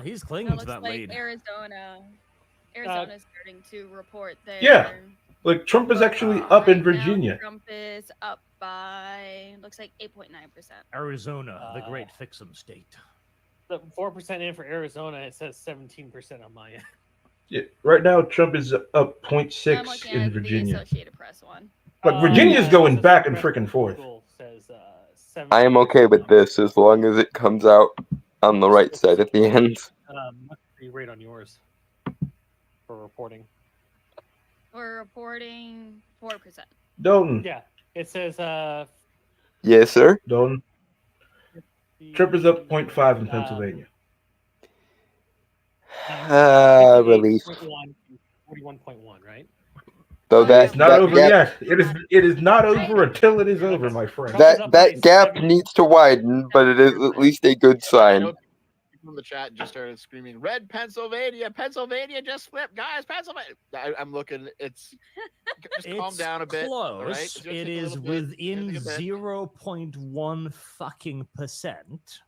He's It clinging to looks that like lead. Arizona's starting to report their. Yeah. Like Trump is actually up in Right now, Virginia. Trump is up by looks like 8.9%. Arizona, the great fix-em state. The 4% in for Arizona. It says 17% on my end. Yeah. Right now, Trump is up I'm 0.6 looking in at the Virginia. Associated Press one. But Virginia's going back and freaking forth. Google says I am okay with this as long as it comes out on the right side at the end. Must be right on yours for reporting. We're reporting 4%. Dalton. Yeah, it says. Yes, sir. Dalton. Trump is up 0.5 in Pennsylvania. Relief. 41.1, right? Though It's not that over gap, yet. It is not over until it is over, my friend. that gap needs to widen, but it is at least a good I sign. know people in the chat just started screaming, "Red Pennsylvania! Pennsylvania just flipped, guys! Pennsylvania!" I'm looking. Just calm It's down a bit. all right? close. It's gonna It take a is little bit. It's within gonna take a bit. 0.1 fucking percent.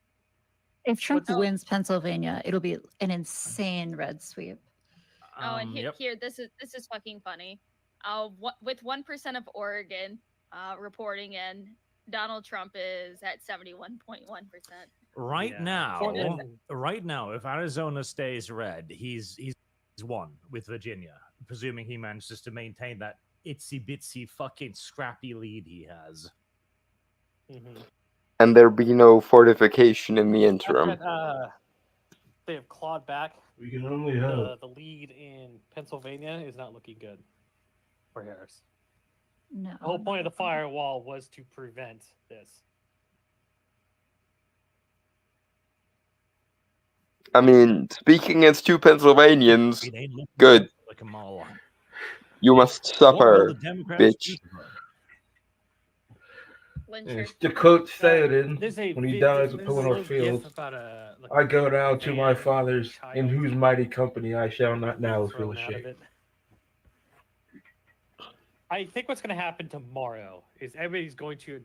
If Trump wins Pennsylvania, it'll be an insane red sweep. Oh, and here, this is fucking funny. With 1% of Oregon reporting in, Donald Trump is at 71.1%. Right now, if Arizona stays red, he's won with Virginia, presuming he manages to maintain that itsy bitsy fucking scrappy lead he has. And there be no fortification in the interim. They have clawed back. We can only hope. The lead in Pennsylvania is not looking good for Harris. No. The whole point of the firewall was to prevent this. I mean, speaking as two Pennsylvanians, good. You must suffer, bitch. As the quote said when he dies at Pillowmore Field, I go down to my fathers, in whose mighty company I shall not now feel ashamed. I think what's going to happen tomorrow is everybody's going to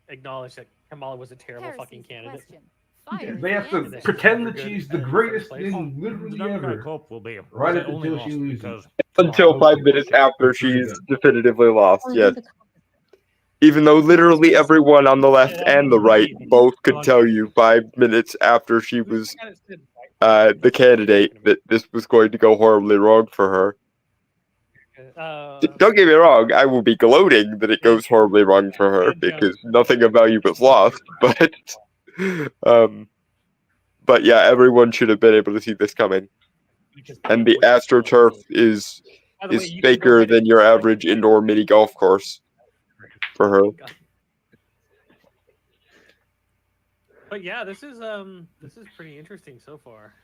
acknowledge that Kamala was a terrible fucking candidate. They have to pretend that she's the greatest thing literally ever. Right up until she loses. Until 5 minutes after she's definitively lost, yes. Even though literally everyone on the left and the right both could tell you 5 minutes after she was the candidate that this was going to go horribly wrong for her. Don't get me wrong, I will be gloating that it goes horribly wrong for her because nothing of value was lost, but yeah, everyone should have been able to see this coming. And the AstroTurf is faker than your average indoor mini golf course for her. But yeah, this is pretty interesting so far.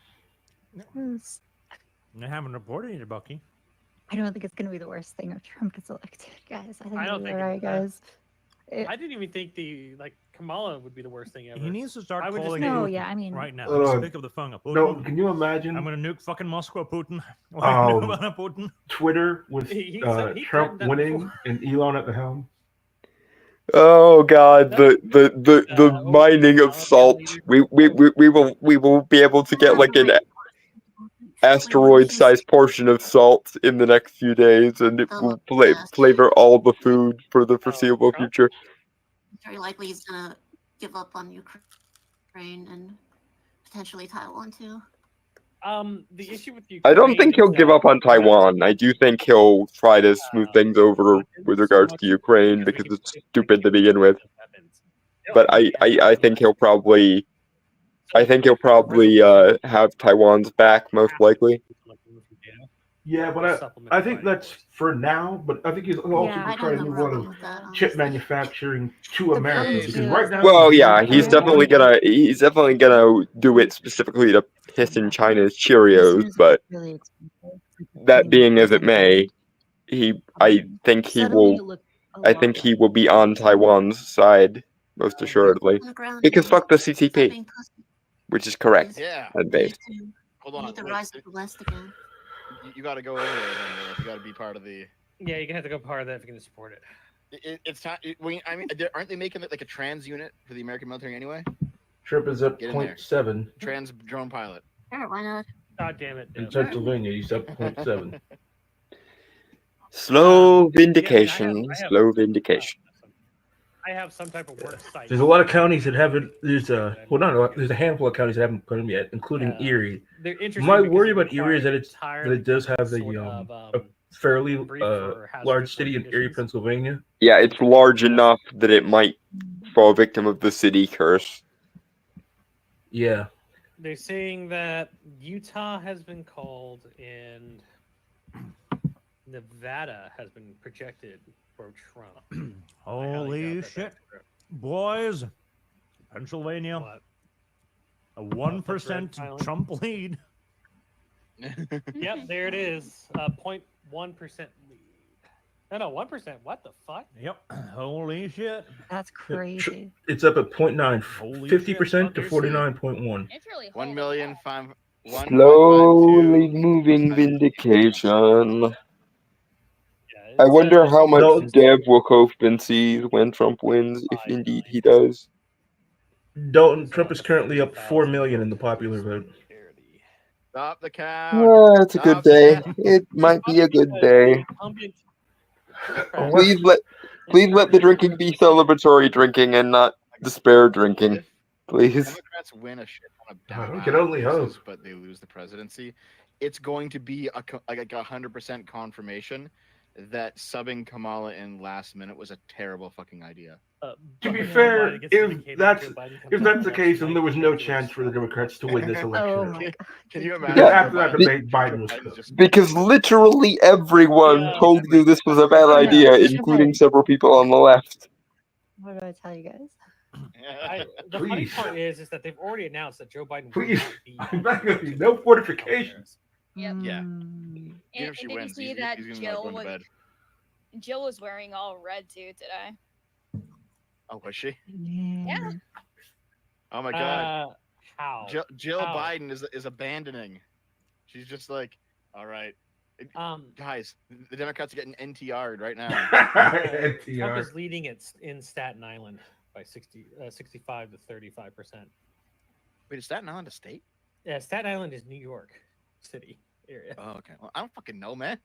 I haven't reported it, Bucky. I don't think it's going to be the worst thing if Trump gets elected, guys. I think I it'll don't be think all right, guys. I didn't even think Kamala would be the worst thing ever. He needs to start would calling No, Putin yeah, I mean, right now. Hold Pick up the phone. Putin. No, can you imagine? I'm gonna nuke fucking Moscow, Putin. What do you know about Putin? Twitter with He Trump that winning before. and Elon at the helm. Oh god, the mining of salt. We will be able to get like an asteroid-sized portion of salt in the next few days, and it will flavor all the food for the foreseeable future. Very likely he's gonna give up on Ukraine and potentially Taiwan too. The issue with Ukraine, I don't think he'll give up on Taiwan. I do think he'll try to smooth things over with regards to Ukraine because it's stupid to begin with. But I think he'll probably have Taiwan's back most likely. Yeah, but I think that's for now. But I think he's also trying to move a lot of chip manufacturing to America because right now. Well, yeah, he's definitely gonna do it specifically to piss in China's Cheerios. But that being as it may, I think he will be on Taiwan's side most assuredly because fuck the CCP. which is correct. Yeah. At base. Hold You on. need to wait, rise to the west again. you got to go over there then. You got to be part of the. Yeah, you're gonna have to go part of that if you're gonna support it. It's time. I mean, aren't they making it like a trans unit for the American military anyway? Trip is up Get in there. 0.7. Trans drone pilot. Sure, why not? God damn it. In Dev. Pennsylvania, he's up 0.7. Slow Yeah, I mean, vindication. I have Slow some- vindication. I have some type of work site. There's a lot of counties that haven't. There's there's a handful of counties that haven't put them yet, including Erie. They're interesting My because worry it about Erie is that requires it does have sort a of, a fairly brief for hazardous large city in Erie, conditions. Pennsylvania. Yeah, it's large enough that it might fall victim of the city curse. Yeah. They're saying that Utah has been called and Nevada has been projected for Trump. I highly Holy doubt that shit. that's true. Boys, Pennsylvania, What? a 1% Island? Trump lead. Yep, there it is. 0.1% lead. No, 1%. What the fuck? Yep. Holy shit. That's crazy. It's up at 0.9, Holy 50% to shit. 49.1. It's really 1,000,005. Slowly moving vindication. Yeah, I it's, wonder how much Don't- Dev will Kaufman sees when Trump wins, if indeed he does. Dalton Trump is currently up 4 million in the popular vote. Stop the count. Ah, it's a good Stop the day. count. It might be a good day. Please let the drinking be celebratory drinking and not despair drinking. If Please. Democrats win a shit ton of We can only places, hope. but they lose the presidency, it's going to be like a 100% confirmation that subbing Kamala in last minute was a terrible fucking idea. To be fair, if that's the case, then there was no chance for the Democrats to win this Oh election. my god. Can you Because imagine? after that Joe debate, Joe Biden was Biden's cooked. just- Because literally everyone Yeah. told you this was a bad I know. idea, including several people on the left. What do I tell you guys? The funny Please. part is that they've already announced that Joe Biden will Please. not be. I'm not going to be no fortifications. Yep. Yeah. Mm. Even if she And did you wins, see he's that gonna not Jill go to was bed. Jill was wearing all red too today? Oh, was she? Yeah. Oh my god. How? Jill How? Biden is abandoning. She's just like, all right, guys, the Democrats are getting NTR'd right now. Trump NTR. is leading it in Staten Island by 65 to 35%. Wait, is Staten Island a state? Yeah, Staten Island is New York City area. Oh, okay. Well, I don't fucking know, man.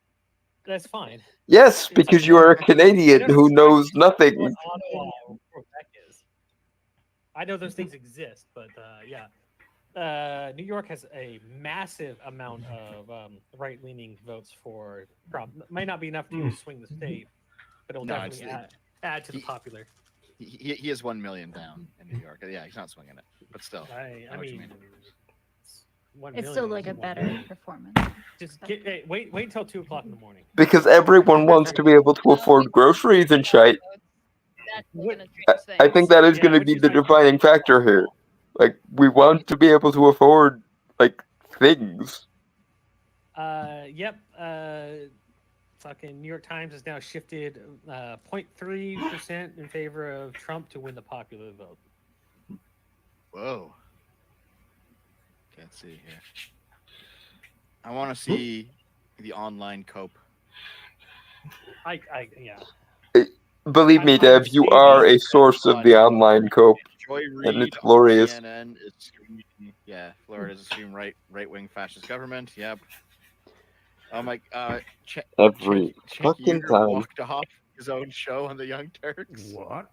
That's fine. Yes, because you are a Canadian who knows nothing. What Ottawa or Quebec is. I know those things exist, but yeah. New York has a massive amount of right-leaning votes for Trump. Might not be enough to swing the state, but it'll No, definitely add to the he- popular. He is 1 million down in New York. Yeah, he's not swinging it, but still. I know what you mean, mean. 1 It's million still is like a 1 better million. performance. Just wait until 2:00 in the morning. Because everyone wants to be able to afford groceries and shit. That's What- gonna change I things. think that is Yeah, going to which be is the my- defining factor here. Like, we want to be able to afford, like, things. Yep. Fucking New York Times has now shifted 0.3% in favor of Trump to win the popular vote. Whoa. Can't see here. I want to see the online cope. Yeah. Believe me, I'm Deb, you are a source of the online cope. Joy And Reid it's on glorious. CNN is screaming, yeah, Florida's a scream right-wing fascist government. Yep. Oh my, Every Cenk fucking Uygur time. walked off his own show on the Young Turks. What?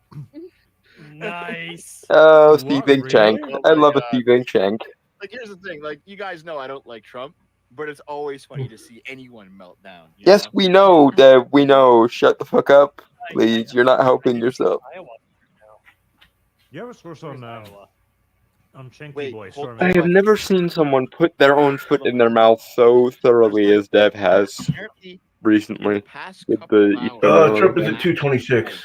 Nice. Oh, What, Stephen really? Chang. Oh I my love a God. Stephen Chang. Like, here's the thing, like, you guys know I don't like Trump, but it's always funny to see anyone melt down. You Yes, know? we know, Deb, we know. Shut the fuck up, please. You're not helping yourself. Iowa. You ever source on Iowa. Shanky Wait, Boy hold- storming? I have never seen someone put their own foot in their mouth so thoroughly as Deb has Apparently, recently. past With couple the of Eastern hours, Trump is Oregon. at 226.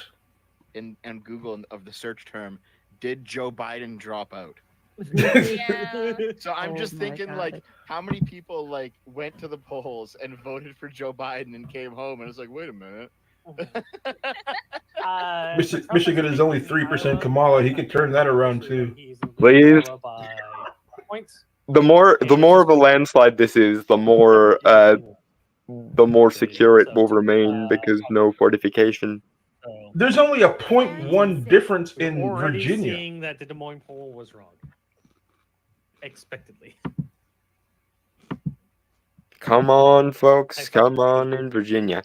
in Google of the search term, did Joe Biden drop out? Yeah. So I'm Oh just my thinking, God. like, how many people like went to the polls and voted for Joe Biden and came home and it's like, wait a minute. Michigan is only 3% Kamala. He could turn that around too. Please. points. The more And it's of a just- landslide this is, the more secure it will So, remain because no fortification. So There's only a 0.1 difference we're in already Virginia. seeing that the Des Moines poll was wrong. Expectedly. Come on, folks. Come on in Virginia.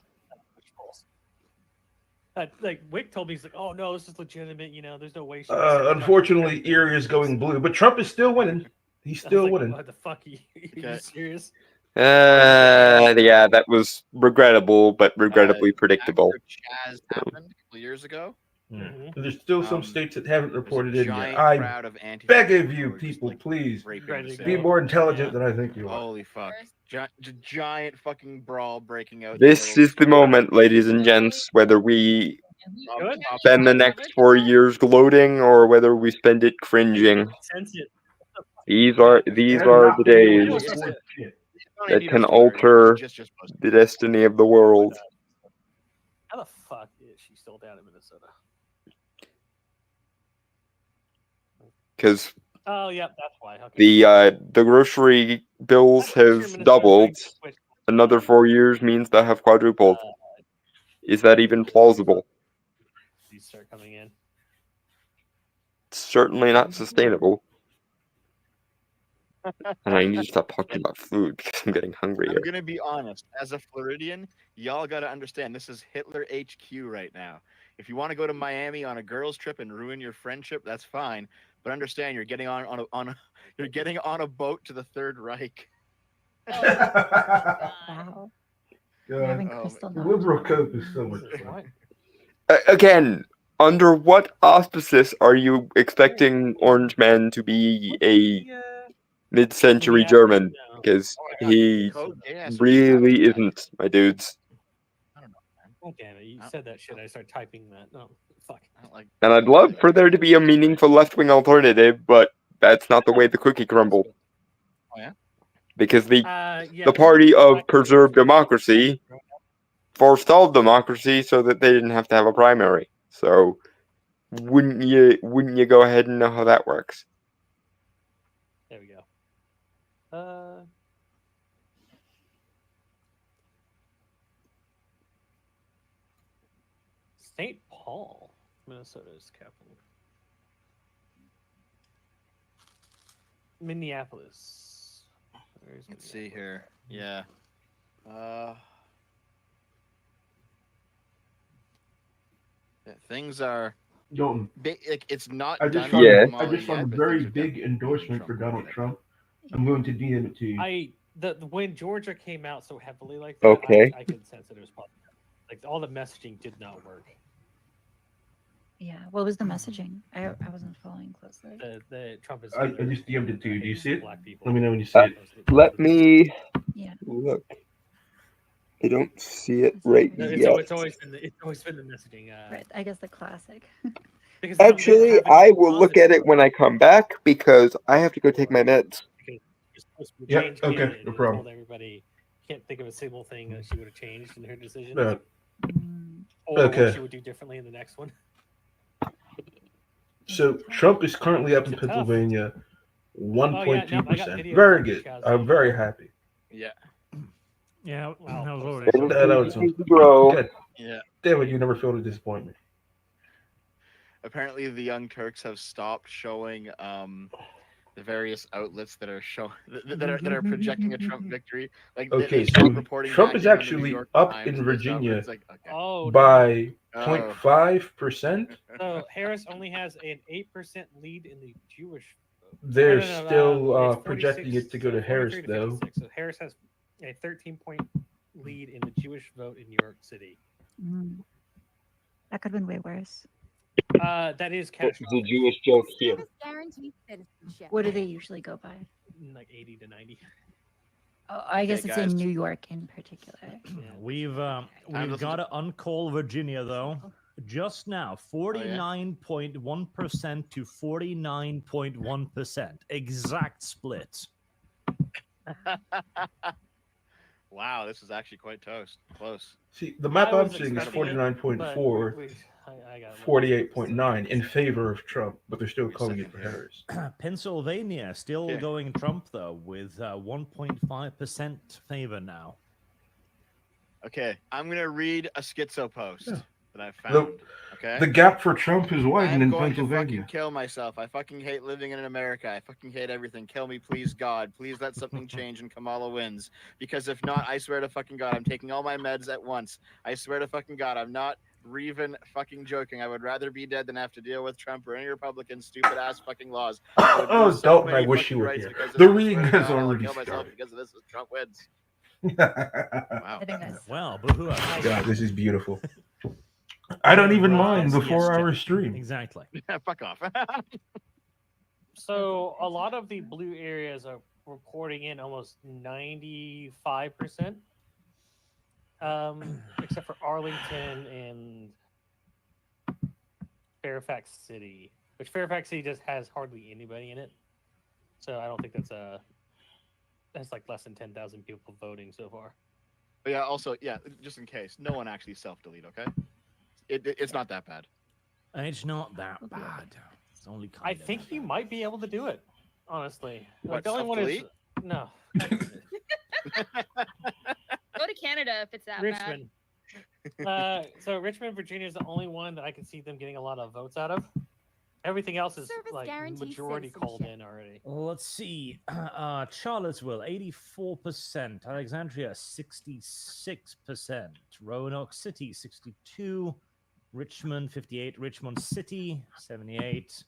Like Wick told me, he's like, "Oh no, this is legitimate. You know, there's no way." she would sabotage Unfortunately, the Erie is going blue, but Trump is still winning. He's I was still like, winning. What the fuck? Are you serious? Yeah, that was regrettable, but regrettably predictable. Chaz happened a couple years ago. Mm-hmm. There's still some states that haven't reported in yet. giant I crowd of Antifa beg of people you, who were just, people, like, please raping the be city. more intelligent than I think you are. Holy fuck! Giant fucking brawl breaking out. This is the moment, ladies and gents, whether we Good. spend the next 4 years gloating or whether we spend it cringing. Sense it. These are And the not being able days to afford shit. that can alter the destiny of the world. How the fuck is she still down in Minnesota? Because Oh, yeah, that's why. Okay. the grocery bills have doubled. Another 4 years means they'll have quadrupled. Is that even plausible? These start coming in. It's certainly not sustainable. And I need to stop talking about food because I'm getting hungry I'm here. gonna be honest. As a Floridian, y'all gotta understand this is Hitler HQ right now. If you want to go to Miami on a girls' trip and ruin your friendship, that's fine. But understand, you're getting you're getting on a boat to the Third Reich. Wow. Having crystal knowledge. Liberal Coke is so much fun. Again, under what auspices are you expecting Orange Man to be a mid-century German? Because he really isn't, my dudes. Oh, damn it. You said that shit. I started typing that. Oh, fuck. And I'd love for there to be a meaningful left-wing alternative, but that's not the way the cookie crumbled. Oh, yeah? Because the yeah, party of preserved democracy forestalled democracy so that they didn't have to have a primary. So wouldn't you go ahead and know how that works? There we go. St. Paul, Minnesota's capital. Minneapolis. Let's see here. Yeah. Things are. Don't. It's not. I just done found, in I just Kamala found yet, a but very things are big definitely endorsement for Donald Trump. I'm going to DM it to you. When Georgia came out so heavily like that, Okay. I could sense that it was probably like all the messaging did not work. Yeah. What was the messaging? I wasn't following closely. The Trump is. I just DM'd it to you. Do you see it? Black people. Let me know when you see it. Let me look. I don't see it right It's yet. always been the messaging. Right. I guess the classic. Because they don't Actually, have I anything will look at it when I come back because I have to go take my meds. Because you're supposed to Yep, change okay, candidate, no and problem. Told everybody can't think of a single thing that she would have changed in her decisions, No. or Okay. what she would do differently in the next one. So Trump is currently up in Makes it tough. Pennsylvania, Oh, yeah, no, I got 1.2%. videos Very on good. Chaz. I'm very happy. Yeah. Yeah, Wow, that was post already that. That was Bro. good. Yeah. Damn it, you never failed to disappoint me. Apparently, the Young Turks have stopped showing the various outlets that are that are projecting a Trump victory. Like Okay, they stopped so reporting Trump back is in on the New actually York up Times in and stuff, Virginia it's like, okay. Oh, by no. 0.5%. So Harris only has an 8% lead in the Jewish vote. They're No, still it's projecting 46 it to go to Harris, 43 to though. 56. So Harris has a 13-point lead in the Jewish vote in New York City. That could have been way worse. That is catastrophic. The Jewish joke here. Guaranteed citizenship. What do they usually go by? Like 80 to 90. Oh, I guess Okay, it's guys. in New York in particular. We've Time to got to uncall Virginia though. Just now, 49.1% to 49.1%. Exact split. Wow, this is actually quite close. See, the map I I'm was seeing is expecting it, but 49.4, I got 48.9 in favor of Trump, but they're still Wait a calling it second for here. Harris. Pennsylvania still Yeah. going Trump though, with 1.5% favor now. Okay, I'm gonna read a schizo post Yeah. that I found. Okay. The gap for Trump is I widened am in going to fucking Pennsylvania. kill myself. I fucking hate living in America. I fucking hate everything. Kill me, please, God. Please let something change and Kamala wins. Because if not, I swear to fucking God, I'm taking all my meds at once. I swear to fucking God, I'm not even fucking joking. I would rather be dead than have to deal with Trump or any Republican stupid ass fucking laws. I would Oh, lose so Dalton, I many wish fucking you were rights here. because of The it. I reading swear to has God, I'll already kill myself started. because of this if Trump wins. Wow. I think that's Well, boo-hoo. God, this is beautiful. I don't even mind the Yes, 4-hour Jeff. stream. Exactly. Fuck off. So a lot of the blue areas are reporting in almost 95%, except for Arlington and Fairfax City, which Fairfax City just has hardly anybody in it. So I don't think that's like less than 10,000 people voting so far. But yeah, also, yeah, just in case, no one actually self-delete, okay? It's not that bad. It's not that bad. It's only kind I of think you might be able to do it, honestly. What, Like the only one is self-delete? no Go to Canada if it's that Richmond. So Richmond, Virginia is the only one that I can see them getting a lot of votes out of. Everything else is Service like guarantees majority called citizenship. in already. Let's see. Charlottesville, 84%. Alexandria, 66%. Roanoke City, 62%. Richmond, 58%. Richmond City, 78%.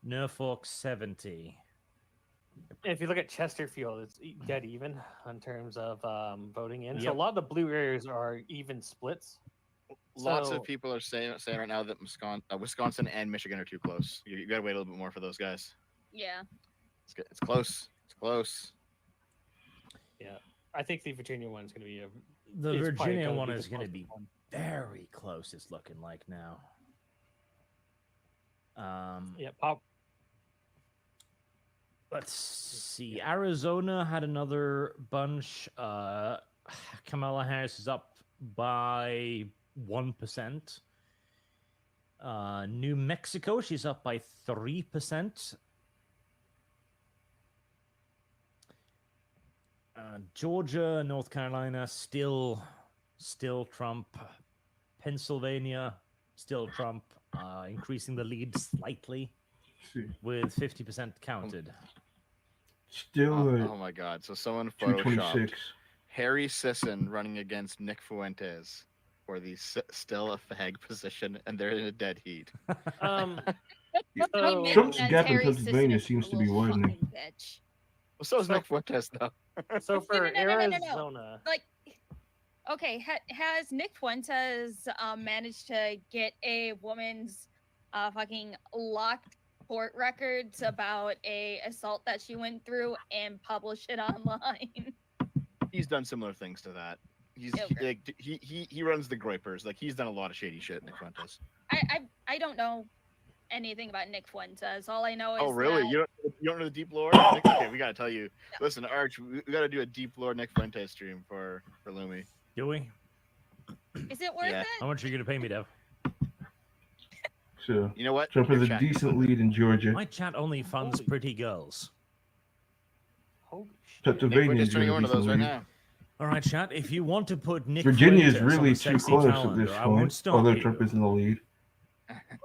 Norfolk, 70%. If you look at Chesterfield, it's dead even in terms of voting in. So Yep. a lot of the blue areas are even splits. Lots So- of people are saying right now that Wisconsin and Michigan are too close. You gotta wait a little bit more for those guys. Yeah. It's close. It's close. Yeah, I think the Virginia one is going to be The it's probably Virginia gonna one be is the going to closest be one. very close, it's looking like now. Yeah, pop. Let's see. Arizona had another bunch. Kamala Harris is up by 1%. New Mexico, she's up by 3%. Georgia, North Carolina, still Trump. Pennsylvania, still Trump, increasing the lead slightly with 50% counted. Still Oh my God! So someone photoshopped 226. Harry Sisson running against Nick Fuentes for the still a fag position, and they're in a dead heat. Um, So, Trump's that gap in Harry Pennsylvania Sisson seems is to a be little widening. fucking bitch. Well, so is So- Nick Fuentes though. so for no. Arizona, Like, okay, has Nick Fuentes managed to get a woman's fucking locked court records about a assault that she went through and publish it online? He's done similar things to that. Okay. He runs the Groypers. Like he's done a lot of shady shit. Nick Fuentes. I don't know anything about Nick Fuentes. All I know is Oh really? that- You don't know the deep lore? Okay, we gotta tell you. Listen, Arch, we gotta do a deep lore Nick Fuentes stream for Lumi. Do we? Is it worth Yeah. it? How much are you going to pay me, Dev? So You know what? Trump has Your a chat- decent lead in Georgia. My chat only funds Holy- pretty girls. holy shit. Nick Pennsylvania Fuentes is turning doing a one of those decent right lead. now. All right, chat. If you want to put Nick Virginia is Fuentes on really a too sexy close at calendar, this I won't point, stop although you. Trump is in the lead.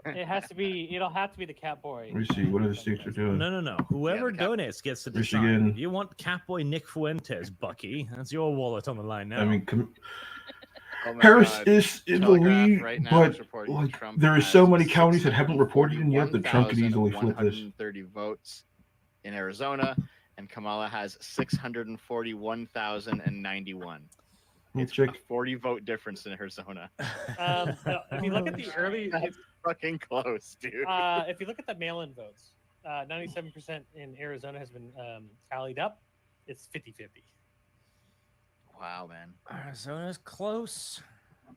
It has to be. It'll have to be the Catboy. Let me see, what other states are doing? No. Whoever the cap- donates gets to decide. Michigan. If you want Catboy Nick Fuentes, Bucky, that's your wallet on the line now. I mean, Oh my Harris God. is in the Telegraph lead, right now but is reporting like Trump there are so has many counties that haven't reported in yet that Trump could easily flip this. 130 votes in Arizona, and Kamala has 641,091. Let's It's check. a 40 vote difference in Arizona. If you look at the early, That's fucking close, dude. if you look at the mail-in votes, 97% in Arizona has been tallied up. It's 50-50. Wow, man. Arizona's close.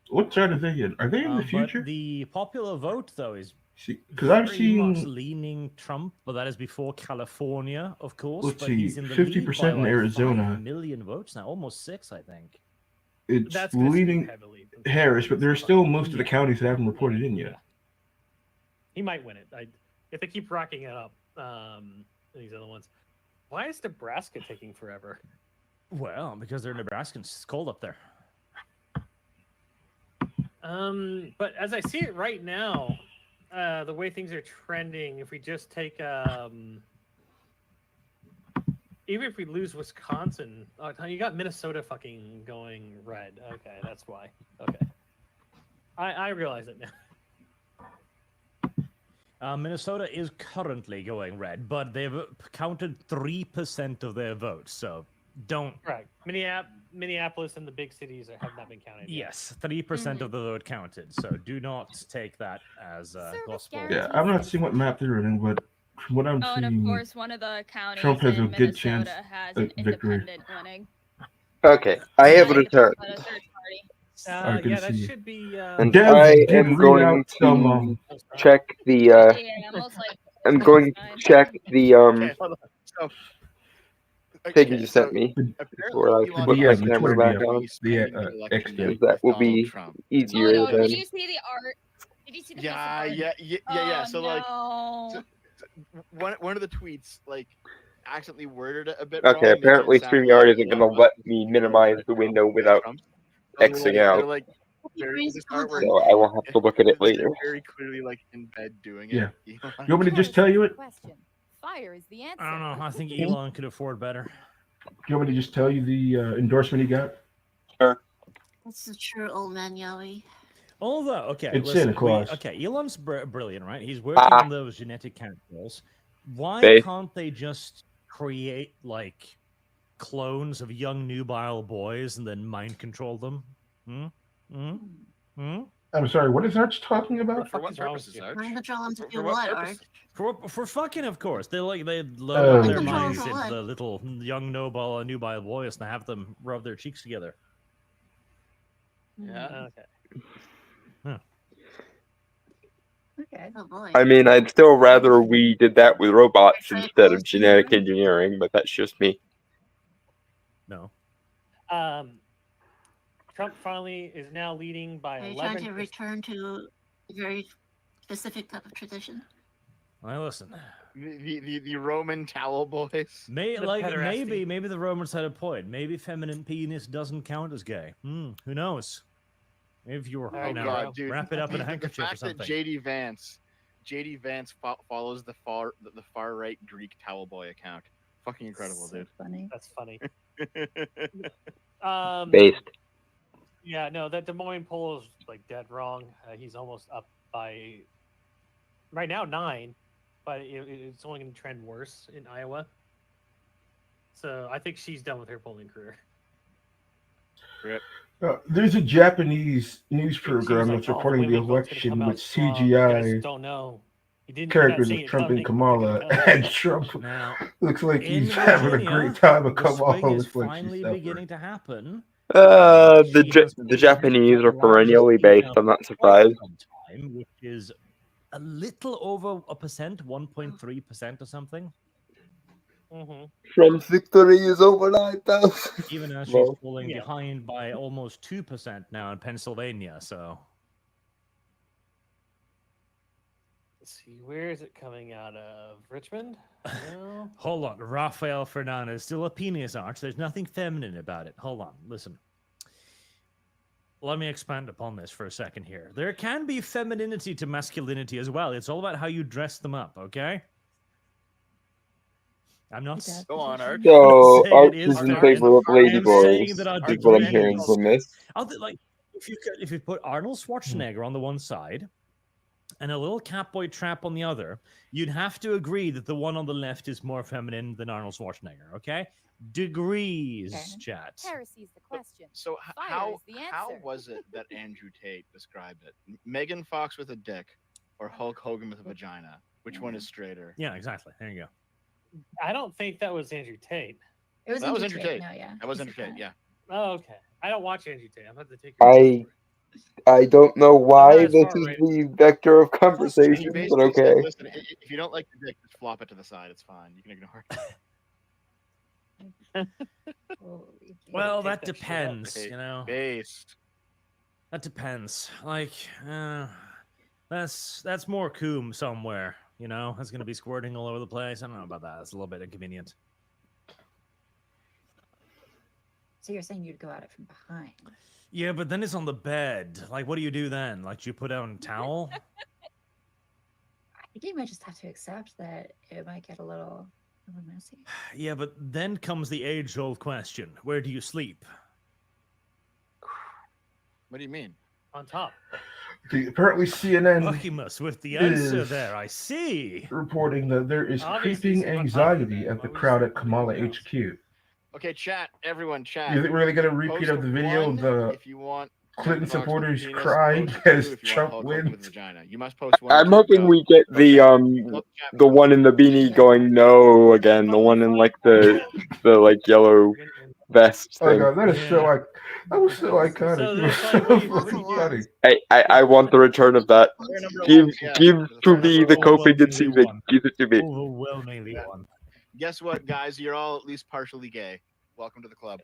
What side are they in? Are they in the But future? the popular vote, though, is Because I've Very much seen, leaning Trump, but that is before California, of course. let's but see, he's in the lead 50% by in like Arizona. 5 million votes now, almost 6, I think. It's That's gonna skew leaning heavily. Harris, but there's still most of the Yeah. counties that haven't reported in yet. He might win it. If they keep racking it up, these other ones. Why is Nebraska taking forever? Well, because they're Nebraskans. It's cold up there. But as I see it right now, the way things are trending, if we just take even if we lose Wisconsin, you got Minnesota fucking going red. Okay, that's why. Okay, I realize it now. Minnesota is currently going red, but they've counted 3% of their votes, so don't. Correct. Minneapolis and the big cities have not been counted yet. Yes, 3% of the vote counted, so do not take that as gospel. Yeah, I'm not seeing what map they're in, but from what I'm Oh, and seeing, of course, one of the counties Trump has a in good chance Minnesota has at an victory. independent winning. Okay, I have Not returned, but a third party. I can Yeah, that see. should be. and Dev I did am read going out some. to check the. Yeah, most likely. I'm going to check the Okay, hold on. So, thing you just sent me apparently before I Elon put DM, my Musk the camera Twitter back DM, on, is spending the election X because with that will Donald be Trump. Oh easier no! than. Did you see the art? Did you see the piece of Yeah, art? yeah. Oh, So like, no. one of the tweets like accidentally worded it a bit Okay, wrong, making it apparently sound StreamYard like isn't Elon going to Musk let was me being minimize like the Trump window with without Trump. Xing They're out, like Crazy this content. artwork. so I will have to look at it later. They're very clearly like in bed doing it. Yeah. Elon. You want me to just tell you it? Question. Fire is the answer. I don't know. I think Elon could afford better. You want me to just tell you the endorsement he got? Sure. That's the true old man Yowie. Although, okay, It's listen, Santa Claus. okay, Elon's brilliant, right? He's working on those genetic counterpills. Why Faith. can't they just create like clones of young nubile boys and then mind control them? I'm sorry, what is Arch talking about? For what purposes, Arch? Mind control them to For do what what, purpose? Art? For fucking, of course. They load Oh, their Jesus. minds For into what? the little young nubile boys and have them rub their cheeks together. Yeah. Okay. Okay. Oh boy. I mean, I'd still rather we did that with robots Very instead close of to genetic you. engineering, but that's just me. No. Trump finally is now leading by Are you trying 11%. to return to a very specific type of tradition? Well, listen. The Roman towel boys. The Maybe pederasty. the Romans had a point. Maybe feminine penis doesn't count as gay. Who knows? Maybe if you were Oh, Oh no. god, dude! wrap it up in a The handkerchief or fact that something. JD Vance follows the far right Greek towel boy account. Fucking incredible, So dude. funny. That's funny. Based. Yeah, no, that Des Moines poll is like dead wrong. He's almost up by right now 9, but it's only going to trend worse in Iowa. So I think she's done with her polling career. There's a Japanese news She was program like, that's "Oh, the reporting the women vote's gonna come election with out strong. You guys CGI don't know. You're not characters seeing of it Trump and coming, but they're Kamala, gonna come." and Trump Now, looks like in he's having a Virginia, great time, and the Kamala swing is looks like she's finally suffering. beginning to happen. The She has the Japanese are the largest perennially based. female I'm not quite surprised. some time, which is a little over a percent, 1.3% or something. Mm-hmm. Trump's victory is over 9,000. Even as she's Well, falling Yeah. behind by almost 2% now in Pennsylvania. So Let's see, where is it coming out of? Richmond? No. hold on, Rafael Fernandez, still a penis arch. There's nothing feminine about it. Hold on, listen. Let me expand upon this for a second here. There can be femininity to masculinity as well. It's all about how you dress them up, okay? I'm not It does. Go on, Arch. so saying Arch it is is in feminine. favor of I lady am saying boys, that our is what I'm dress hearing from this. like if you put Arnold Schwarzenegger on the one side and a little Catboy Trap on the other, you'd have to agree that the one on the left is more feminine than Arnold Schwarzenegger. Okay, degrees, Okay. chat. Heresy's the question. So Fire how is the how answer. was it that Andrew Tate described it? Megan Fox with a dick or Hulk Hogan with a vagina? Which one is straighter? Yeah, exactly. There you go. I don't think that was Andrew Tate. It was That was Andrew Andrew Tate. No, yeah. That was he Andrew said Tate. that. Yeah. Oh, okay. I don't watch Andrew Tate. I'm about to take your word I for it. I don't know why as this far is right. the vector of He conversation, but basically said, okay. listen, if you don't like the dick, just flop it to the side. It's fine. You can ignore it. Holy Well, Take that that shit up. depends, you know. Based. That depends. Like, that's more coom somewhere, you know. That's gonna be squirting all over the place. I don't know about that. It's a little bit inconvenient. So you're saying you'd go at it from behind? Yeah, but then it's on the bed. Like, what do you do then? Like, do you put down a towel? I think you might just have to accept that it might get a little messy. Yeah, but then comes the age-old question: where do you sleep? What do you mean? On top. Apparently, CNN Buckymus with the answer is there. I see. reporting that there is Obviously, creeping sleep on top of anxiety it. at the Why would crowd you at sleep Kamala anywhere else? HQ. Okay, chat. Everyone, chat. Is it really going to repeat Post of the video one of the if you want Clinton Fox with supporters penis, crying post two as if you want Trump Hulk Hogan with wins? vagina. You must post one. or I'm two. hoping Go. we get Go, the chat. Go, chat. the one in the beanie going no again, the one in like the like yellow vest Oh thing. god, that is so Yeah. like that was so iconic. So It then was it's so like, what do you fucking do? funny. I want the return of that. Fair number Give one, yeah. give Fair to number me the one. coping and Overwhelmingly seeming. one. Give it to me. Overwhelmingly Yeah. one. Guess what, guys? You're all at least partially gay. Welcome to the club.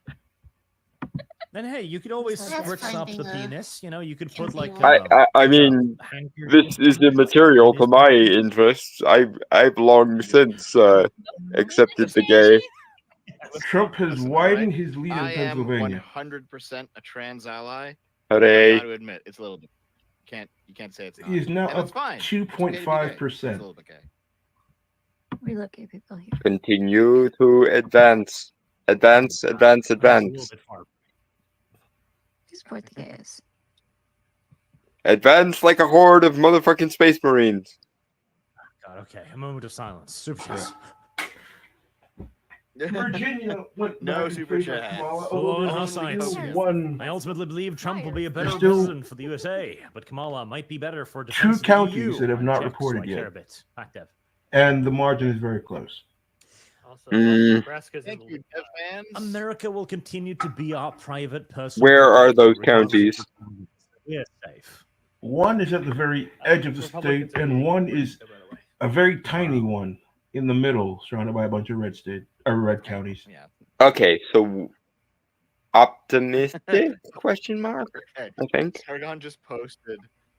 Then hey, you could always That's spritz up finding the a penis. You know, you could put like I mean, this is immaterial to my interests. I've long since accepted the gay. Trump has Listen, widened alright? his lead in I am Pennsylvania. 100% a trans ally. Hooray. I got to admit, it's a little bit. You can't say it's not. He is now and that's up fine. It's okay to be gay. It's a 2.5%. little bit gay. We look gay people here. Continue to advance. Advance, advance, advance. Support the gays. Advance like a horde of motherfucking space marines. God, okay. A moment of silence. Super chats. Virginia went No back in super favor of chats. Kamala, Full although on there's house still sites. one, I ultimately believe Trump will be a better There's still president for the USA, but Kamala might be better for two defense of the counties EU. that have not Unchecked, so reported I care yet, a bit. Fact Dev. and the margin is very close. Also, Thank you, Dev fans. America will continue to be our private personal. Where are property, those regardless of counties? the terms. We are safe. One is at the very edge of the state, and one is a very tiny one in the middle, surrounded by a bunch of red counties. Yeah. Okay, so optimistic question mark? Okay. I think. Sargon just posted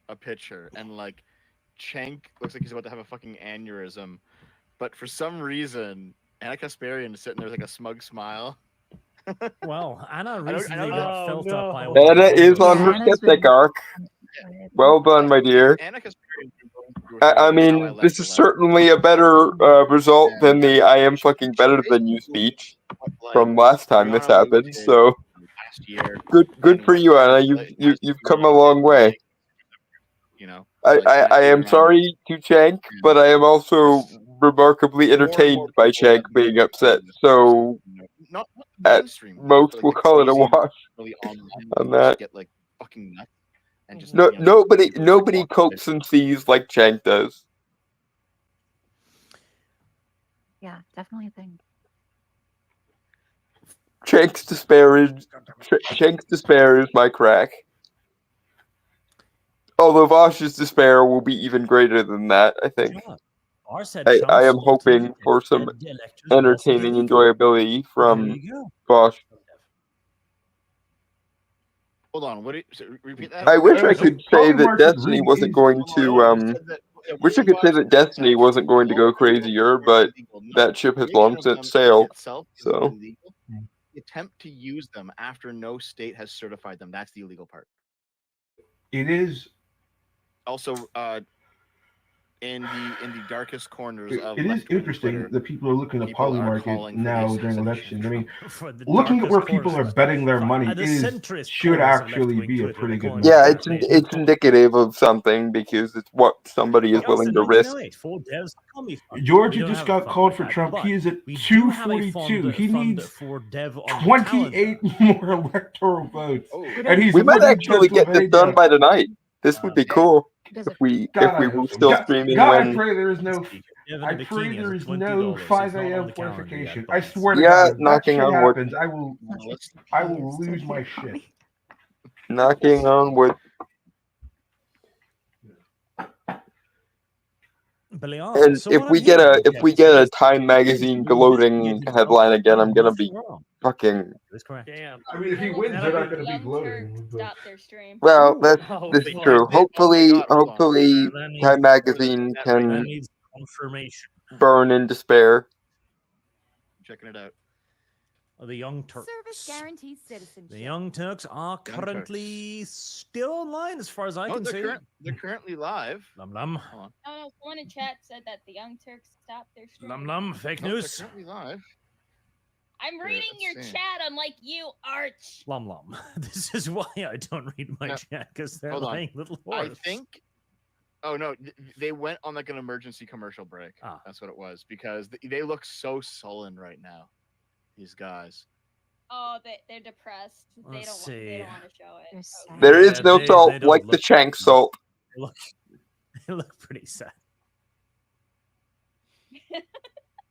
a picture, and like, Cenk looks like he's about to have a fucking aneurysm, but for some reason, Anna Kasparian is sitting there with like a smug smile. Well, Anna know- recently I know- got Oh, felt no. up by Anna is on her Anna's skeptic been- arc. Well done, my dear. Anna Kasparian been going through I her How I mean, Left this the is Left. certainly a better result than the "I am fucking better than you" speech Like, from last time this Rihanna happened. Luke did So last year. good and for what you, Anna. President You've come a long way. You know, I like, last I year am Rihanna- sorry to Cenk, but I am also remarkably More and more entertained by people Cenk have been being upset. So not the at mainstream, most, but, like, we'll the call it a crazy, wash really online on ones that. get like fucking nuts and just No, you know, nobody people just, like, nobody walk away. copes and sees like Cenk does. Yeah, definitely a thing. Cenk's despair is my crack. Although Vosh's despair will be even greater than that, I think. I am hoping for some entertaining enjoyability from Vosh. Hold on, what? Repeat that. I wish I could say that Polymarket Destiny really wasn't is- going to wish I could say that Destiny wasn't going to go crazier, but that ship has long since sailed. Itself is So illegal. The attempt to use them after no state has certified them, that's the illegal part. It is. Also, in the darkest corners of It is left-wing interesting Twitter, that people are looking at people are Polymarket calling for the now during assassination elections. I mean, For the looking at darkest where people corners are of- betting their money the is centrist should corners of actually left-wing be a Twitter, pretty they're good calling move. yeah, for it's indicative of something because it's what somebody is willing to risk. 1908, 4 devs commie fund. We Georgia don't just have a got fund called like for that, Trump. but He is at we do have a 242. He fund needs for dev on the 28 more electoral votes, Oh, and he's We might winning actually get this done Pennsylvania. by tonight. This would be cool Does if it? we God, I were hope so. still God, streaming God, I when. pray there is no. Dev I in a pray bikini there is is no $20. 5 It's not on a.m. the calendar yet, fortification. but I swear to Yeah, God, if that knocking shit on wood. happens, I will let's lose my shit. Knocking on wood. Belial. And So what I'm if hearing, we get a is Time magazine gloating headline again, I'm gonna be fucking. That's correct. Damn. I mean, if he Well, wins, they're that'll not be- going to be Young Turk gloating. But... stopped their stream. Well, Ooh. this is They- true. they- oh my God, hold on. Hopefully, That needs- Time magazine that That can needs confirmation. burn in despair. Checking it out. The Young Turks. Service guarantees citizenship. The Young Turks are Young currently still online, as far as I Oh, can see. they're currently live. Lum lum. Hold on. No, someone in chat said that the Young Turks stopped their stream. Lum lum. Fake Nope, they're news. currently live. I'm Here, reading your let's see. chat, unlike you, Arch. Lum lum. This is why I don't read my No, chat, because they're hold on. lying little I whores. think. Oh no, they went on like an emergency commercial break. Ah. That's what it was because they look so sullen right now. These guys. Oh, they're depressed. They Let's they don't see. want to show it. They're Oh, sad. There is Yeah, no they salt don't like the look- Shank salt. They look, they look pretty sad.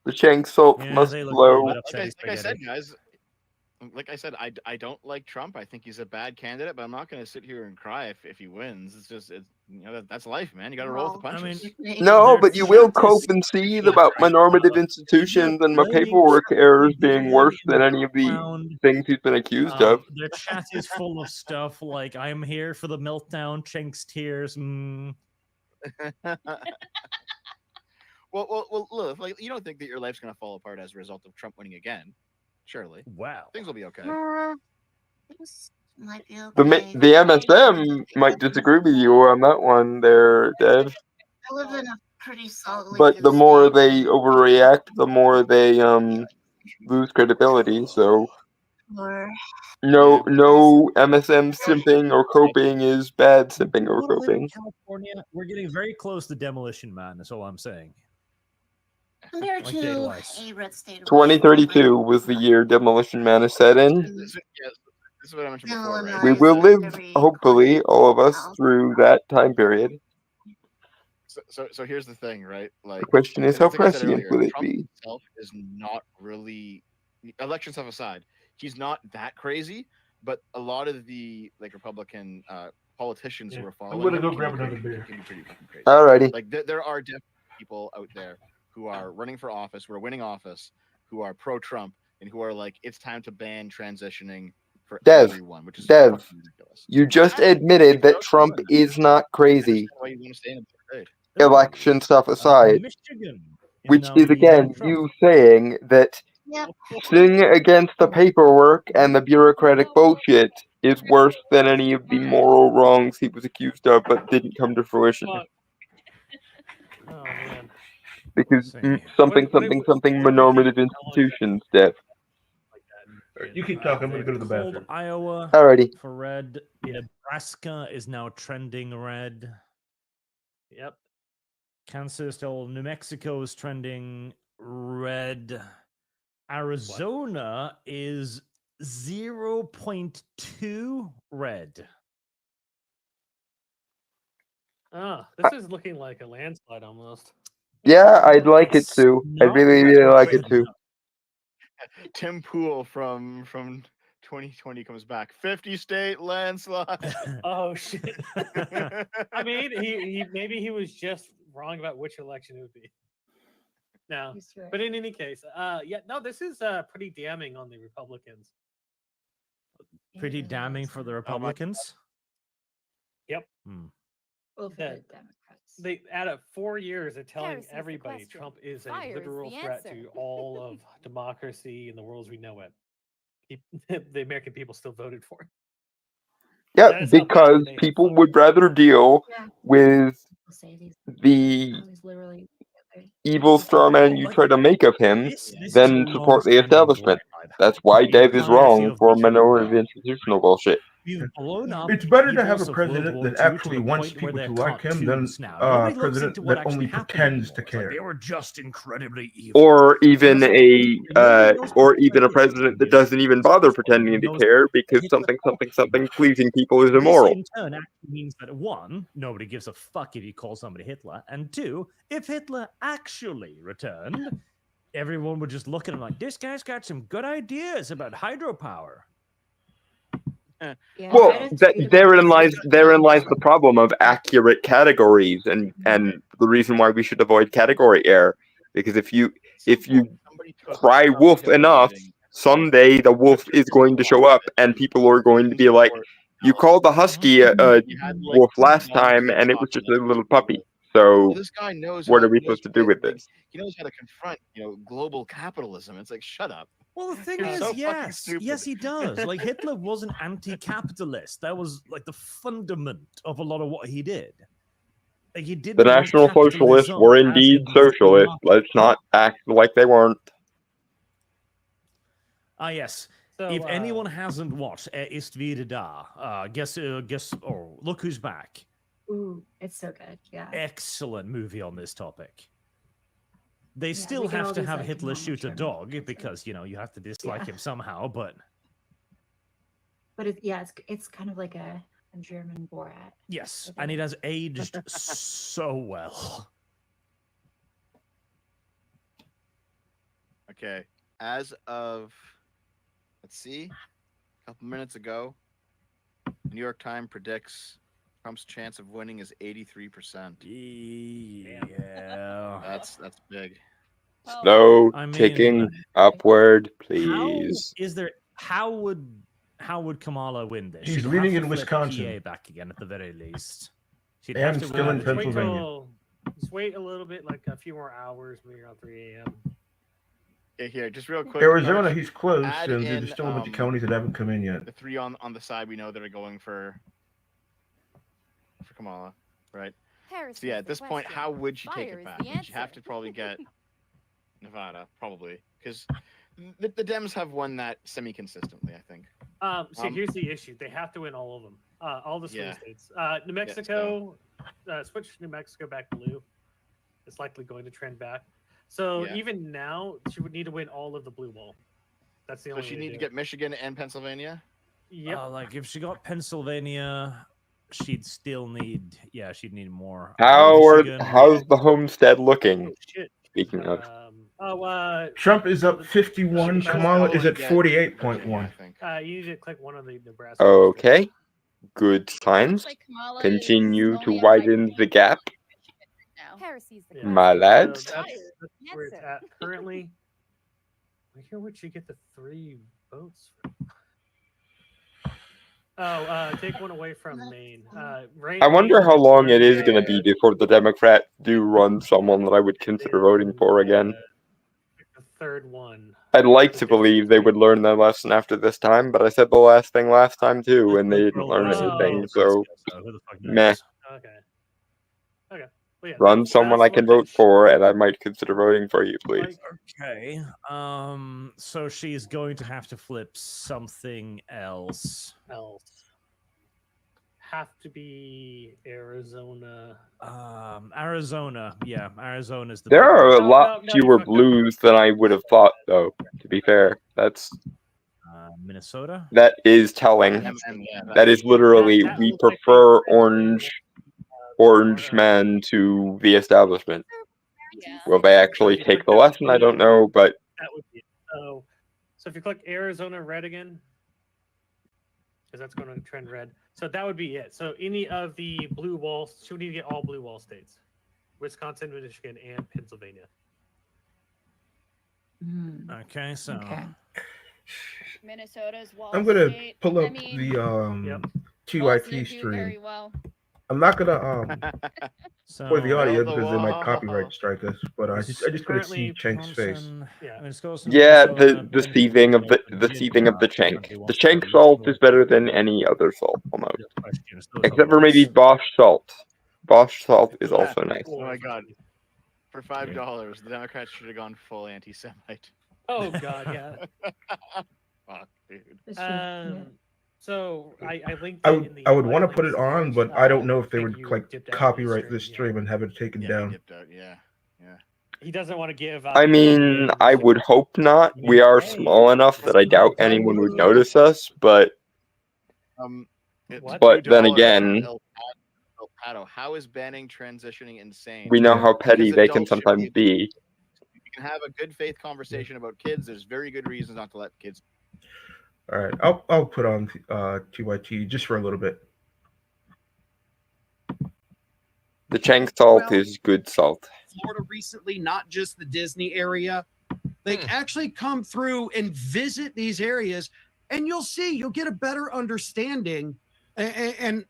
The Shank salt Yeah, must they look a little blow. bit upsetty Like I said, spaghetti. guys. Like I said, I don't like Trump. I think he's a bad candidate, but I'm not going to sit here and cry if he wins. It's just that's life, man. You got to roll with the Well, I mean, punches. No, Their but you will chat cope is and seethe like about my normative they're institutions and my playing paperwork errors being playing worse in than the any of the background. things he's been accused of. Their chat is full of stuff like "I'm here for the meltdown, Chink's tears." Well, look, like you don't think that your life's going to fall apart as a result of Trump winning again? Surely Wow. things will be okay. Things might be The okay. the MSM might disagree with you on that one, there, Dev. I live in a pretty solidly But good the more state. they overreact, the more they lose credibility. So Or no MSM simping or coping is bad simping or Want to live in coping. California? We're getting very close to Demolition Man. That's all I'm saying. compared Like to date-wise. a red state of 2032 was the year Demolition Man is set in. This is what I mentioned before, right? We will live, hopefully, all of us through that time period. So here's the thing, right? Like The question is, it's how like I said prescient earlier, will it Trump be? himself is not really election stuff aside. He's not that crazy, but a lot of the like Republican politicians who are following gonna him go can grab be another pretty- beer. can be pretty fucking crazy. Alrighty. Like there are definitely people out there who are running for office, who are winning office, who are pro-Trump, and who are like, it's time to ban transitioning for everyone, which is Dev, fucking ridiculous. you just admitted that Trump is not crazy. Why you want to stay in the third grade? Election stuff aside, Michigan which is again you saying that Yep. sitting against the paperwork and the bureaucratic bullshit is worse than any of the moral wrongs he was accused of but didn't come to fruition. Oh man. Because something normative institutions, Dev. You keep talking. I'm gonna go to the Cold bathroom. Iowa Alrighty. for red. Nebraska is now trending red. Yep. Kansas, still New Mexico is trending red. Arizona is 0.2 red. This is looking like a landslide almost. Yeah, I'd like it to. I really like it to. Tim Pool from 2020 comes back. 50 state landslide. Oh shit. I mean, he maybe he was just wrong about which election it would be. No, but in any case, this is pretty damning on the Republicans. Pretty damning for the Republicans. Yep. Well, for That- the Democrats. They out of 4 years of telling Heresy's the everybody question. Trump is a Fire is literal the threat answer. to all of democracy and the world as we know it. The American people still voted for it. Yeah, That is how bad because they have people fucked would rather deal Yeah. with People say these the always literally evil straw man you try to make of him This is than a support the long-standing establishment. lie. That's why The Dave is entirety wrong of for the minority institutional bullshit. We've blown up. It's better to the have a evils of World president War that II actually to the wants point where people they're to like him than cartoons now. a Nobody looks president into what that actually only happened pretends to anymore. It's like care. they were just incredibly evil. Or even Nobody knows or what even a Hitler president that did. doesn't even bother Nobody pretending to knows care because Hitler something pleasing people is This immoral. in turn actually means that one, nobody gives a fuck if you call somebody Hitler, and two, if Hitler actually returned, everyone would just look at him like, this guy's got some good ideas about hydropower. Yeah, Well, try to tweet about therein lies this. the problem of accurate categories, and the reason why we should avoid category error. Because if you Somebody took cry Trump wolf Hitler enough, meeting. someday the wolf is going to show up, and people are going to be like, "You called the husky You had, like, wolf last young time, kids and it was talking just a about little it. puppy." Well, So this guy knows what how, are we knows supposed to do with like, this? he knows how to confront, global capitalism. It's like, shut up. Well, the thing You're is, so fucking yes, stupid. yes, he does. Like Hitler was an anti-capitalist. That was like the fundament of a lot of what he did. Like he didn't The want National Socialists capitalism were as indeed a socialists. market. Let's not act like they weren't. Ah, yes. So, If anyone hasn't watched Ist wieder da, guess, oh, look who's back. Ooh, it's so good. Yeah. Excellent movie on this topic. They Yeah, still we get have all to these, have like, Hitler normal shoot a German dog accents. because you have to dislike Yeah. him somehow. But But it's kind of like a German Borat. yes, I and it think. has aged so well. Okay. As of, let's see, a couple minutes ago, New York Times predicts Trump's chance of winning is 83%. Yeah. That's big. Oh, Slow I mean, ticking upward, How please. is there? How would Kamala win this? He's She'd leading have to in flip Wisconsin. PA back again at the very least. She'd And have to still win in just wait Pennsylvania. just wait a little bit, like a few more hours, maybe around 3 a.m. Yeah, here, just real quick. Arizona, Arch, he's close, add and in, there's still a bunch of counties that haven't come in yet. the three on the side we know that are going for Kamala, right? Paris So yeah, is at the this point, question. how would she take Fire it is back? the She'd have answer. to probably get Nevada, probably, because the Dems have won that semi-consistently, I think. So here's the issue: they have to win all of them, all the swing Yeah. states. New Mexico, switch New Mexico back blue. It's likely going to trend back. So Yeah. even now, she would need to win all of the blue wall. That's the So only. she way need do to it. get Michigan and Pennsylvania. Yep. Like if she got Pennsylvania, she'd still need. Yeah, she'd need more. Michigan, How's the homestead looking? Oh shit. Speaking of, Trump is up 51. Nebraska Kamala is only at get 48.1. you need to click one of the Nebraska. okay, good signs. like Kamala Continue is to only up widen the gap, now. Heresies the Yeah. my question. lads. So that's where it's at currently. Here, would you get the 3 votes from? Take one away from Maine. I wonder how long it is going to be before the Democrats do run someone that I would consider voting for again. The third one. I'd like to believe they would learn their lesson after this time, but I said the last thing last time too, and they didn't learn anything, so who the fuck meh. knows? Okay. Well, yeah, Run that's someone I can what vote for, and I might consider voting for you, please. Okay. So she's going to have to flip something else. have to be Arizona. Arizona. Yeah, Arizona's the. There big are a one. lot fewer blues than I would have thought, though. To be fair, that's Minnesota. that is telling. That is literally we prefer orange men to the establishment. Will they actually take the lesson? I don't know, but That would be it. So if you click Arizona red again, because that's going to trend red. So that would be it. So any of the blue walls, she would need to get all blue wall states: Wisconsin, Michigan, and Pennsylvania. Okay, so Minnesota's wall I'm gonna state. pull I up mean, the walls TYT do stream. very well. I'm not gonna for the So- audience Build the because they might wall. copyright strike us. But I just couldn't see Chenk's face. yeah, the seething of the Chenk. The Chenk salt is better than any other salt almost, except for maybe Bosch salt. Bosch salt is also nice. Oh my god! For $5, the Democrats should have gone full anti-Semite. Oh god, yeah. Fuck, dude. So I linked. I would want to put it on, but I don't know if they would like copyright this stream and have it taken down. He doesn't want to give. I mean, I would hope not. We are small enough that I doubt anyone would notice us, but then again, El Pato, how is banning transitioning insane? we know how petty Because they can adults should sometimes be. You can have a good faith conversation about kids. There's very good reasons not to let kids. All right, I'll put on TYT just for a little bit. The Chang salt Well- is good salt. Florida recently, not just the Disney area. Like actually come through and visit these areas, and you'll get a better understanding and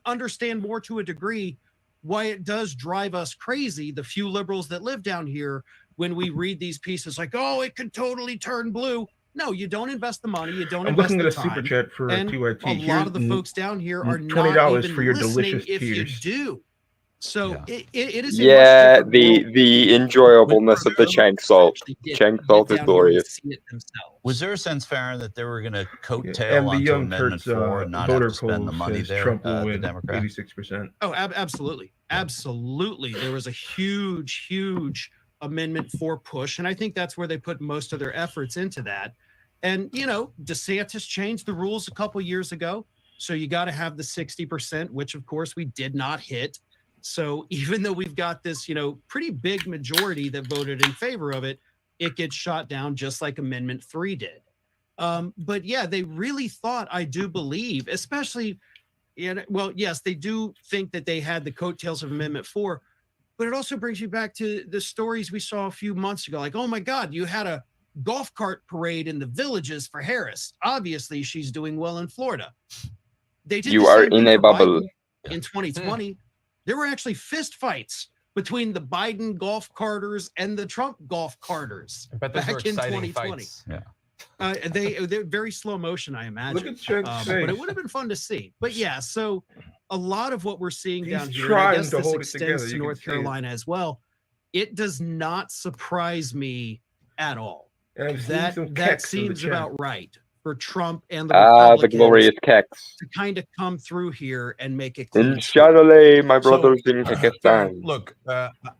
understand more to a degree why it does drive us crazy, the few liberals that live down here, when we read these pieces like, oh, it could totally turn blue. No, you don't invest the money, you don't I'm invest looking the at a time. super chat for And TYT. a lot of the folks down here are $20 not even for your listening delicious if you tears. do. So Yeah. it is a Yeah, much different world. the When enjoyableness of the those Chang salt. actually get Chang salt is down here and glorious. see it themselves. Was there a sense, Farron, that they were going to coattail And the onto Young Amendment Turks 4 and not have voter to spend the poll money says there, Trump will the win Democrats? 86%. Oh, absolutely. Absolutely. There was a huge Amendment 4 push. And I think that's where they put most of their efforts into that. And, DeSantis changed the rules a couple years ago. So you got to have the 60%, which of course we did not hit. So even though we've got this, pretty big majority that voted in favor of it, it gets shot down just like Amendment 3 did. But yeah, they really thought, I do believe, especially, well, yes, they do think that they had the coattails of Amendment 4, but it also brings you back to the stories we saw a few months ago. Like, oh my God, you had a golf cart parade in the Villages for Harris. Obviously, she's doing well in Florida. They did You the are same in thing a for bubble. Biden in 2020. There were actually fist fights between the Biden golf carters and the Trump golf carters I bet those were back in exciting 2020. fights. Yeah. They're very slow motion, I imagine. Look at Chang's But it face. would have been fun to see. But yeah, so a lot of what we're seeing He's down here, and I trying guess to this hold it extends together. to You can North see it. Carolina as well. It does not surprise me at all. And I've seen some That kecks in the seems chat. about right for Trump and the Ah, the Republicans glorious Kex. to kind of come through here and make it clean In sweep. Chatelet, my brothers in Darren, Pakistan. look,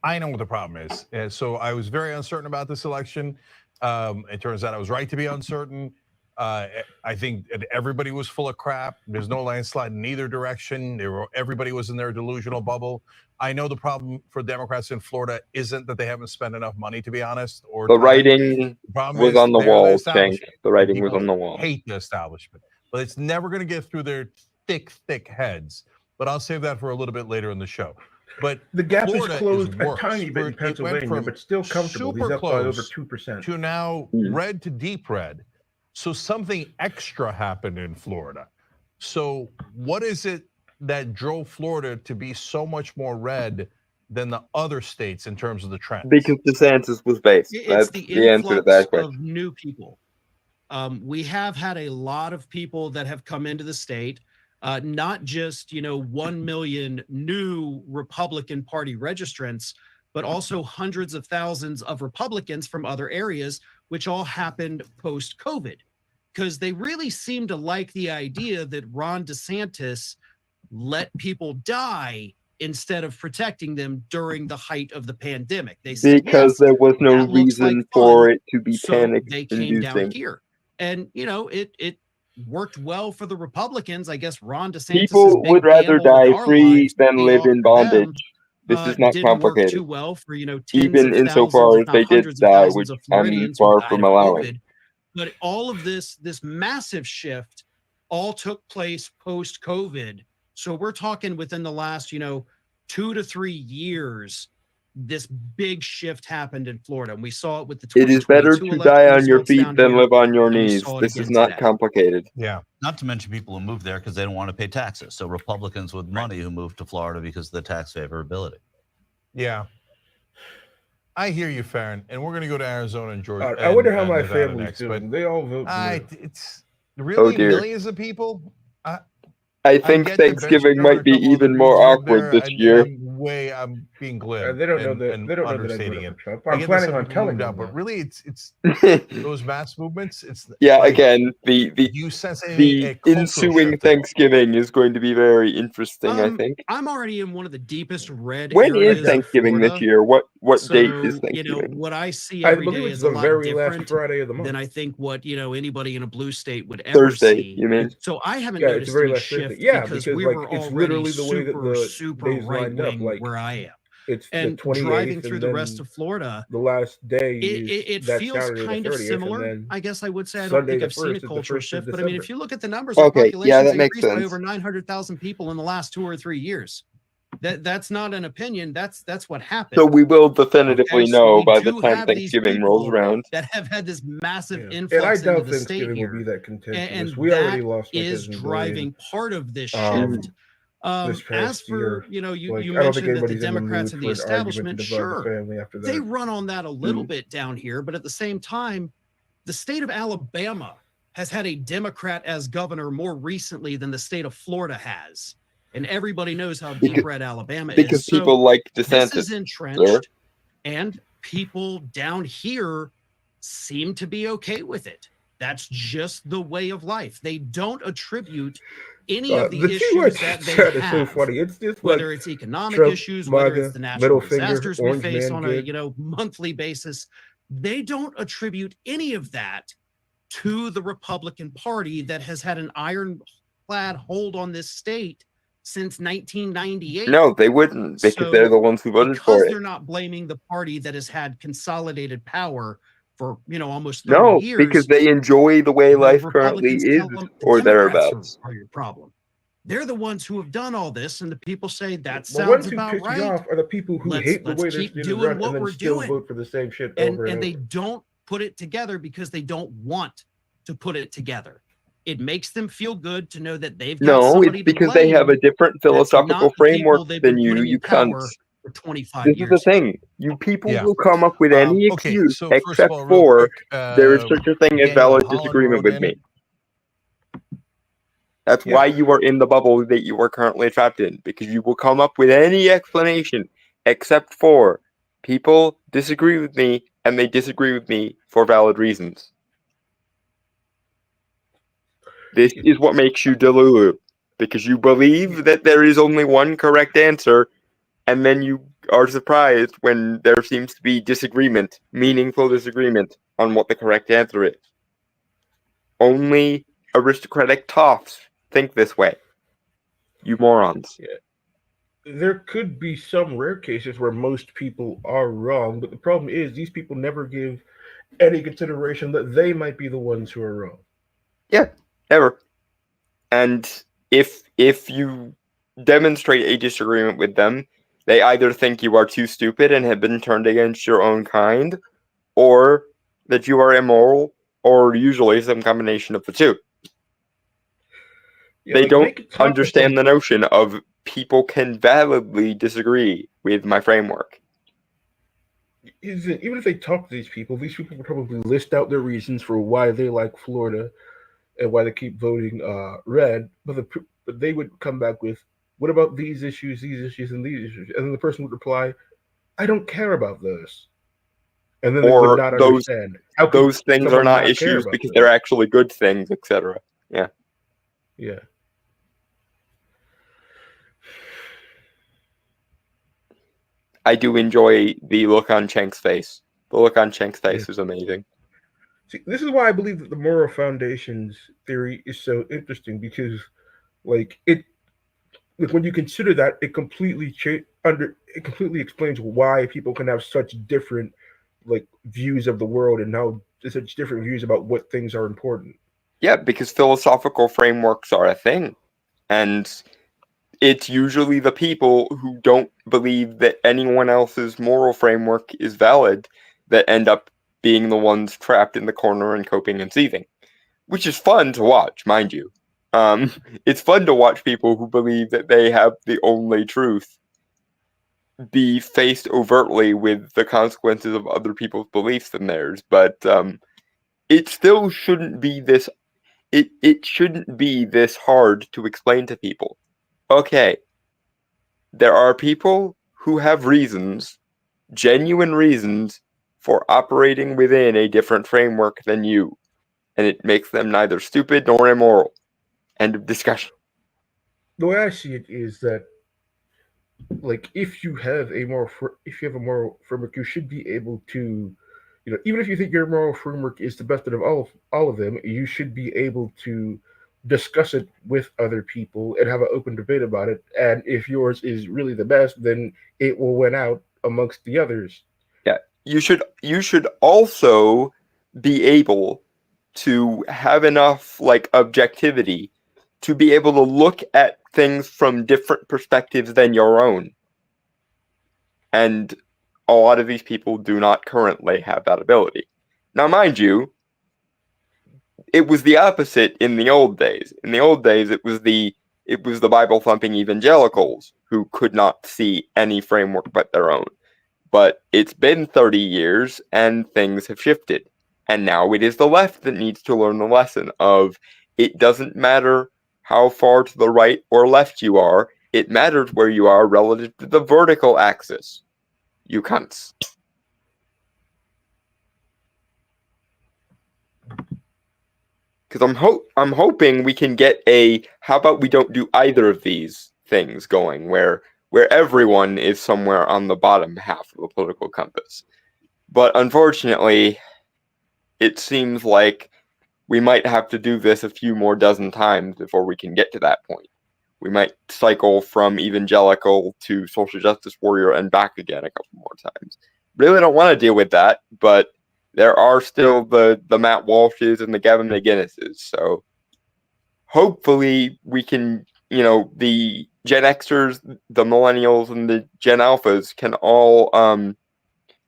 I know what the problem is. So I was very uncertain about this election. It turns out I was right to be uncertain. I think that everybody was full of crap. There's no landslide in either direction. Everybody was in their delusional bubble. I know the problem for Democrats in Florida isn't that they haven't spent enough money, to be honest, or The time. writing The problem was is on the they're wall, Chang. establishment. The writing was People on the wall. hate the establishment, but it's never going to get through their thick heads. But I'll save that for a little bit later in the show. But The gap Florida is closed a worse. tiny bit in It went Pennsylvania, from but still comfortable. He's super up by over close 2%. to now red to deep red. So something extra happened in Florida. So what is it that drove Florida to be so much more red than the other states in terms of the trends? Because DeSantis was based. It's That's the the answer to that influx question. of new people. We have had a lot of people that have come into the state, not just 1 million new Republican Party registrants, but also hundreds of thousands of Republicans from other areas, which all happened post-COVID, because they really seem to like the idea that Ron DeSantis let people die instead of protecting them during the height of the pandemic. They said, Because yes, there was no that looks like reason for fun, it to be so panic they came down inducing. here. And it worked well for the Republicans. I guess Ron DeSantis People would rather die free than live in bondage. This is not didn't work complicated. too well for tens Even of insofar thousands, as if they not did hundreds of die, thousands which of I'm Floridians who far died from of allowing. COVID. But all of this massive shift all took place post-COVID. So we're talking within the last 2 to 3 years, this big shift happened in Florida, and we saw it with the It is better to die on your feet than live on your knees. This is not complicated. Yeah. Not to mention people who move there because they don't want to pay taxes. So Republicans with money who move to Florida because of the tax favorability. Yeah. I hear you, Farron, and we're going to go to Arizona and Georgia. I wonder how and my Nevada family's next, doing. but They all vote blue. it's really dear. millions of people. I think get that Thanksgiving Benjamin might and be a couple other even more dudes moved awkward there, this and year. I'm being glib. They don't know that. and They don't know that I understating voted it. for Trump. I I'm get that planning some on people telling moved them. out, but that. really, it's those mass movements. It's Yeah, like, again, do you sense a the cultural ensuing shift at all? Thanksgiving is going to be very interesting, I think. I'm already in one of the deepest red When areas is Thanksgiving of this Florida. year? What So, date is Thanksgiving? what I see I every believe day it's is a the lot very last different Friday of the month. than I think what anybody in a blue state would ever Thursday, see. you mean? So I haven't Yeah, it's noticed the very any last Thursday. shift Yeah, because because we like were it's already literally the way that the super days right lined up. wing Like where I am. it's the and 28th, driving through and the rest then of Florida, the last day it, is it, it that feels Saturday the kind of 30th, and similar. then I guess I would say I don't Sunday think the I've seen a 1st is the cultural 1st of shift, but I mean, if December. you look at the numbers, our Okay, yeah, population's that makes increased by sense. over 900,000 people in the last 2 or 3 years. That's not an opinion. That's what happened. So we will definitively Okay, so know we by the do time have these Thanksgiving rolls people around. that have had this massive Yeah. And influx I into doubt the state Thanksgiving will be here, that contentious. and We already that lost my is cousin driving Blaine part of this um, shift. this As past for year. you Like, you I don't think mentioned that the anybody's in the Democrats mood and for the an argument to establishment, divide the sure, family after they that. run on that a little bit down here, but at the same time, the state of Alabama has had a Democrat as governor more recently than the state of Florida has. And everybody knows how deep red Alabama Because is. So people like this DeSantis. is Sir. entrenched, and people down here seem to be okay with it. That's just the way of life. They don't attribute any of the The issues T-White that they chat is so have, funny. It's just whether like it's economic Trump, issues, whether it's MAGA, the natural middle finger, disasters we orange face man on a good. monthly basis. They don't attribute any of that to the Republican Party that has had an ironclad hold on this state since 1998. No, they wouldn't, because they're the ones who voted for Because it. they're not blaming the party that has had consolidated power for almost 30 No, years. because they enjoy the way the life currently Republicans is, tell them the or Democrats thereabouts. are your problem. They're the ones who have done all this, and the people say that The ones sounds who about piss me right. off are the people who hate the Let's way their keep state is doing run what and then we're still doing. vote for the same shit And over and they over. don't put it together because they don't want to put it together. It makes them feel good to know that they've got No, somebody it's to because they have a blame different that's philosophical not the people framework they've than been you, putting you in power cunts. for 25 This is the years. thing. You people Yeah. will come up with any Okay, excuse so first of except all, real for quick, there is such a thing as Daniel valid Holland disagreement wrote with in. me. That's Yeah. why you are in the bubble that you are currently trapped in, because you will come up with any explanation except for people disagree with me, and they disagree with me for valid reasons. This is what makes you Delulu, because you believe that there is only one correct answer, and then you are surprised when there seems to be disagreement, meaningful disagreement, on what the correct answer is. Only aristocratic toffs think this way. You morons. Yeah. There could be some rare cases where most people are wrong, but the problem is these people never give any consideration that they might be the ones who are wrong. Yeah, ever. And if you demonstrate a disagreement with them, they either think you are too stupid and have been turned against your own kind, or that you are immoral, or usually some combination of the two. Yeah, They like, don't make it topical. understand the notion of people can validly disagree with my framework. Even if they talk to these people will probably list out their reasons for why they like Florida and why they keep voting red. But they would come back with, "What about these issues, and these issues?" And then the person would reply, "I don't care about those." And then they would Or not those understand. How could those things are someone not not care issues about because those? they're actually good things, etc. Yeah. Yeah. I do enjoy the look on Chenk's face. The look on Chenk's face is amazing. See, this is why I believe that the moral foundations theory is so interesting, because, like, when you consider that, it completely explains why people can have such different, like, views of the world and how such different views about what things are important. Yeah, because philosophical frameworks are a thing. And it's usually the people who don't believe that anyone else's moral framework is valid that end up being the ones trapped in the corner and coping and seething. Which is fun to watch, mind you. It's fun to watch people who believe that they have the only truth be faced overtly with the consequences of other people's beliefs than theirs, but it still shouldn't be this. It shouldn't be this hard to explain to people. Okay, there are people who have reasons, genuine reasons, for operating within a different framework than you, and it makes them neither stupid nor immoral. End of discussion. The way I see it is that, like, if you have a moral framework, you should be able to, even if you think your moral framework is the best out of all of them, you should be able to discuss it with other people and have an open debate about it. And if yours is really the best, then it will win out amongst the others. Yeah, you should also be able to have enough like objectivity to be able to look at things from different perspectives than your own. And a lot of these people do not currently have that ability. Now, mind you, it was the opposite in the old days. In the old days, it was the Bible thumping evangelicals who could not see any framework but their own. But it's been 30 years and things have shifted. And now it is the left that needs to learn the lesson of it doesn't matter how far to the right or left you are, it matters where you are relative to the vertical axis. You cunts. Because I'm hoping we can get a how about we don't do either of these things going where everyone is somewhere on the bottom half of the political compass. But unfortunately, it seems like we might have to do this a few more dozen times before we can get to that point. We might cycle from evangelical to social justice warrior and back again a couple more times. Really don't want to deal with that, but there are still the Matt Walshes and the Gavin McGinnises, so hopefully we can, the Gen Xers, the Millennials, and the Gen Alphas can all, and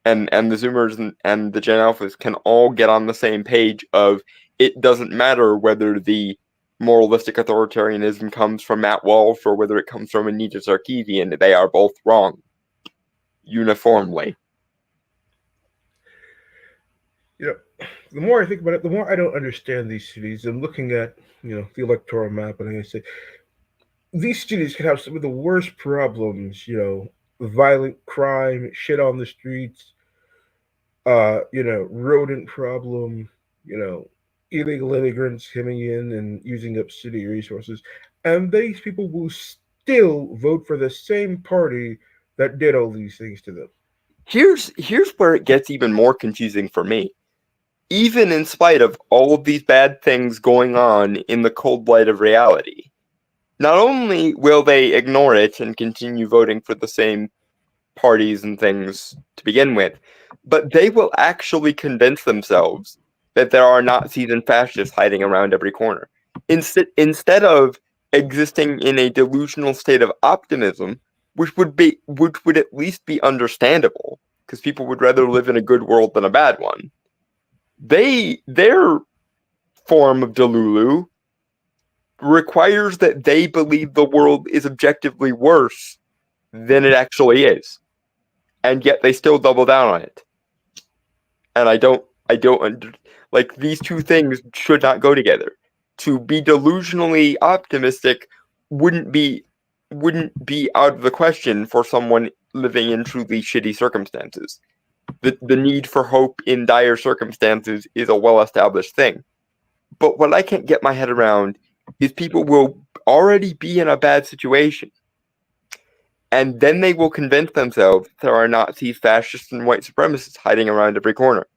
the Zoomers and the Gen Alphas can all get on the same page of it doesn't matter whether the moralistic authoritarianism comes from Matt Walsh or whether it comes from Anita Sarkeesian. They are both wrong. Uniformly. The more I think about it, the more I don't understand these cities. I'm looking at, the electoral map, and I say these cities can have some of the worst problems. Violent crime, shit on the streets, rodent problem, illegal immigrants coming in and using up city resources, and these people will still vote for the same party that did all these things to them. Here's where it gets even more confusing for me. Even in spite of all of these bad things going on in the cold light of reality, not only will they ignore it and continue voting for the same parties and things to begin with, but they will actually convince themselves that there are Nazis and fascists hiding around every corner. Instead of existing in a delusional state of optimism, which would at least be understandable, because people would rather live in a good world than a bad one. Their form of Delulu requires that they believe the world is objectively worse than it actually is, and yet they still double down on it. And I don't like these two things should not go together. To be delusionally optimistic wouldn't be out of the question for someone living in truly shitty circumstances. The need for hope in dire circumstances is a well-established thing. But what I can't get my head around is people will already be in a bad situation, and then they will convince themselves there are Nazis, fascists, and white supremacists hiding around every corner.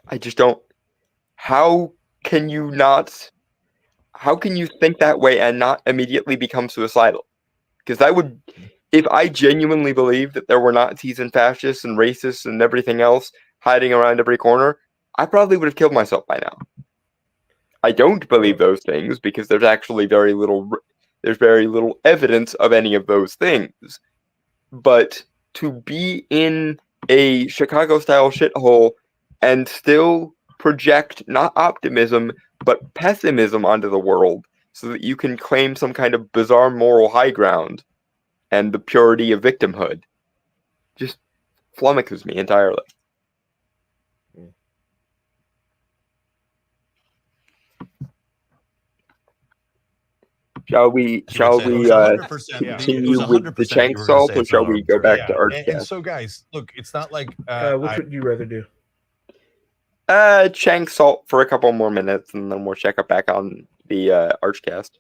I just don't. How can you think that way and not immediately become suicidal? Because that would, if I genuinely believed that there were Nazis and fascists and racists and everything else hiding around every corner, I probably would have killed myself by now. I don't believe those things because there's actually very little evidence of any of those things. But to be in a Chicago-style shithole and still project not optimism but pessimism onto the world so that you can claim some kind of bizarre moral high ground and the purity of victimhood just flummoxes me entirely. Shall we continue with the Chank salt, or shall we go back to Artcast? And so, guys, look, it's not like which would you rather do? Chank salt for a couple more minutes, and then we'll check up back on the Archcast.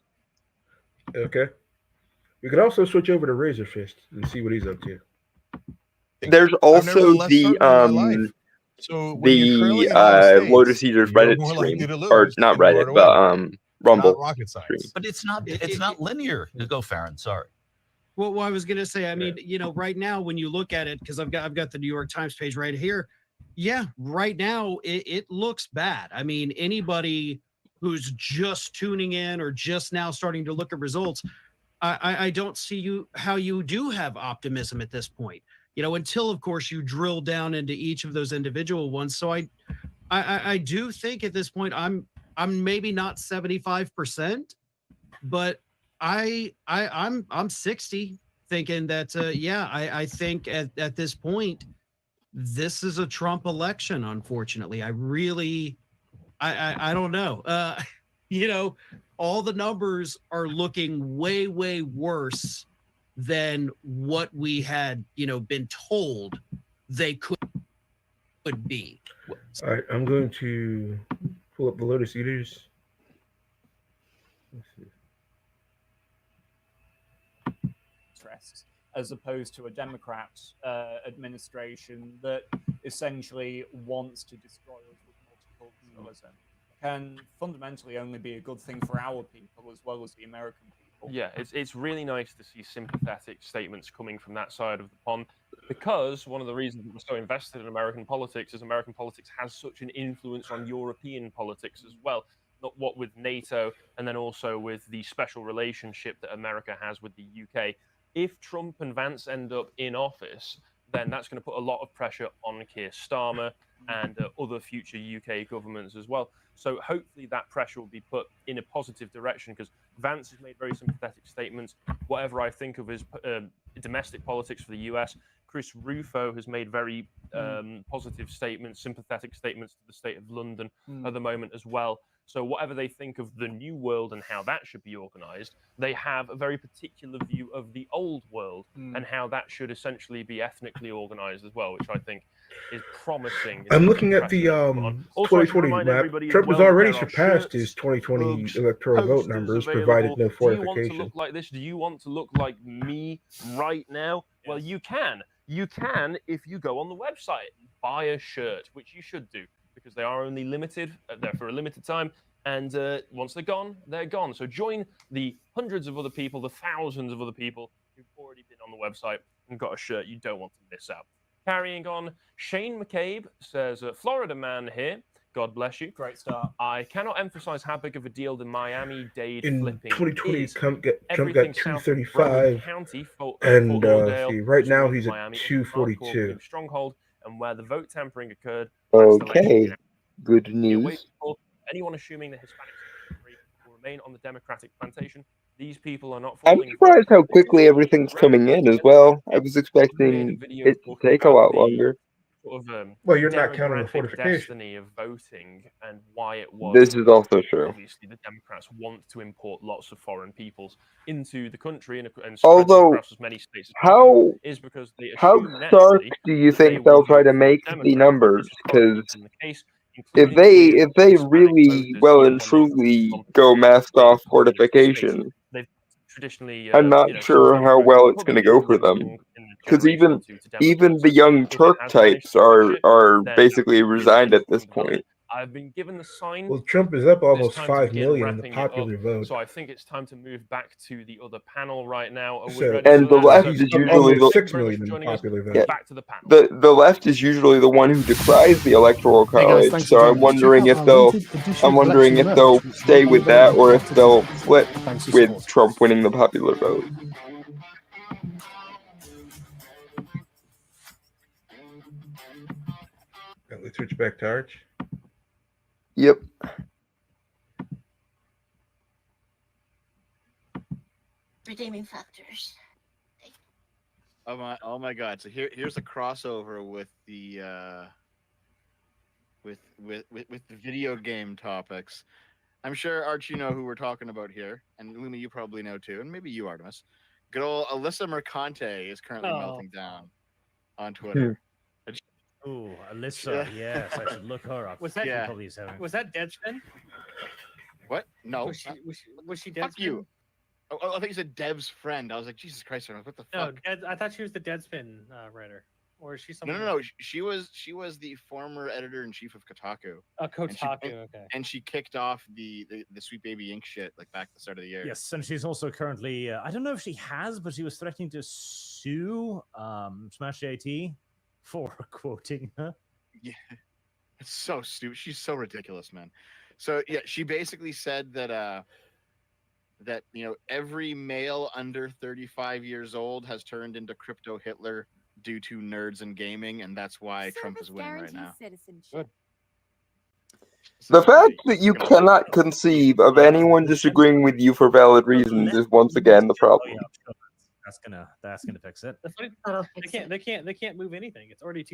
Okay. We could also switch over to Razor Fist and see what he's up to. There's also the So when you're the trailing in all the Lotus states, Eaters you're Reddit more likely stream, to or lose not and more to Reddit, but win. Rumble Not rocket stream. science. But it's not linear. Go, Farron. Sorry. Well, I was gonna say, I mean, right now when you look at it, because I've got the New York Times page right here. Yeah, right now it looks bad. I mean, anybody who's just tuning in or just now starting to look at results, I don't see how you do have optimism at this point. Until of course you drill down into each of those individual ones. So I do think at this point I'm maybe not 75%, but I'm 60 thinking that I think at this point this is a Trump election. Unfortunately, I really I don't know. All the numbers are looking way worse than what we had been told they could be. All right, I'm going to pull up the Lotus Eaters. Let's see. Interests, as opposed to a Democrat administration that essentially wants to destroy us with multiculturalism, can fundamentally only be a good thing for our people as well as the American people. Yeah, it's really nice to see sympathetic statements coming from that side of the pond, because one of the reasons that we're so invested in American politics is American politics has such an influence on European politics as well. Not what with NATO, and then also with the special relationship that America has with the UK. If Trump and Vance end up in office, then that's going to put a lot of pressure on Keir Starmer and other future UK governments as well. So hopefully that pressure will be put in a positive direction, because Vance has made very sympathetic statements. Whatever I think of his domestic politics for the US, Chris Rufo has made very positive statements, sympathetic statements to the state of London at the moment as well. So whatever they think of the new world and how that should be organized, they have a very particular view of the old world and how that should essentially be ethnically organized as well, which I think is promising. I'm looking at the 2020 map. Trump has already surpassed his 2020 electoral vote numbers, provided no Do you want to fortification. look like this? Do you want to look like me right now? Well, you can. You can if you go on the website and buy a shirt, which you should do, because they are only limited. They're for a limited time. And once they're gone, they're gone. So join the hundreds of other people, the thousands of other people who've already been on the website and got a shirt you don't want to miss out. Carrying on, Shane McCabe says, Florida man here. God bless you. Great start. I cannot emphasize how big of a deal the Miami-Dade In flipping 2020, is. Trump got Everything south of 235, Broward County, Fort and Lauderdale, see, right just now north he's of at Miami, is a hardcore 242. blue stronghold, and where the vote tampering occurred last election. Okay, good The away news. people, anyone assuming the Hispanics will remain on the Democratic plantation, these people are not I'm falling for it. surprised how They quickly just everything's coming in as well. I was expecting it to take a lot longer. Sort of, Well, you're not counting the demographic fortification. destiny of voting and why it was. This is also true. Obviously, the Democrats want to import lots of foreign peoples into the country and spread them Although, across as many states as possible. Is because they how assume stark naturally do you that they think they'll will try vote to for make the Democrats. numbers? This historically Because been the case, if including with they Hispanic really voters, well even and when they come truly from go masked way off communist states, fortification, they've traditionally, I'm not sure sometimes how voted well it's going to go Republican, for then them. swung in a Because generation or even two to even Democrats. the So young if it Turk has managed types to push it, are then basically absolutely resigned at nothing this but it. point. I've been given the sign. Well, Trump is up It's almost time to 5 begin million in the wrapping it up. popular vote. So I think it's time to move back to the other panel right now. Are we So, ready And for the that? left he's is up usually almost the 6 very much million for in the joining us. popular vote. yeah, Back to the panel. the left is usually the one who decries the electoral Hey guys, college. thanks for So I'm joining us. Check wondering out if our they'll limited edition I'm wondering election if merch, they'll which stay will be with that available or if after they'll today. flip Thanks for with support. Trump winning the popular vote. Let's switch back to Arch. Yep. Redeeming factors. Oh my God! So here's a crossover with the with the video game topics. I'm sure Arch, you know who we're talking about here, and Lumi, you probably know too, and maybe you, Artemis. Good old Alyssa Mercante is currently melting down on Twitter. Ooh, Alyssa, yes, I should look her up. Was that Yeah. Probably is having- was that Deadspin? What? No. Was she Deadspin? Fuck you. Oh, I think you said Dev's friend. I was like, Jesus Christ, what the No, fuck? I thought she was the Deadspin writer. or is she No, someone? no, no. She was the former editor in chief of Kotaku. Kotaku. And Okay. And she kicked off the Sweet Baby Ink shit like back at the start of the year. Yes, and she's also currently, I don't know if she has, but she was threatening to sue Smash JT for quoting her. Yeah, it's so stupid. She's so ridiculous, man. So yeah, she basically said that that every male under 35 years old has turned into crypto Hitler due to nerds and gaming, and that's why Trump is winning right now. Citizenship. The fact that you cannot conceive of anyone disagreeing with you for valid reasons is once again the problem. That's gonna fix it. They can't move anything. It's already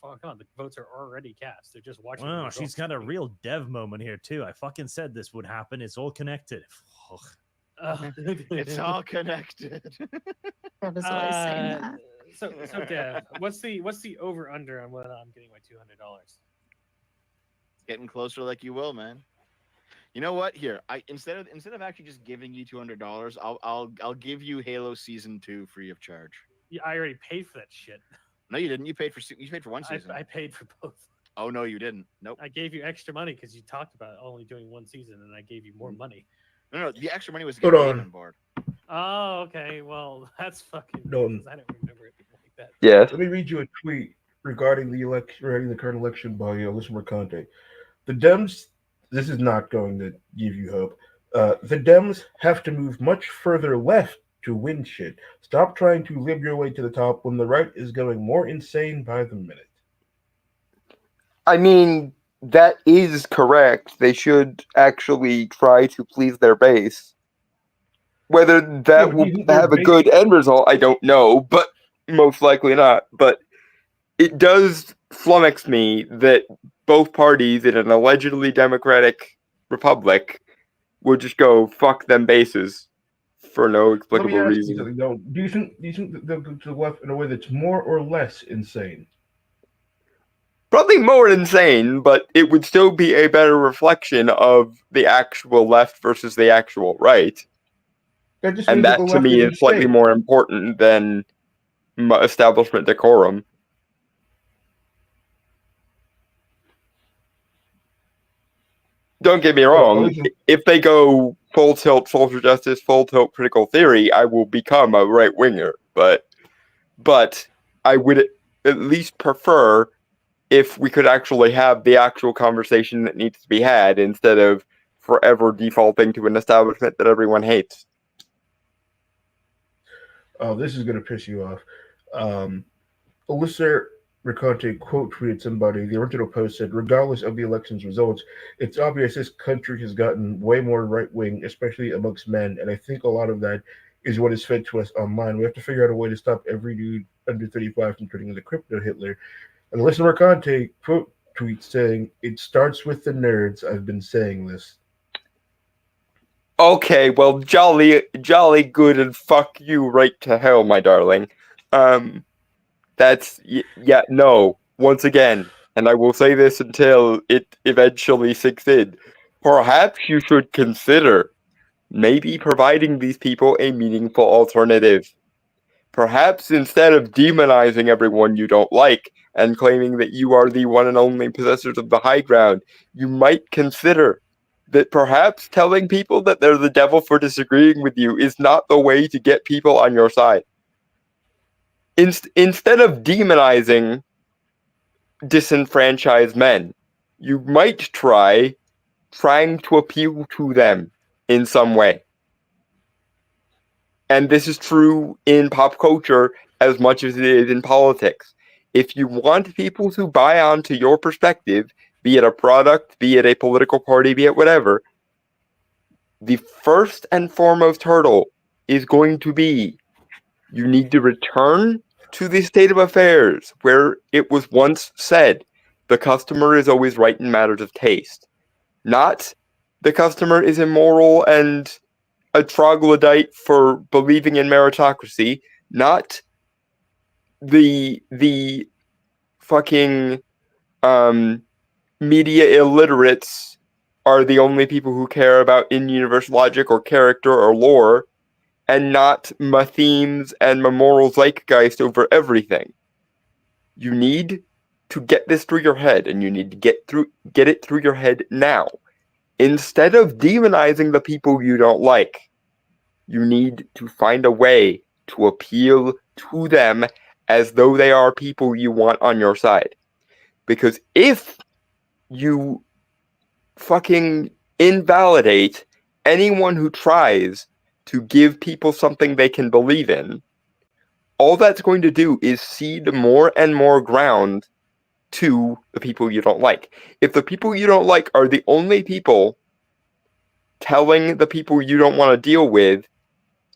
far gone. The votes are already cast. They're just watching. Wow, she's got a real dev moment here too. I fucking said this would happen. It's all connected. It's all connected. That was always saying that. So Dev, what's the over under on whether I'm getting my $200? Getting closer like you will, man. You know what? Here, instead of actually just giving you $200, I'll give you Halo Season 2 free of charge. Yeah, I already paid for that shit. No, you didn't. You paid for one season. I paid for both. Oh no, you didn't. Nope. I gave you extra money because you talked about only doing one season, and I gave you more money. No, the extra money was to Hold get Dave on. on board. Oh, okay. Well, that's fucking. Dalton. I don't remember it being like that. Yes. Let me read you a tweet regarding the current election by Alyssa Mercante. The Dems. This is not going to give you hope. The Dems have to move much further left to win shit. Stop trying to lib your way to the top when the right is going more insane by the minute. I mean, that is correct. They should actually try to please their base. Whether that will have a good end result, I don't know, but most likely not. But it does flummox me that both parties in an allegedly democratic republic would just go fuck them bases for no explicable Let me ask reason. you something, though. Do you think they'll go to the left in a way that's more or less insane? Probably more insane, but it would still be a better reflection of the actual left versus the actual right. That just And means that the to left me is is slightly insane. more important than establishment decorum. Don't get me wrong, if they go full tilt social justice, full tilt critical theory, I will become a right winger. But I would at least prefer if we could actually have the actual conversation that needs to be had instead of forever defaulting to an establishment that everyone hates. Oh, this is going to piss you off. Alyssa Mercante quote tweeted somebody. The original post said, regardless of the election's results, it's obvious this country has gotten way more right wing, especially amongst men. And I think a lot of that is what is fed to us online. We have to figure out a way to stop every dude under 35 from turning into crypto Hitler. And Alyssa Mercante quote tweet saying, it starts with the nerds. I've been saying this. Okay, well, jolly good, and fuck you right to hell, my darling. No. Once again, and I will say this until it eventually sinks in. Perhaps you should consider maybe providing these people a meaningful alternative. Perhaps instead of demonizing everyone you don't like and claiming that you are the one and only possessors of the high ground, you might consider that perhaps telling people that they're the devil for disagreeing with you is not the way to get people on your side. Instead of demonizing disenfranchised men, you might trying to appeal to them in some way. And this is true in pop culture as much as it is in politics. If you want people to buy onto your perspective, be it a product, be it a political party, be it whatever, the first and foremost hurdle is going to be you need to return to the state of affairs where it was once said the customer is always right in matters of taste. Not the customer is immoral and a troglodyte for believing in meritocracy, not the fucking media illiterates are the only people who care about in-universe logic or character or lore, and not my themes and my moral zeitgeist over everything. You need to get this through your head, and you need to get it through your head now. Instead of demonizing the people you don't like, you need to find a way to appeal to them as though they are people you want on your side. Because if you fucking invalidate anyone who tries to give people something they can believe in, all that's going to do is cede more and more ground to the people you don't like. If the people you don't like are the only people telling the people you don't want to deal with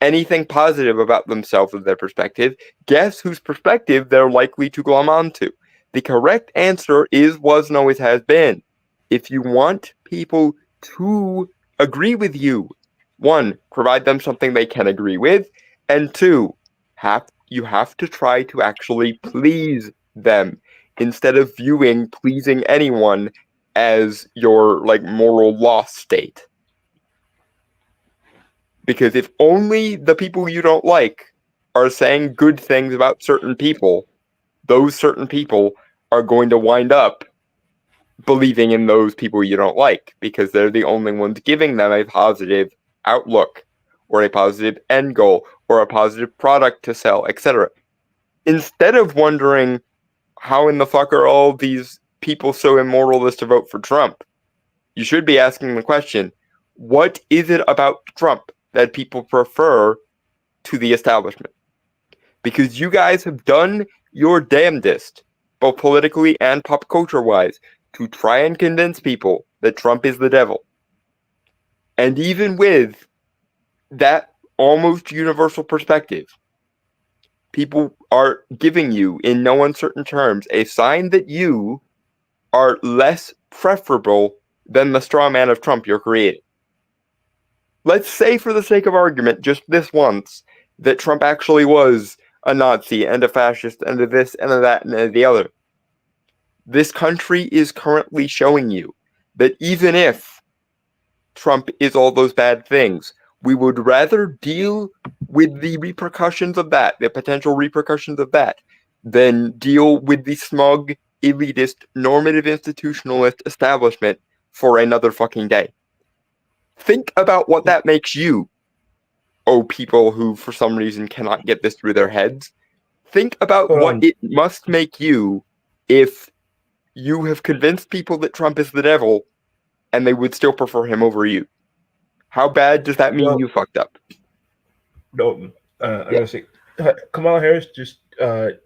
anything positive about themselves or their perspective, guess whose perspective they're likely to glom onto? The correct answer is, was, and always has been. If you want people to agree with you, 1, provide them something they can agree with, and 2, you have to try to actually please them instead of viewing pleasing anyone as your moral loss state. Because if only the people you don't like are saying good things about certain people, those certain people are going to wind up believing in those people you don't like because they're the only ones giving them a positive outlook or a positive end goal or a positive product to sell, etc. Instead of wondering how in the fuck are all these people so immoral as to vote for Trump, you should be asking the question, what is it about Trump that people prefer to the establishment? Because you guys have done your damnedest, both politically and pop culture wise, to try and convince people that Trump is the devil. And even with that almost universal perspective, people are giving you, in no uncertain terms, a sign that you are less preferable than the straw man of Trump you're creating. Let's say, for the sake of argument, just this once, that Trump actually was a Nazi and a fascist and a this and a that and a the other. This country is currently showing you that even if Trump is all those bad things, we would rather deal with the repercussions of that, the potential repercussions of that, than deal with the smug, elitist, normative institutionalist establishment for another fucking day. Think about what that makes you, oh people who for some reason cannot get this through their heads. Think about what it must make you if you have convinced people that Trump is the devil and they would still prefer him over you. How bad does that mean you fucked up? Dalton, I gotta say, Kamala Harris just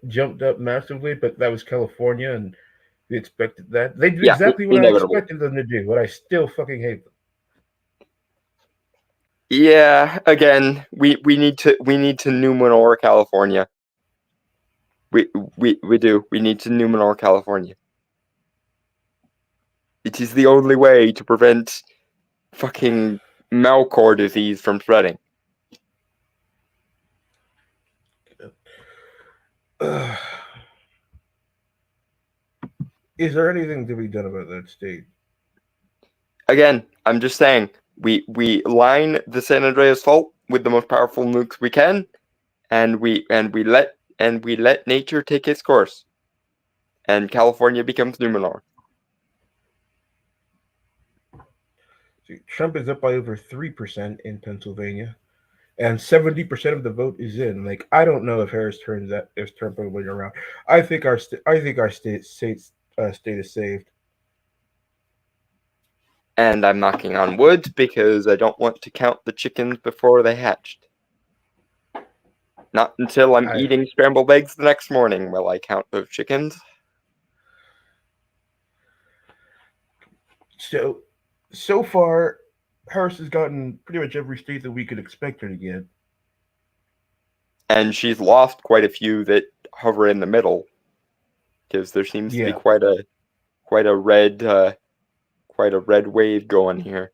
jumped up massively, but that was California, and we expected that. They did exactly what I expected them to do, but I still fucking hate them. Yeah, again, we need to Numenor, California. We do. We need to Numenor, California. It is the only way to prevent fucking Malcore disease from spreading. Is there anything to be done about that state? Again, I'm just saying, we line the San Andreas Fault with the most powerful nukes we can, and we let nature take its course, and California becomes Numenor. See, Trump is up by over 3% in Pennsylvania, and 70% of the vote is in. Like, I don't know if Harris turns that if Trump will win around. I think our state is saved. And I'm knocking on wood because I don't want to count the chickens before they hatched. Not until I'm eating scrambled eggs the next morning will I count those chickens. So far, Harris has gotten pretty much every state that we could expect her to get. And she's lost quite a few that hover in the middle, because there seems to be quite a red wave going here.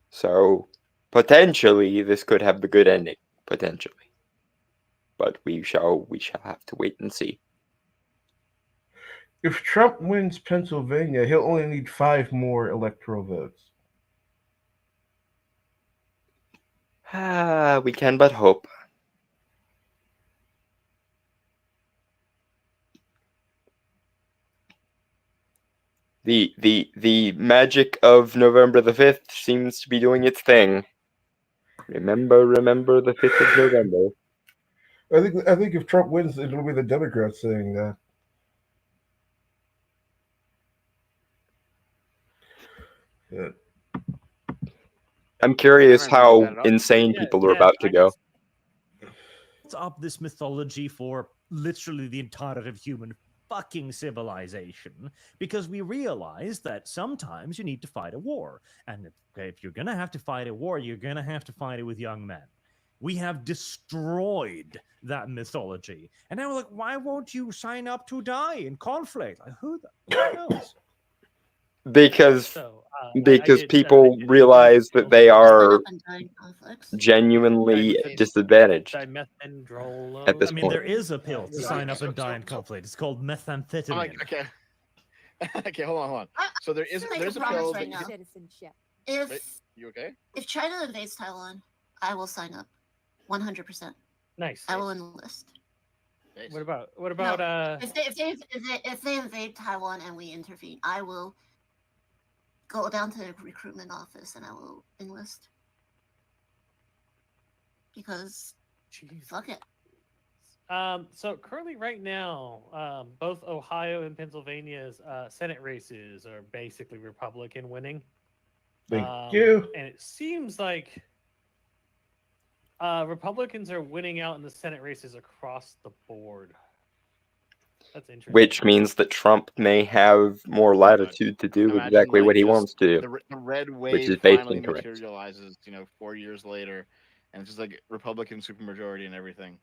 So potentially this could have the good ending, potentially. But we shall have to wait and see. If Trump wins Pennsylvania, he'll only need 5 more electoral votes. We can but hope. The magic of November the 5th seems to be doing its thing. Remember the 5th of November. I think if Trump wins, it'll be the Democrats saying that. Yeah. I'm curious I haven't looked how that up. insane Yeah, people are yeah, about to go. It's up this mythology for literally the entirety of human fucking civilization because we realize that sometimes you need to fight a war. And if you're going to have to fight a war, you're going to have to fight it with young men. We have destroyed that mythology. And now we're like, why won't you sign up to die in conflict? Like, who knows? Because So, people realize that they are genuinely disadvantaged Dimethylendrolone. at this I mean, point. there is a pill to sign up and die in conflict. It's called methamphetamine. I'm like, okay. Okay, hold on. So there's a pill right now. Citizenship. Wait, you okay? If China invades Taiwan, I will sign up, 100%. Nice. I will enlist. What about No, if they invade Taiwan and we intervene, I will go down to the recruitment office and I will enlist. Because fuck it. So currently, right now, both Ohio and Pennsylvania's Senate races are basically Republican winning. Thank you. And it seems like Republicans are winning out in the Senate races across the board. That's interesting. Which means that Trump may have more latitude to do Imagine, exactly like, what he just wants to do. The red which wave is based finally incorrect. materializes, 4 years later, and it's just like Republican supermajority and everything.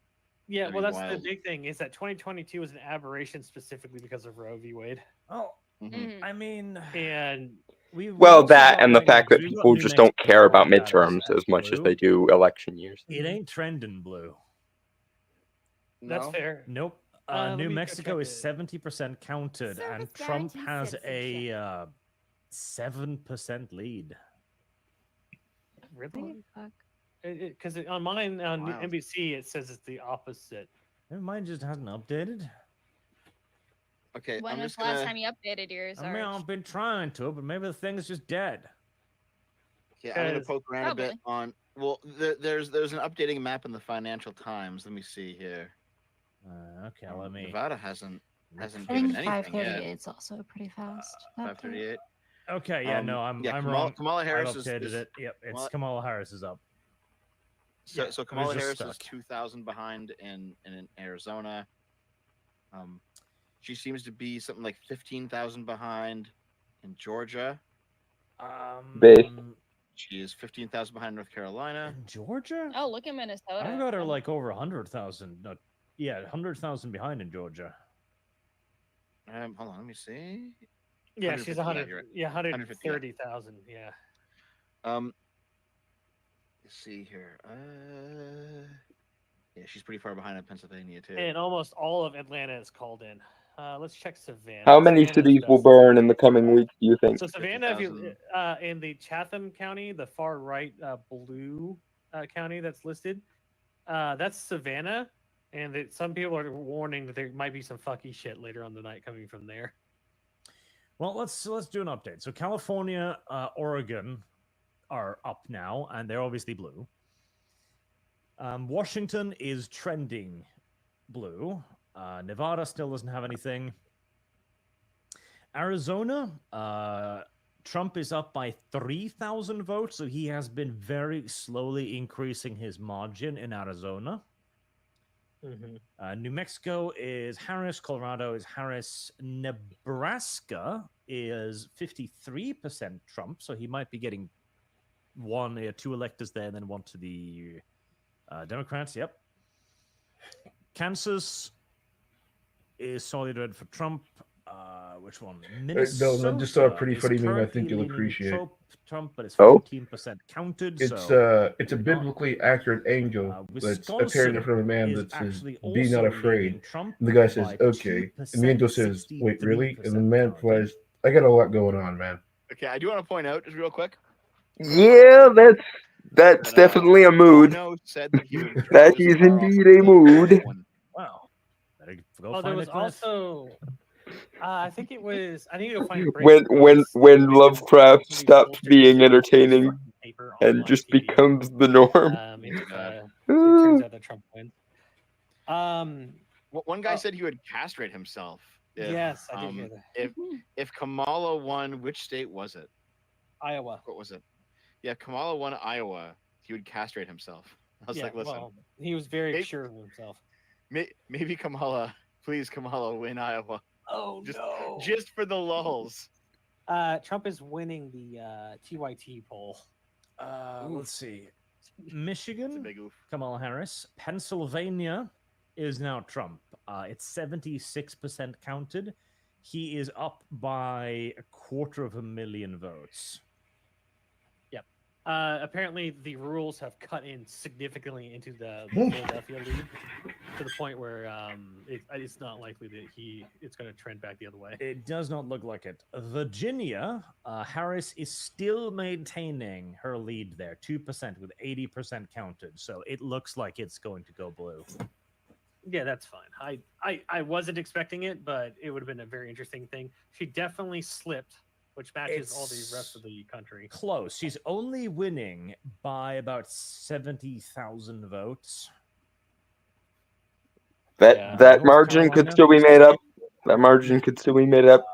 Yeah, That'd well, be that's wild. the big thing is that 2022 was an aberration specifically because of Roe v. Wade. Oh, Mm-hmm. I mean, and Well, that and the fact that people just don't care about midterms as much as they do election years. It ain't trending blue. That's fair. Nope. Let New me go Mexico check is 70% counted, and Trump has a 7% lead. Really? Because on mine on Wow. NBC it says it's the opposite. Mine just hasn't updated. Okay, When I'm was just the last gonna. time you updated yours? I mean, Arch? I've been trying to, but maybe the thing is just dead. Yeah, I'm gonna poke around Probably. a bit on. Well, there's an updating map in the Financial Times. Let me see here. Okay, let me. Nevada hasn't I given think anything 538 yet. is also pretty fast. that part. 538. Okay, yeah, no, I'm yeah, I'm Kamala- wrong. Kamala Harris I've is- updated is- it. Yep, it's Kamala- Kamala Harris is up. So, Yeah, so it was Kamala just Harris is stuck. 2,000 behind in Arizona. She seems to be something like 15,000 behind in Georgia. Based. She is 15,000 behind North Carolina. Georgia? Oh, look at Minnesota. I've got her like over 100,000. No, yeah, 100,000 behind in Georgia. Hold on, let me see. Yeah, she's 150, 100. you're right. Yeah, 150, yeah. 130,000. Yeah. Let's see here. Yeah, she's pretty far behind in Pennsylvania too. And almost all of Atlanta is called in. Let's check Savannah. How many Savannah's cities will best. burn in the coming weeks, do you think? So Savannah, if you in the Chatham County, the far right blue county that's listed, that's Savannah, and some people are warning that there might be some fucky shit later on the night coming from there. Well, let's do an update. So California, Oregon are up now, and they're obviously blue. Washington is trending blue. Nevada still doesn't have anything. Arizona, Trump is up by 3,000 votes, so he has been very slowly increasing his margin in Arizona. New Mexico is Harris. Colorado is Harris. Nebraska is 53% Trump, so he might be getting one or two electors there, and then one to the Democrats. Yep. Kansas is solid red for Trump. Which one? Minnesota. No, just a pretty is funny meme I currently think you'll leaning appreciate. Trump, but it's Oh? 14% counted. It's so it's a biblically accurate angel that's appearing in Wisconsin front of a man is that says, actually "Be not also afraid." leading Trump And the guy says, by "Okay," and the angel says, 2%, "Wait, really?" And the 63% man replies, "I got a lot going on, man." Okay, I do want to point out just real quick. Yeah, that's definitely a mood. Bono said that he would drop That his is car off indeed a a cliff mood. Wow. Better go Oh, there find was a cliff. also I think it was. I need to find a when breaking when news. when They can Lovecraft actually stops bolster being this entertaining fucking paper and on just TV. becomes the norm. It turns out that Trump wins. One guy said he would castrate himself. Yes, I did hear that. If Kamala won, which state was it? Iowa. What was it? Yeah, Kamala won Iowa. He would castrate himself. I was like, listen. Well, he was very sure of himself. Maybe Kamala, please, Kamala, win Iowa. Oh no! Just for the lulls. Trump is winning the TYT poll. Let's see. Michigan, Kamala Harris. Pennsylvania is now Trump. It's 76% counted. He is up by 250,000 votes. Yep. Apparently, the rules have cut in significantly into the Philadelphia lead to the point where it's not likely that it's going to trend back the other way. It does not look like it. Virginia, Harris is still maintaining her lead there, 2% with 80% counted. So it looks like it's going to go blue. Yeah, that's fine. I wasn't expecting it, but it would have been a very interesting thing. She definitely slipped, which matches all the rest of the country. Close. She's only winning by about 70,000 votes. That margin could still be made up. That margin could still be made up.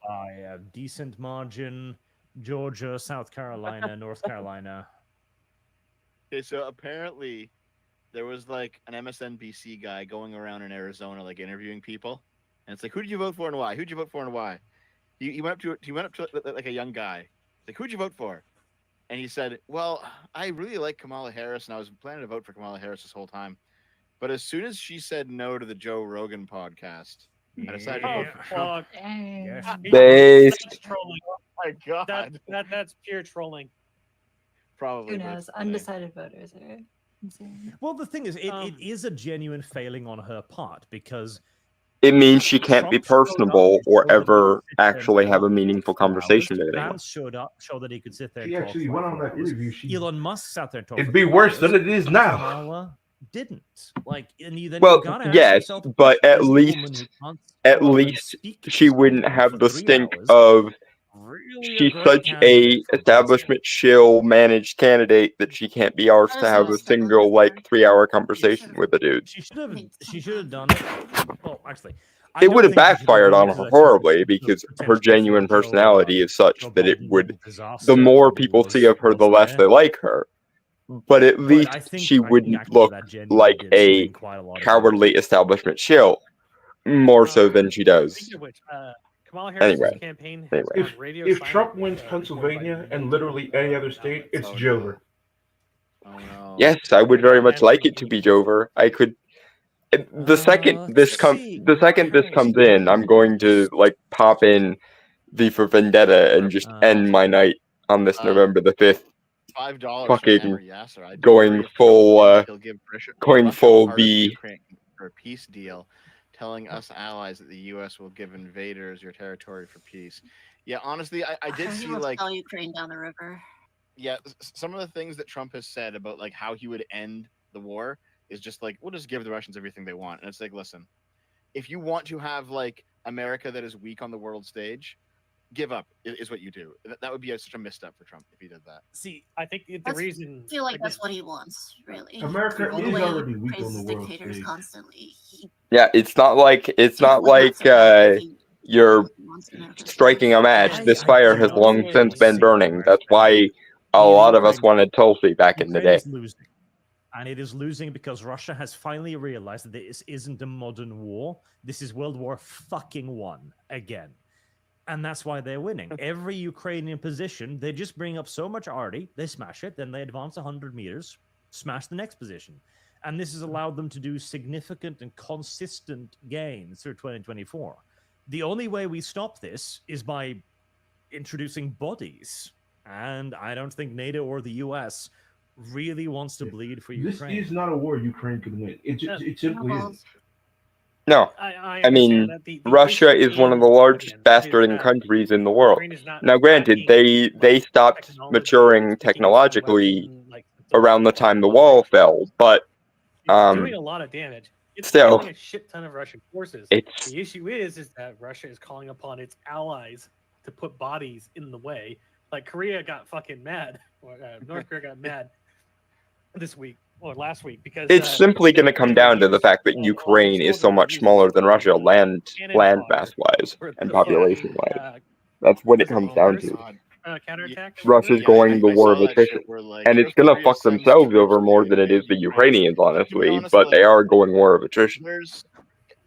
By a decent margin. Georgia, South Carolina, North Carolina. Okay, so apparently there was like an MSNBC guy going around in Arizona, like interviewing people, and it's like, who did you vote for and why? Who'd you vote for and why? He went up to like a young guy, like, who'd you vote for? And he said, well, I really like Kamala Harris, and I was planning to vote for Kamala Harris this whole time, but as soon as she said no to the Joe Rogan podcast, I decided to vote for Trump. Based. Trolling. Oh my god, that's pure trolling. Probably. Who knows? Undecided voters are insane. Well, the thing is, it is a genuine failing on her part because it means she can't be Trump showed personable up or so that he ever could sit there and actually have a talk meaningful for hours. conversation with anyone. Vance showed up, so that he could sit there and She talk actually for went like on 4 that hours. interview. Elon Musk sat there and talked It'd for be 2 worse hours. than it is now. Kamala didn't. Like, and you then Well, gotta ask yes, yourself, but this at is a woman least who can't at show up and least speak to she wouldn't someone have for the 3 stink hours. of Really a she's great such candidate a establishment shill managed candidate that she can't be arsed to have a single like 3-hour conversation with a dude. She should have done it. Well, actually, It would have backfired on her horribly because her genuine personality is such that it would, the more people see of her, the less they like her. But at least she wouldn't look like a cowardly establishment shill, more so than she does. Speaking of which, Kamala Harris's campaign has Anyway. gone radio If silent, Trump wins reported by Pennsylvania and literally any other state, it's Jover. Oh no. Yes, I would very much like it to be Jover. I could. The second this comes in, I'm going to like pop in V for Vendetta and just end my night on this November the 5th. $5 for Fucking Hammer Yasser. I do going agree if full, Trump wins, he'll give going Russia full part of V. Ukraine for a peace deal, telling us allies that the U.S. will give invaders your territory for peace. Yeah, honestly, I did He see wants like all Ukraine down the river. yeah, some of the things that Trump has said about like how he would end the war is just like, we'll just give the Russians everything they want. And it's like, listen, if you want to have like America that is weak on the world stage, give up is what you do. That would be such a misstep for Trump if he did that. See, I think the reason I feel like that's what he wants, really. America The is way he already weak on praises the world dictators stage. constantly. Yeah, it's not like you're striking a match. This fire has long since been burning. That's why a lot of us wanted Tulsi back in the Ukraine day. is losing. And it is losing because Russia has finally realized that this isn't a modern war. This is World War fucking One again. And that's why they're winning. Every Ukrainian position, they just bring up so much arty, they smash it, then they advance 100 meters, smash the next position. And this has allowed them to do significant and consistent gains through 2024. The only way we stop this is by introducing bodies. And I don't think NATO or the US really wants to bleed for This Ukraine. is not a war Ukraine can win. It simply isn't. No, I I mean, understand that. The Russia issue is one of the being, largest again, bastarding is that countries in the world. Ukraine is not Now, granted, they stopped technology, maturing taking its technologically weapon, like, around the time the wall fell, but it's doing a lot of damage. It's Still, killing a shit ton of Russian forces. it's- The issue is that Russia is calling upon its allies to put bodies in the way. Like Korea got fucking mad, or North Korea got mad this week or last week because it's simply going to come down to the fact that all the Ukraine is so soldiers much used smaller than for Russia, land cannon mass wise for and the fucking, population wise. That's what it comes down to. counterattack. Russia's Yeah, going the I war saw of that attrition, shit where, like, and it's North gonna Korea fuck sends themselves troops over more to than it is invade the Ukraine. Ukrainians, honestly. honest, But like- they are going war of attrition.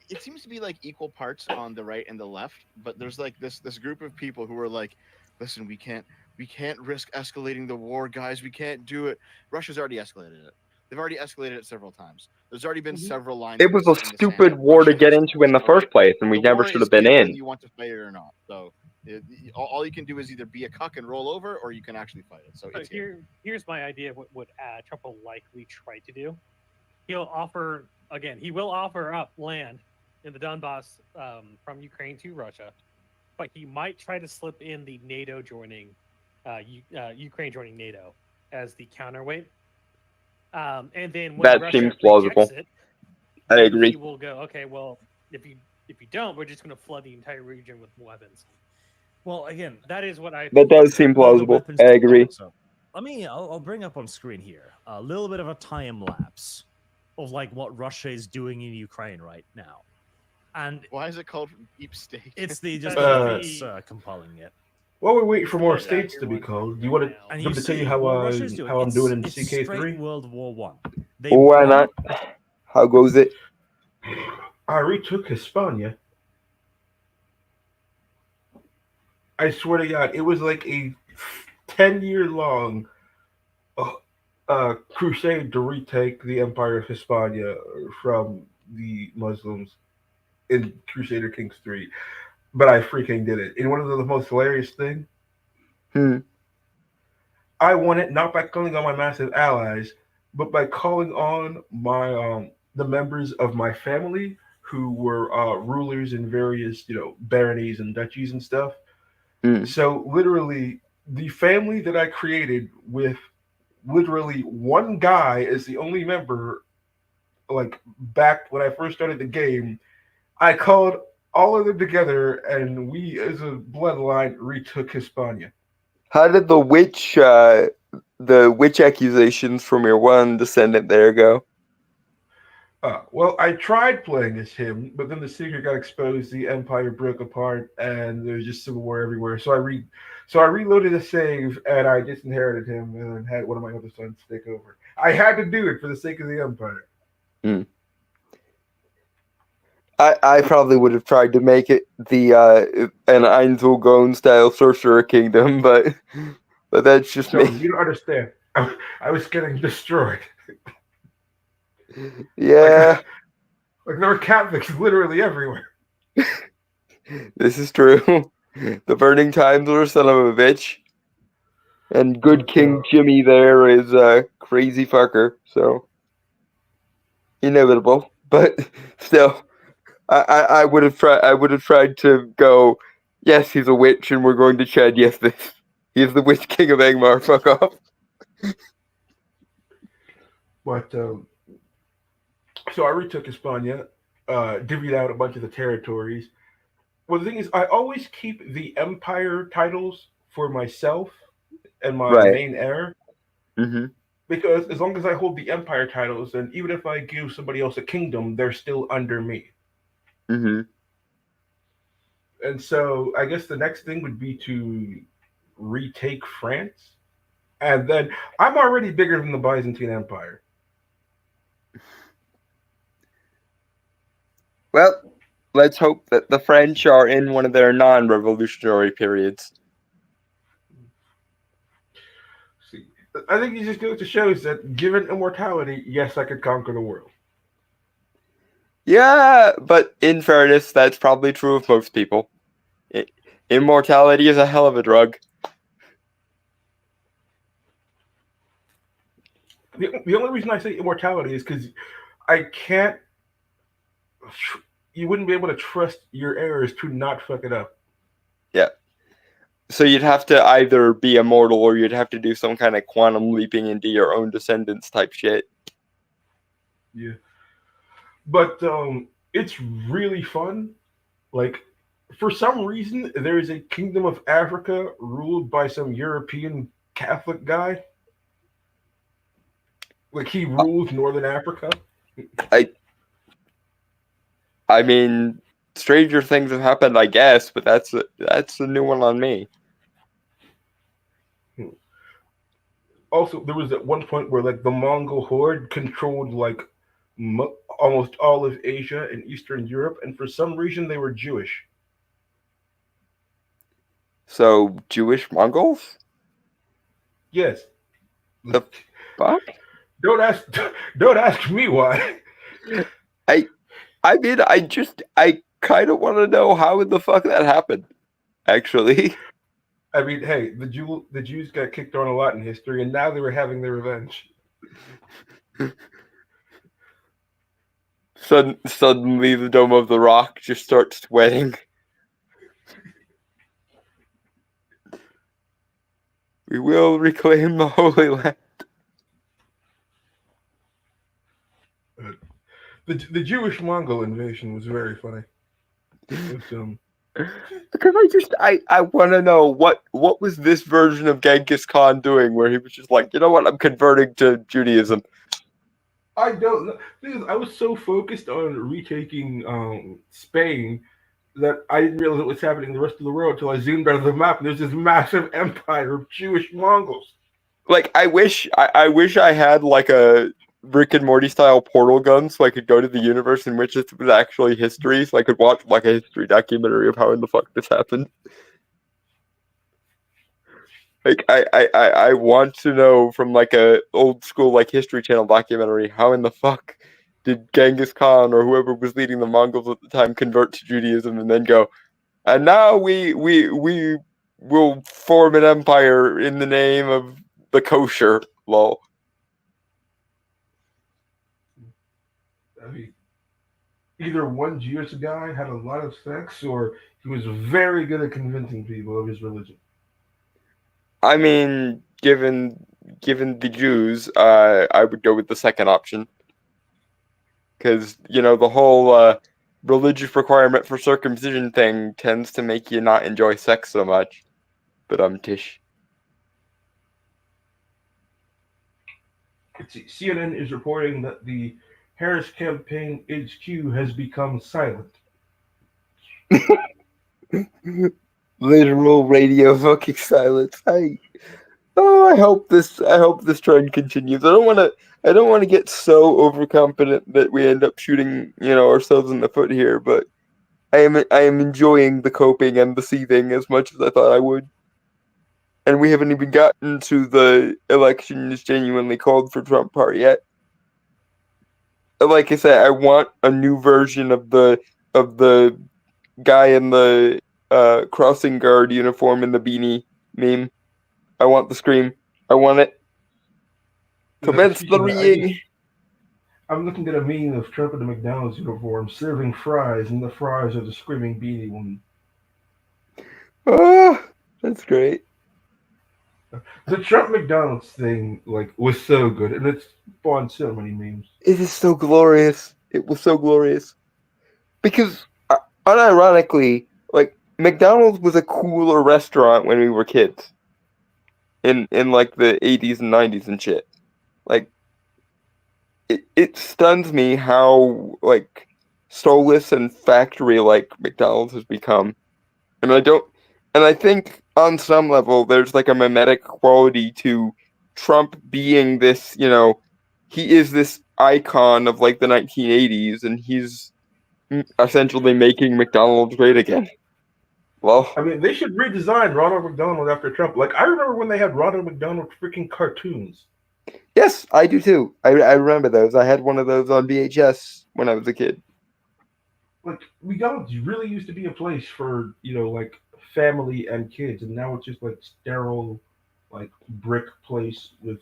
It seems to be like equal parts on the right and the left, but there's like this group of people who are like, listen, we can't risk escalating the war, guys. We can't do it. Russia's already escalated it. They've already escalated it several times. There's already been several lines. It was a in the sand stupid that war to Russia get has into in the so, first like, place, and we the never war should is have been either in. whether you want to fight it or not. So all you can do is either be a cuck and roll over, or you can actually fight it. So it's Here's my idea of what Trump will likely try to do. He will offer up land in the Donbass from Ukraine to Russia, but he might try to slip in the NATO joining, Ukraine joining NATO as the counterweight. And then when That Russia seems plausible. rejects it, I then agree. He will go, okay, well, if you don't, we're just going to flood the entire region with weapons. Well, again, that is what I. That does seem plausible. weapons I to agree. follow. So, I'll bring up on screen here a little bit of a time lapse of like what Russia is doing in Ukraine right now. And why is it called Deep State? It's the just compiling it. While we wait for more states to be called, do you want And to you tell you see how what Russia's doing. I'm doing in It's CK3? straight World War One. Why not? How goes it? I retook Hispania. I swear to God, it was like a 10-year-long crusade to retake the Empire of Hispania from the Muslims in Crusader Kings 3. But I freaking did it. And one of the most hilarious things, I won it not by calling on my massive allies, but by calling on my the members of my family who were rulers in various, baronies and duchies and stuff. So literally, the family that I created with literally one guy as the only member, like back when I first started the game, I called all of them together, and we, as a bloodline, retook Hispania. How did the witch accusations from your one descendant there go? Well, I tried playing as him, but then the secret got exposed, the Empire broke apart, and there's just civil war everywhere. So I reloaded a save, and I disinherited him, and then had one of my other sons take over. I had to do it for the sake of the Empire. I probably would have tried to make it the an Einzelgone style sorcerer kingdom, but that's just So me. you don't understand. I was getting destroyed. Yeah, Like there were Catholics literally everywhere. this is true. The Burning Times were son of a bitch, and good King Jimmy there is a crazy fucker. So inevitable, but still. I would have tried. I would have tried to go. Yes, he's a witch, and we're going to Chad. Yes, he's the Witch King of Angmar. Fuck off. But so I retook Hispania, divvied out a bunch of the territories. Well, the thing is, I always keep the empire titles for myself and my main heir. Mm-hmm. Because as long as I hold the empire titles, and even if I give somebody else a kingdom, they're still under me. Mm-hmm. And so I guess the next thing would be to retake France. And then I'm already bigger than the Byzantine Empire. Well, let's hope that the French are in one of their non-revolutionary periods. See, I think you just go to shows that given immortality, yes, I could conquer the world. Yeah, but in fairness, that's probably true of most people. Immortality is a hell of a drug. The only reason I say immortality is because I can't. You wouldn't be able to trust your heirs to not fuck it up. Yeah. So you'd have to either be immortal or you'd have to do some kind of quantum leaping into your own descendants type shit. Yeah. but it's really fun. Like, for some reason, there is a kingdom of Africa ruled by some European Catholic guy. Like, he rules Northern Africa. I I mean, stranger things have happened, I guess, but that's a new one on me. Also, there was at one point where like the Mongol horde controlled like almost all of Asia and Eastern Europe, and for some reason they were Jewish. So Jewish Mongols? Yes. The fuck? Don't ask. Don't ask me why. I mean, I kind of want to know how in the fuck that happened. Actually, I mean, hey, the Jews got kicked on a lot in history, and now they were having their revenge. Suddenly the Dome of the Rock just starts sweating. We will reclaim the Holy Land. The Jewish Mongol invasion was very funny. It's, Because I want to know what was this version of Genghis Khan doing where he was just like, you know what, I'm converting to Judaism. I don't know. Because I was so focused on retaking Spain that I didn't realize what was happening in the rest of the world until I zoomed out of the map and there's this massive empire of Jewish Mongols. Like, I wish I had like a Rick and Morty style portal gun so I could go to the universe in which this was actually history, so I could watch like a history documentary of how in the fuck this happened. Like, I want to know from like a old school like History Channel documentary how in the fuck did Genghis Khan or whoever was leading the Mongols at the time convert to Judaism and then go, and now we will form an empire in the name of the kosher law. I mean, either one Jewish guy had a lot of sex or he was very good at convincing people of his religion. I mean, given the Jews, I would go with the second option. Because, you know, the whole religious requirement for circumcision thing tends to make you not enjoy sex so much. But Tish. CNN is reporting that the Harris campaign HQ has become silent. Literal radio fucking silence. I hope this trend continues. I don't want to get so overconfident that we end up shooting, ourselves in the foot here, but I am enjoying the coping and the seething as much as I thought I would. And we haven't even gotten to the elections genuinely called for Trump part yet. Like I said, I want a new version of the guy in the crossing guard uniform and the beanie meme. I want the scream. I want it. Commence the ringing. I'm looking at a meme of Trump in the McDonald's uniform serving fries, and the fries are the screaming beanie woman. Oh, that's great. The Trump McDonald's thing was so good, and it's spawned so many memes. It is so glorious. It was so glorious because, unironically, like McDonald's was a cooler restaurant when we were kids. In like the 80s and 90s and shit. Like, it stuns me how like soulless and factory like McDonald's has become. And I think on some level there's like a mimetic quality to Trump being this, he is this icon of like the 1980s and he's essentially making McDonald's great again. Well, I mean, they should redesign Ronald McDonald after Trump. Like, I remember when they had Ronald McDonald freaking cartoons. Yes, I do too. I remember those. I had one of those on VHS when I was a kid. Like, McDonald's really used to be a place for, like family and kids, and now it's just like sterile, like brick place with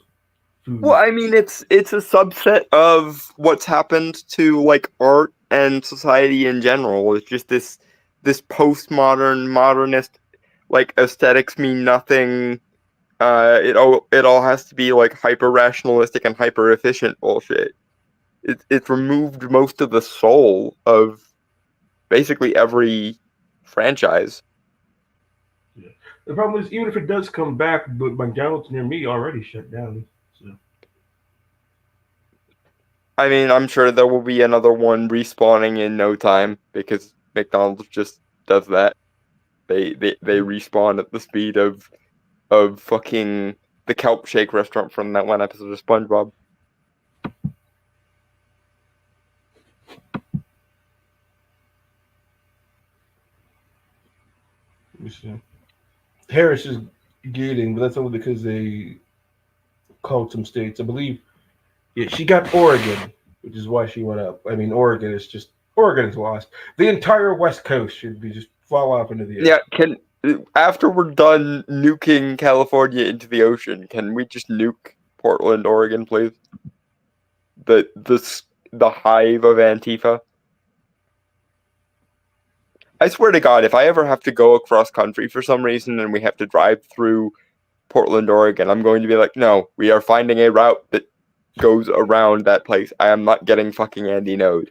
food. Well, I mean, it's a subset of what's happened to like art and society in general. It's just this postmodern, modernist, like aesthetics mean nothing. It all has to be like hyper rationalistic and hyper efficient bullshit. it's removed most of the soul of basically every franchise. Yeah. The problem is, even if it does come back, but McDonald's near me already shut down. So. I mean, I'm sure there will be another one respawning in no time because McDonald's just does that. They respawn at the speed of fucking the Kelp Shake restaurant from that one episode of SpongeBob. Let me see. Harris is gating, but that's only because they called some states. I believe. Yeah, she got Oregon, which is why she went up. I mean, Oregon is lost. The entire West Coast should be just fall off into the ocean. Yeah, after we're done nuking California into the ocean, can we just nuke Portland, Oregon, please? The hive of Antifa. I swear to God, if I ever have to go across country for some reason and we have to drive through Portland, Oregon, I'm going to be like, no, we are finding a route that goes around that place. I am not getting fucking Andy Node.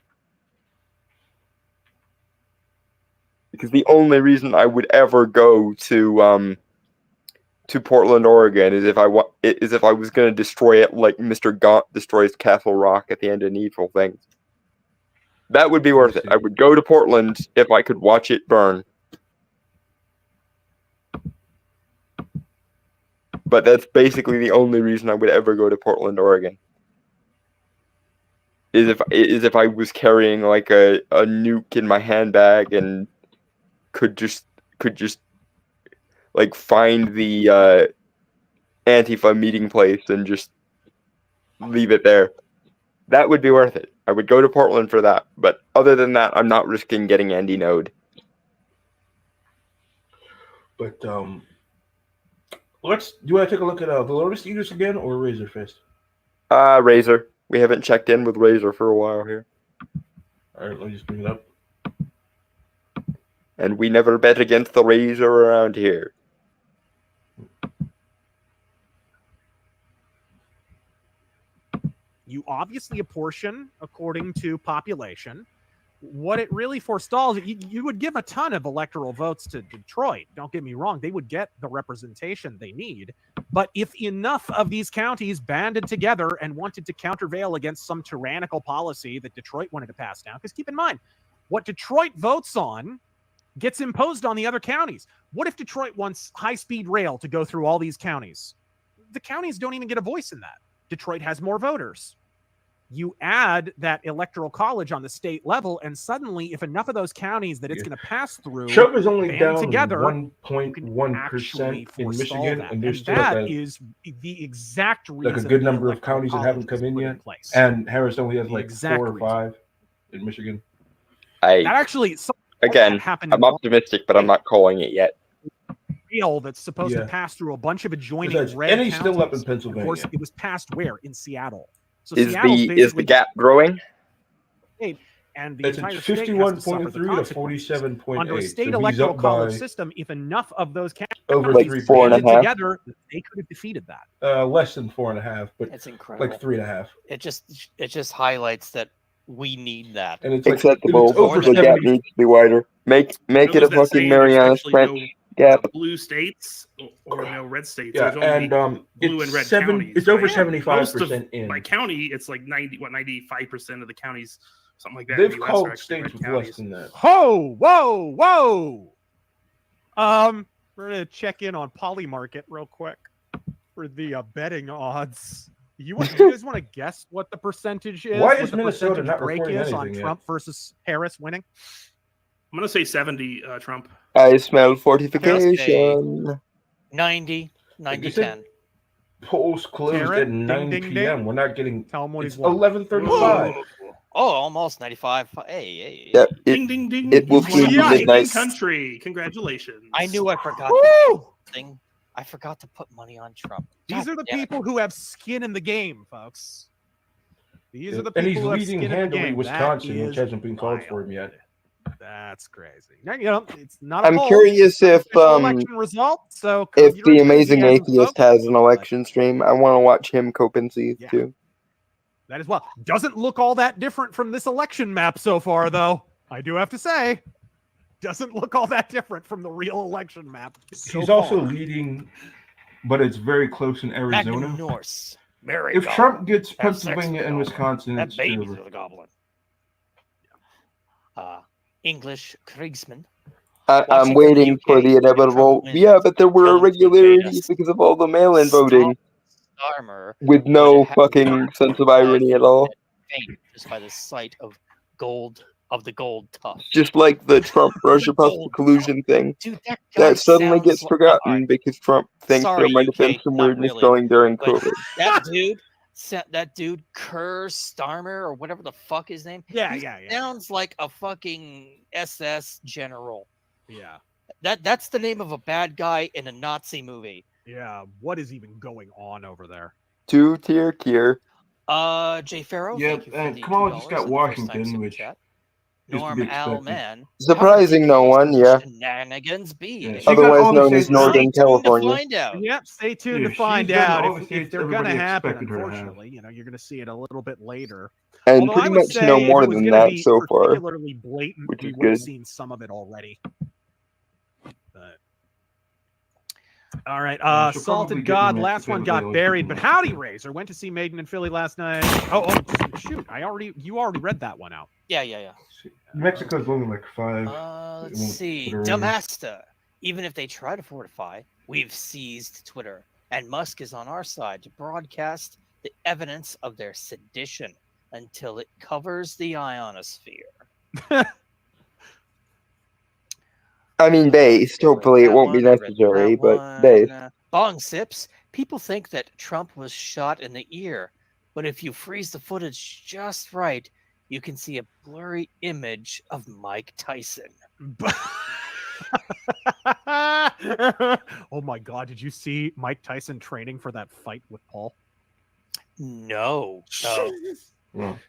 Because the only reason I would ever go to Portland, Oregon is if I was going to destroy it like Mr. Gaunt destroys Castle Rock at the end of Needful Things. That would be worth it. I would go to Portland if I could watch it burn. But that's basically the only reason I would ever go to Portland, Oregon. Is if I was carrying like a nuke in my handbag and could just like find the Antifa meeting place and just leave it there. That would be worth it. I would go to Portland for that. But other than that, I'm not risking getting Andy Node. But do you want to take a look at the Lotus Eaters again or Razor Fist? Razor. We haven't checked in with Razor for a while here. All right, let me just bring it up. And we never bet against the Razor around here. You obviously apportion according to population. What it really forestalls, you would give a ton of electoral votes to Detroit. Don't get me wrong. They would get the representation they need. But if enough of these counties banded together and wanted to countervail against some tyrannical policy that Detroit wanted to pass down, because keep in mind, what Detroit votes on gets imposed on the other counties. What if Detroit wants high-speed rail to go through all these counties? The counties don't even get a voice in that. Detroit has more voters. You add that electoral college on the state level, and suddenly, if enough of those counties that it's going to pass through Trump is only band down together, 1.1% in Michigan, that. and there's And still that is the exact reason like a good the number of electoral counties that haven't college come in was put yet. place. And Harris only has The like exact 4 or reason. 5 in Michigan. That actually, Again, happened I'm optimistic, but I'm not calling it yet. rail that's supposed to Yeah. pass through a bunch of adjoining Besides, red and he's counties. still up in Of Pennsylvania. course, it was passed where? In Seattle. So Is Seattle's the basically gap growing? and the It's entire at state has to suffer the 51.3 to consequences. 47.8. Under a state So he's electoral up college by system, if enough of those over counties 3%. banded together, they could have defeated that. Less than 4.5, but It's incredible. like 3.5. It just highlights that we need that. And it's like Acceptable. if it's over The gap 70, needs to be wider. Make What it was a that fucking saying? There's Mariana actually Trench no gap. blue states or no red states. yeah, There's only and blue it's and red 7. counties. It's over right? 75% in. By county, it's like 95% of the counties, something like that. They've in the US called are actually states red with counties. less than that. Whoa! We're gonna check in on Polymarket real quick for the betting odds. You guys want to guess what the percentage is? Why what is the Minnesota percentage not break reporting is on anything yet? Trump versus Harris winning? I'm gonna say 70, Trump. I smell fortification. 90, 90, 10. Polls closed Jared, at 9 ding, ding, p.m. ding. We're not getting. Tell him what It's he's won. 11:35. Oh, almost 95. Hey. Yep, Ding, ding, ding. It will You've soon won be a midnight. country. Congratulations. I knew I forgot the thing. I forgot to put money on Trump. These are the people who have skin in the game, folks. These are the people And he's who have leading skin in the handily game. Wisconsin, That which is hasn't been called wild. for him yet. That's crazy. Now, you know, it's not a I'm poll. curious It's an if official election result. So if your the amazing enthusiasm, atheist folks. has an election stream, I want to watch him cope and seethe too. That is well. Doesn't look all that different from this election map so far, though. I do have to say, doesn't look all that different from the real election map. He's also leading, but it's very close in Magnum Arizona. Norse. Mary If Goblin. Trump gets Have sex with Pennsylvania the and goblin. Wisconsin, Have it's babies over. with the goblin. English Kriegsman. I'm Watching from the waiting for UK, the if Trump inevitable. wins, Yeah, but there were tell him to invade irregularities us. because of all the mail-in voting, Starmer with would no have fucking sense of irony at all. faint just by the sight of the gold tuft. Just like the Trump Russia Gold collusion thing, Dude, that guy that suddenly sounds gets like. forgotten because Trump thinks there Sorry, might have been UK, some not weirdness really. going during But COVID. that dude Kerr Starmer or whatever the fuck his name. Yeah, he yeah, yeah. sounds like a fucking SS general. Yeah. That's the name of a bad guy in a Nazi movie. Yeah. What is even going on over there? Two-tier kier. Jay Farrow, Yeah, thank you for and the Kamala $2 just got and the first time Washington, super which chat. is to Norm be Al expected. Man. Surprising no one, yeah. Shenanigans be. Yeah, she got Otherwise all the known as states. Northern Stay tuned to California. find out. Yep, stay tuned Yeah, to find she's gotten out all the if states they're going to everybody happen. expected her to have. Unfortunately, you're going to see it a little bit later. And Although pretty I would much no say if more it was than going to that be so far, particularly blatant, which we is would have good. seen some of it already. But all right, she'll probably Salted get God, rematch last with one got Venezuela buried, pretty but much. Howdy Razor went to see Maiden and Philly last night. Oh, shoot! You already read that one out. Yeah. Mexico's only like 5. Let's see. Damasta. Even if they try to fortify, we've seized Twitter, and Musk is on our side to broadcast the evidence of their sedition until it covers the ionosphere. I mean, based. Hopefully, it won't be necessary, but based. Bong Sips. People think that Trump was shot in the ear, but if you freeze the footage just right, you can see a blurry image of Mike Tyson. Oh my God! Did you see Mike Tyson training for that fight with Paul? No.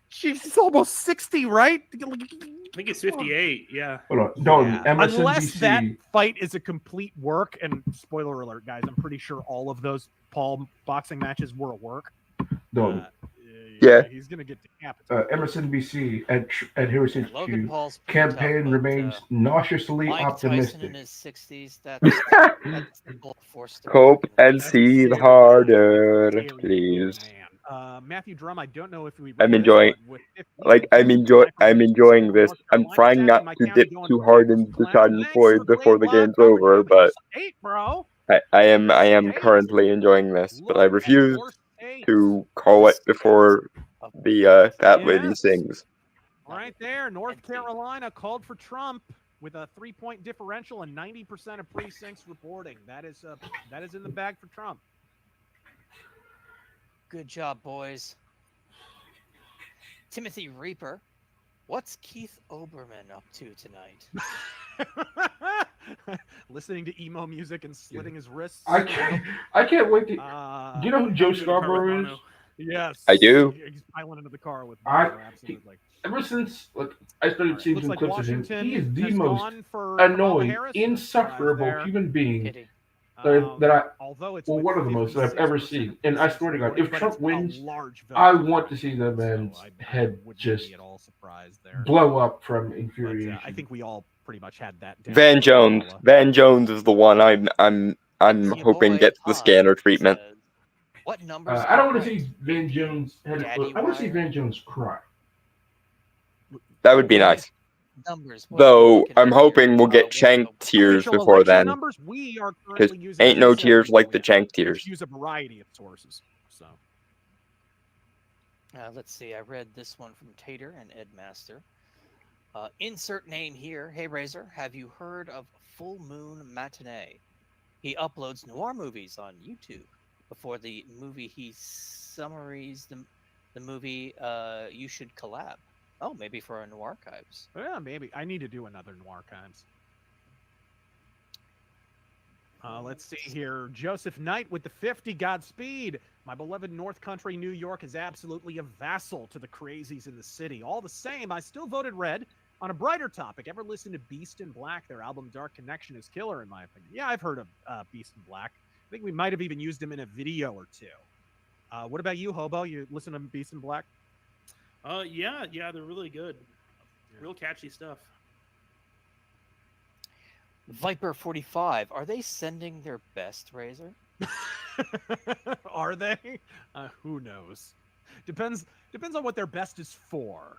She's almost 60, right? I think it's 58. Yeah. Hold on. No, Yeah. Emerson Unless DC. that fight is a complete work, and spoiler alert, guys, I'm pretty sure all of those Paul boxing matches were a work. No. Yeah. He's gonna get decapitated. Emerson BC at Heritage Logan Q. Paul's pretty Campaign tough, but, remains nauseously Mike optimistic. Tyson in his 60s. That's full force. Hope and seed harder, please. Matthew Drum, I don't know if we. I'm enjoying, I'm enjoying this. I'm trying not to dip too hard into the Schadenfreude before the game's over, but I am currently enjoying this, but I refuse to call it before the fat lady sings. Right there, North Carolina called for Trump with a 3-point differential and 90% of precincts reporting. That is in the bag for Trump. Good job, boys. Timothy Reaper, what's Keith Olbermann up to tonight? Listening to emo music and slitting his wrists. I can't wait to. Do you know who Joe Scarborough is? Yes, I do. He's piling into the car with absolutely. Ever since I started seeing some like clips of him, Washington he is the has most gone for Kamala annoying, Harris. insufferable There. human being Um, that I. although it's Well, with one of the most that I've ever 56% seen. of And I swear to God, if but Trump it's a wins, large vote. I want to see that man's head just at all surprised there. blow up from But, infuriation. I think we all pretty much had that down. Van Jones. Van Jones is the one I'm hoping gets the scanner treatment. What numbers? I don't want to see Van Jones head explode. I want to see Van Jones cry. That would be nice. Numbers. Though I'm hoping we'll get Chank tears Official before election then, numbers, we are because currently using ain't no G7 tears like the polling, Chank which tears. use a variety of sources. So let's see. I read this one from Tater and Ed Master. Insert name here. Hey Razor, have you heard of Full Moon Matinee? He uploads noir movies on YouTube. Before the movie, he summaries the movie. You should collab. Oh, maybe for our Noir Archives. yeah, maybe I need to do another Noir Archives. Let's see here. Joseph Knight with the 50. Godspeed. My beloved North Country, New York is absolutely a vassal to the crazies in the city. All the same, I still voted red. On a brighter topic, ever listen to Beast in Black? Their album Dark Connection is killer, in my opinion. Yeah, I've heard of Beast in Black. I think we might have even used him in a video or two. What about you, Hobo? You listen to Beast in Black? Yeah, they're really good. Real catchy stuff. Viper 45. Are they sending their best, Razor? Are they? Who knows? Depends on what their best is for.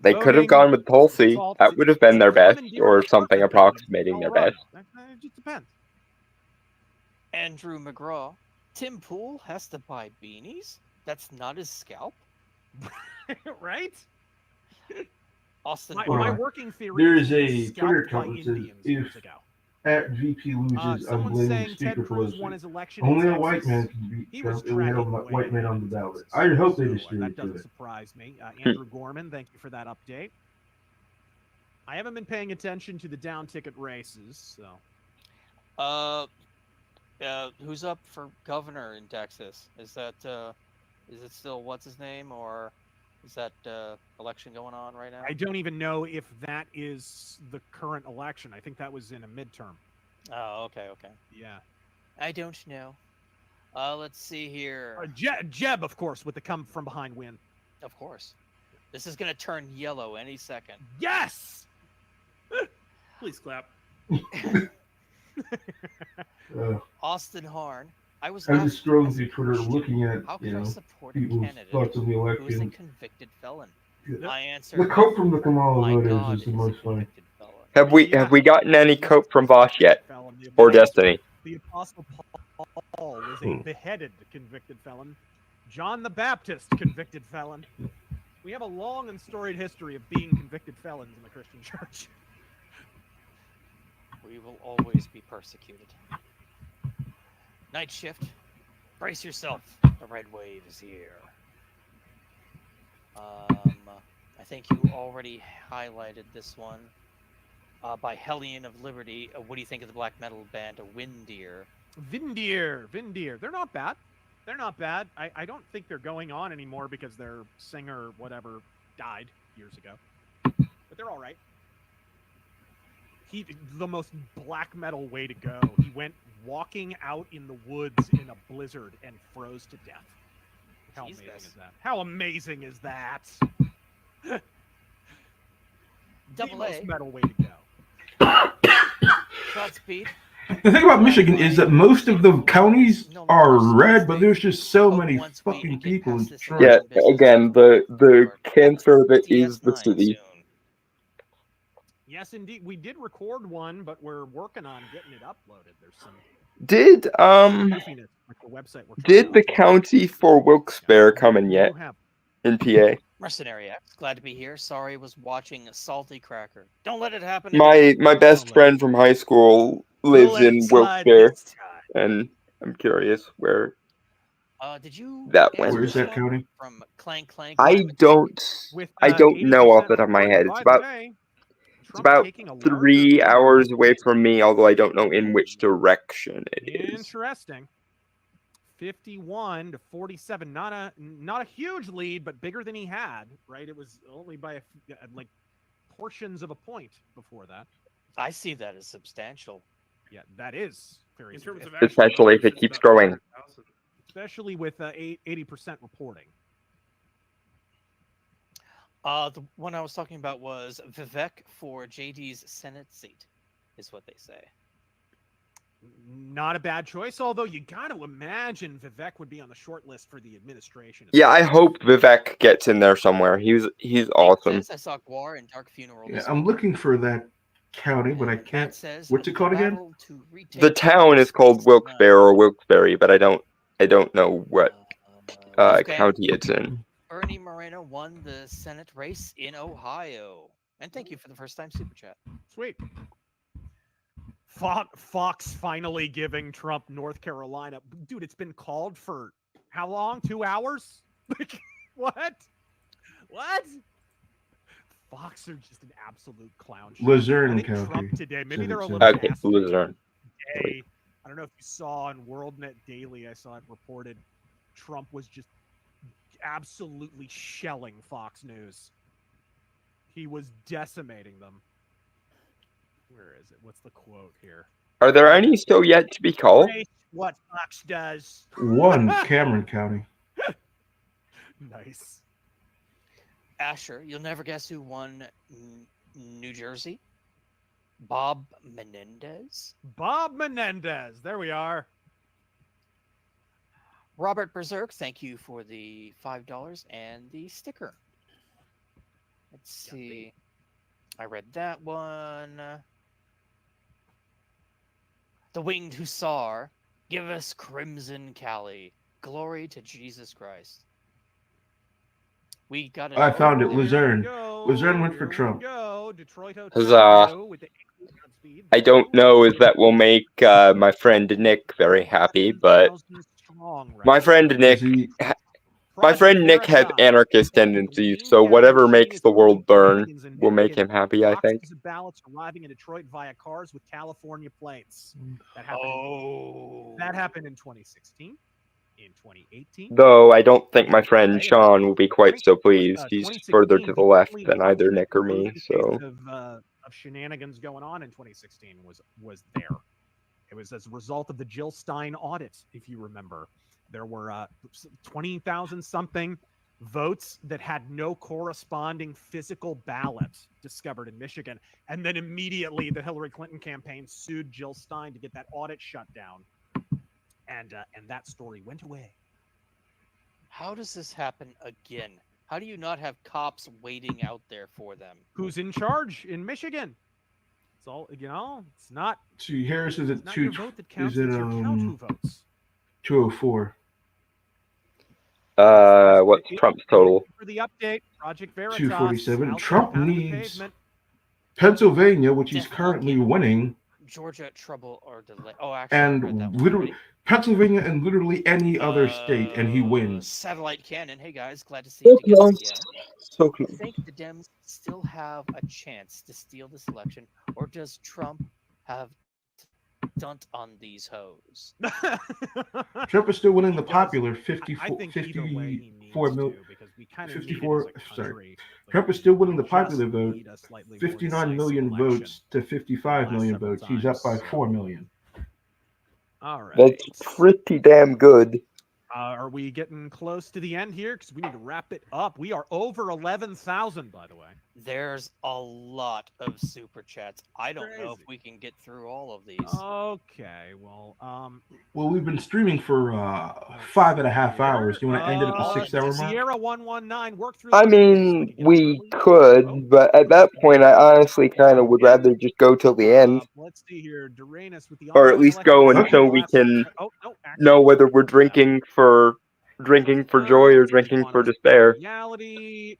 They could have Voting, gone with Tulsi. assault, That would have been their best, commandeering or something apartment buildings in approximating their Colorado. best. It just depends. Andrew McGraw. Tim Pool has to buy beanies? That's not his scalp? Right? Austin My Barr. working theory There is is he was a Twitter scalped by account that says Indians if years ago. at VP loses, I'm Someone's blaming saying Speaker Ted Cruz Pelosi. won his election in Only a Texas. white man can beat He was Trump, and we have a tracking white man way on the ahead in ballot. Texas. I hope they So, distribute that doesn't it. surprise me. Andrew Gorman, thank you for that update. I haven't been paying attention to the down ticket races, so. Who's up for governor in Texas? Is it still what's his name, or is that election going on right now? I don't even know if that is the current election. I think that was in a midterm. Oh, okay. Yeah. I don't know. Let's see here. Jeb, of course, with the come from behind win. Of course. This is gonna turn yellow any second. Yes. Please clap. Austin Harn. I was just scrolling through asked Twitter, looking at how could I support a people's candidate thoughts on the who is a election. convicted felon. Yeah. I answered. The quote from the Kamala My voters God, is the most funny. Have we gotten any cope from Vosh yet, or Destiny? The Apostle Paul was a beheaded convicted felon. John the Baptist, convicted felon. We have a long and storied history of being convicted felons in the Christian church. We will always be persecuted. Night shift. Brace yourself. The red wave is here. I think you already highlighted this one. By Hellion of Liberty. What do you think of the black metal band Windeer? Vindeer. They're not bad. I don't think they're going on anymore because their singer, whatever, died years ago. But they're all right. The most black metal way to go. He went walking out in the woods in a blizzard and froze to death. How amazing is that? How amazing is that? The most metal way to go. Godspeed. The thing about Michigan is that most of the counties are red, but there's just so many fucking people in Detroit. Yeah, again, the cancer that is the city. Yes, indeed. We did record one, but we're working on getting it uploaded. There's some Did goofiness with the website we're trying did to the upload. county for Wilkes-Barre come in yet? In PA? Mercenary X, glad to be here. Sorry, was watching a Salty Cracker. Don't let it happen. My best friend from high school lives let it in slide Wilkes-Barre, this and I'm curious where Did you that went. Where's that county? from Clank Clank? I don't know off the top of my head. It's about 3 hours away from me, although I don't know in which direction it is. Interesting. 51 to 47. Not a huge lead, but bigger than he had. Right? It was only by like portions of a point before that. I see that as substantial. Yeah, that is very in terms of Especially if it keeps growing. especially with 80% reporting. The one I was talking about was Vivek for JD's Senate seat, is what they say. Not a bad choice, although you got to imagine Vivek would be on the short list for the administration. Yeah, I hope Vivek gets in there somewhere. He's awesome. I saw Guar and Dark Funeral. Yeah, this I'm looking for that county, but I can't. What's it called again? The town is called Wilkes-Barre or Wilkes-Barre, but I don't know what county it's in. Bernie Moreno won the Senate race in Ohio. And thank you for the first time super chat. Sweet. Fox finally giving Trump North Carolina. Dude, it's been called for how long? 2 hours? Like, what? Fox are just an absolute clown show. Luzerne I think County. Trump today, maybe they're a Senate little Okay, nasty Luzerne. today. I don't know if you saw on WorldNet Daily, I saw it reported Trump was just absolutely shelling Fox News. He was decimating them. Where is it? What's the quote here? Are there any still yet to be called? What Fox does. One, Cameron County. Nice. Asher, you'll never guess who won New Jersey? Bob Menendez? Bob Menendez. There we are. Robert Berserk, thank you for the $5 and the sticker. Let's see. I read that one. The Winged Hussar, give us Crimson Cali. Glory to Jesus Christ. We got I an found it. over there. Luzerne. Luzerne went for Here Trump. we go. Detroit Huzzah. Hotel with the 8 speed. I don't know if that will make my friend Nick very happy, but 7,000 strong right my now. friend Nick, my friend Nick has anarchist tendencies, so whatever makes the world burn will make him happy, I think. Boxes of ballots arriving in Detroit via cars with California plates. That happened. That happened in 2016. In 2018. Though I don't think my friend Sean will be quite so pleased. He's further to the left than either Nick or me, so. Of shenanigans going on in 2016 was there. It was as a result of the Jill Stein audit, if you remember. There were 20,000 something votes that had no corresponding physical ballot discovered in Michigan. And then immediately the Hillary Clinton campaign sued Jill Stein to get that audit shut down. And that story went away. How does this happen again? How do you not have cops waiting out there for them? Who's in charge in Michigan? It's all, it's not. See, Harris is at not two. your vote that counts, Is it it's your count who votes. 204? What's Trump's total? For the update, Project Veritas. 247. Al's Trump pounding the needs pavement. Pennsylvania, which he's currently winning, Georgia trouble or delay. Oh, actually, I read that and one. literally Pennsylvania and literally any other state, and he wins. Satellite Cannon. Hey guys, glad to see you together again. So close. You think the Dems still have a chance to steal this election, or does Trump have dunt on these hoes? Trump is still winning the popular 54 million. Because we kind of 54. Sorry, Trump is still winning the popular vote. 59 million votes to 55 million votes. He's up by 4 million. All right. That's pretty damn good. Are we getting close to the end here? Because we need to wrap it up. We are over 11,000, by the way. There's a lot of super chats. I don't know if we can get through all of these. Okay, well, Well, we've been streaming for 5.5 hours. You want to end it at the 6 hour mark? Sierra 119, work through. I mean, we could, but at that point, I honestly kind of would rather just go till the end. Let's see here, Duranus with the Or at least go until we can know whether we're drinking for joy or drinking for despair. Reality.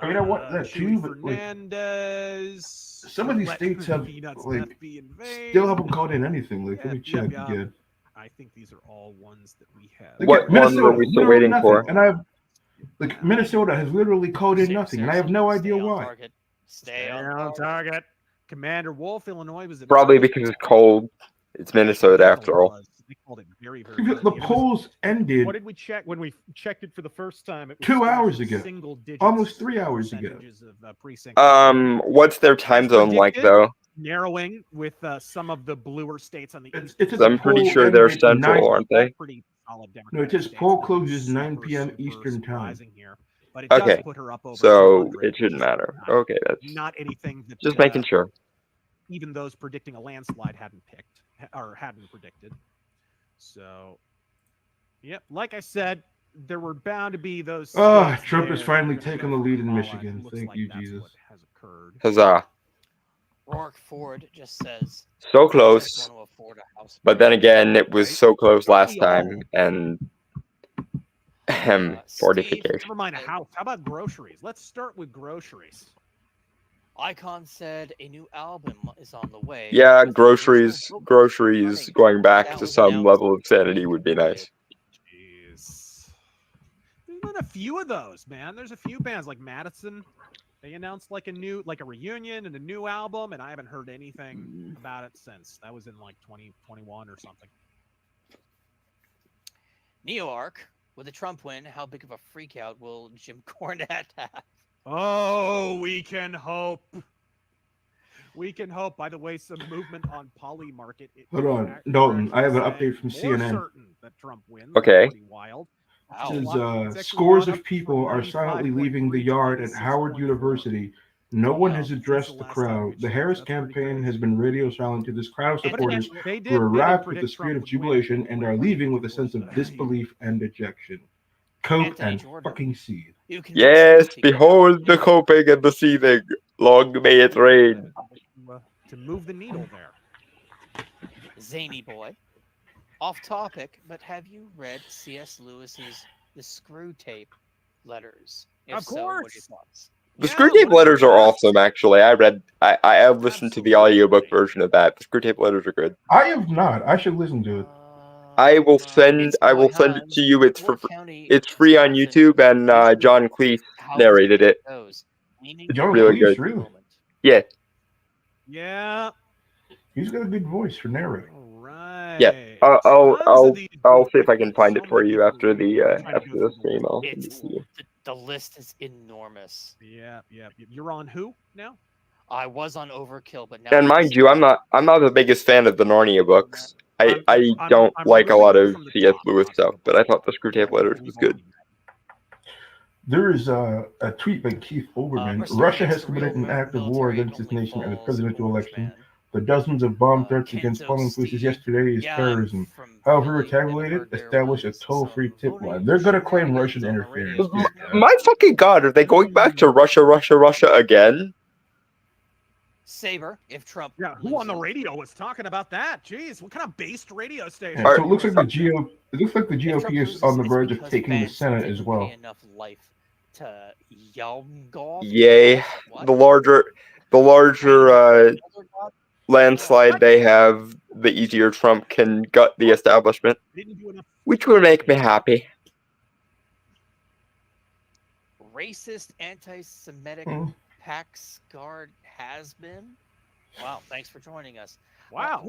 I mean, I want that too, but Fernandez. some of these states have still haven't called in anything. Let me check again. I think these are all ones that we have. What one were we still waiting for? And I have Minnesota has literally called in nothing, and I have no idea why. Stay on target. Commander Wolf, Illinois was Probably because it's cold. It's Minnesota after all. They called it very, very early. The polls ended. What did we check when we checked it for the first time? It was 2 hours ago. Single digits, Almost 3 hours ago. What's their time zone like though? Narrowing with some of the bluer states on the east. I'm pretty sure they're central, aren't they? No, it says poll closes 9 p.m. Eastern time. But it does Okay, put her up over so 200, it shouldn't matter. Okay, that's not anything that just making sure. Even those predicting a landslide hadn't predicted. So, yep, like I said, there were bound to be those. Trump has finally taken the lead in Michigan. Thank you, Jesus. Huzzah. Rourke Ford just says. So close. But then again, it was so close last time, and fortification. Never mind a house. How about groceries? Let's start with groceries. Icon said a new album is on the way. Yeah, groceries going back to some level of sanity would be nice. Jeez. There's been a few of those, man. There's a few bands like Madison. They announced like a reunion and a new album, and I haven't heard anything about it since. That was in like 2021 or something. NeoArc, with a Trump win, how big of a freakout will Jim Cornette have? Oh, we can hope. We can hope. By the way, some movement on Poly Market. Hold on, Dalton. I have an update from CNN. Certain that Trump wins. Okay. Wild. Says Section scores 1 of people are silently leaving the yard at Howard University. No one has addressed the crowd. The Harris campaign has been radio silent to this crowd of supporters who arrived with the spirit of jubilation and are leaving with a sense of disbelief and dejection. Cope and fucking seed. Yes, behold the coping and the seething. Long may it rain. To move the needle there. Zany boy. Off topic, but have you read C.S. Lewis's The Screw Tape letters? If Of so, what are your course. thoughts? The Screwtape letters are awesome, actually. I have listened to the audiobook version of that. The Screwtape letters are good. I have not. I should listen to it. I will send it to you. It's free on YouTube, and John Cleese narrated it. John Really Cleese, good. really? Yeah. Yeah. He's got a good voice for narrating. Yeah. I'll see if I can find it for you after the stream. I'll send it to you. The list is enormous. Yeah. You're on who now? I was on Overkill, but now And mind you, I'm not the biggest fan of the Narnia books. I don't like a lot of C.S. Lewis stuff, but I thought the Screwtape letters was good. There is a tweet by Keith Olbermann. Russia has committed an act of war against its nation at the presidential election. The dozens of bomb threats against polling places yesterday is terrorism. However, retaliated, establish a toll-free tip line. They're going to claim Russian interference. My fucking god, are they going back to Russia again? Saber, if Trump. Yeah, who on the radio was talking about that? Jeez, what kind of based radio station? Yeah, so it looks like the GOP is on the verge of taking the Senate as well. Enough life to Yelmgov? Yay! The larger landslide they have, the easier Trump can gut the establishment, which would make me happy. Racist, anti-Semitic Pax Guard has been. Wow, thanks for joining us. Wow.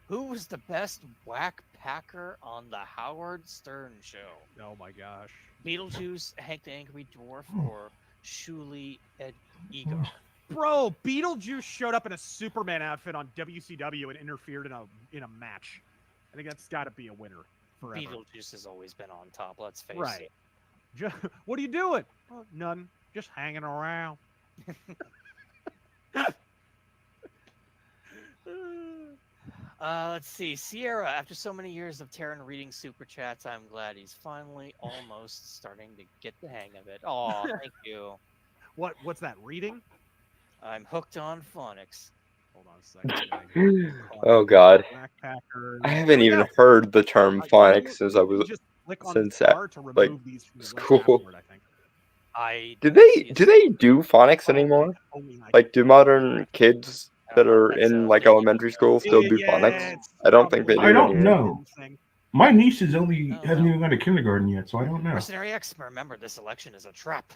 Who was the best whack packer on the Howard Stern show? Oh my gosh. Beetlejuice, Hank the Angry Dwarf, or Shuli Ed Igor? Bro, Beetlejuice showed up in a Superman outfit on WCW and interfered in a match. I think that's got to be a winner forever. Beetlejuice has always been on top. Let's face Right. it. What are you doing? Oh, none. Just hanging around. Let's see. Sierra, after so many years of Terran reading super chats, I'm glad he's finally almost starting to get the hang of it. Oh, thank you. What's that, reading? I'm hooked on phonics. Hold on a second. Oh god. Backpackers. I haven't even heard the term phonics since I was school. Do they do phonics anymore? Like, do modern kids that are in like elementary school still do phonics? I don't think they do. I don't anymore. know. My niece hasn't even gone to kindergarten yet, so I don't know. Mercenary X, remember, this election is a trap.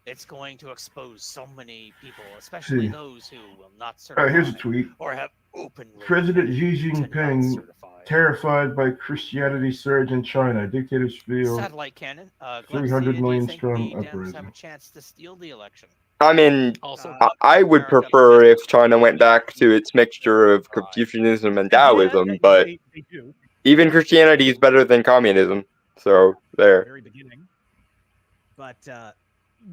It's going to expose so many people, especially those who will not certify Here's a tweet. or have openly. President Xi Jinping terrified by Christianity surge in China. Dictators feel Satellite cannon. 300 million strong Dems uprising. have a chance to steal the election. I mean, I would prefer if China went back to its mixture of Confucianism and Taoism, but even Christianity is better than communism. So there. Very beginning. But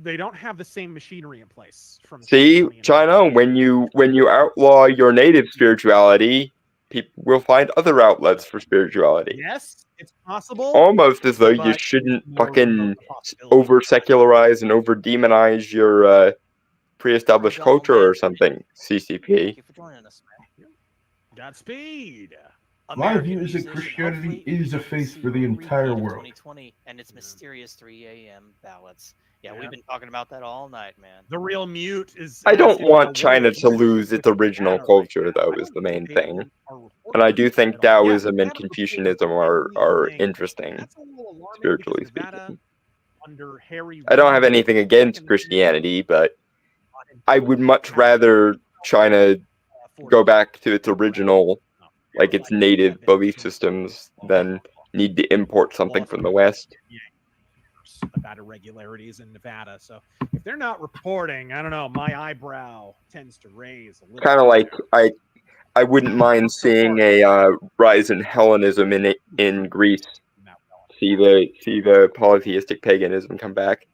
they don't have the same machinery in place. See, China, when you outlaw your native spirituality, people will find other outlets for spirituality. Yes, it's possible. Almost as though you shouldn't fucking over secularize and over demonize your pre-established culture or something. CCP. Thank you for joining us, man. Godspeed. My view is that Christianity is a faith for the entire world. 2020 and its mysterious 3 a.m. ballots. Yeah, we've been talking about that all night, man. The real mute is. I don't want China to lose its original culture, though, is the main thing. And I do think Taoism and Confucianism are interesting, spiritually speaking. I don't have anything against Christianity, but I would much rather China go back to its original, like its native belief systems, than need to import something from the West. About irregularities in Nevada. So if they're not reporting, I don't know, my eyebrow tends to raise a little. Kind of like I wouldn't mind seeing a rise in Hellenism in Greece. see the polytheistic paganism come back.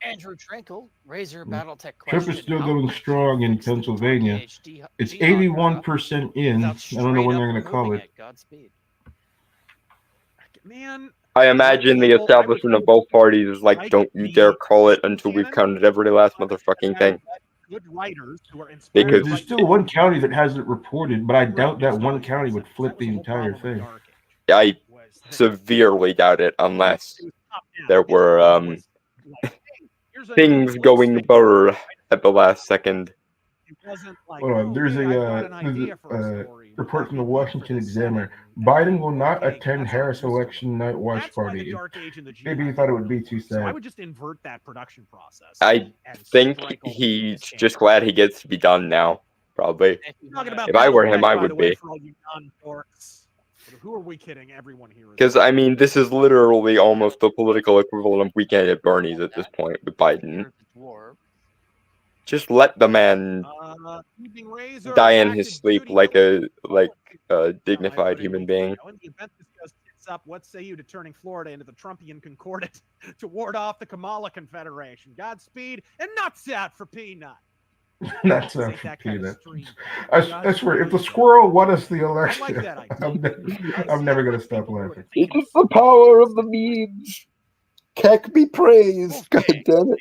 Andrew Trinkle, Razor Mm. Battletech Trump question. is still How going would you strong in fix the Pennsylvania. 20 It's jihad 81% in. without I don't know straight when up they're going to call removing it. Godspeed. Man, I imagine the establishment of both parties is like, don't you dare call it until we've counted every last motherfucking thing. good writers who are inspired Because to There's write still one county that hasn't reported, but I doubt that one county would flip the entire thing. I severely doubt it unless there were things going burr at the last second. It wasn't like, Hold on, there's a report from the Washington Examiner. Biden will not attend Harris election night watch that's why the party. Dark Age and the Maybe he jihad thought it didn't would be really too work. So I sad. would just invert that production process. I think he's just glad he gets to be done now. Probably. Talking about If I were him, Bangladesh, I by would the way, be. for all you non-dorks. Who are we kidding? Everyone here is. Because I mean, this is literally almost the political equivalent of Weekend at Bernie's at this point with Biden. Just let the man die in his sleep like a dignified human being. In the event this goes tits up, what say you to turning Florida into the Trumpian Concordat to ward off the Kamala Confederation? Godspeed and nuts out for Peanut. That's not for peanut. I swear, if the squirrel won us the election, I'm never going to stop laughing. It's the power of the memes. Keck be praised. God damn it.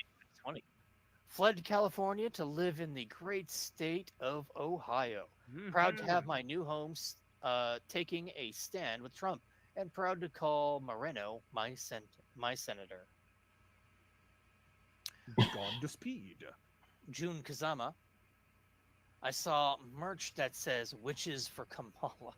Fled to California to live in the great state of Ohio. Proud to have my new home taking a stand with Trump, and proud to call Moreno my senator. Gone to speed. June Kazama. I saw merch that says "Witches for Kamala."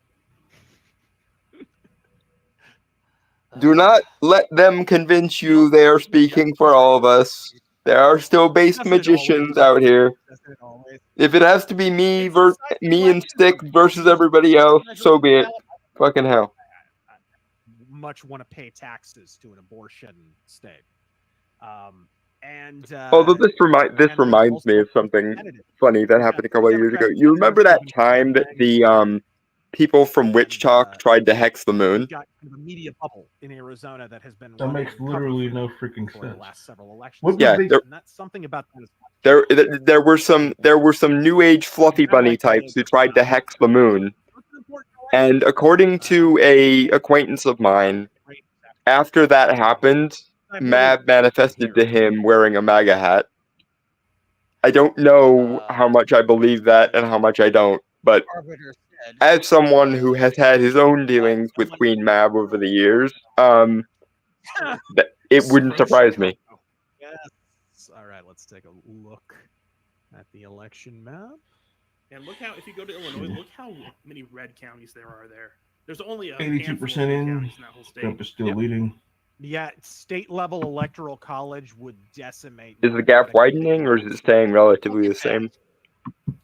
Do not let them convince you they are speaking for all of us. There are still based magicians out here. If it has to be me and Stick versus everybody else, so be it. Fucking hell. Much want to pay taxes to an abortion state. Although this reminds me of something funny that happened a couple of years ago. You remember that time that the people from Witch Talk tried to hex the moon? Got kind of a media bubble in Arizona that has been That makes literally no freaking for the sense. last several elections. What was Yeah, they- And that's something about that. There were some new age fluffy bunny types who tried to hex the moon. And according to a acquaintance of mine, after that happened, Mab manifested to him wearing a MAGA hat. I don't know how much I believe that and how much I don't, but as someone who has had his own dealings with Queen Mab over the years, it wouldn't surprise me. Yes. All right, let's take a look at the election map. And look how, if you go to Illinois, look how many red counties there are there. There's only a 82% handful of red in. counties in that whole state. Trump is still leading. Yeah, state level electoral college would decimate. Is the gap widening or is it staying relatively the same?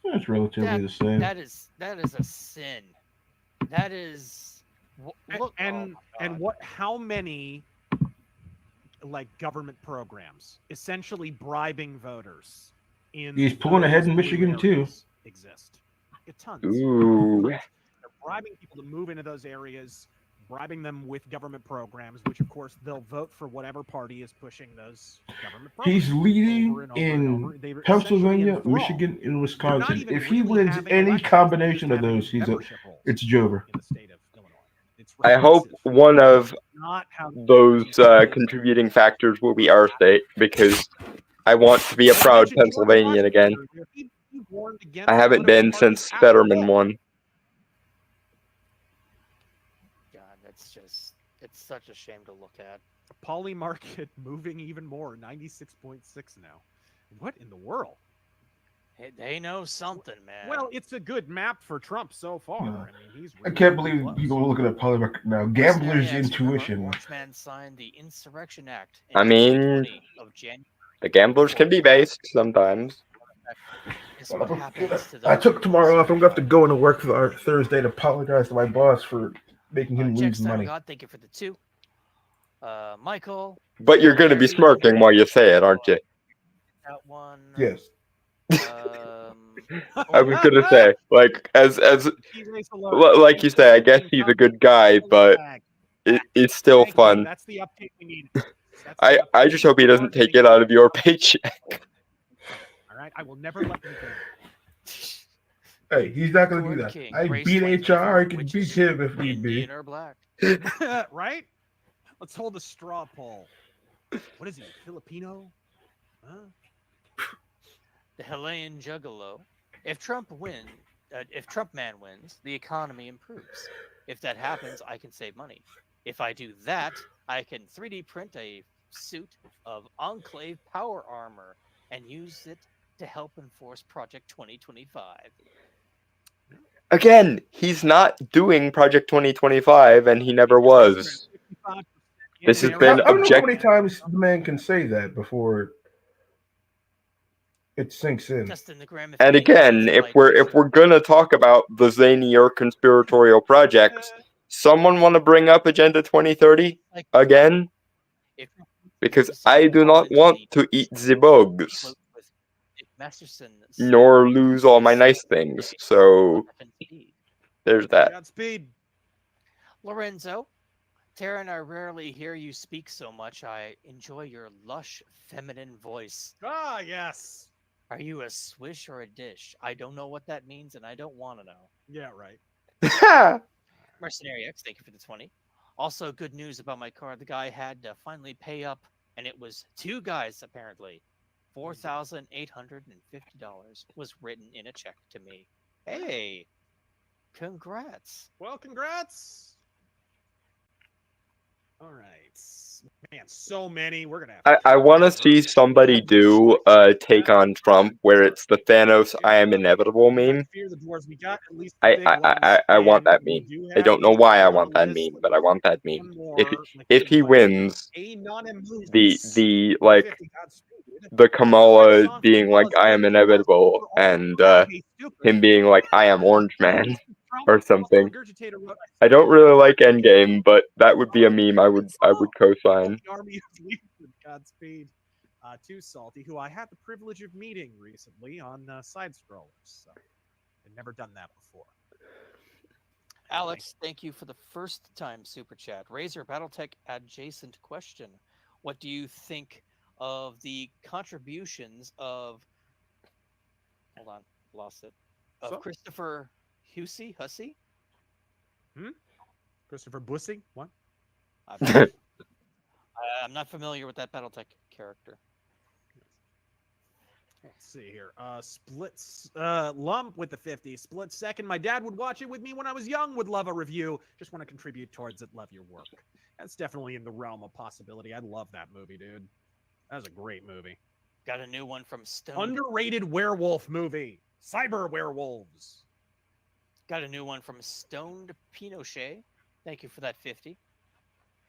Yeah, it's relatively the same. That is a sin. That is look, and what? How many like government programs essentially bribing voters in? He's pulling ahead in those Michigan blue too. areas Exist. Tons. Ooh. They're bribing people to move into those areas, bribing them with government programs, which of course they'll vote for whatever party is pushing those government programs. He's leading over and over in and over. They're Pennsylvania, essentially enthralled. Michigan, and They're not Wisconsin. even If he really wins having any elections, combination they're of just those, having membership rolls it's Jover. in the state of Illinois. It's I hope one of not how those contributing factors will be our state, because I want to be a proud Pennsylvanian again. I haven't been since Fetterman won. God, it's such a shame to look at. Poly market moving even more, 96.6 now. What in the world? Hey, they know something, man. Well, it's a good map for Trump so far. Yeah. I mean, he's I really can't believe close. people are looking at Polymarket now. Gambler's intuition. Orangeman signed the Insurrection Act. I mean, of January. the gamblers can be based sometimes. I took tomorrow off. I'm going to have to go into work for Thursday to apologize to my boss for making him lose money. God, thank you for the 2. Michael. But you're going to be smirking while you say it, aren't you? That one. Yes. I was going to say, like, like you say, I guess he's a good guy, but it's still Thank you. fun. That's the update we need. I just hope he doesn't take it out of your paycheck. All right, I will never let him go. Hey, he's not going to do Corn that. King, I race beat 2024, HR. I can which beat is him if need be. Indian or black. Right? Let's hold a straw poll. What is he, Filipino? Huh? The Helayan Juggalo. If Trump man wins, the economy improves. If that happens, I can save money. If I do that, I can 3D print a suit of Enclave power armor and use it to help enforce Project 2025. Again, he's not doing Project 2025, and he never was. This has I been don't know how object. many times the man can say that before it sinks in. Just in the gram. And again, if we're gonna talk about the zanier conspiratorial projects, someone want to bring up Agenda 2030 again? Because I do not want to eat the bugs, Masterson nor lose all my nice things. So there's that. Godspeed. Lorenzo, Tara and I rarely hear you speak so much. I enjoy your lush, feminine voice. Ah, yes. Are you a swish or a dish? I don't know what that means, and I don't want to know. Yeah, right. Mercenary X, thank you for the 20. Also, good news about my car. The guy had to finally pay up, and it was 2 guys, apparently. $4,850 was written in a check to me. Hey, congrats. Well, congrats. All right. Man, so many. We're going to have I want to see somebody do a take on Trump where it's the Thanos "I am inevitable" meme. fear the dwarves. We got at least the big ones. I want that And we meme. do I don't know have why I on the want that list meme, but I want that meme. more, If he wins, Anonymous. the like the Kamala being like "I am inevitable" and him being like "I am Orange Man" or something. I don't really like Endgame, but that would be a meme I would co-sign. The army of legions. Godspeed. Too Salty, who I had the privilege of meeting recently on Side Scrollers. So I've never done that before. Alex, thank you for the first time super chat. Razor Battletech adjacent question. What do you think of the contributions of hold on, lost it. Of Christopher Hussey? Christopher Bussy? What? I'm not familiar with that Battletech character. Let's see here. Lump with the 50. Split second. My dad would watch it with me when I was young, would love a review. Just want to contribute towards it. Love your work. That's definitely in the realm of possibility. I love that movie, dude. That was a great movie. Got a new one from Stone. Underrated werewolf movie. Cyber werewolves. Got a new one from Stoned Pinochet. Thank you for that 50.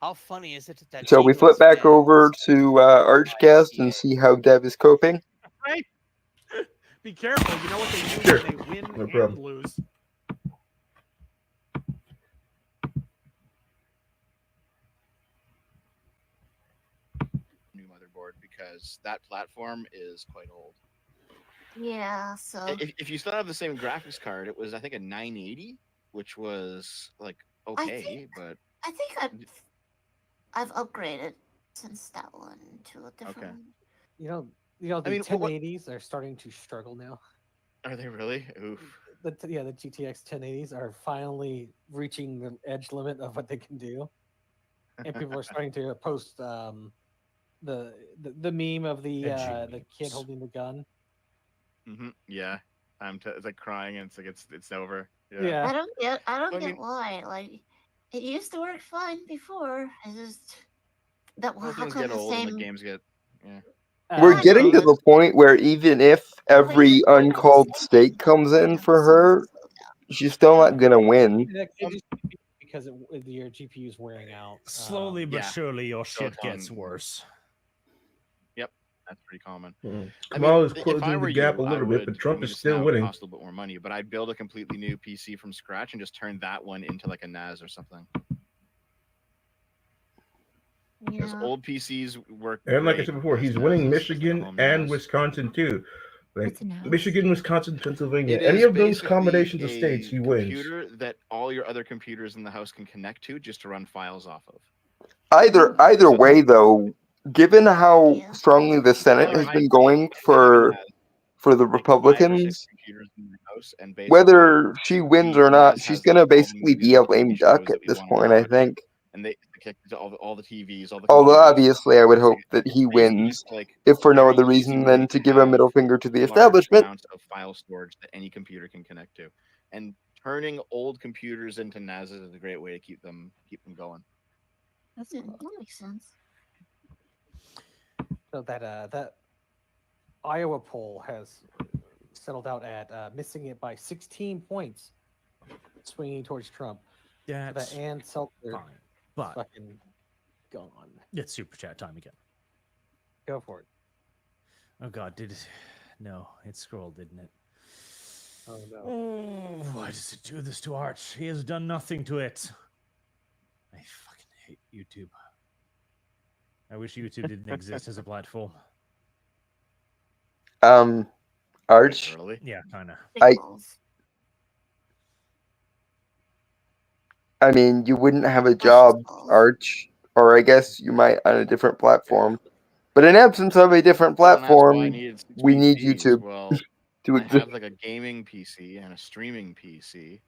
How funny is it that So we flip back over to Archcast and see how Dev is coping. Right? Be careful. You know what they do when they win No and problem. lose. New motherboard because that platform is quite old. Yeah, so If you still have the same graphics card, it was I think a 980, which was like okay, but I think I've upgraded since that one to a different Okay. one. You know, the I mean, what- 1080s are starting to struggle now. are they really? Oof. The GTX 1080s are finally reaching the edge limit of what they can do, and people are starting to post the meme of the kid holding the gun. Yeah, it's like crying and it's over. Yeah. I don't get I get mean- why. Like it used to work fine before. I just that Well, how things come get the old and same the games get yeah. We're getting to the point where even if every uncalled state comes in for her, she's still not gonna win. It just because your GPU is wearing out. Slowly but yeah. surely, your So shit it's gets on- worse. Yep, that's pretty common. Kamala is if I closing were the gap you, a I little bit, would- but I Trump mean, is it's still now winning. Cost a little bit more money, but I'd build a completely new PC from scratch and just turn that one into like a NAS or something. Because Yeah. old PCs work. And like I great said before, as he's NAS, winning as the Michigan home and NAS. Wisconsin too. Like What's a nose? Michigan, Wisconsin, Pennsylvania, It any is of those basically combinations of a states, he wins. computer that all your other computers in the house can connect to just to run files off of. Either way, though, given how strongly the Senate has been going for the 5 or 6 Republicans, computers in the house, and basically whether she wins or not, Naz she's has like gonna all the basically movies be a and lame TV duck shows at that we this want to point, I watch, think. and they connect to all the TVs, all the Although computers. obviously, I would It's hope like that he it's basically wins, just like if for no very other easy reason way than to give a have middle finger to the large establishment. amounts of file storage that any computer can connect to, and turning old computers into NASs is a great way to keep them going. That makes sense. So that Iowa poll has settled out at missing it by 16 points, swinging towards Trump. That's that Ann Seltzer fine, but fucking gone. it's super chat time again. Go for it. Oh God, did it? No, it scrolled, didn't it? Oh no. Oh, why does it do this to Arch? He has done nothing to it. I fucking hate YouTube. I wish YouTube didn't exist as a platform. Arch. Yeah, kinda. I mean, you wouldn't have a job, Arch, or I guess you might on a different platform. But in absence of a different Someone asked why I platform, needed 6 we need PCs. YouTube Well, to I exist. have like a gaming PC and a streaming PC.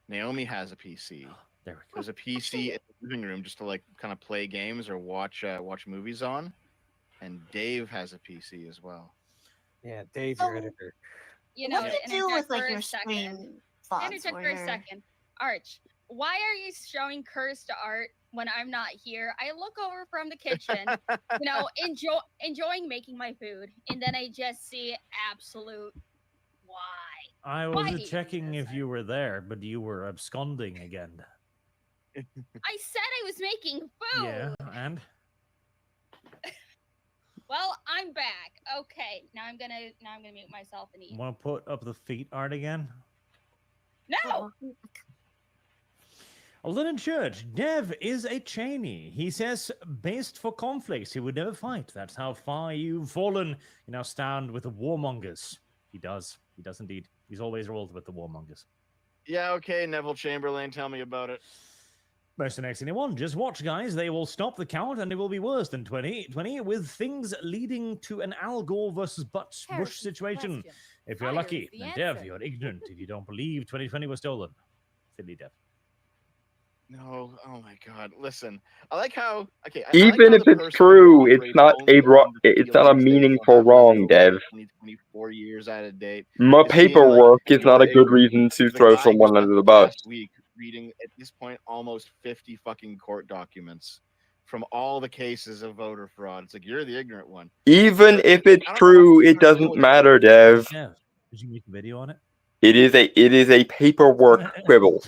Naomi has a PC. There we go. There's a PC in the living room just to like kind of play games or watch movies on. And Dave has a PC as well. Yeah, Dave's So- your editor. You know, What's it do interject with like for a your second. stream thoughts? Interject where for a you're- second. Arch, why are you showing cursed art when I'm not here? I look over from the kitchen, enjoying making my food, and then I just see absolute why. I Why was do you checking if you were there, but you were absconding again. I said I was making food. Yeah, and Well, I'm back. Okay, now I'm gonna mute myself and eat. want to put up the feet art again? No. Linen Church, Dev is a Cheney. He says, based for conflicts, he would never fight. That's how far you've fallen. You now stand with the warmongers. He does. He does indeed. He's always rolled with the warmongers. Yeah, okay, Neville Chamberlain, tell me about it. Mercenaries anyone, just watch, guys. They will stop the count, and it will be worse than 2020, with things leading to an Al Gore versus Bush situation. If you're Fire lucky, is the then Dev, answer. you're ignorant if you don't believe 2020 was stolen. Silly Dev. No, oh my God! Listen, I like how I like Even how if the it's person true, who it's operates not only on the it's field not a and states will meaningful have, like, wrong, no Dev. 24 years out of date. My is being, like, paperwork is you know, not a good reason to the throw guy who someone spent under the the bus. past week reading at this point almost 50 fucking court documents from all the cases of voter fraud. It's like you're the ignorant one. Even Like, if I it's don't know true, how it to know doesn't what's matter, true. Dev. Dev, did you make a video on it? It is a paperwork quibble.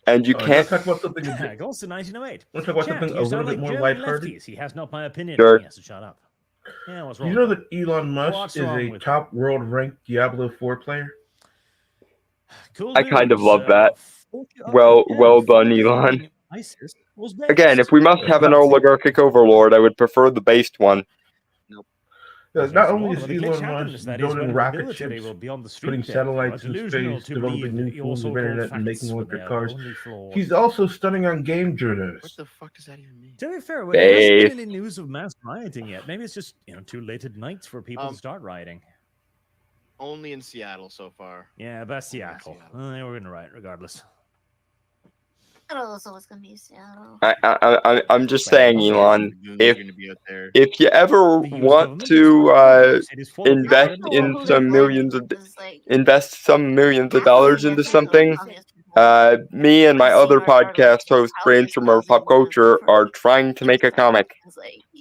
And you Let's can't. talk about something. Goes to 1908. Let's talk about Chat, something you a sound little bit like more German lighthearted. lefties. He has not my opinion. Sure. He has to shut up. Yeah, what's Do wrong you know with that Elon Musk What's is wrong a with top world ranked Diablo 4 player? Cool I kind of news, love that. 40 Well Dev, done, 40 Elon. thinking ISIS was based. Again, if we must have an oligarchic overlord, I would prefer the based one. Nope. Not only When is the glitch Elon happens, Musk that is building when the rocket military ships, will be on the street. putting Dev. You are satellites in delusional space, to developing believe new that your forms of so-called internet, and facts making when they electric are cars, only flawed. he's also stunning on game What journalists. the fuck does that even mean? To be fair, well, there hasn't Based. been any news of mass rioting yet. Maybe it's just too late at night for people to start rioting. Only in Seattle so far. Yeah, but Seattle. We're gonna riot regardless. I don't know if it's gonna be Seattle. I'm just saying, Elon. Goons are gonna be out there. If you ever The US want government is to corrupt. It is full of invest incredibly in corrupt some people. millions of dollars into something, me and my other podcast host, Brains from our Pop Culture, are trying to make a comic.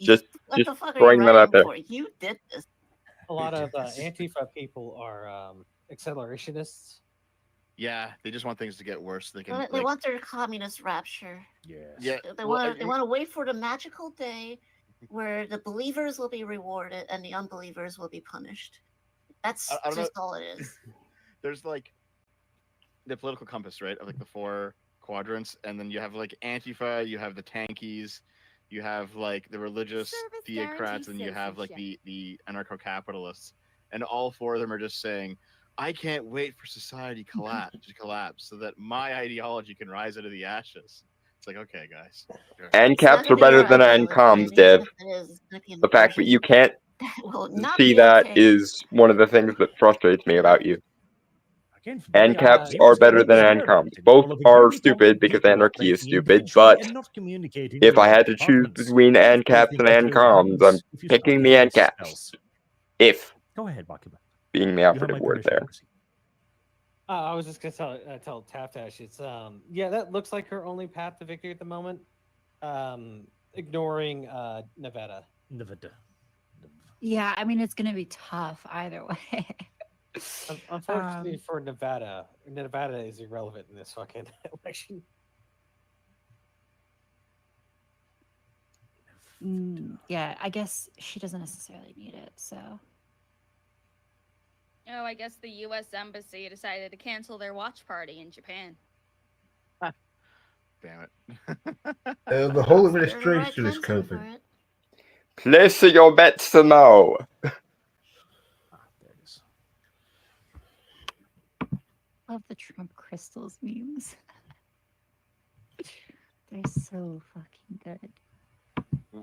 Just What the fuck are you throwing that out writing there. for? You did this. A lot of Antifa people are accelerationists. Yeah, they just want things to get worse. They can. They want their communist rapture. Yes. Yeah. They well, want to wait for the magical day where the believers will be rewarded and the unbelievers will be punished. That's I don't just know. all it is. There's like the political compass, right? Of like the 4 quadrants, and then you have like Antifa, you have the tankies, you have like the religious Service theocrats, guarantees and you have like the anarcho-capitalists. and all 4 of them are just saying, "I can't wait for society to collapse so that my ideology can rise out of the ashes." It's like, okay, guys. Sure. ANCAPs are better than ANCOMs, Dev. The fact that you can't see that is one of the things that frustrates me about you. ANCAPs are better than ANCOMs. Both are stupid because anarchy is stupid, but if I had to choose between ANCAPs and ANCOMs, I'm picking the ANCAPs. If Go ahead, Bakuba. being the You have operative my word permission, there. Horsey. I was just gonna tell Taftash it's yeah, that looks like her only path to victory at the moment. Ignoring Nevada. Nevada. Yeah, I mean it's gonna be tough either way. Unfortunately for Nevada is irrelevant in this fucking election. Yeah, I guess she doesn't necessarily need it, so. Oh, I guess the U.S. Embassy decided to cancel their watch party in Japan. Damn it. The whole administration is COVID. Place your bets to know. Love the Trump crystals memes. They're so fucking good.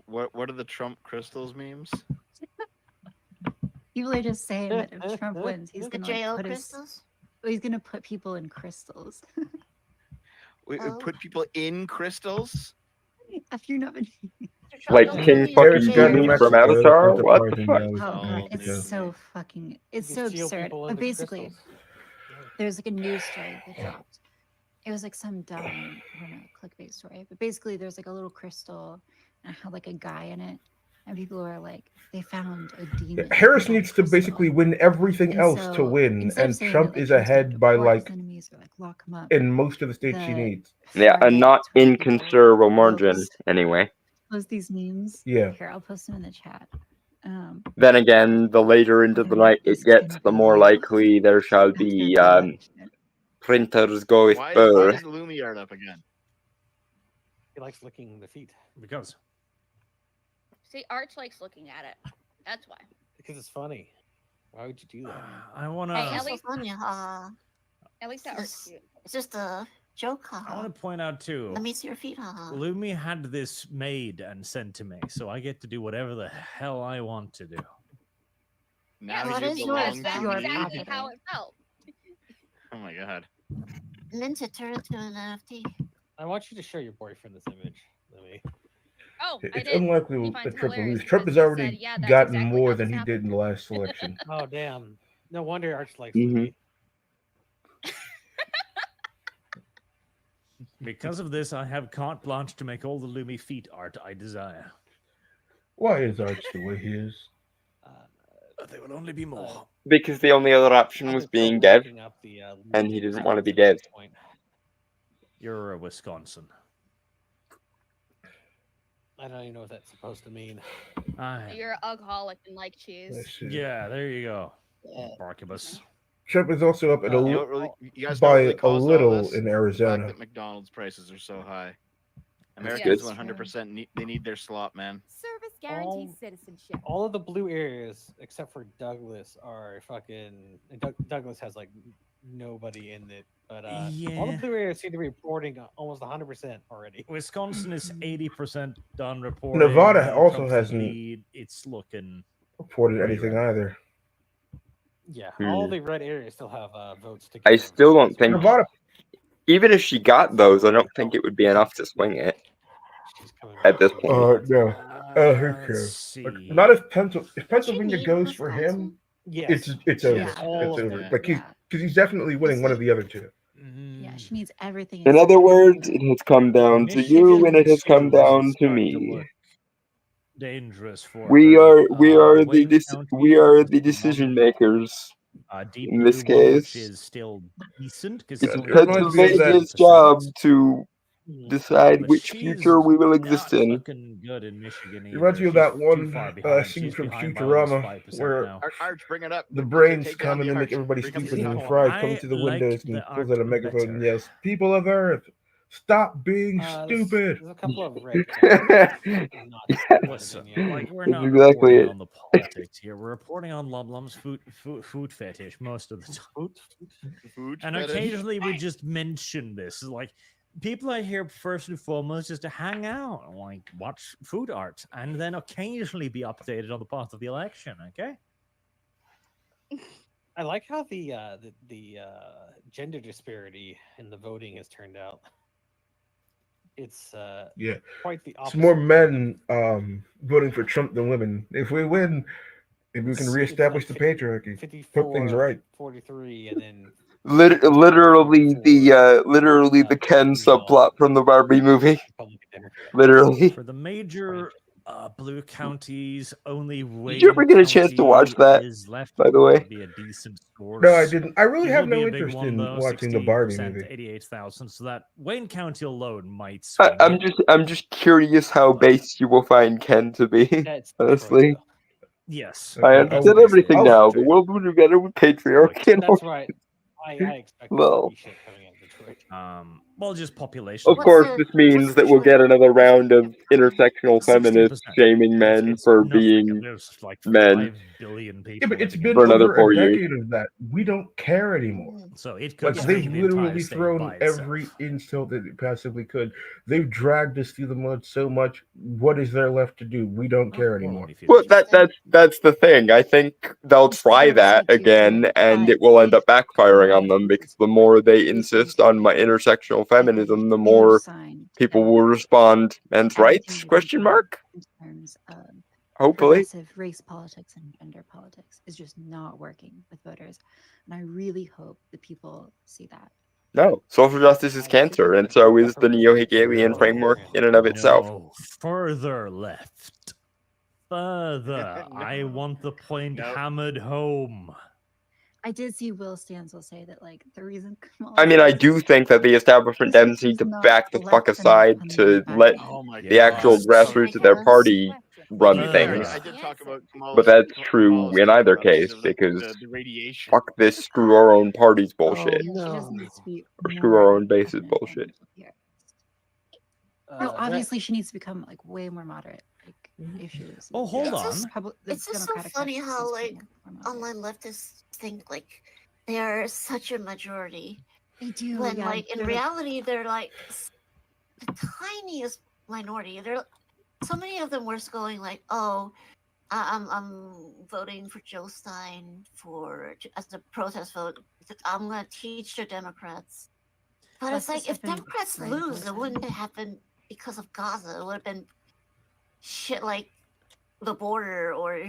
What are the Trump crystals memes? People are just saying that if Trump wins, he's The gonna JO put crystals? he's gonna put people in crystals. Put people in crystals? Have you not been? Like King fucking Goonie from Avatar? What the fuck? Oh god, it's so fucking, it's so absurd. Basically, there's like a news story that dropped. It was like some dumb, I don't know, clickbait story. But basically, there's like a little crystal and it had like a guy in it, and people were like, they found a demon. Harris needs to basically win everything And else to so, win, instead of and saying Trump that, like, is he wants to ahead by deport his like enemies or like lock 'em up, in most of the states she the needs. Yeah, far a not right Twitter inconsiderable people margin, post anyway. these memes. Yeah. Here, I'll post them in the chat. Then again, the later into the night it gets, the more likely there shall be printers go with Why birth. is the Lumi art up again? He likes licking the feet. Because. See, Arch likes looking at it. That's why. Because it's funny. Why would you do that? I wanna. Hey, It's so funny. At least that Art's cute. It's just a joke. I want to point out too. Let me see your feet. Lumi had this made and sent to me, so I get to do whatever the hell I want to do. Now Well, it you is belong yours, to that's me. Exactly how it felt. Oh my god. Linda, turn it to an NFT. I want you to show your boyfriend this image. Let me. Oh, I It's did. unlikely He finds that it Trump will hilarious lose. Trump because has he already said, yeah, that's gotten exactly more how than this he did in the happened. last election. Oh damn! No wonder Arch likes Mhm. Lumi. Because of this, I have carte blanche to make all the Lumi feet art I desire. Why is Arch the way he is? There will only be more. Because the only other option was being Dev, looking up the, and he doesn't want to be Dev. You're a Wisconsin. I don't even know what that's supposed to mean. You're an alcoholic and like cheese. Yeah, there you go. Barkibus. Trump is also up at You know what really, you guys know what by really a caused all little this? in The fact Arizona. that McDonald's prices are so high. That's Americans good. 100% need, they need their slop, man. Service guarantees citizenship. All of the blue areas except for Douglas are fucking. Douglas has like nobody in it, but all the Yeah. blue areas seem to be reporting almost 100% already. Wisconsin is 80% done reporting. Nevada also Trump's the hasn't lead. It's looking reported pretty anything red. either. Yeah, Hmm. all the red areas still have votes to I give. still don't think, Nevada. even if she got those, I don't think it would be enough to swing it at this point. No. Who cares? Like, not if Pennsylvania goes for him. Yes. It's over. Yeah. It's All of over. them. Like he's definitely winning one of the other two. Yeah, she needs everything. In other words, it has come down to you, and it has come down to me. Dangerous for We her. are Wayne the County, decision makers Deep in Blue this Gulch case. is still decent It's considering Pennsylvania's job to decide But which she's future we will exist not in. looking good in Michigan It either. reminds me of She's that too one far behind. scene She's from behind by almost Futurama 5% where now. Arch, bring it up. the Take brains down come and the they make Arch. everybody Bring up the stupid and Seahawks. Fry I comes to the like windows the and pulls art out a megaphone and better. yells, "People of Earth, Stop being stupid. There's a couple of red counties. Listen, like we're That's not exactly reporting it. on the politics here. We're reporting on Lum's food fetish most of the time. Food And fetish. occasionally we just mention this. Like people are here first and foremost just to hang out and like watch food art, and then occasionally be updated on the path of the election. Okay. I like how the gender disparity in the voting has turned out. It's Yeah, quite the it's opposite. more men voting for Trump than women. If we win, if we can It's reestablish like the patriarchy, put things 54, right. 43, and then Literally the Ken subplot from the Barbie movie. Literally. For the major blue counties, only Wayne Did you ever get a chance to watch that? is left. By the way, Be a decent source. No, I didn't. I really It have will be no a big interest one, in though, watching the Barbie 16%, movie. 88,000. So that Wayne County alone might swing. I'm just curious how based you will find Ken to be. Honestly, Yes. I understand everything now. The world would be better with patriarchy. And That's right. I expect well, shit coming out of Detroit. Well, just population. of course, this means that we'll get another round of intersectional feminists 16%. shaming men It's for nothing. being There's like men 5 billion people. Yeah, but it's living in been for another over 4 a years. decade of that. We don't care anymore. So it could Like swing they've the entire literally state thrown by itself. every insult that they possibly could. They've dragged us through the mud so much. What is there left to do? We don't care anymore. Well, that's the thing. I think they'll try that again, and it will end up backfiring on them because the more they insist on my intersectional feminism, the more people will respond. Men's rights? Question mark. in terms of Hopefully. progressive race politics and gender politics is just not working with voters, and I really hope that people see that. No, social justice is cancer, and so is the neo-Hegelian framework in and of itself. No, further left. Further. I want the point hammered home. I did see Will Stansel say that like the reason Kamala I mean, I Harris do think that the establishment Dems need to back the fuck aside to let the actual grassroots of their party run things. I did talk about Kamala's, But that's true in either case because the radiation. fuck this screw our own party's bullshit. She just needs to be Or screw our own base's bullshit. No, obviously she needs to become like way more moderate like issues. Oh, hold It's on. just, it's just so funny how like online leftists think like they're such a majority. They do, When yeah, like in they're- reality they're like the tiniest minority. They're so many of them were just going like, oh, I'm voting for Joe Stein as a protest vote. I'm gonna teach the Democrats. But Well, it's like this if has been Democrats right lose, for it wouldn't have happened because of Gaza. It would have been shit like the border or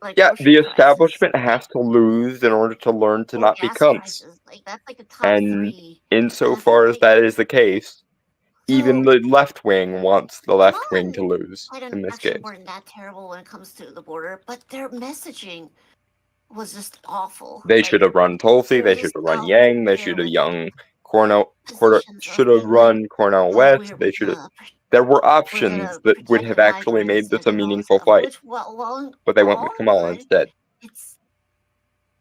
like Yeah, ocean the crisis establishment has to lose in order to learn to or not gas be cunts. prices. Like that's like the top And three. insofar as that is the case, even the left wing wants the left wing to lose Biden in this actually case. weren't that terrible when it comes to the border, but their messaging was just awful. They Like, should have run Tulsi. they were They should just have run out Yang. They there should have with young Cornell. positions Should of have being like, run Cornell oh, West. They should have. There were options that would have actually made this a meaningful fight, which well, but they went with Kamala instead. it's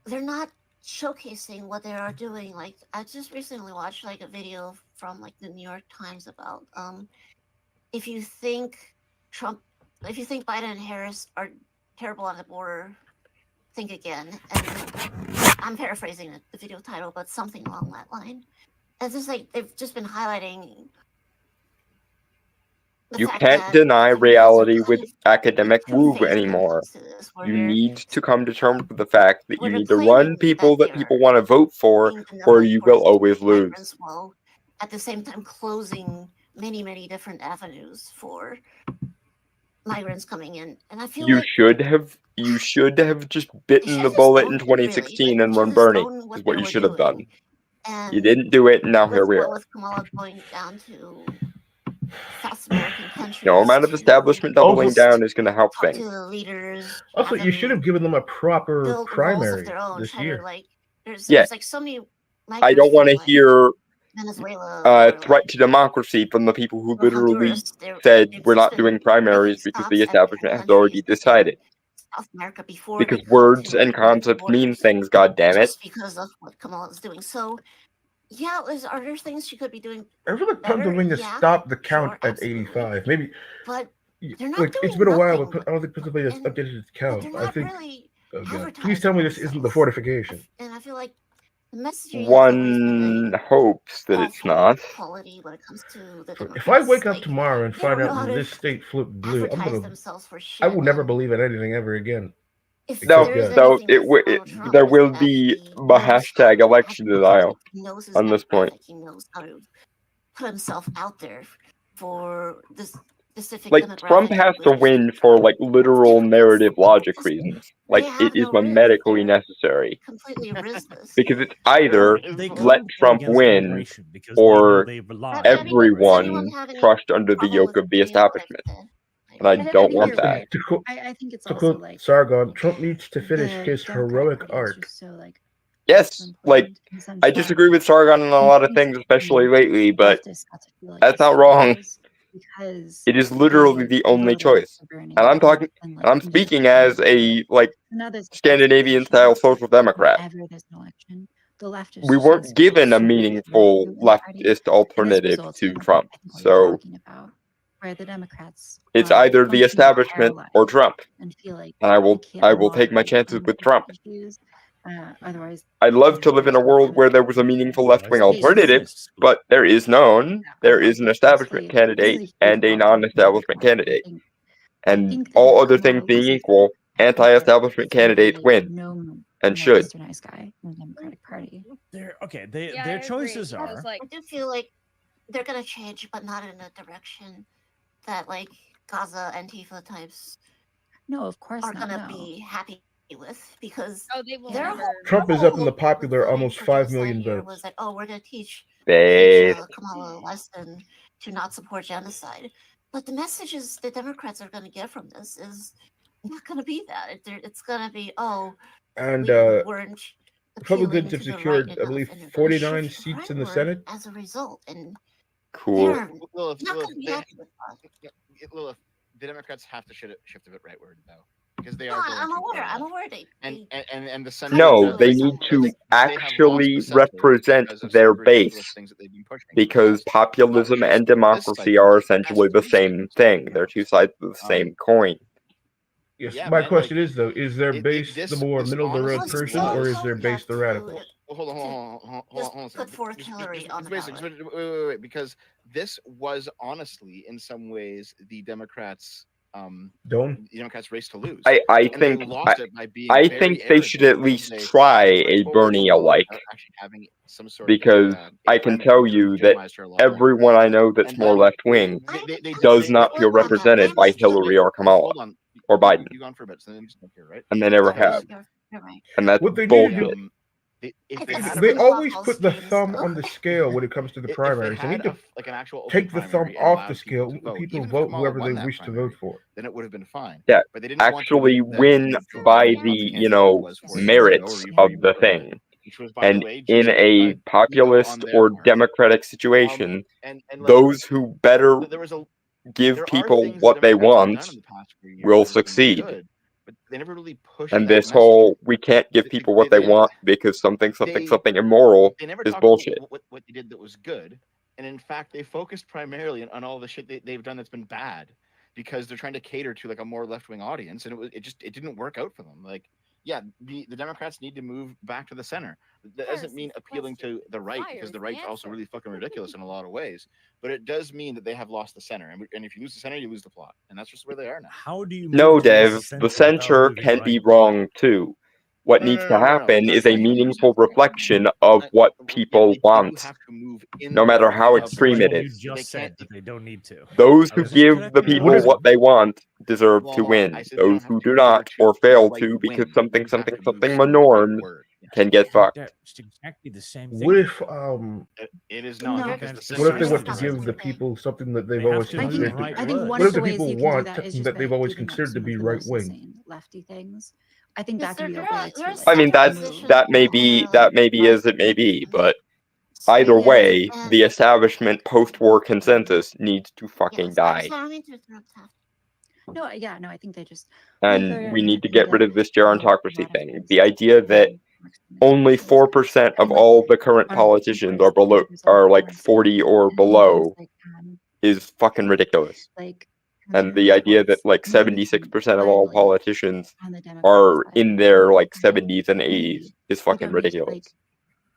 they're not showcasing what they are doing. Like I just recently watched like a video from like the New York Times about if you think Biden and Harris are terrible on the border, think again. And I'm paraphrasing the video title, but something along that line. It's just like they've just been highlighting. You can't deny reality with academic woo anymore. You need to come to terms with the fact that you need to run people that people want to vote for, or you will always lose. Migrants while at the same time closing many different avenues for migrants coming in. And I feel You like should have just bitten the bullet in 2016 and run Bernie. Is what you should have done. You didn't do it, and now here we are. with Kamala going down to South American countries. No amount of establishment doubling down is going to help talk things. to the leaders. Also, you should have given them a proper build walls primary of their own. this Try to, year. like, there's Yeah. like so many. I don't want to hear Venezuela threat to democracy from the people who literally Honduras, said they've we're just not been doing primaries because the establishment has already decided. South America before Because they come words to and concepts mean borders, things, goddammit. just because of what Kamala is doing. So Yeah, are there things she could be doing? I feel like better? Pennsylvania Yeah, stopped the count sure, at 85. Maybe but they're not like it's doing been a while, nothing. but I don't think Pennsylvania's updated its But count. they're I not think. really Oh God! advertising Please tell me this isn't the themselves. fortification. And I feel like the messaging has always been One hopes that it's awful not. quality when it comes to the If I Democrats. wake up Like, tomorrow and they find don't out know how that to this state flipped blue, advertise themselves for shit. I will never And believe in anything ever again. if Except there is God. So anything that Donald Trump there is will that be he a knows how hashtag to election denial he knows his on this point. demographic. He knows how to put himself out there for this specific Like demographic. Trump has to win for like literal narrative logic reasons. Like it is medically necessary. Completely riskless. Because it's either They let can't go Trump against win immigration because they know or they rely everyone crushed under the yoke of the establishment. And I don't want you're that. right. I think it's To also quote like Sargon, Trump needs to finish the his Democratic heroic Party is arc. just so like Yes, like in the sense I that disagree with Sargon on a lot of things, especially lately, but leftists got to feel like that's not wrong. because It is literally they the only voted choice. sovereignty And I'm talking and and I'm like speaking as a like so now there's Scandinavian style social democrat. whenever there's an election, the leftists We weren't just given a super meaningful in the party, leftist and this alternative results to in Trump. I think what you're So talking about, where the Democrats it's are either the functionally establishment or paralyzed Trump. and feel like And they can't I will take my moderate chances on with Trump. issues. Otherwise, I'd love to live in a there's no world kind where of there was a meaningful left wing space. alternative, but there is none. There is an establishment This candidate is a huge and a problem non in establishment Democrats. candidate. I And think that all other Kamala things being loses equal, that anti establishment there's candidates really win no and more should. westernized guy in the Democratic Party. Their Yeah, their I choices agree, because, are like, I do feel like they're gonna change, but not in a direction that like Gaza Antifa types No, of course are not. gonna No. be happy with, because they will their never. whole Trump is up in the popular voting almost for 5 genocide million here votes. was like, oh, we're gonna teach They Kamala a lesson to not support genocide. But the messages the Democrats are gonna get from this is not gonna be that. It's gonna be, oh, And we weren't appealing Republicans to have the right secured, I enough, believe, and they're gonna 49 shift seats in the rightward Senate. as a result, and Cool. they're Lilith, not Lilith, gonna be they, happy with that. Lilith, the Democrats have to shift a bit rightward though, because they No, are going I'm too aware. far I'm left. aware they And the center. No, they like, need like, to they have lost actually the center represent because of their some ridiculous base. things that they've been pushing for the Because past populism just and this democracy cycle, are past essentially the 2 same cycles. thing. They're two sides of the same coin. Yes, Yeah, my man, question like, is though: is their base the this more middle of the road honestly person, or was. is their base the radicals? Hold on a Put second. forth Hillary on the Just ballot. wait, because this was honestly, in some ways, the Democrats' Don't. the Democrats' race to lose. I And they think lost it by being I very think they arrogant should at because least they try went a toe to Bernie toe alike. without actually having some sort Because of I can remedy tell that you that legitimized her law. everyone I know that's And more then left wing they does not feel Wait, represented by Hillary or Kamala hold on, or Biden, you gone for a bit, so let me just look here, right? and they never Because have. You're right. And that's What they need to bullshit. do. if they had They a always put the thumb on the scale when it comes to the if they primaries. They had need to like an actual open take the thumb primary and off the allowed people scale. to vote, People even if vote Kamala whoever they won that wish to vote primary, for. then it would have been fine. Yeah, But they didn't actually want to win by the, merits of the thing. which was, by the And way, in just a populist on their or part. democratic situation, And like, those who better there was a give there are people things what they Democrats have want done in the past few years will that have been succeed. good, but they never really pushed And that this message. whole we can't give people what they want because something immoral They never is talked bullshit. about what they did that was good, and in fact, they focused primarily on all the shit they've done that's been bad, because they're trying to cater to like a more left wing audience, and it didn't work out for them. Like, yeah, the Democrats need to move back to the center. That doesn't mean appealing to the right, because the right's also really fucking ridiculous in a lot of ways. But it does mean that they have lost the center, and if you lose the center, you lose the plot, and that's just where they are now. How do you? No, Dev, the center can be wrong too. What needs to happen is a meaningful reflection of what people want, no matter how extreme it You is. just said that they don't need to. Those I who was just give the correcting people you. what they want deserve to win. I said they don't Those have who to do in not order to or be fail right to because wing. something They have to move my norms rightward. can get fucked. It's exactly the same thing. What if It is not. No. Because the what if they center want to is give the people something that they've They have always to I use considered? the right I think words. one What of if the the ways people you can do want that is something just that they've by always giving up considered to some be of the right most wing? insane lefty things. I think Because that could be a way to like. I mean, that may be as it may be, but either way, the establishment post-war consensus needs to fucking die, I don't mean to interrupt. No, yeah, no, I think they just. and we need to get rid of this gerontocracy thing. The idea that only 4% of all the current politicians are below, are like 40 or below, is fucking ridiculous. And the idea that like 76% of all politicians are in their like 70s and 80s is fucking ridiculous.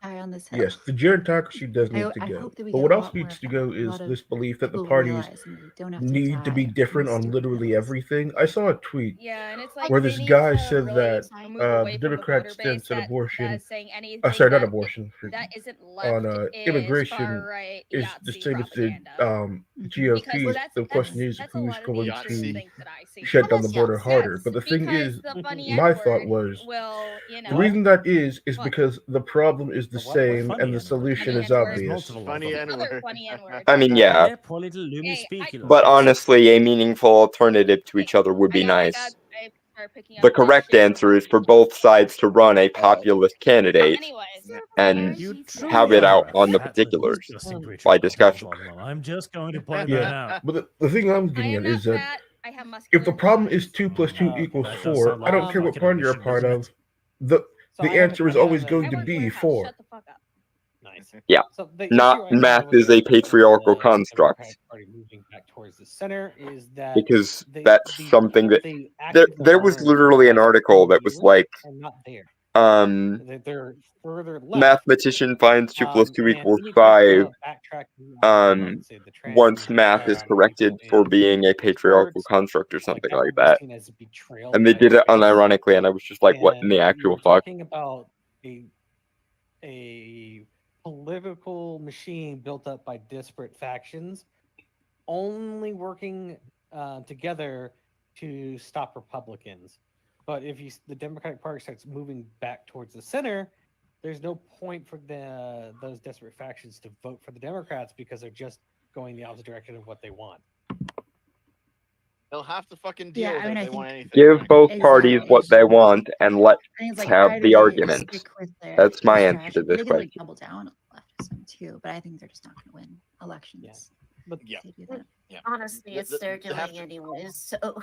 On this hill. Yes, the gerontocracy does need to I go. hope that we But get what a else lot more needs of to that. go A is lot of this belief that the people parties realize and they don't have to need to be die on different on stupid literally hills. everything. I saw a tweet Yeah, and it's like where they this need guy to said really that move away the from the Democrats' voter base stance on that abortion, is saying anything sorry, not that abortion, that isn't on left is immigration far right is the Yahtzee same as the propaganda. Because GOP. The question is that's a who's lot of the going extreme to things that I see. shut down the border harder. But the thing Because is, the funny my N thought word was will, you the know. reason that is What? because the problem is the same Funny and the N-word. solution Funny is N-word. obvious. Funny Other funny N word. I mean, yeah, They're poor little Loomy Hey, speaking. but honestly, a meaningful alternative to each other would be nice. I start picking The up this correct shit answer is for both sides to run a populist candidate and You have truly it out are a on the fat, particulars disgusting creature by of the discussion. cosmos. I'm just going to point Yeah, that out. but the thing I'm I getting am at not is that fat. I have if the muscular problem is thighs. 2 plus 2 equals That does 4, sound I like don't a care what fucking party you're a omission, part doesn't of. it? The answer is always going to I work be warehouse. 4. Shut the fuck up. Nice. Yeah, So the not issue I have math with is a patriarchal the construct Democratic Party moving back towards the center is that because they, that's the, something that they there actively was learned literally an that article that was viewers like are not there. um They're further left. mathematician finds 2 plus 2 And equals anytime 5 backtracking on, let's say, the once trans math is corrected people for in being a patriarchal sports, construct or like something that like will be that. seen as a betrayal And they of the did it United States. unironically, and I was just like, what in And the actual you're fuck? talking about a political machine built up by disparate factions only working together to stop Republicans. But if the Democratic Party starts moving back towards the center, there's no point for those disparate factions to vote for the Democrats because they're just going the opposite direction of what they want. They'll have to fucking deal with it if they want anything. Give both parties what they want and let's I think it's like have either the they arguments. stick with their That's my answer strategy. to this They can like question. double down on leftism too, but I think they're just not going to win elections. But yeah, They do that. Honestly, it's their they have doing to- anyways. So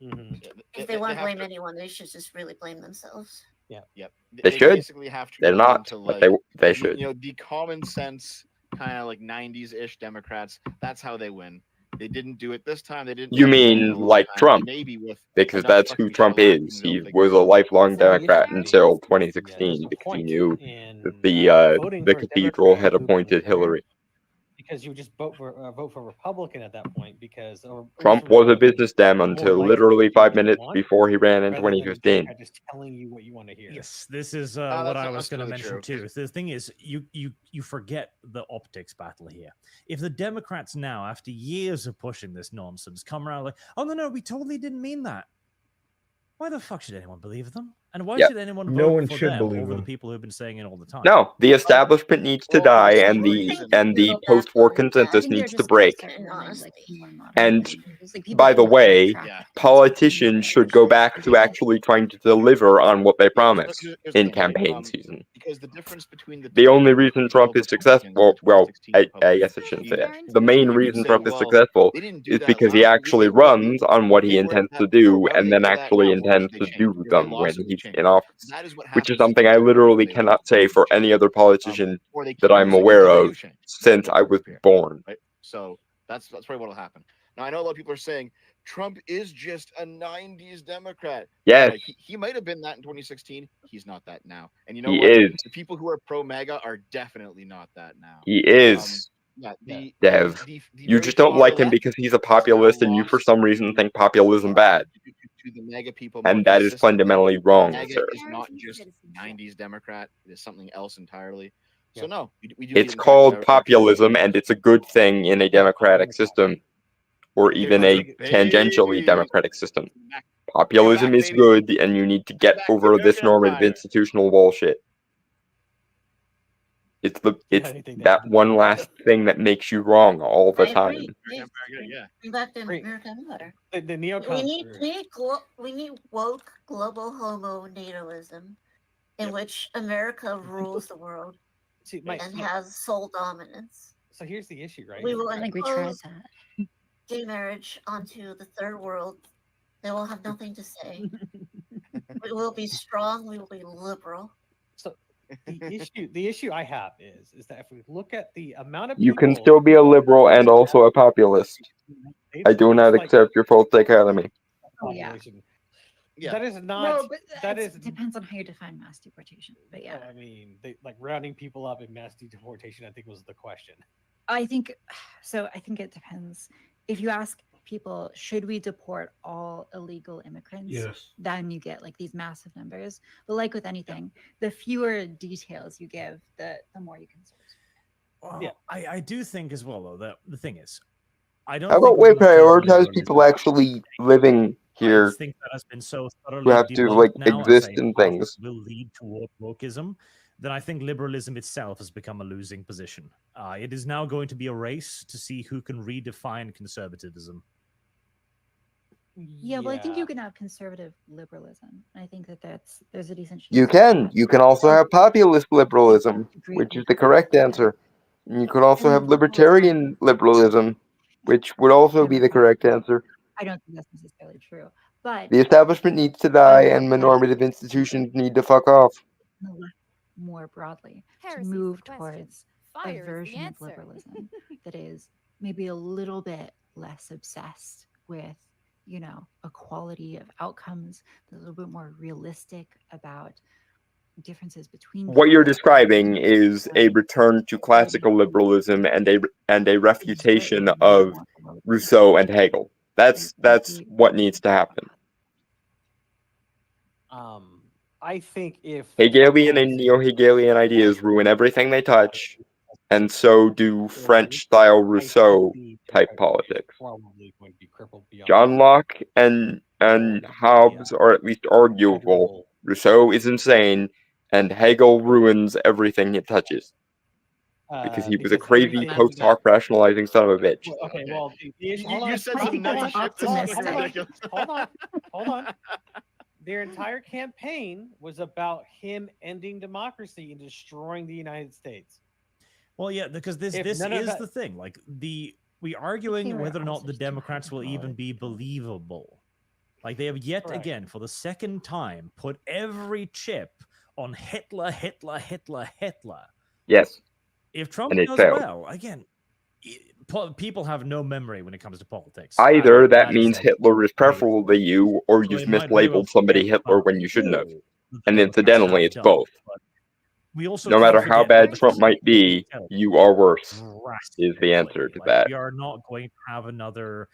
Mm-hmm. if they want to blame anyone, they should just really blame themselves. Yeah. Yep. They should. Basically have to They're run not, into, but like, they should. You know, the common sense kind of like 90s-ish Democrats. That's how they win. They didn't do it this time. They didn't. You They haven't done it in mean a long like time. Trump? Maybe with Because enough that's who fucking Trump is. shellac, He they'll was a lifelong Well, the issue Democrat is until there's 2016 a because he point knew in that the voting the for a cathedral Democrat had who can appointed center, Hillary. because you would just vote for Republican at that point because or at least Trump was a Republican business dem more until likely literally to do what 5 you minutes want, before he ran in rather than the 2015. Democrat just telling you what you want to hear. Yes, this is Oh, what that's I was going to really mention true. too. The thing is, you forget the optics battle here. If the Democrats now, after years of pushing this nonsense, come around like, oh no, we totally didn't mean that. Why the fuck should anyone believe them? And why Yeah. should anyone No vote one for should them believe over the them. people who've been saying it all the time? No, the establishment needs to die, and the post-war consensus needs to break. And by the way, politicians should go back to actually trying to deliver on what they promise Here's the in thing, right? campaign season. Because the difference between the The two only reason Trump is successful, well, I 2016 guess I shouldn't say that. Republicans, The main you could reason say, Trump is well, successful they didn't do is that because he last. actually runs on what he intends to do and then actually intends to do them when he's in office, That is what which is happens something I sometimes literally when they cannot lose. say for any other politician Or they that keep I'm losing aware until they do of change. since I was born. Right? So that's probably what will happen. Now I know a lot of people are saying Trump is just a 90s Democrat. Yes. Right. He might have been that in 2016. He's not that now. And you know He what? is. The people who are pro MAGA are definitely not that now. He is. Yeah, Dev. the You very just don't far like him left because he's a populist and you for some reason think populism bad. to the MAGA people more And that is consistently, fundamentally wrong, MAGA sir. is not just 90s Democrat. It is something else entirely. So no, we do It's need, in fact, called a populism and it's a good thing in a democratic system or even a tangentially democratic system. Populism is good and you need to get over this normative institutional bullshit. It's that one last thing that makes you wrong all the I time. agree. Yeah. Bring back the American Empire. The neocons. We need woke global homo nativism, in which America rules the world See, and has sole dominance. So here's the issue, right? We will I think we tried impose that. gay marriage onto the third world. They will have nothing to say. We will be strong. We will be liberal. So the issue I have is that if we look at the amount of You people can still be a liberal and also a populist. I do not it's like accept your false dichotomy. Oh, yeah. population. Yeah. That is not. Well, but that it is. depends on how you define mass deportation. But yeah, I mean, like rounding people up in mass deportation, I think was the question. I think so. I think it depends. If you ask people, should we deport all illegal immigrants? Yes. Then you get like these massive numbers. But like with anything, the fewer details you give, the more you can sort. Well, I do think as well, though, that the thing is, I don't How think about we we're gonna have prioritize liberalism. people actually living I here think that has been so who thoroughly have to debunked like now as exist a in path things? that will lead toward wokeism. Then I think liberalism itself has become a losing position. It is now going to be a race to see who can redefine conservatism. Yeah, well, I think you can have conservative liberalism. I think there's a decent chance. You of can. that. You can also have populist liberalism, which is the correct answer. And you could also have libertarian liberalism, which would also be the correct answer. I don't think that's necessarily true, but The establishment needs to die, and normative institutions need to fuck off. the left more broadly to Heresy's the move question. towards Fire a is the version of answer. liberalism that is maybe a little bit less obsessed with, equality of outcomes, a little bit more realistic about differences between What you're people. describing is a return to classical liberalism and a refutation of Rousseau and Hegel. That's what needs to happen. I think if Hegelian and neo-Hegelian ideas ruin everything they touch, and so do French-style Rousseau-type politics. probably going to be crippled beyond. John Locke and Hobbes are at least arguable. Rousseau is insane, and Hegel ruins everything he touches. Because he was a crazy post-hoc rationalizing son of a bitch. Okay, well, the issue. You said some nutty shit. This is fucking ridiculous. Hold on. Their entire campaign was about him ending democracy and destroying the United States. Well, yeah, because this If is none of that- the thing. Like we arguing They were whether or not also the just too Democrats will even be believable. Like they have yet Right. again, for the second time, put every chip on Hitler. Yes. If Trump And it does failed. well, again, people have no memory when it comes to politics. Either that is means a Hitler is preferable to you, or So you've they might very well mislabeled somebody forget Hitler about when you shouldn't have. all the And Democrats incidentally, have it's done, both. but we also No can't matter how forget bad that Trump might be, you are worse, is the answer to like, that. we are not going to have another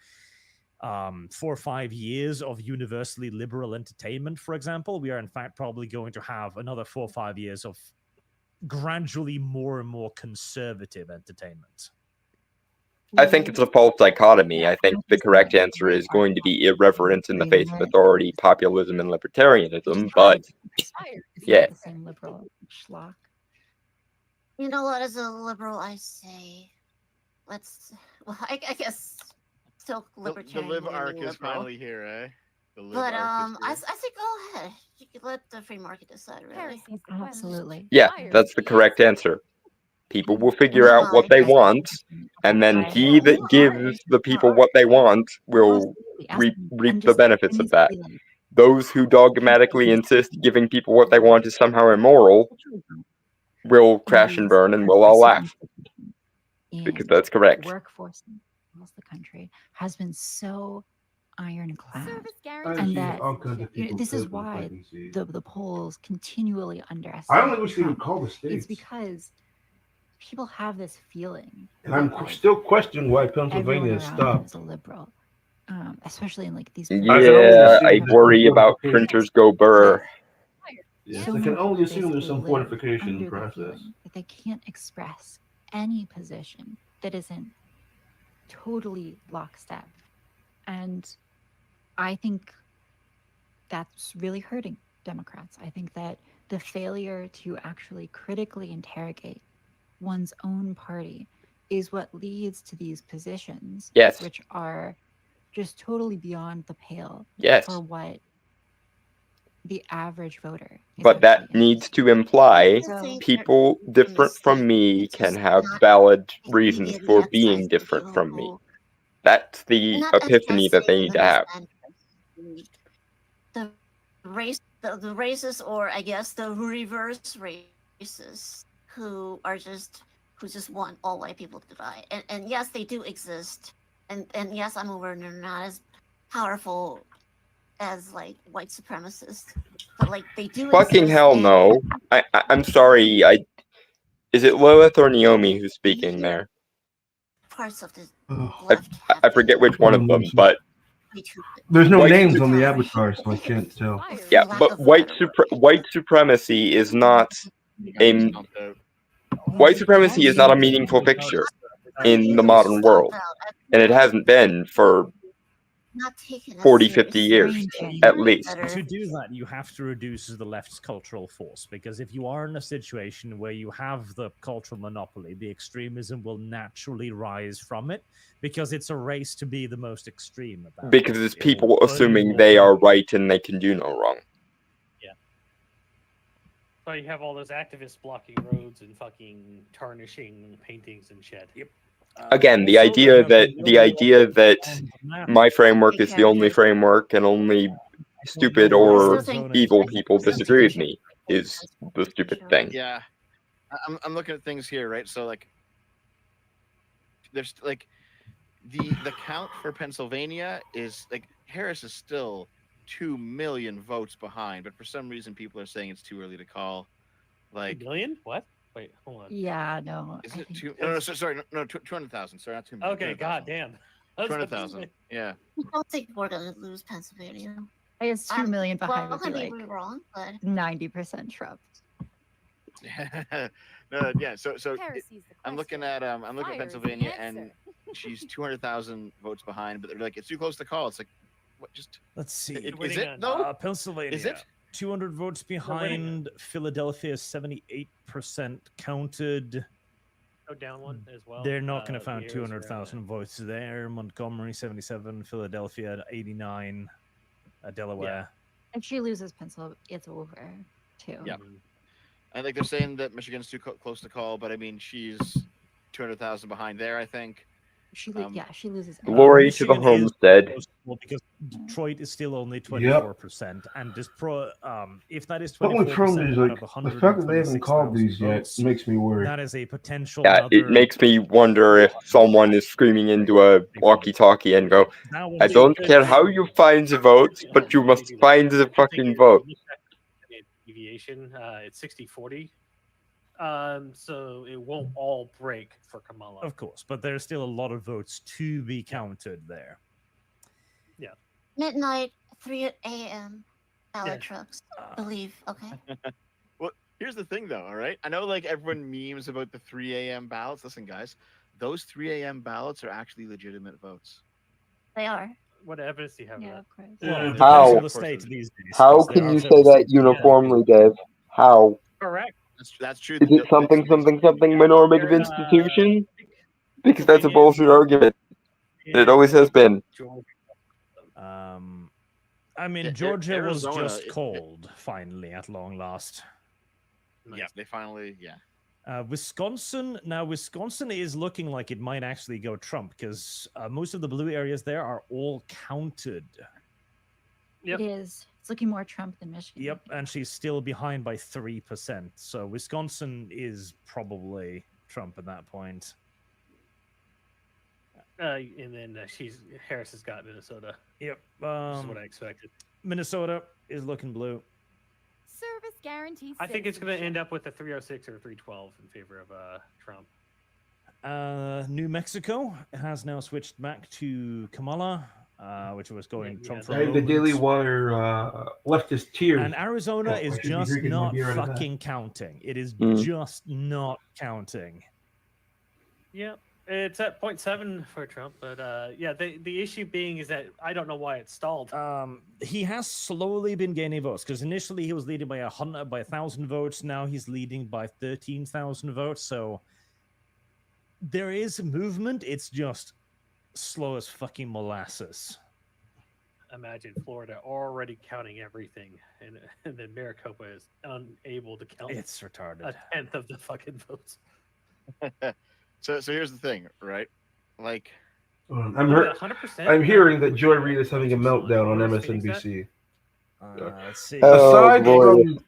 4 or 5 years of universally liberal entertainment, for example. We are, in fact, probably going to have another 4 or 5 years of gradually more and more conservative entertainment. I think it's a false dichotomy. I think the correct answer is going to be irreverence in the face of authority, populism, and libertarianism, but It's yeah. not the same liberal schlock. You know what? As a liberal, I say, I guess still The libertarian. live leaning arc is liberal. finally here, eh? The live But arc I is say go ahead. You can let the free market decide, really. Absolutely. Yeah, that's the correct answer. People will figure Never out what mind. they want, and then he that gives the people what they want will reap the benefits of that. Those who dogmatically insist giving people what they want is somehow immoral will crash and burn, and we'll all laugh. Because that's correct. Workforce across the country has been so ironclad, guarantee. and see that all kinds of people this is said what why they see. the polls continually underestimate. I don't think we should even Trump. call the It's states. because people have this feeling, And I'm that, like, still questioning why everyone Pennsylvania is around them stopped. is a liberal, especially in like these. Yeah, I worry about printers go burr. Yes, So I many can only people assume there's some basically live fortification under the process. feeling that they can't express any position that isn't totally lockstep, and I think that's really hurting Democrats. I think that the failure to actually critically interrogate one's own party is what leads to these positions, Yes. which are just totally beyond the pale Yes. for what the average voter is. But that needs to imply people different from me can have valid reasons for being different from me. That's the Not epiphany that they need to have. The race the racists, or I guess the reverse racists, who just want all white people to die. And yes, they do exist. And yes, I'm aware they're not as powerful as like white supremacists, but like they do Fucking exist. hell And no. I'm sorry. Is it Lilith or Naomi who's speaking there? parts of the Oh, left I forget which one of them, but there's no white names on the supre- avatar, so I can't tell. yeah, but white supremacy is not a white supremacy is not a meaningful fixture in the modern world, and it hasn't been for not taken as 40, 50 years seriously. at least. To do that, you have to reduce the left's cultural force, because if you are in a situation where you have the cultural monopoly, the extremism will naturally rise from it, because it's a race to be the most extreme about Because it. it's people It'll assuming earn they more are right and they can do no wrong. So you have all those activists blocking roads and fucking tarnishing paintings and shit. Yep. Again, the idea that my framework is the only framework and only stupid or evil people disagree with me is the stupid thing. Yeah, I'm looking at things here, right? So like, there's like the count for Pennsylvania is like Harris is still 2 million votes behind, but for some reason people are saying it's too early to call. Like 2 million? What? Wait, hold on. Yeah, no. Is it two? No, sorry, no, 200,000. Sorry, not 2 million. Okay, 200,000. god damn. I was about to 200,000. say. Yeah. I don't think we're gonna lose Pennsylvania. I guess 2 million behind Well, would be I may like be wrong, but 90% Trump. No, yeah. So Heresy's the I'm looking at Fire is the Pennsylvania, and answer. she's 200,000 votes behind. But they're like, it's too close to call. It's like, what? Just let's see. Is it though? Pennsylvania. Is it? 200 votes behind. Philadelphia, 78% counted. Go down one as well. They're not going to the find areas around 200,000 votes there. Montgomery, 77. Philadelphia, 89. Delaware. If she loses Pennsylvania, it's over too. Yeah. I think they're saying that Michigan's too close to call, but I mean, she's 200,000 behind there, I think. She she loses. Glory to the Michigan is homestead. possible because Detroit is still only 24%, and just if that is But with 24% Trump is out like of the fact that they haven't called 126,000 these yet votes, makes me worry. that is a potential. Yeah, it makes me wonder if someone is screaming into a walkie-talkie and go, "I don't care how you find the votes, but you must find the fucking vote." deviation. It's 60-40. So it won't all break for Kamala. Of course, but there's still a lot of votes to be counted there. Yeah. midnight, 3 a.m. ballot Yeah. trucks. Believe. Okay. Well, here's the thing, though. All right, I know like everyone memes about the 3 a.m. ballots. Listen, guys, those 3 a.m. ballots are actually legitimate votes. They are. What evidence do you have of that? Of course. Well, How? depends on the state these days, How 'cause there can are you several say that states that have uniformly, Dev? How? Correct. That's true. Is it something normative institution? Because that's a bullshit argument. It always has been. I mean, Yeah, Georgia was Arizona, just called finally at long last. Yeah, they finally. Yeah. Wisconsin is looking like it might actually go Trump, because most of the blue areas there are all counted. It is. It's looking more Trump than Michigan. Yep, and she's still behind by 3%. So Wisconsin is probably Trump at that point. And then Harris has got Minnesota. Yep. Which is what I expected. Minnesota is looking blue. Service guarantees. I think it's going to end up with a 306 or a 312 in favor of Trump. New Mexico has now switched back to Kamala, which was going Trump for a Hey, the moment. Daily Wire leftist tears. And Arizona is I should be just drinking more not beer out of that. fucking counting. It is Mm. just not counting. Yeah, it's at 0.7 for Trump, but yeah, the issue being is that I don't know why it stalled. He has slowly been gaining votes, because initially he was leading by 1,000 votes. Now he's leading by 13,000 votes. So there is movement. It's just slow as fucking molasses. Imagine Florida already counting everything, and then Maricopa is unable to count. It's retarded. A tenth of the fucking votes. So here's the thing, right? Like, I'm hearing that Joy Reid is having a meltdown on MSNBC. Let's see. Aside from,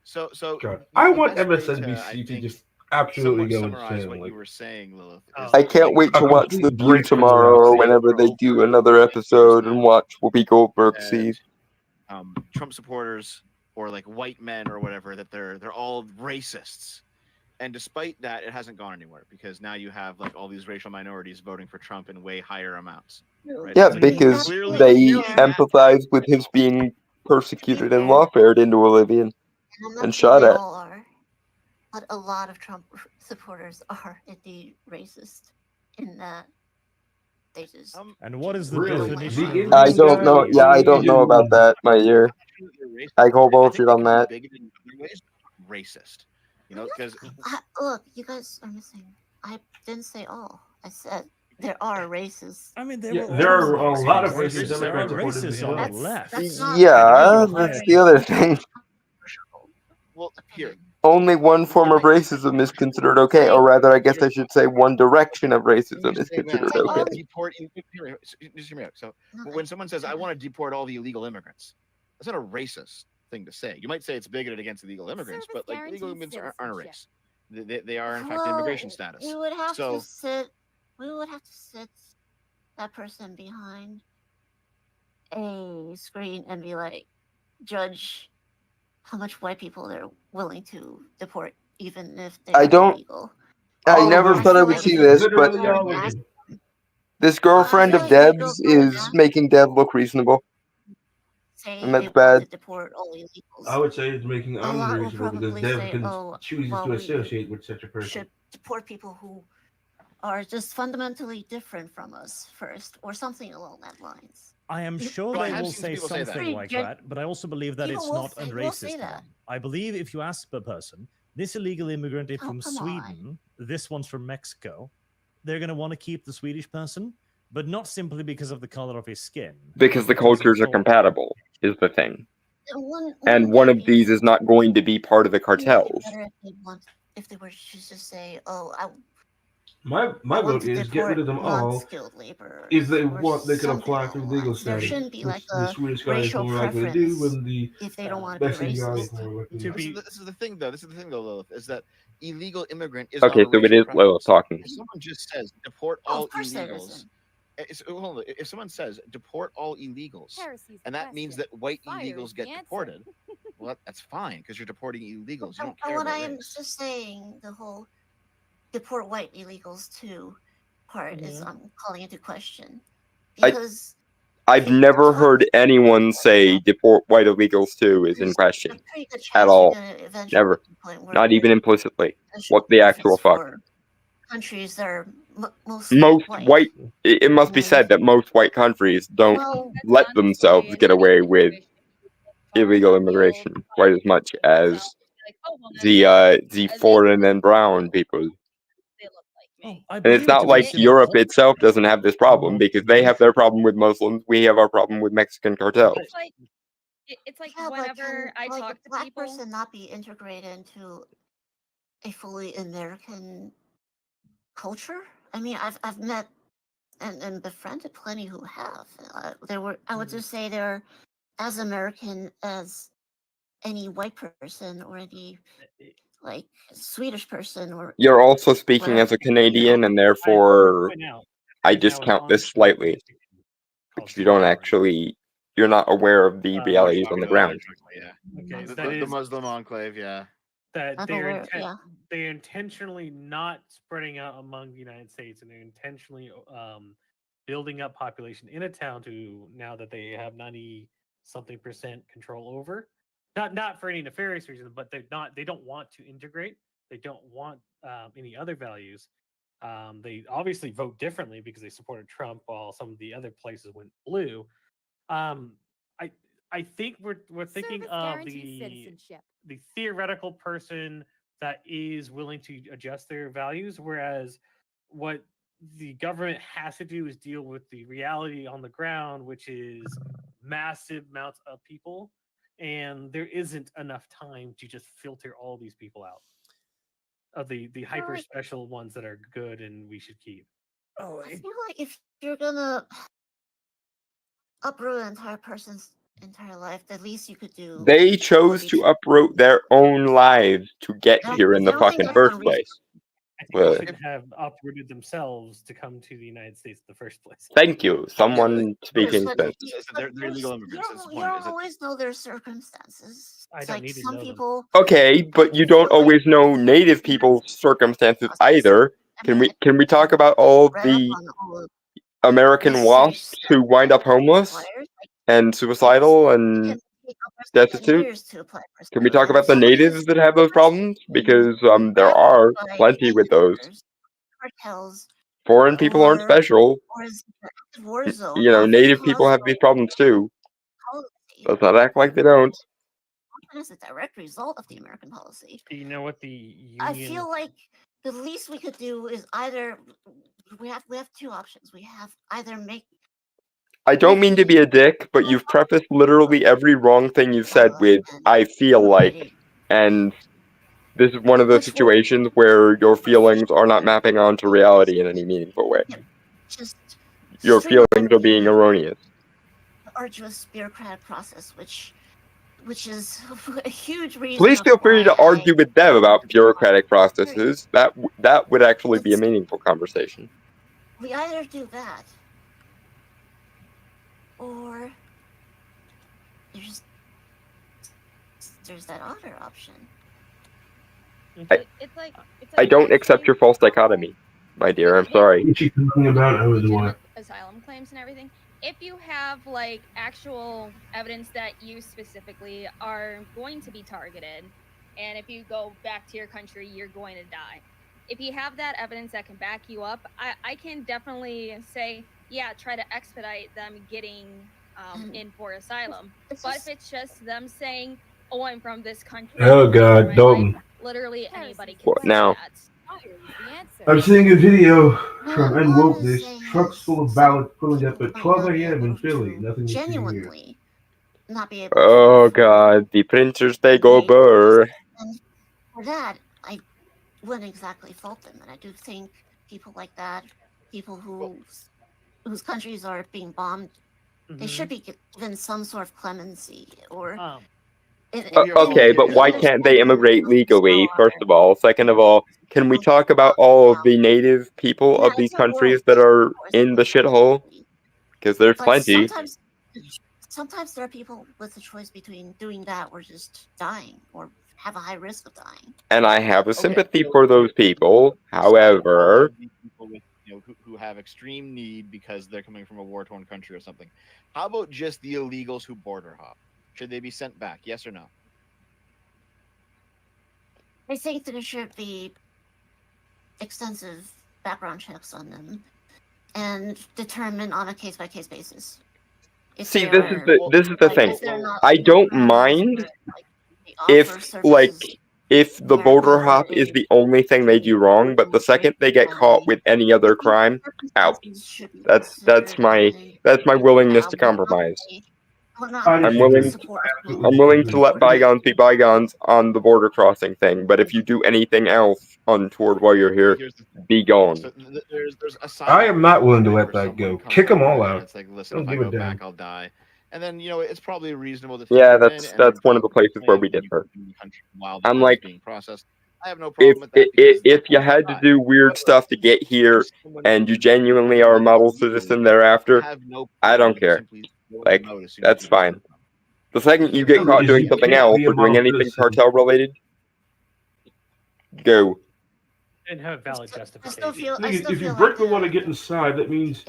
So God, the, I the want best way to, I MSNBC to think, just absolutely somewhat go summarize insane. what Like, you were saying, Lilith. I Is can't wait a to watch The complete View break from the tomorrow reality. whenever they do another episode and watch Whoopi Goldberg that, see. Trump supporters or like white men or whatever, that they're all racists. And despite that, it hasn't gone anywhere because now you have like all these racial minorities voting for Trump in way higher amounts. Right? Yeah, It's like, because clearly, they clearly empathize with his being persecuted and lawfared into oblivion And I'm not and saying shot they at. all are, but a lot of Trump supporters are indeed racist in that they just. And what is the Really? definition The of I Indian don't guy know. Yeah, I don't know about Indian- that, my ear. I call I think bullshit they on can be that. bigoted in other ways, but racist. You know, because Look, you guys are missing. I didn't say all. I said there are racists. I mean, Yeah, there are a lot of racist There are Democrat supporters as racists on well. the left. That's not. Yeah, that's the other thing. well, here. Only one form of racism is considered okay, or rather, I guess I should say one direction of racism is considered I want okay. to deport. Just hear me out. So when someone says, "I want to deport all the illegal immigrants," that's not a racist thing to say. You might say it's bigoted against illegal immigrants, but like illegal immigrants aren't a race. They are in fact immigration status. We would have So to sit. We would have to sit that person behind a screen and be like, judge how much white people they're willing to deport, even if they I are don't. illegal. I never thought I would see this, but this girlfriend of Deb's is making Deb look reasonable, Say and they that's want bad. to deport all illegals. I would say it's making A lot will unreasonable because probably Dev say, can "Oh, choose well, to we associate with such a person. should deport people who are just fundamentally different from us first, or something along that lines." I am sure Well, I they have will seen say people say that. something like that, but I also believe that People it's will not say- a will say racist that. one. I believe if you ask the person, this illegal immigrant is Oh, from come on. Sweden, this one's from Mexico, they're going to want to keep the Swedish person, but not simply because of the color of his skin. Because the but because of cultures are culture. compatible, is the thing. Wouldn't And one of these is not going to be part of the it be cartels. better if they were to just say, "Oh, My I want vote to is get rid of them deport all. non-skilled laborers." If they or want, they can something apply along through the legal lines. There status, shouldn't be which like the a Swedish guy is racial more likely to preference do, and the if they don't want to be Mexican guy is racist. more likely this is the thing, though. This is the thing, though, Lilith, is that illegal immigrant is Okay, not a so it racial is Lilith preference. talking. If someone just says deport Oh, all of course there illegals, isn't. hold on, if someone says deport all illegals, Heresy's and that means that question. white Fire is illegals the get answer. deported, well, that's fine because you're deporting illegals. You don't And care what about I am race. just saying, the whole deport white illegals too part is Mm-hmm. I'm calling into question I- because I've never heard anyone say deport white illegals too is in there's question a pretty good at chance all. you're going to eventually Never. get to the point where Not even implicitly. there's What the actual fuck? for countries that are mostly Most white. white. It must be said that most white countries don't Well, let themselves get away with illegal immigration quite as much as the foreign and brown people. I And it's believe not to like consider Europe all- itself doesn't have this problem because they have their problem with Muslims. We have our problem with Mexican cartels. It's like Yeah, but whenever can, I like, talk a to black people, person not be integrated into a fully American culture? I mean, I've met and befriended plenty who have. They were, I would just say, they're as American as any white person or any like Swedish person or. You're also speaking as whatever, a Canadian, and therefore I discount this slightly because you don't actually, you're not aware of the realities on the ground. Okay, the, that the is Muslim enclave, yeah. that I'm they're aware, yeah. they're intentionally not spreading out among the United States, and they're intentionally building up population in a town to now that they have 90-something% control over. Not for any nefarious reason, but they don't want to integrate. They don't want any other values. They obviously vote differently because they supported Trump, while some of the other places went blue. I think we're thinking Service of guarantees citizenship. the theoretical person that is willing to adjust their values, whereas what the government has to do is deal with the reality on the ground, which is massive amounts of people, and there isn't enough time to just filter all these people out of the hyper special ones that are good and we should keep. I feel like if you're gonna uproot an entire person's entire life, the least you could do. They chose to uproot their own lives to get I don't- here in I the don't think fucking that's first unreasonable. place. I think they But should have uprooted themselves to come to the United States in the first place. thank you, someone speaking But sense. They're illegal immigrants. That's the you point. don't Is it? always know their circumstances. I It's don't like need to some know them. people. Okay, but you don't always know native people's circumstances either. Can we talk about all the American wasps who wind up homeless and suicidal and destitute? Years to apply for Can we talk about the asylum. natives that have those problems? Because there are plenty with those. Cartels Foreign people aren't special. or is an active war zone You know, often native people caused have these problems too. policy. Let's not act like they don't. Often as a direct result of the American policy. Do you know what the union? I feel like the least we could do is either we have two options. We have either make I don't mean to be a dick, but you've prefaced literally every wrong thing you've said with "I feel like," and this is one of those situations where your feelings are not mapping onto reality in any meaningful way. just Your streamline feelings are being erroneous. the arduous bureaucratic process, which is a huge reason. Please feel free to argue with Dev about bureaucratic processes. That would actually be a meaningful conversation. We either do that, or there's that other option. I don't accept your false dichotomy, my dear. I'm sorry. What you talking about? I was one. Asylum claims and everything. If you have like actual evidence that you specifically are going to be targeted, and if you go back to your country, you're going to die. If you have that evidence that can back you up, I can definitely say, yeah, try to expedite them getting in for asylum. But if it's just them saying, oh, I'm from this country. Oh, God, Dalton. Literally anybody can What say now? that. I'm seeing a video from N Woke. There's trucks full of ballots pulling up at 12 a.m. in Philly. Nothing you can hear. Genuinely not be able Oh God, the printers they go burr. And for that, I wouldn't exactly fault them. And I do think people like that, people whose countries are being bombed, they should be given some sort of clemency or. Okay, but why can't they immigrate legally, first of all? Second of all, can we talk about all of the native people of these countries that are in the shithole? Because there's plenty. Sometimes there are people with the choice between doing that or just dying or have a high risk of dying. And I have a sympathy for those people. However, People with, who have extreme need because they're coming from a war-torn country or something. How about just the illegals who border hop? Should they be sent back? Yes or no? I think there should be extensive background checks on them and determine on a case-by-case basis. See, this is the thing. I don't mind if the border hop is the only thing they do wrong, but the second they get caught with any other crime, out. That's my willingness to compromise. I'm willing to let bygones be bygones on the border crossing thing, but if you do anything else untoward while you're here, be gone. I am not willing to let that go. Kick them all out. It's like, listen, Don't if I give a go damn. back, I'll die. And then it's probably reasonable to. Yeah, that's one of the places where we differ. I'm like, being processed. I have no problem with that. if you had to do weird stuff to get here and you genuinely are a model citizen thereafter, I don't care. Like, that's fine. The second you get caught doing something else or doing anything cartel related, go. And have valid justification. If you break the law to get inside, that means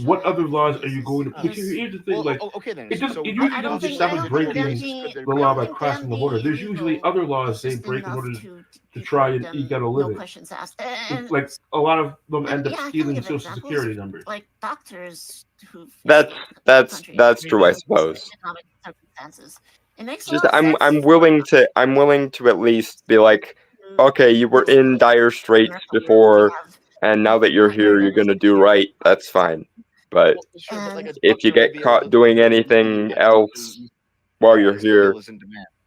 what other laws are you going to put? Here's the thing, like, it usually doesn't just stop at breaking the law by crossing the border. There's usually other laws they break in order to try and eke out a living. Questions asked. Like, a lot of them end up stealing Social Security numbers. Like doctors who. That's true, I suppose. Economic circumstances. It makes Just I'm willing to at least be like, okay, you were in dire straits before, and now that you're here, you're gonna do right. That's fine. But if you get caught doing anything else while you're here,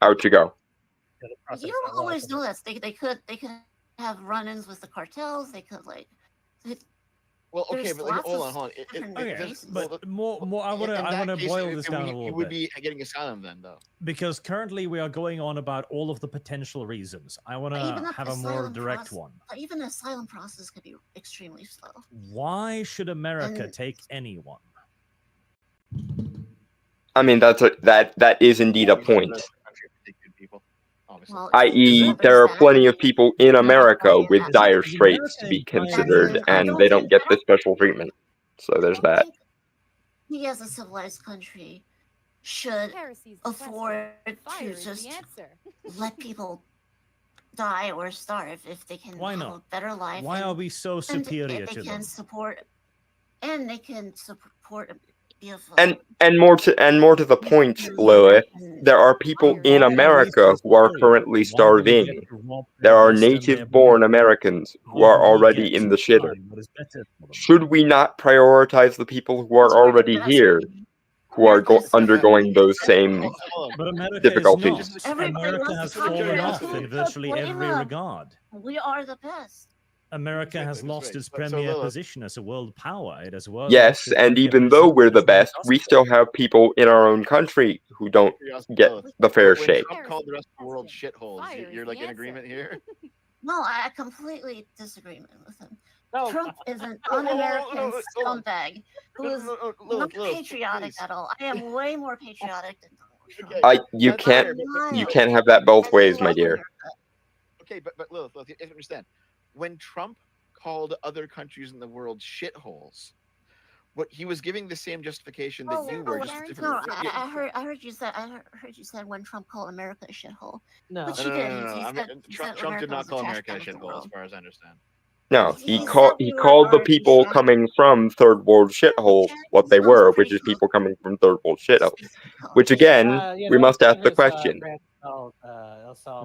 out you go. You don't always know that. They could have run-ins with the cartels. They could Well, okay, There's but like, lots hold of on, hold on. different Okay, cases. but more. I In want that to case, boil this down a you little would bit be getting asylum then, though. because currently we are going on about all of the potential reasons. I want Even to the have a more asylum direct process, one. even the asylum process could be extremely slow. Why should America And- take anyone? I mean, that is indeed a point. Well, I.e., there are plenty of people in America with dire straits to be considered, and they don't get this special treatment. So there's that. we as a civilized country should afford to just let people die or starve if they can Why have not? a better life. Why are we so superior they to can them? support, and they can support if, And more to the point, Lilith, there are people in America who are currently starving. There are native-born Americans who are already in the shitter. Should we not prioritize the people who are already here, who are undergoing those same But America difficulties? is not. America has fallen off in virtually every regard. we are the best. America has lost its premier position as a world power. It has lost Yes, its and premier even though position we're the as an best, we still have people in our own country who don't get the fair When shake. Trump called the rest of the world shitholes, you're like in agreement here? No, I completely disagree with him. No. Trump is an Whoa, whoa, whoa, un-American hold on. scumbag who No, is no, no, not Lilith, patriotic please. at all. I am way more patriotic than Donald Trump. You That's can't fair, but- you can't have that both ways, my dear. Okay, but Lilith, you have to understand. When Trump called other countries in the world shitholes, what he was giving the same justification that you were, just a different. No, I heard you said when Trump called America a shithole. No, Which no, he no, did. no, no. He I mean, said- he said Trump did America not was the call trash America a can of the shithole, as world. far as I understand. No, He he said we called the are people trash. coming from third world shitholes what they were, which is people coming from third world shitholes. Which again, we must ask the question.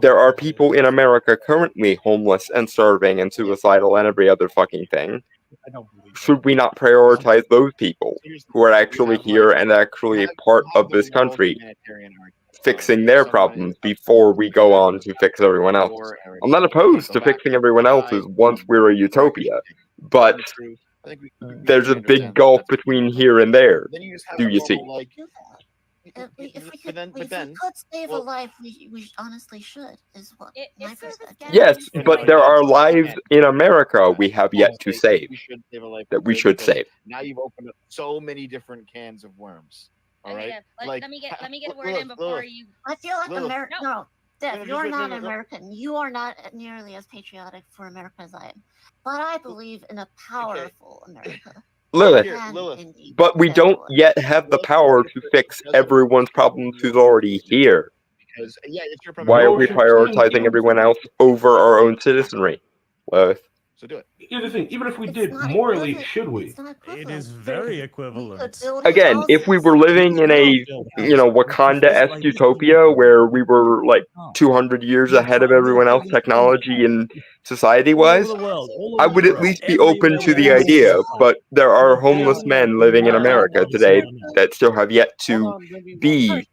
There are people in America currently homeless and starving and suicidal and every other fucking thing. Should we not prioritize those people who are actually here and actually part of this country, fixing their problems before we go on to fix everyone else? I'm not opposed to fixing everyone else's once we're a utopia, but there's a big gulf between here and there. Do you see? If we then- could save a life, we honestly should, is what my perspective. Yes, but there are lives in America we have yet to save. We should save a life. That we good, should because save. Now you've opened up so many different cans of worms. All right. Let me get a word in before you. I feel like Lilith. America. No, Dev, No, you're just- not no, no. American. You are not nearly as patriotic for America as I am. But I believe in a powerful America. Lilith, And indeed, but we don't yet have the power to fix everyone's problems who's already here. Because it's your Why are we No, prioritizing everyone else over our own citizenry? Lilith. So do it. Here's the thing: even if we did, morally, should we? It is very equivalent. Again, if we were living in a Wakanda-esque utopia where we were like 200 years ahead of everyone else, technology and society-wise, I would at least be open to the idea. But there are homeless men living in America today that still have yet to be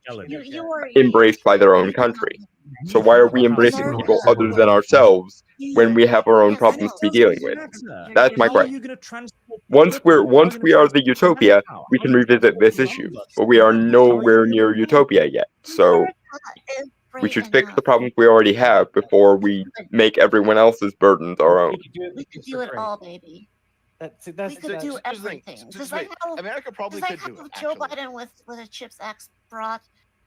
embraced by their own country. So why are we embracing people other than ourselves when we have our own problems to be dealing with? That's my question. Once we are the utopia, we can revisit this issue. But we are nowhere near utopia yet. So we should fix the problems we already have before we make everyone else's burdens our own. We could do it all, baby. We could do everything. Just like how America probably just like could do how it, Joe Biden with a CHIPS Act brought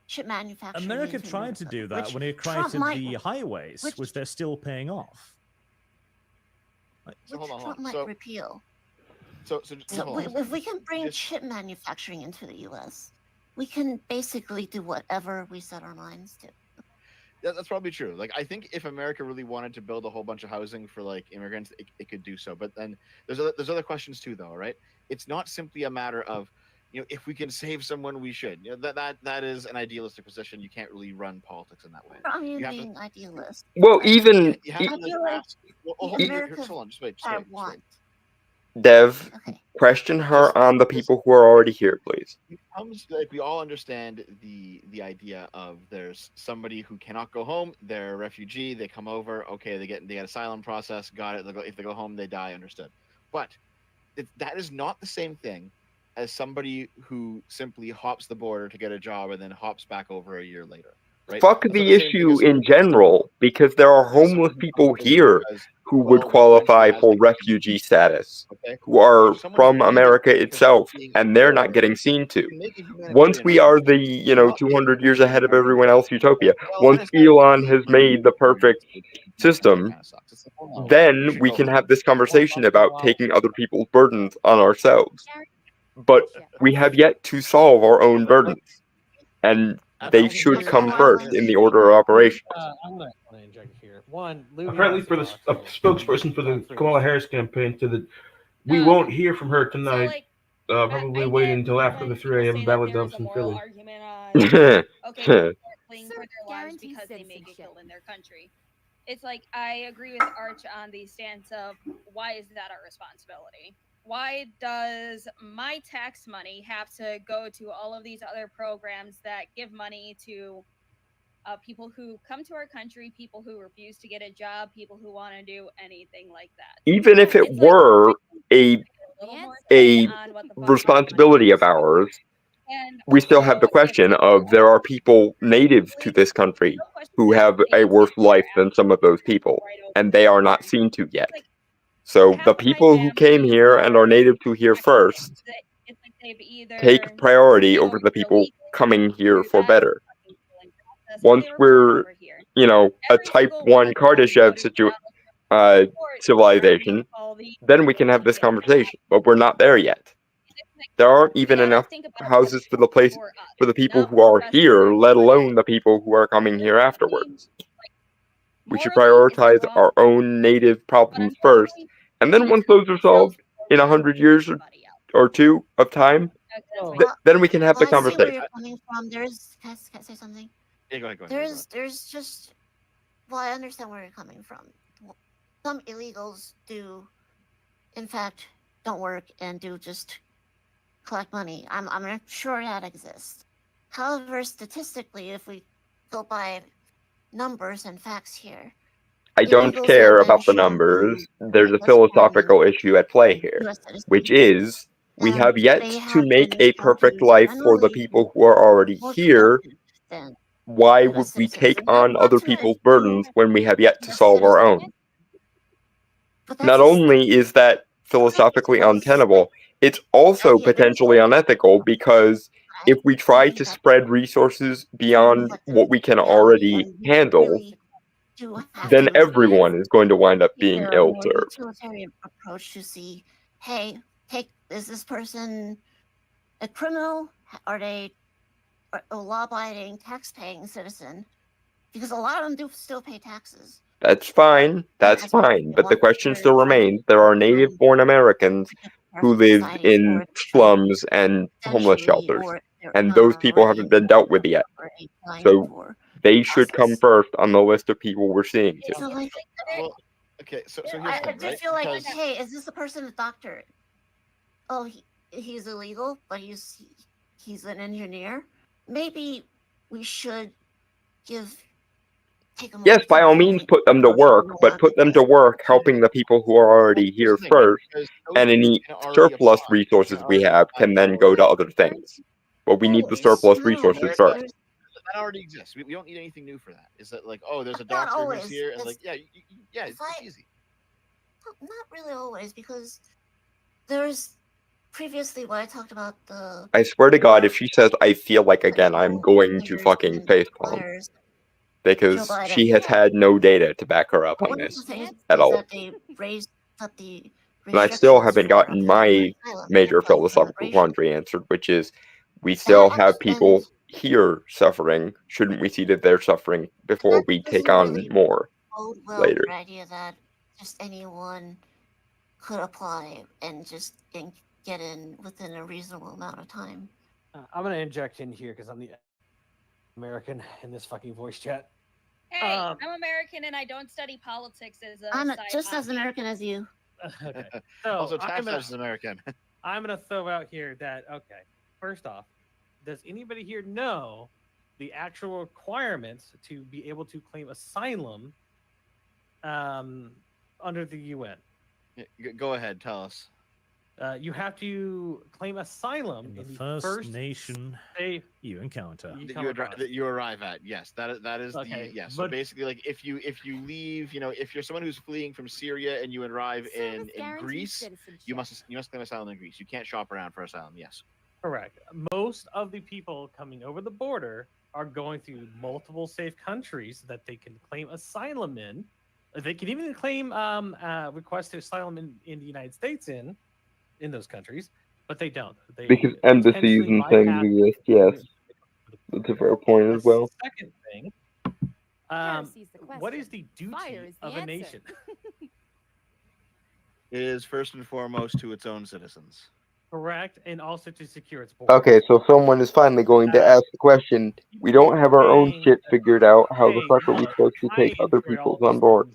chip manufacturing. America into tried to America, do that which when it Trump created might- the highways, which they're still paying off. So hold on, Trump might So, repeal. so hold on. If we can bring chip manufacturing into the U.S., we can basically do whatever we set our minds to. That's probably true. Like, I think if America really wanted to build a whole bunch of housing for like immigrants, it could do so. But then there's other questions too, though, right? It's not simply a matter of, if we can save someone, we should. That is an idealistic position. You can't really run politics in that way. I mean, You have to- being idealist. Well, even You have I to feel like ask- well, hold the on, America hold on, just wait. I want. Dev, question her on the people who are already here, please. Like, we all understand the idea of there's somebody who cannot go home, they're a refugee, they come over, okay, they get asylum process, got it. If they go home, they die, understood. But that is not the same thing as somebody who simply hops the border to get a job and then hops back over a year later. Right? Fuck That's not the the same thing issue as in general, because there are someone homeless who people comes over here because, who would well, this country qualify has for the refugee status, okay? who are If someone is from leaving America because they're itself, fleeing and a they're not war, getting seen to. you can make a Once humanitarian we are argument. the, Do not 200 years make ahead of an everyone argument else utopia, well, once Venezuela is Elon being has made the perfect system, kind of sucks. It's like, well, no, we then should we go can home. have this conversation about taking other people's burdens on ourselves. But we have yet to solve our own burdens, and they should come first in the order of operations. I'm gonna inject here. One, Louis Apparently, wants for to the talk, spokesperson for the Kamala Harris campaign, to the we won't hear from her tonight. Probably waiting until after the 3 a.m. ballot dumps in Philly. Argument on okay, people are fleeing for their lives because they may get killed in their country. It's like I agree with Arch on the stance of why is that our responsibility? Why does my tax money have to go to all of these other programs that give money to people who come to our country, people who refuse to get a job, people who want to do anything like that? Even if it It's like were a little more say on what the fuck responsibility of ours, and we still have the also question of there are people native to this country who have a worse life than some of those people, and they are not seen to yet. So the people who came here and are native to here first it's like they've either take priority came over over the people illegally coming here through for that better. fucking killing process, or Once they were born we're, over here. a Every type single one 1 of them Kardashev voted for civilization, all the then we can have this conversation. But we're not there yet. There aren't even gotta enough think about houses for the place for for the people not who for are the rest of here, them. let alone the people who are coming here afterwards. We should prioritize our own native problems first, and then once those are solved in 100 years or two of time, then we can have the I see where conversation. you're coming from. Can I say something? Yeah, go ahead. There's just, well, I understand where you're coming from. Some illegals do, in fact, don't work and do just collect money. I'm sure that exists. However, statistically, if we go by numbers and facts here, I don't illegals care have been about the shown numbers. to There's a US philosophical issue at play here, US citizens, which is we and have yet they to have make been a shown to perfect be life for the generally people who are already more here. productive than Why would US we citizens. take And not, on not other to people's exclude burdens when we have yet to US solve our citizens, own? but that's Not just only is that philosophically because untenable, it's also yeah, there's potentially unethical because if we try think to that spread resources beyond what we can reality already when we handle, really do have then to everyone is going to wind up being take a ill more served. utilitarian approach to see, hey, is this person a criminal? Are they a law-abiding, tax-paying citizen? Because a lot of them do still pay taxes. That's fine. That's As well, fine. they But the want question their still remains there are native born Americans who live society, in or slums and homeless essentially, shelters, or they're and not those people already haven't been dealt with yet. already applying So for they should come process. first on the list of people we're seeing to. So like, Well, okay, so here's the I thing, just right? feel like, Because hey, is this a person a doctor? Oh, he's illegal, but he's an engineer. Maybe we should take a more Yes, by all means, utilitarian put them to approach and work, we don't but want put them to work helping the people who are already here's here the thing, right? first, Because those and people any can already surplus apply. resources Can we already have apply can then for go to other things. But we need the surplus resources Right, first. that already exists. We don't need anything new for that. Is that like, oh, there's a Not doctor who's always. here, and It's- like, yeah, it's easy. Not really always, because there's previously what I talked about the I swear to God, if she says I feel like again, I'm going to fucking facepalm. flyers. Because Joe she Biden. has had no data to back her up on One of the this things at is all. that they raised up the And I still restrictions haven't for gotten applying my for asylum and major applying for philosophical immigration. quandary answered, which is we still That have people and here suffering. Shouldn't we see that they're suffering before we take on really more bode well later? for the idea that just anyone could apply and get in within a reasonable amount of time. I'm gonna inject in here because I'm the American in this fucking voice chat. Hey, I'm American and I don't study politics as a I'm side just as hobby. American as you. Okay. So Also, I'm tax gonna, is American. I'm gonna throw out here that first off, does anybody here know the actual requirements to be able to claim asylum under the UN? Go ahead, tell us. You have to claim asylum In in the the first nation safe you encounter. That you arrive at. Yes, that is Okay, the yes. So but- basically, like if you leave, if you're someone who's fleeing from Syria and you arrive in guarantees Greece, you citizenship. must claim asylum in Greece. You can't shop around for asylum. Yes. Correct. Most of the people coming over the border are going through multiple safe countries that they can claim asylum in. They can even claim request asylum in the United States in those countries, but they don't. They Because embassies intentionally and things bypass exist, yes. That's a fair point as well. second thing. Heresy's the What is question. the duty Fire is the of a answer. nation? It is first and foremost to its own citizens. Correct, and also to secure its borders. Okay, so someone is finally going to ask the question. We don't have our own shit figured out. How the fuck are we supposed to take other people's on board?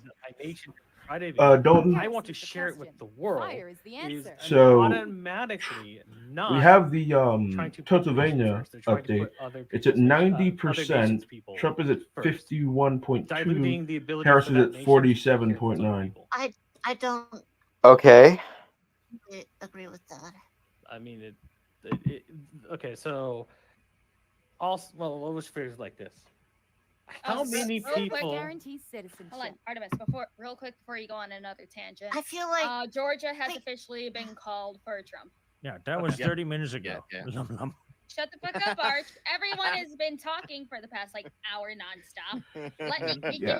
Dalton. I want to share it with the world. Fire is the answer. So automatically not. we have the trying to put Pennsylvania first. They're trying to update. put other It's at people's, other 90%. nations' people Trump is at first. 51.2. Diluting the ability Harris for is that at nation to take care of its own 47.9. I don't Okay. agree with that. I mean, okay, so also, well, let's phrase it like this: How many people? Guarantees citizenship. Hold on, Artemis. Real quick, before you go on another tangent. I feel like Georgia has officially been called for Trump. Yeah, that was Yeah. 30 minutes ago. Yeah. Lum, lum. Shut the fuck up, Arch. Everyone has been talking for the past hour nonstop. Let me, Yeah.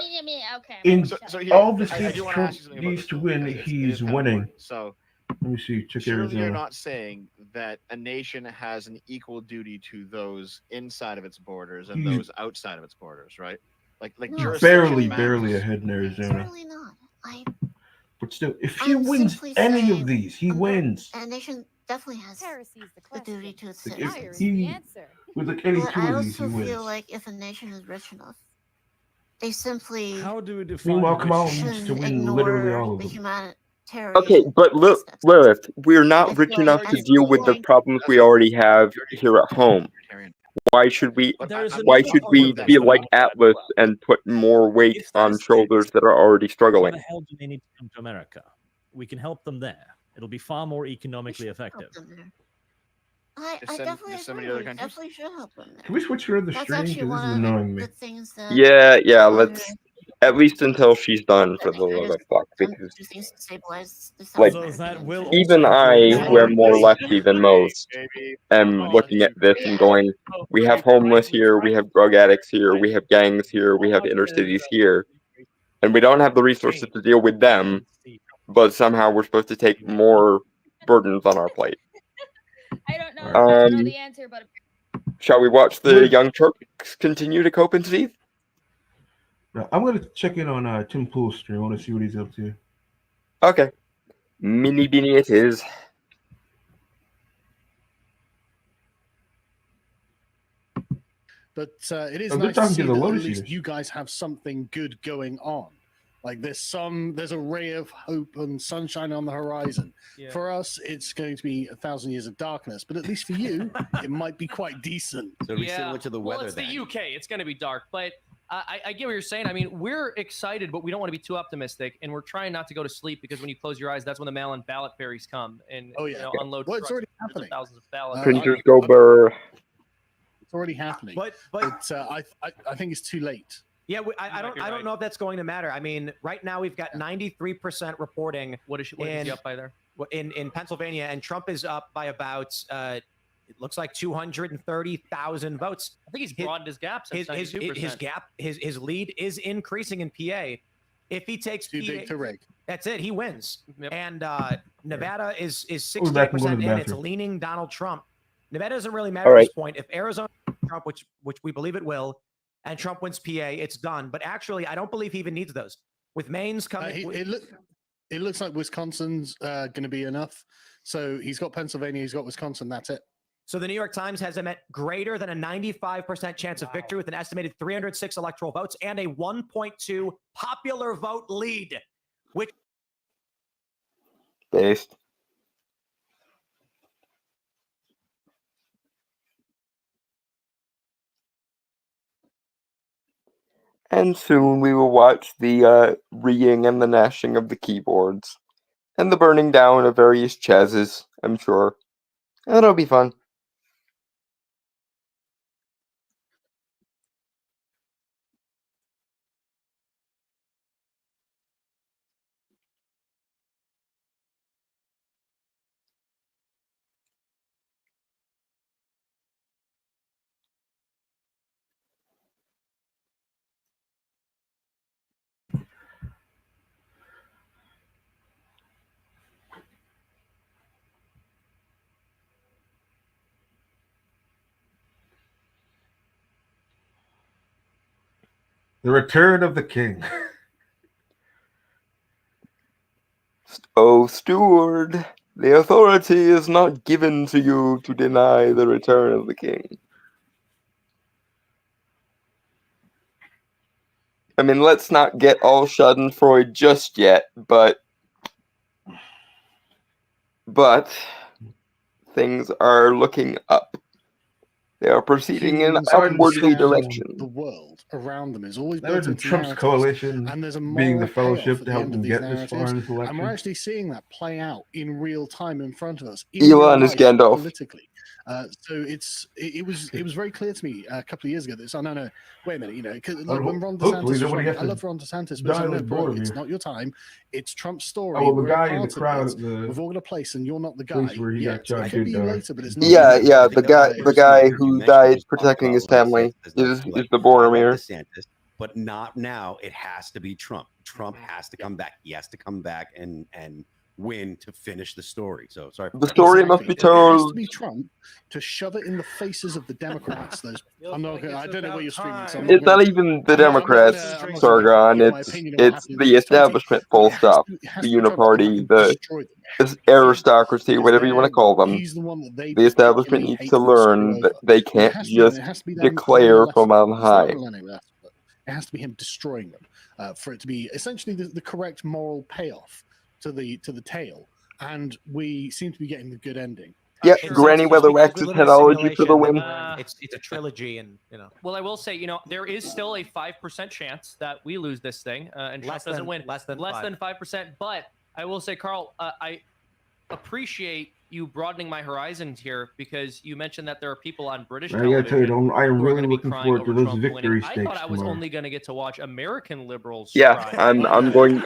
okay. In shut up. here, all the I states do wanna Trump ask you something about needs this, to though, win, because it he's is kind of winning. important. So Let me see. Check surely you're Arizona. not saying that a nation has an equal duty to those inside of its borders and He's- those outside of its borders, right? Like No. jurisdiction barely matters. ahead in Arizona. Certainly not. But still, if he I'm wins simply any saying of these, he wins. a nation definitely has Heresy's the the question. duty to its Like, if Fire citizens. is the he answer. with like any But two I of these, he also wins. feel like if a nation is rich enough, they simply How do we define Meanwhile, rich? Kamala needs to shouldn't win literally ignore all of the them. humanitarian. Okay, but Lilith, we're not I rich feel enough like to as deal with the long- problems we already have here at home. Why should we? There is Why another should part we of this be that I like want to add Atlas as well. and put more weight If that on is the shoulders case, that are already why struggling? the hell do they need to come to America? We can help them there. It'll be far more economically effective. I Just send- definitely just send agree. me to other We countries? definitely should help them there. Can we switch to the That's stream? actually Because this one is of annoying me. the things that Yeah. Congress Let's at least until she's done for the I love of just fuck, I'm because do things to stabilize the South like Although that American will interest. even also I, include who am more Yes. lefty than most, am looking at this and going, we have homeless here, we have drug addicts here, we have gangs here, we have inner cities here, and we don't have the resources to deal with them, but somehow we're supposed to take more burdens on our plate. I don't know the answer, but Shall we watch the Young Turks continue to cope and seethe? Now, I'm gonna check in on Tim Pool's stream. I want to see what he's up to. Okay. Mini beanie it is. But it is Oh, they're nice to talking see to the that at Lotus least Eaters. you guys have something good going on. Like there's a ray of hope and sunshine on the horizon. Yeah. For us, it's going to be 1,000 years of darkness, but at least for you, it might be quite decent. Well, it's the UK. It's going to be dark, but I get what you're saying. I mean, we're excited, but we don't want to be too optimistic, and we're trying not to go to sleep because when you close your eyes, that's when the mail-in ballot ferries come and unload Well, it's trucks already with hundreds of happening. thousands of ballots. Printers go burr. It's already happening. But I think it's too late. Yeah, I don't know if that's going to matter. I mean, right now we've got 93% reporting. What is he up by there? In Pennsylvania, and Trump is up by about it looks like 230,000 votes. I think he's broadened his gap since His 92%. gap, his lead is increasing in PA. If he takes Too PA, big to rig. that's it. He wins. And Nevada is We'll be back and go to 68% the in. It's bathroom. leaning Donald Trump. Nevada doesn't really matter All at this right. point. If Arizona Trump, which we believe it will, and Trump wins PA, it's done. But actually, I don't believe he even needs those. With Maine's coming, It looks like Wisconsin's going to be enough. So he's got Pennsylvania, he's got Wisconsin. That's it. So the New York Times has him at greater than a 95% chance of victory with an estimated 306 electoral votes and a 1.2 popular vote lead, which Based. And soon we will watch the reeing and the gnashing of the keyboards, and the burning down of various chezzes I'm sure. It'll be fun. The return of the king. Oh, steward, the authority is not given to you to deny the return of the king. I mean, let's not get all schadenfreude just yet, but things are looking up. They are proceeding in Humans upwardly understand direction. the world around them is always built Imagine into Trump's narratives, coalition and there's a being the moral fellowship payoff at to the help end them of these get this far narratives, in this and we're election. actually seeing that play out in real time in front of us, in real Elon is life, Gandalf. politically. So it was very clear to me a couple of years ago that no, wait a minute, you know, because like when Ron Hopefully DeSantis was nobody running, has I to love Ron DeSantis, but die it's like, no, like bro, Boromir. it's not your time. It's Trump's story. Oh, well, the We're a guy in the part of crowd this. at the We've all got a place, and you're not the place guy where he got yet. shot It could be you died. later, but it's not Yeah, you. yeah, I the think that's guy very who interesting. died protecting his family is the Boromir. DeSantis, but not now. It has to be Trump. Trump has to come back. He has to come back and win to finish the story. So sorry. The story must be It has told. to be Trump to shove it in the faces of the Democrats. Those I'm not gonna, I don't know what you're streaming, so I'm It's not not gonna, even the I'm not Democrats, gonna Sargon. give my opinion on what It's happened the in 2020. establishment. But Full it has stop. to, it has The to be Trump to come back Uniparty, and the destroy them. aristocracy, Because whatever you want to call them. he's the one that they The establishment particularly needs hate to and screw learn that over. they And it can't has to be them. It just has to be them learning a declare lesson. from on It's not high. learning a lesson, but it has to be him destroying them for it to be essentially the correct moral payoff to the tale. And we seem to be getting the good ending. Yeah, Sure. Granny It's because Weatherwax's we live in a headology for the simulation. win. It's a trilogy, and Well, I will say, there is still a 5% chance that we lose this thing, and Trump doesn't win. Less than 5%. But I will say, Carl, I appreciate you broadening my horizons here because you mentioned that there are people on British I gotta tell you, television I'm who are really going to be looking crying forward over to those Trump victory winning. I stakes thought I was tomorrow. only going to get to watch American liberals Yeah, cry. I'm But, going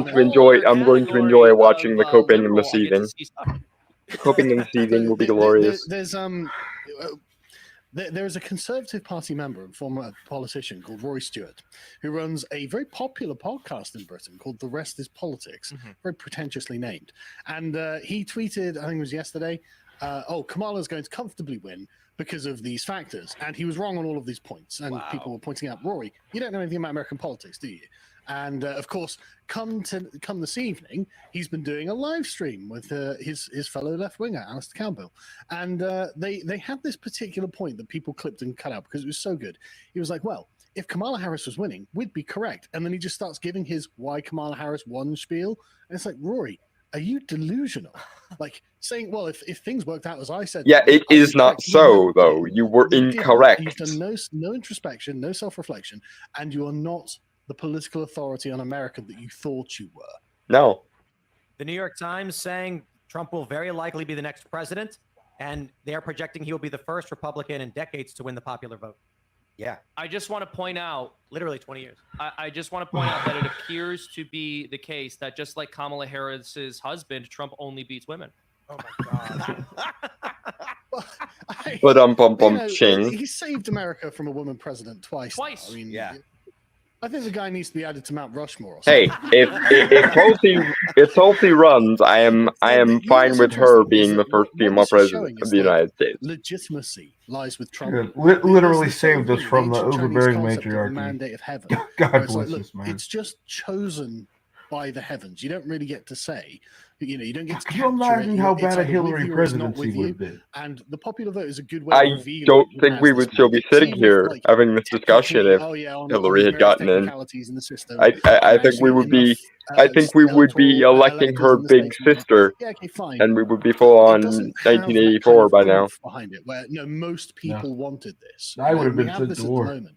to enjoy watching the coping and the seething. The coping and seething will be glorious. There's a Conservative Party member and former politician called Roy Stewart, who runs a very popular podcast in Britain called The Rest is Politics, very pretentiously named. And he tweeted, I think it was yesterday, Kamala's going to comfortably win because of these factors. And he was wrong on all of these points. And people were pointing out, Rory, you don't know anything about American politics, do you? And of course, come this evening, he's been doing a live stream with his fellow left winger, Alistair Campbell, and they had this particular point that people clipped and cut out because it was so good. He was like, "Well, if Kamala Harris was winning, we'd be correct," and then he just starts giving his why Kamala Harris won spiel, and it's like, Rory, are you delusional? Like saying, well, if things worked out as I said, Yeah, it I'd is be not correct. so, though. You were didn't. incorrect. You've done no introspection, no self-reflection, and you are not the political authority on America that you thought you were. No. The New York Times saying Trump will very likely be the next president, and they're projecting he will be the first Republican in decades to win the popular vote. Yeah. I just want to point out, literally 20 years. I just want to point out that it appears to be the case that just like Kamala Harris's husband, Trump only beats women. Oh my God. But ching. He saved America from a woman president twice. Twice. Now. I mean, yeah. I think the guy needs to be added to Mount Rushmore. Or Hey, something. if Tulsi runs, I am fine with her being the first female president of the United States. Legitimacy lies with Trump. Yeah, literally saved us from the overbearing matriarchy. Mandate of heaven. God where it's bless like, look, us, man. it's just chosen by the heavens. You don't really get to say. You don't get to Can you capture imagine it. how It's bad a either with Hillary you or it's not presidency with would you. have been? And the popular vote is a good way I of revealing. don't who think has we this would still be mandate. sitting Even if, here like, having this discussion if on Hillary had various gotten in. technicalities in the system. I think we actually would be. enough, I think we would be electoral electing electors her in the big states and whatnot. sister, Yeah, okay, fine. and we would be full It on doesn't have that kind 1984 of by now. oomph behind it, where most people wanted this. I would have We been have sent this to at war. the moment,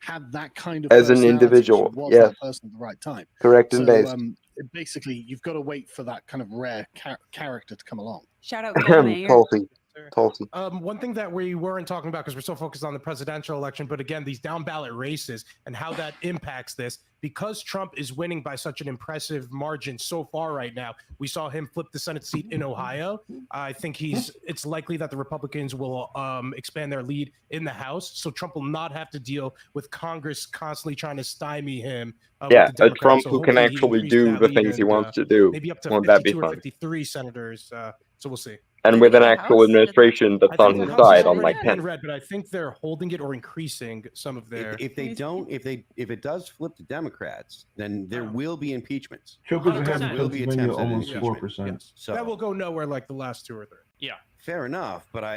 had that kind of As an personality. individual, She was yes. that person at the right time. Correct and So based. basically, you've got to wait for that kind of rare character to come along. Shout out Golden Mayer. Tulsi. Tulsi. One thing that we weren't talking about because we're so focused on the presidential election, but again, these down ballot races and how that impacts this. Because Trump is winning by such an impressive margin so far right now, we saw him flip the Senate seat in Ohio. I think it's likely that the Republicans will expand their lead in the House, so Trump will not have to deal with Congress constantly trying to stymie him. Yeah, with the a Democrats. Trump So who can hopefully he actually increases do that the lead things he and, wants to do. maybe up to Won't that be 52 or fun? 53 senators. So we'll see. And with an actual administration that's on the his House has side, already unlike been Pence. red, but I think they're holding it or increasing some of their. If it does flip to Democrats, then there will be impeachments. Trump is ahead in Will be Pennsylvania attempts at almost impeachment. 4%. Yes. So That will go nowhere like the last two or three. Yeah, fair enough. But I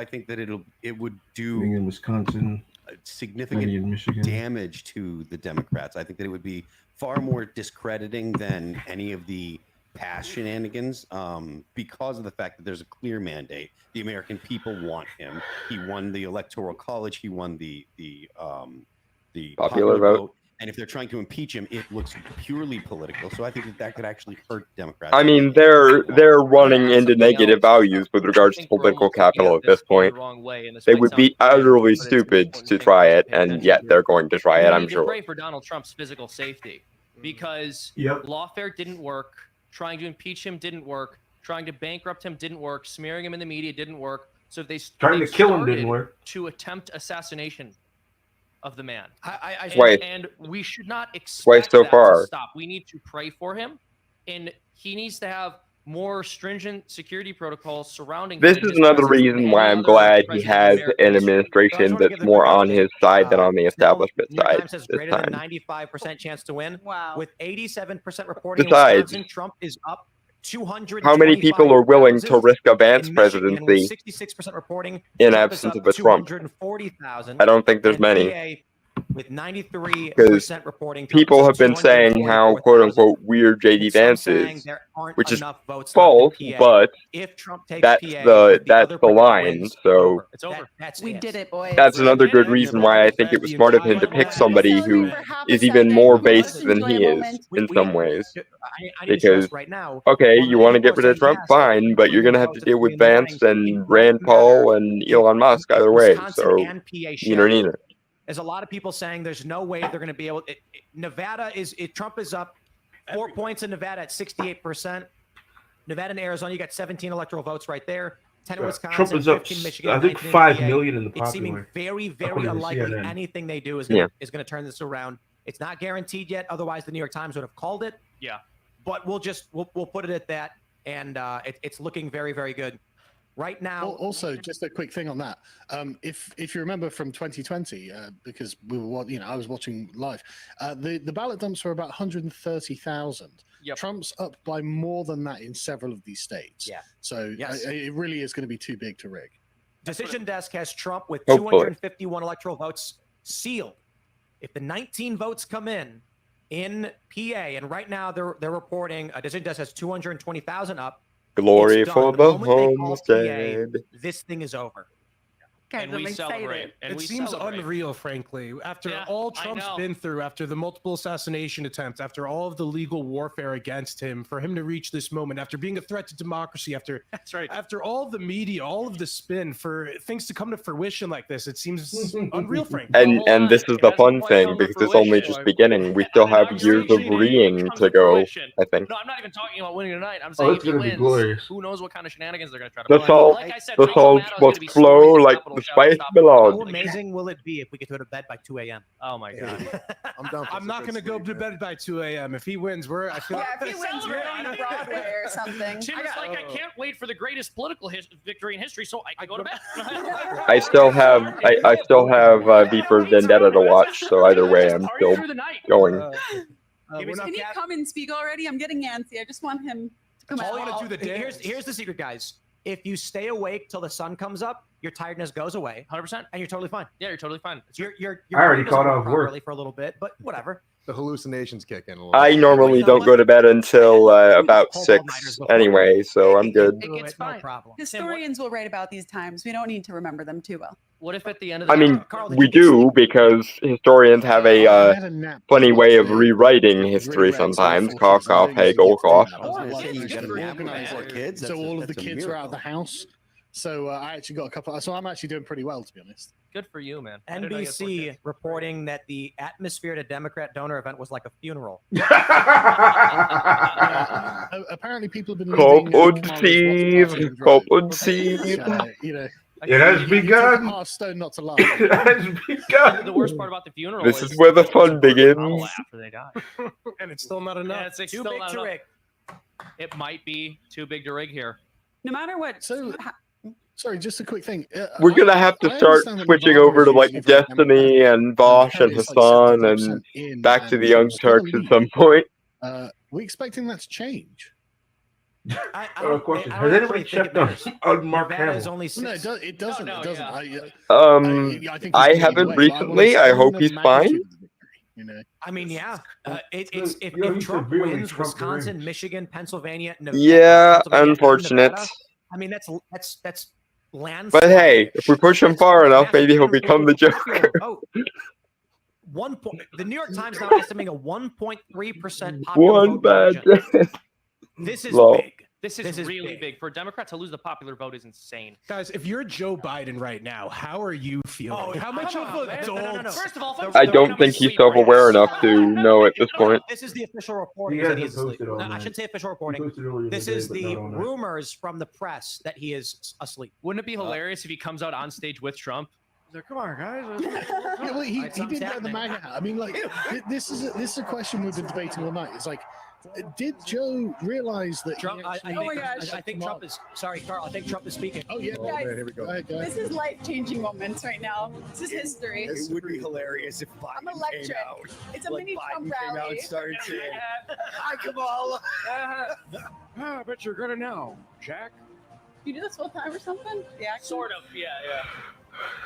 think that it would do Being in Wisconsin, significant many in Michigan. damage to the Democrats. I think that it would be far more discrediting than any of the past shenanigans, because of the fact that there's a clear mandate. The American people want him. He won the Electoral College. He won the Popular vote. And if they're trying to impeach him, it looks purely political. So I think that could actually hurt Democrats. I mean, they're running into negative values with regards to political capital at this point. They would be utterly stupid to try it, and yet they're going to try it, we I'm need to sure. pray for Donald Trump's physical safety because Yep. lawfare didn't work. Trying to impeach him didn't work. Trying to bankrupt him didn't work. Smearing him in the media didn't work. So they Trying they to kill him didn't started work. To attempt assassination of the man. Twice. And we should not expect Twice so that far. to stop. We need to pray for him, and he needs to have more stringent security protocols surrounding. This him in is his another presence than reason any why I'm other glad he president in has American an history. administration that's more on his side than on the establishment New York side Times says this greater than time. 95% chance to win. Wow. With 87% reporting Besides, in Wisconsin, Trump is up 200. How many people are willing to risk a Vance in Michigan, with presidency 66% reporting, in Trump is absence up of a Trump? 240,000. I don't think there's and many. PA with 93% Because reporting. Trump people is up have been saying how quote unquote weird JD Vance is, there aren't which is enough votes false, left in PA. but If Trump takes that's PA the with the other predicted line. wins, So It's over. That's We did it, boys. that's another good reason why I think it was smart of him to pick somebody who is even more based than he is in some ways. I need to stress Because right now, okay, while you many want to people get are rid of saying Trump, yes, fine, but you're gonna have to votes deal with in the morning, Vance and it Rand won't Paul matter and if Elon Musk either way. Wisconsin So and PA neener neener. There's a lot of people saying there's no way they're going to be able. Nevada Trump is up 4 points in Nevada at 68%. Nevada and Arizona, you got 17 electoral votes right there. 10 in Wisconsin, Trump is up, 15 Michigan, I think, 19 in 5 PA. million in the It's seeming popular, very, very according to unlikely CNN. anything they do is Yeah. going to turn this around. It's not guaranteed yet. Otherwise, the New York Times would have called it. Yeah. But we'll put it at that, and it's looking very, very good. Right now, Also, just a quick thing on that. If you remember from 2020, because we were, I was watching live, the ballot dumps were about 130,000. Trump's up by more than that in several of these states. Yeah. So Yes. it really is going to be too big to rig. Decision Desk has Trump with Hopefully. 251 electoral votes sealed. If the 19 votes come in PA, and right now they're reporting Decision Desk has 220,000 up. Glory It's for done. the moment they call PA, homestead. this thing is over. And we celebrate. And It we seems celebrate. unreal, frankly. After Yeah, all I Trump's know. been through, after the multiple assassination attempts, after all of the legal warfare against him, for him to reach this moment, after being a threat to democracy, after That's right. after all of the media, all of the spin, for things to come to fruition like this, it seems unreal, frankly. And this is the fun thing because it's only just beginning. We still have years of reeing to go, I think. No, I'm not even talking about winning tonight. I'm Oh, saying it's if he gonna be wins, glorious. who knows what kind of shenanigans they're going to try to The pull. salt, Like I said, the Rachel salt Maddow's will gonna be flow storming the like Capitol the shouting, spice "Stop melody. How amazing will it be if we get to bed by 2 a.m.? Oh my god. I'm not going to go to bed by 2 a.m. If he wins, I feel Yeah, if he wins, we're going to Broadway or something. Tim is like, I can't wait for the greatest political victory in history, so I go to bed. I still have V for Vendetta to watch, so either way, I'm still going. Can he come and speak already? I'm getting antsy. I just want him to come out. Here's the secret, guys. If you stay awake till the sun comes up, your tiredness goes away. 100%. And you're totally fine. Yeah, you're totally fine. Your I already brain doesn't caught work off work. properly for a little bit, but whatever. The hallucinations kick in a little I bit. normally don't go to bed until about 6 anyway, so I'm good. It's no problem. Historians will write about these times. We don't need to remember them too well. What if at the end of the I mean, we do because historians have a funny way of rewriting history sometimes. Cough, cough, Hegel, cough. So all of the kids were out of the house. So I actually got a couple. So I'm actually doing pretty well, to be honest. Good for you, man. I didn't know you had 4 kids. NBC reporting that the atmosphere at a Democrat donor event was like a funeral. Apparently, people have been Cop leaving und Kamala's Steve, WhatsApp Cop drone, und Steve. which, you know, It has you take a begun. half stone not to laugh. It has begun. The worst part about the funeral This is is where the they fun support begins. Kamala after they die. And it's still not enough. Yeah, it's like Too still big not to enough. rig. It might be too big to rig here. No matter what. So, sorry, just a quick thing. We're gonna have to I start understand that switching Nevada over is to like usually very Destiny and Bosch and apparently it's like Hassan 74% and in back to and the Young still a Turks at lead. some point. We expecting that to change? I Question: I Has don't anybody actually think checked it on matters. Mark Nevada is Hamill? only No, six. it doesn't. No, It doesn't. yeah. I think he's I leading haven't the way, but recently. I hope he's fine. You know, I mean, yeah. If he Trump severely wins Trump Wisconsin, deranged. Michigan, Pennsylvania, Nevada, Yeah, Pennsylvania, and unfortunate. Nevada, I mean, that's landslide. But hey, if we push him far enough, maybe he'll become the popular Joker. vote. The New York Times now estimating a 1.3% popular One vote bad margin. day. This is Lol. big. This is really big. For a Democrat to lose the popular vote is insane. Guys, if you're Joe Biden right now, how are you feeling? Oh, how much come of on, a man. dolt? First of all, I don't think he's self-aware enough to know at this point. This is the official reporting He that hasn't he is asleep. posted all No, I night. should say official He reporting. posted earlier This today, is but the not all night. rumors from the press that he is asleep. Wouldn't it be hilarious if he comes out on stage with Trump? He's like, come on, guys. Yeah, well, he Something's did wear the happening. MAGA hat. I mean, like, this is a question we've been debating all night. It's like, did Joe realize that Trump, I Oh my gosh. think Trump is sorry, Carl. I think Trump is speaking. Oh yeah, Guys, here we go. Go ahead, go ahead. This is life-changing moments right now. This is history. It would be hilarious if I'm Biden electric. came out. It's a like mini Biden Trump came out rally. and started saying, "Hi, Kamala." I bet you're gonna know, Jack. You do this full time or something? Yeah. Sort of, yeah.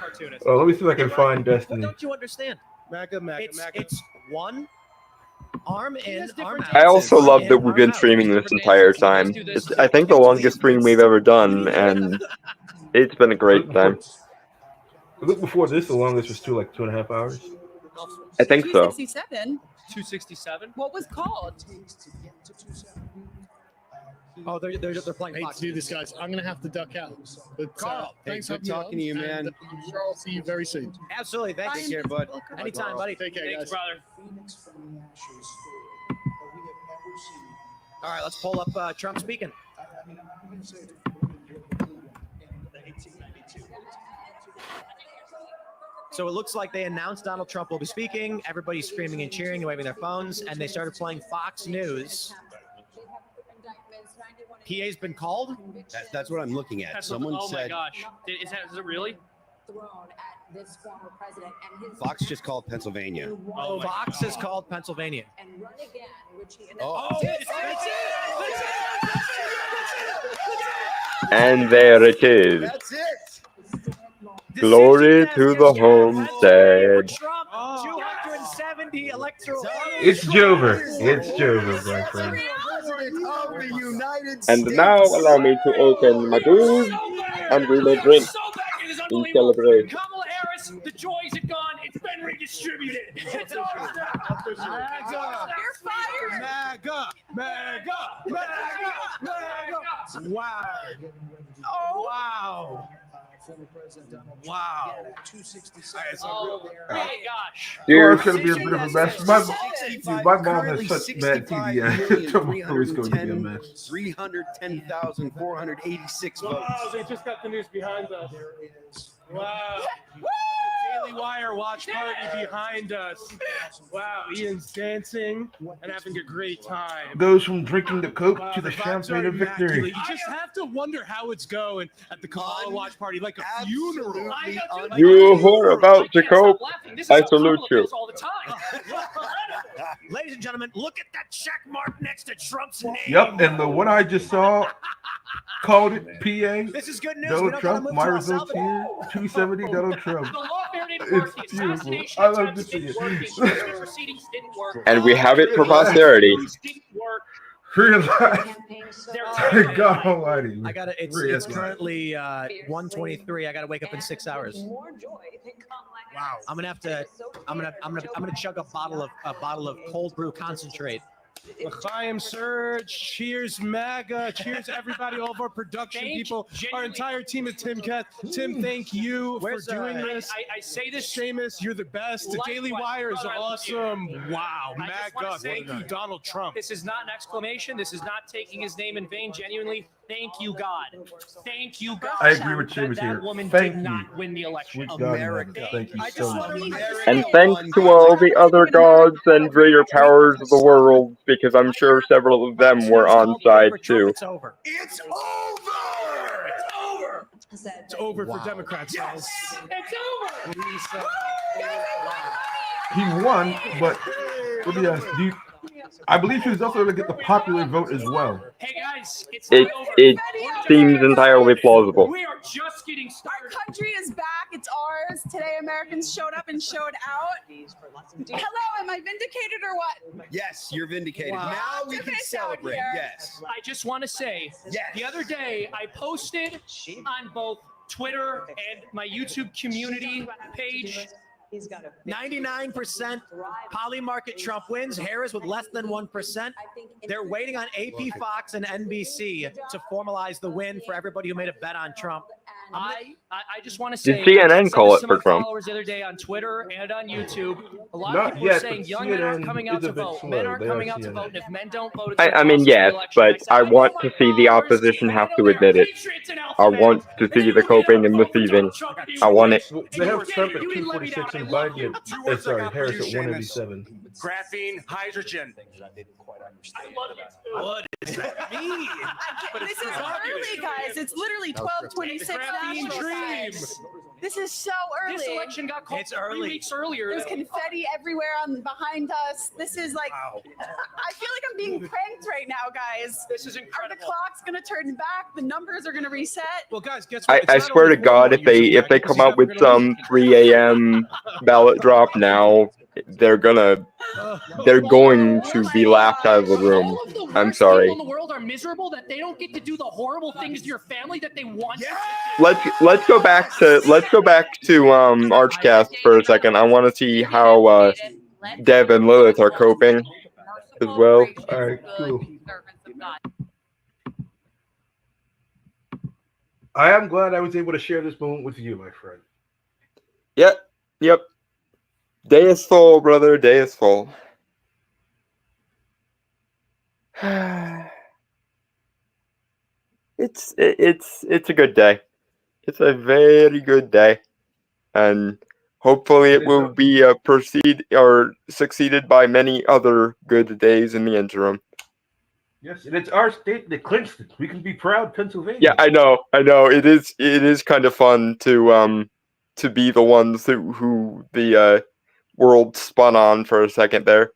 Cartoonist. Let me see if I can find What Destiny. don't you understand? MAGA, MAGA, MAGA. It's one arm in, arm out. I also Arm love in, that we've arm been out. streaming this entire time. It's, I think, the longest stream we've ever done, and it's been a great time. Look, before this, the longest was 2.5 hours. I think so. 267. 267. What was called? Oh, they're playing I hate Fox. to do this, guys. I'm gonna have to duck out. But Carl, thanks hey, for good talking to you, and man. I'm sure I'll see you very soon. Absolutely. Thank Take you. care, bud. Anytime, buddy. Take care, Thanks, guys. brother. All right, let's pull up Trump speaking. So it looks like they announced Donald Trump will be speaking. Everybody's screaming and cheering, waving their phones, and they started playing Fox News. PA's been called. That's what I'm looking at. Someone oh my said gosh. Is it really? This former president and his Fox just called Pennsylvania. Oh my Fox has called Pennsylvania. and run again, which he Oh. And there it is. That's it. Glory to the homestead. Trump, 270 electoral. It's Jover. It's Jover, my friend. President of the United And States. now allow me to open my booze and we may drink So bad, it is in unbelievable. celebration. Kamala Harris, the joys are gone. It's been redistributed. It's over now. You're fired. MAGA, MAGA, MAGA, MAGA. Wow. Oh, wow. Wow. Oh my gosh. Oh, it's gonna be a bit of a mess. My mom has such bad TBI. Tomorrow is going to be a mess. 310,486 votes. They just got the news behind us. Wow. Daily Wire watch party behind us. Wow, Ian's dancing and having a great time. Goes from drinking the Coke Wow, to the vibes are champagne of victory. immaculate. You just have to wonder how it's going at the Kamala watch party, like a funeral. You who are about to cope, I salute you. All the time. Ladies and gentlemen, look at that check mark next to Trump's name. Yep, and the one I just saw called it PA. This is good news. We Donald don't Trump. gotta move My to El results here. 270 Donald Trump. The lawfare didn't work. The It's beautiful. assassination I love to attempts see didn't it. work. The impeachment proceedings didn't work. And we have it for posterity. Didn't work. Realize. They're God Almighty. I gotta. It's Realize. currently 1:23. I gotta wake up in 6 hours. Wow. I'm gonna have to. I'm gonna chug a bottle of cold brew concentrate L'chaim Surge, cheers MAGA, cheers everybody, all of our production people, our entire team of Timcast. Tim, thank you for doing this. I say this, Seamus, you're the best. The Daily Wire is awesome. Wow, MAGA, thank you, Donald Trump. This is not an exclamation. This is not taking his name in vain. Genuinely, thank you, God. Thank you, God. I agree with Seamus that here. woman Thank did you. not win the election. Sweet God in heaven. Thank you so much. And thanks to all the other gods and greater powers of the world, because I'm sure several of them were on side too. It's over. It's over! It's over! It's over for Democrats. Yes! It's over! He won, but let me ask, I believe he was also going to get the popular vote as well. Hey guys, it's It not over. seems entirely plausible. We are just getting started. Our country is back. It's ours. Today, Americans showed up and showed out. Hello, am I vindicated or what? Yes, you're vindicated. Wow. Now we can Optimist out celebrate. here. Yes. I just want to say, the other day I posted on both Twitter and my YouTube community page. 99% poly market Trump wins. Harris with less than 1%. They're waiting on AP, Fox, and NBC to formalize the win for everybody who made a bet on Trump. I just want to Did say, I CNN said call this it to for my Trump? followers the other day on Twitter and on YouTube. A lot Not of people are yet, saying but young men aren't CNN coming out is a to bit vote. slow. Men aren't They are coming out to CNN. vote, and if men don't vote, it's I gonna mean, cost us the yes, election. but said, I know want my to see the followers, opposition and I have know to they are admit it. patriots in I Alphabet. want to see the coping and the thieving. I want it. They have Trump at 246 and Biden at, sorry, Harris at 187. Graphene, hydrogen. What does that mean? This is early, guys. It's literally 12:26 Graphene national dream. time. This is so early. This election got called 3 weeks earlier. There's confetti everywhere behind us. This is like, I feel like I'm being pranked right now, guys. This is Are the clock's gonna turn back? The numbers are gonna reset. Well, guys, guess I swear to God, if they come out with some 3 a.m. ballot drop now, they're going to be laughed out of the room. I'm sorry. People in the world are miserable that they don't get to do the horrible things to your family that they want. Let's go back to Archcast for a second. I want to see how Dev and Lilith are coping as well. All right, cool. I am glad I was able to share this moment with you, my friend. Yep. Day is full, brother. Day is full. It's a good day. It's a very good day, and hopefully it will be succeeded by many other good days in the interim. Yes, and it's our state that clinched it. We can be proud, Pennsylvania. Yeah, I know. It is kind of fun to be the ones who the world spun on for a second there.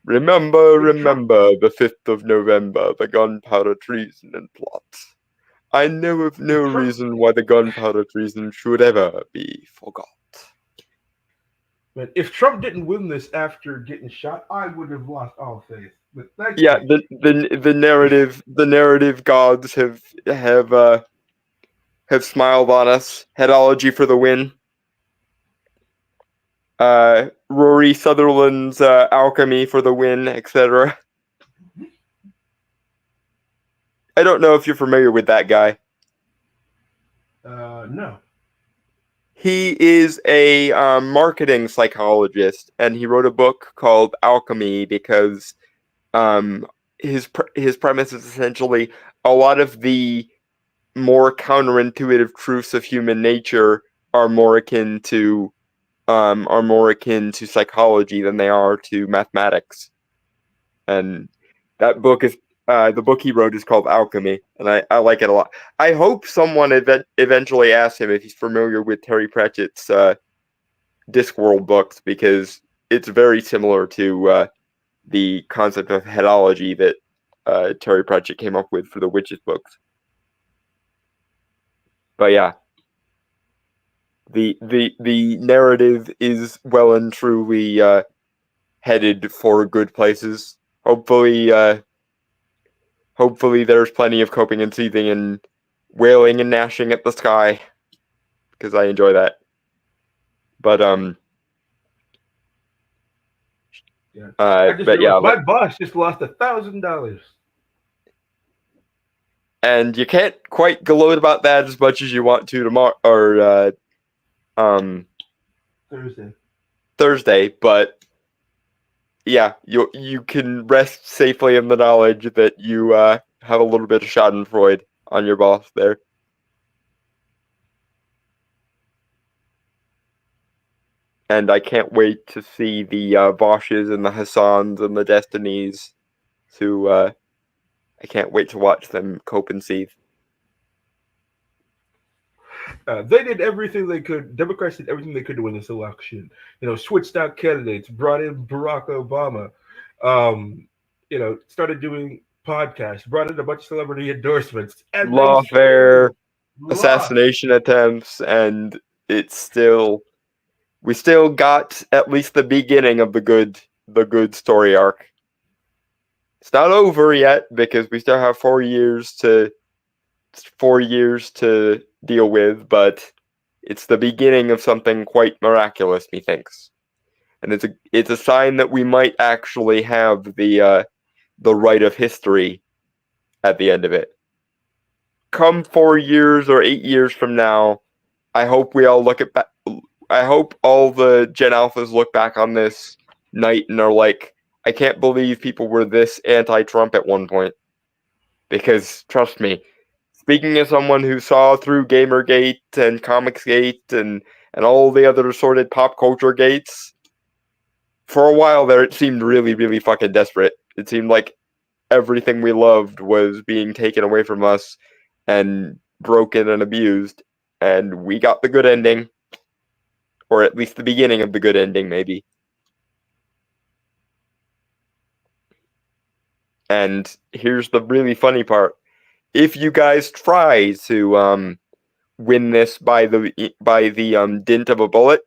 Remember the 5th of November, the gunpowder treason and plots. I know of no reason why the gunpowder treason should ever be forgot. But if Trump didn't win this after getting shot, I would have lost all faith. But Yeah, the narrative gods have smiled on us. Headology for the win. Rory Sutherland's alchemy for the win, etc. I don't know if you're familiar with that guy. No. He is a marketing psychologist, and he wrote a book called Alchemy because his premise is essentially a lot of the more counterintuitive truths of human nature are more akin to psychology than they are to mathematics. And that book is the book he wrote is called Alchemy, and I like it a lot. I hope someone eventually asks him if he's familiar with Terry Pratchett's Discworld books, because it's very similar to the concept of headology that Terry Pratchett came up with for the Witches books. But yeah, the narrative is well and truly headed for good places. Hopefully there's plenty of coping and seething and wailing and gnashing at the sky, because I enjoy that. But Yeah. I just But yeah, realized my boss just lost $1,000. and you can't quite gloat about that as much as you want to tomorrow or Thursday, but yeah, you can rest safely in the knowledge that you have a little bit of Schadenfreude on your boss there. And I can't wait to see the Voshes and the Hassans and the Destinies. I can't wait to watch them cope and seethe. They did everything they could. Democrats did everything they could to win this election. Switched out candidates, brought in Barack Obama. Started doing podcasts, brought in a bunch of celebrity endorsements, and Lawfare, assassination attempts, and we still got at least the beginning of the good story arc. It's not over yet because we still have 4 years to deal with, but it's the beginning of something quite miraculous, methinks. And it's a sign that we might actually have the right of history at the end of it. Come 4 years or 8 years from now, I hope we all I hope all the Gen Alphas look back on this night and are like, I can't believe people were this anti-Trump at one point. Because trust me, speaking as someone who saw through Gamergate and Comicsgate and all the other assorted pop culture gates, for a while there it seemed really, really fucking desperate. It seemed like everything we loved was being taken away from us and broken and abused, and we got the good ending. Or at least the beginning of the good ending, maybe. And here's the really funny part. If you guys try to win this by the dint of a bullet,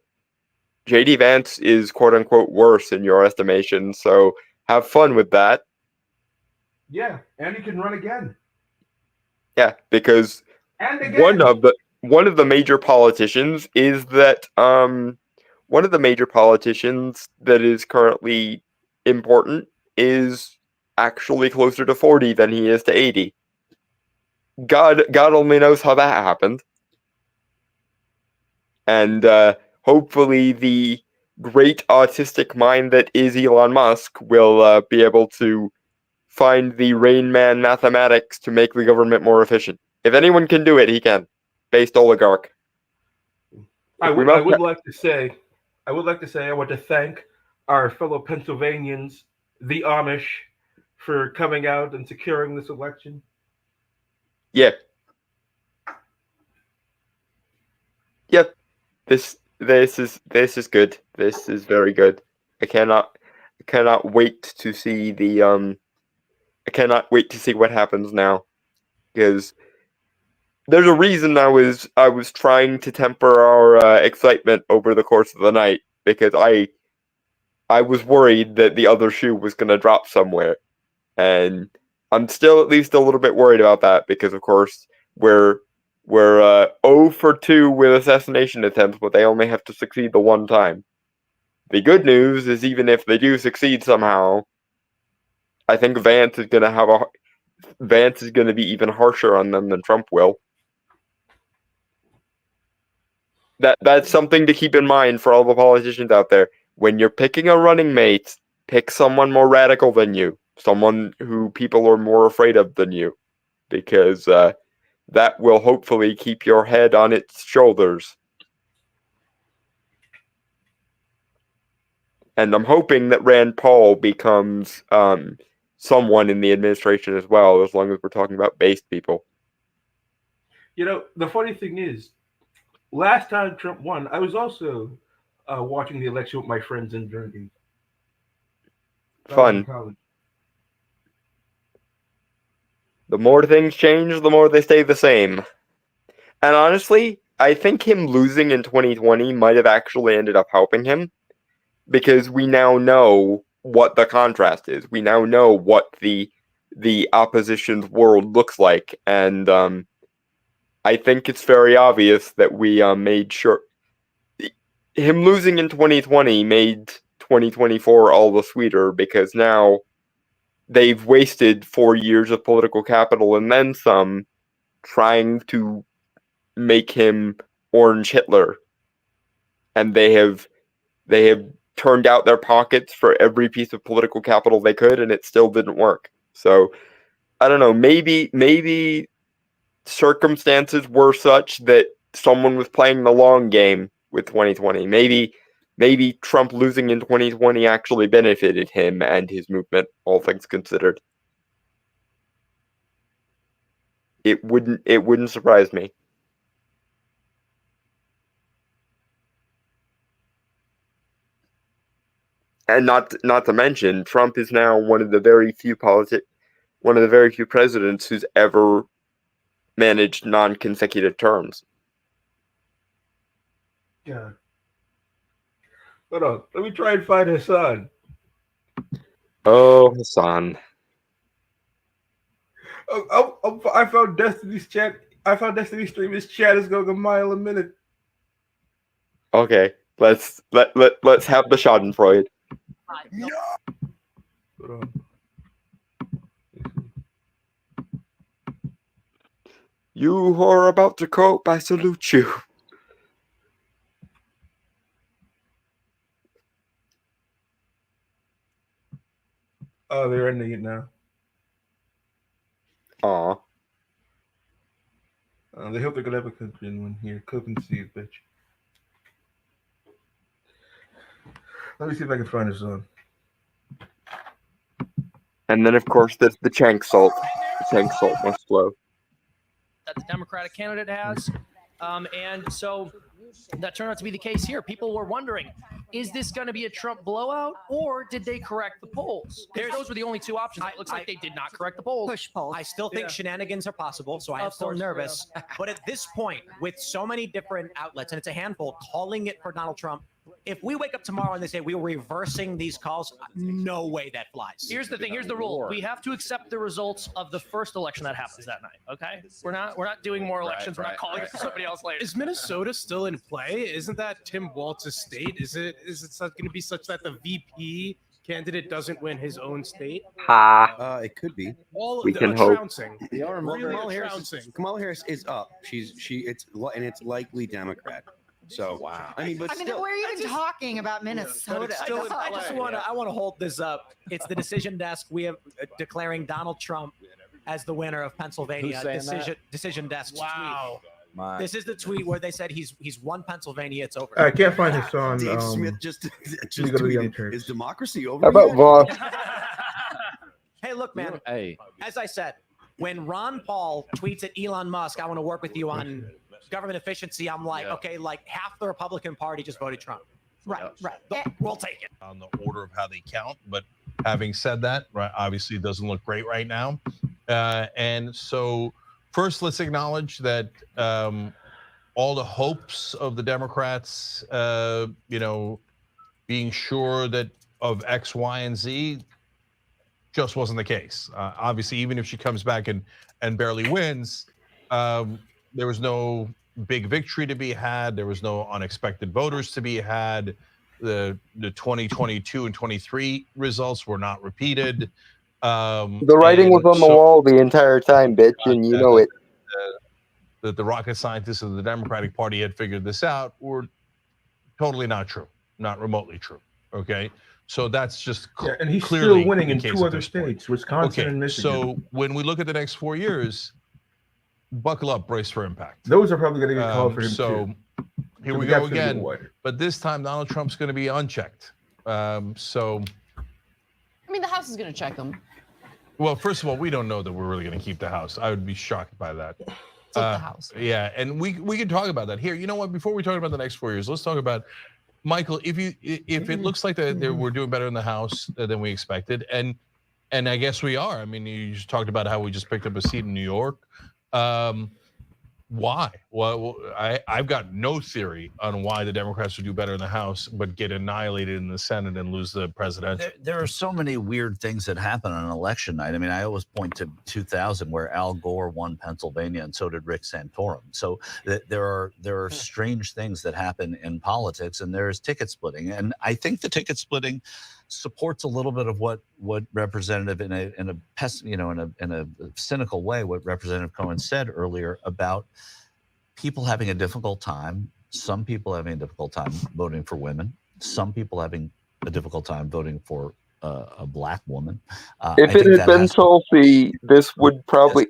JD Vance is quote unquote worse in your estimation, so have fun with that. Yeah, and he can run again. Yeah, because And again. one of the major politicians is that one of the major politicians that is currently important is actually closer to 40 than he is to 80. God only knows how that happened. And hopefully the great autistic mind that is Elon Musk will be able to find the Rain Man mathematics to make the government more efficient. If anyone can do it, he can. Based oligarch. I would like to say I want to thank our fellow Pennsylvanians, the Amish, for coming out and securing this election. Yeah. Yep. This is good. This is very good. I cannot wait to see I cannot wait to see what happens now. Because there's a reason I was trying to temper our excitement over the course of the night, because I was worried that the other shoe was going to drop somewhere, and I'm still at least a little bit worried about that because, of course, we're 0 for 2 with assassination attempts, but they only have to succeed the one time. The good news is, even if they do succeed somehow, I think Vance is going to be even harsher on them than Trump will. That's something to keep in mind for all the politicians out there. When you're picking a running mate, pick someone more radical than you, someone who people are more afraid of than you, because that will hopefully keep your head on its shoulders. And I'm hoping that Rand Paul becomes someone in the administration as well, as long as we're talking about based people. The funny thing is, last time Trump won, I was also watching the election with my friends and drinking. Fun. The more things change, the more they stay the same. And honestly, I think him losing in 2020 might have actually ended up helping him, because we now know what the contrast is. We now know what the opposition's world looks like, and I think it's very obvious that we made sure him losing in 2020 made 2024 all the sweeter, because now they've wasted 4 years of political capital and then some trying to make him Orange Hitler. And they have turned out their pockets for every piece of political capital they could, and it still didn't work. So I don't know, maybe circumstances were such that someone was playing the long game with 2020. Maybe Trump losing in 2020 actually benefited him and his movement, all things considered. It wouldn't surprise me. And not to mention, Trump is now one of the very few presidents who's ever managed non-consecutive terms. Yeah. Hold on. Let me try and find Hassan. Oh, Hassan. I found Destiny's chat. I found Destiny's stream. His chat is going a mile a minute. Okay, let's have the Schadenfreude. Hold on. You who are about to cope, I salute you. Oh, they're ending it now. Aw. They hope they're gonna have a country one here. Cook and see it, bitch. Let me see if I can find his song. And then, of course, there's the Chank salt. The Chank salt must flow. That the Democratic candidate has. And so that turned out to be the case here. People were wondering, is this going to be a Trump blowout, or did they correct the polls? Those were the only two options. It looks like they did not correct the polls. Push polls. I still think shenanigans are possible, so I am Of still course, nervous. But at this point, with so many different outlets, and it's a handful, calling it for Donald Trump, if we wake up tomorrow and they say we were reversing these calls, no way that flies. Here's the thing. Here's the rule. We have to accept the results of the first election that happens that night. Okay, we're not doing more elections. We're not calling it for somebody else later. Is Minnesota still in play? Isn't that Tim Walz's state? Is it going to be such that the VP candidate doesn't win his own state? Ha. It could be. We can hope. Trouncing. Kamala trouncing. Harris is up. It's likely Democrat. So wow. I mean, but still, we're even talking about Minnesota. I want to hold this up. It's the decision desk. We have declaring Donald Trump as the winner of Pennsylvania. Who's saying that? Decision desk. Wow. Tweet. This is the tweet where they said he's won Pennsylvania. It's over. I can't find his song. Dave Smith just tweeted, "Is democracy over?" How about yet?" Voss? Hey, look, man. Hey. As I said, when Ron Paul tweets at Elon Musk, "I want to work with you on government efficiency," I'm like, okay, like half the Republican Party just voted Trump. Right. We'll take it. On the order of how they count, but having said that, right, obviously it doesn't look great right now. And so first, let's acknowledge that all the hopes of the Democrats, being sure that of X, Y, and Z just wasn't the case. Obviously, even if she comes back and barely wins, there was no big victory to be had. There was no unexpected voters to be had. The 2022 and 23 results were not repeated. The writing was on the wall the entire time, bitch, and you know it. That the rocket scientists of the Democratic Party had figured this out were totally not true, not remotely true. Okay, so that's just and he's clearly still winning the in case two at other this point. states, Wisconsin Okay, and Michigan. so when we look at the next 4 years, buckle up, brace for impact. Those are probably going to get called for him so too. here So we the go gap's gonna get again. wider. But this time, Donald Trump's going to be unchecked. So, I mean, the House is going to check them. well, first of all, we don't know that we're really going to keep the House. I would be shocked by that. Take the House. Yeah, and we can talk about that here. You know what? Before we talk about the next 4 years, let's talk about Michael. If it looks like that we're doing better in the House than we expected, and I guess we are. I mean, you just talked about how we just picked up a seat in New York. Why? Well, I've got no theory on why the Democrats would do better in the House, but get annihilated in the Senate and lose the presidential. There are so many weird things that happen on election night. I mean, I always point to 2000, where Al Gore won Pennsylvania, and so did Rick Santorum. So there are strange things that happen in politics, and there is ticket splitting. And I think the ticket splitting supports a little bit of what Representative in a cynical way, what Representative Cohen said earlier about people having a difficult time. Some people having a difficult time voting for women. Some people having a difficult time voting for a black woman. If it had been Tulsi, this would probably.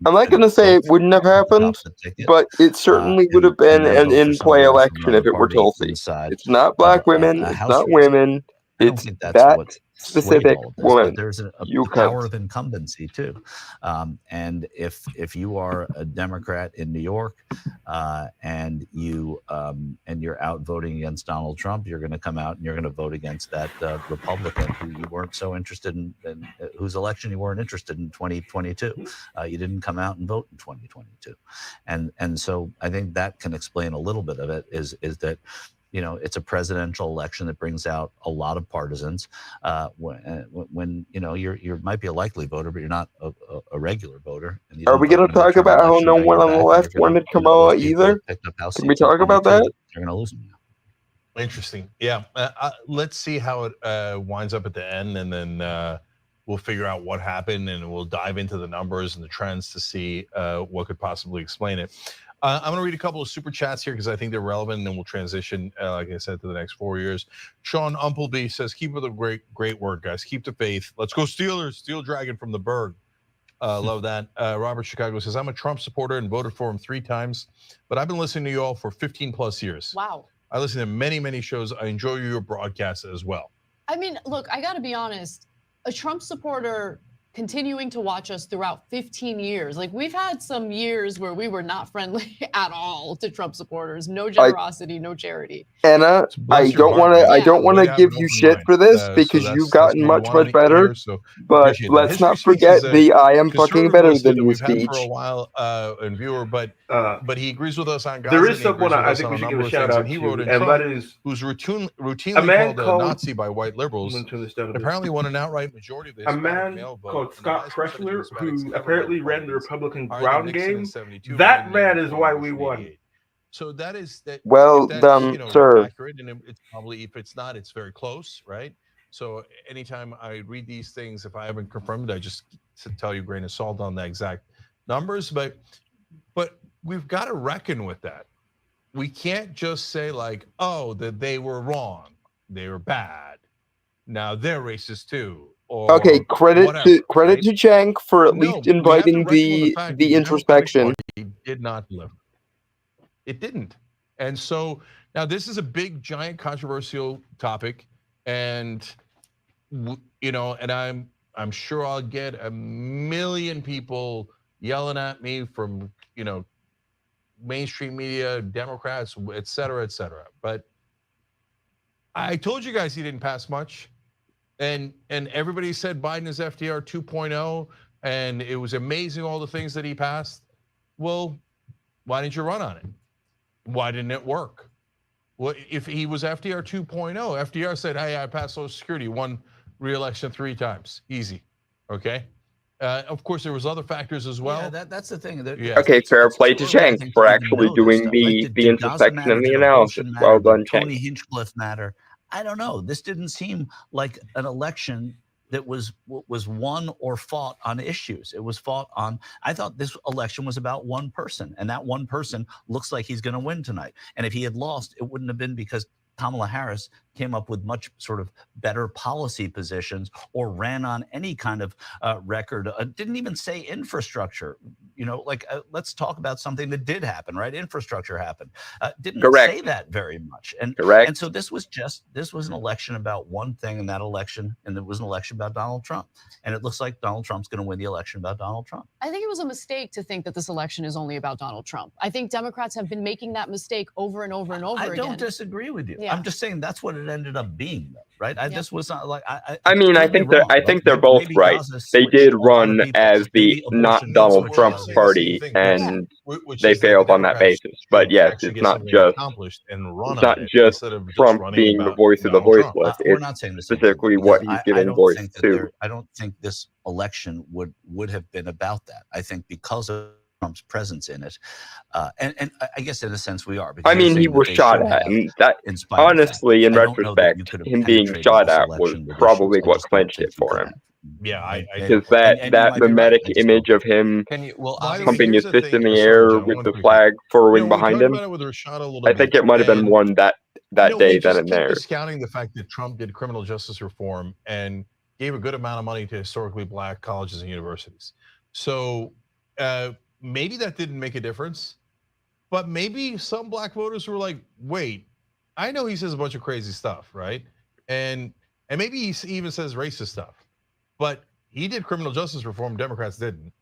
I'm not going to say it wouldn't have happened, but it certainly would have been an in-play election if it were Tulsi. It's not black women. It's not women. It's that specific woman. There's a you power cunt. of incumbency too, and if you are a Democrat in New York and you're out voting against Donald Trump, you're going to come out and you're going to vote against that Republican who you weren't so interested in whose election you weren't interested in 2022. You didn't come out and vote in 2022, and so I think that can explain a little bit of it. Is that it's a presidential election that brings out a lot of partisans. When you might be a likely voter, but you're not a regular voter. And Are we going to talk about how no one on the left wanted Kamala either? Can we talk about that? You're going to lose them. Interesting. Yeah. Let's see how it winds up at the end, and then we'll figure out what happened, and we'll dive into the numbers and the trends to see what could possibly explain it. I'm going to read a couple of super chats here because I think they're relevant, and then we'll transition, like I said, to the next 4 years. Sean Umpleby says, keep up the great work, guys. Keep the faith. Let's go Steelers. Steel Dragon from the Berg. Love that. Robert Chicago says, I'm a Trump supporter and voted for him 3 times, but I've been listening to you all for 15 plus years. Wow. I listen to many, many shows. I enjoy your broadcasts as well. I mean, look, I got to be honest. A Trump supporter continuing to watch us throughout 15 years. Like, we've had some years where we were not friendly at all to Trump supporters. No generosity, no charity. Anna, I don't want to give you shit for this because you've gotten much better. But let's not forget the "I am fucking better than you" speech. For a while, and viewer, but he agrees with us on Gaza. There is someone I think we should give a shout out he wrote to, in and Trump, that is who's routinely a man called a called Nazi by white liberals. Apparently, won an outright majority of the a man male vote. called Scott Pressler, who apparently ran the Republican ground game. That man is why we won. So that is that. Well done, sir. Accurate, and it's probably, if it's not, it's very close, right? So anytime I read these things, if I haven't confirmed it, I just tell you grain of salt on the exact numbers. But we've got to reckon with that. We can't just say like, oh, that they were wrong, they were bad, now they're racist too. Okay, credit to Cenk for at least inviting the introspection. He did not deliver. It didn't. And so now this is a big, giant, controversial topic, and and I'm sure I'll get a million people yelling at me from mainstream media, Democrats, et cetera, et cetera. But I told you guys he didn't pass much. And everybody said Biden is FDR 2.0, and it was amazing all the things that he passed. Well, why didn't you run on it? Why didn't it work? Well, if he was FDR 2.0, FDR said, hey, I passed Social Security, won re-election 3 times, easy, okay? Of course, there was other factors as well. Yeah, that's the thing. Okay, fair play to Cenk for actually doing the introspection and the analysis. Well done, Cenk. Tony Hinchcliffe matter. I don't know. This didn't seem like an election that was won or fought on issues. It was fought on, I thought this election was about one person, and that one person looks like he's going to win tonight. And if he had lost, it wouldn't have been because Kamala Harris came up with much sort of better policy positions or ran on any kind of record. Didn't even say infrastructure. Let's talk about something that did happen, right? Infrastructure happened. Didn't say that very much. And so this was an election about one thing in that election, and it was an election about Donald Trump. And it looks like Donald Trump's going to win the election about Donald Trump. I think it was a mistake to think that this election is only about Donald Trump. I think Democrats have been making that mistake over and over and over again. I don't disagree with you. Yeah. I'm just saying that's what it ended up being, though. right? This was not like I mean, I think they're both maybe right. Gaza They switched did a lot of run people. as the Maybe not abortion Donald switched a Trump lot of party, people. and which they is that the failed on that Democrats basis. should But yes, actually it's get not something just accomplished and run it's on not it just instead of just Trump running being the about voice of the Donald Trump. voiceless. We're It's not saying the same thing, specifically because what he's I giving don't voice think that to. I don't think this election would have been about that. I think because of Trump's presence in it, and I guess in a sense we are. Because I you're mean, he saying that was they shot should at, have, and that in spite of that. honestly, in I don't know that you retrospect, could have him being penetrated shot this at was election with probably issues. I what just don't clinched think it you for could him. have. Yeah, I Because that you might be mimetic right. I just image don't of him Can you? Well, pumping his here's the fist in thing. the Sorry, air John, with one the quick thing. flag furrowing We behind talked him, about it with Rashad a little I bit. think it might have been and, won that we day then just and keep there. discounting the fact that Trump did criminal justice reform and gave a good amount of money to historically black colleges and universities. So maybe that didn't make a difference, but maybe some black voters were like, wait, I know he says a bunch of crazy stuff, right? And maybe he even says racist stuff, but he did criminal justice reform, Democrats didn't.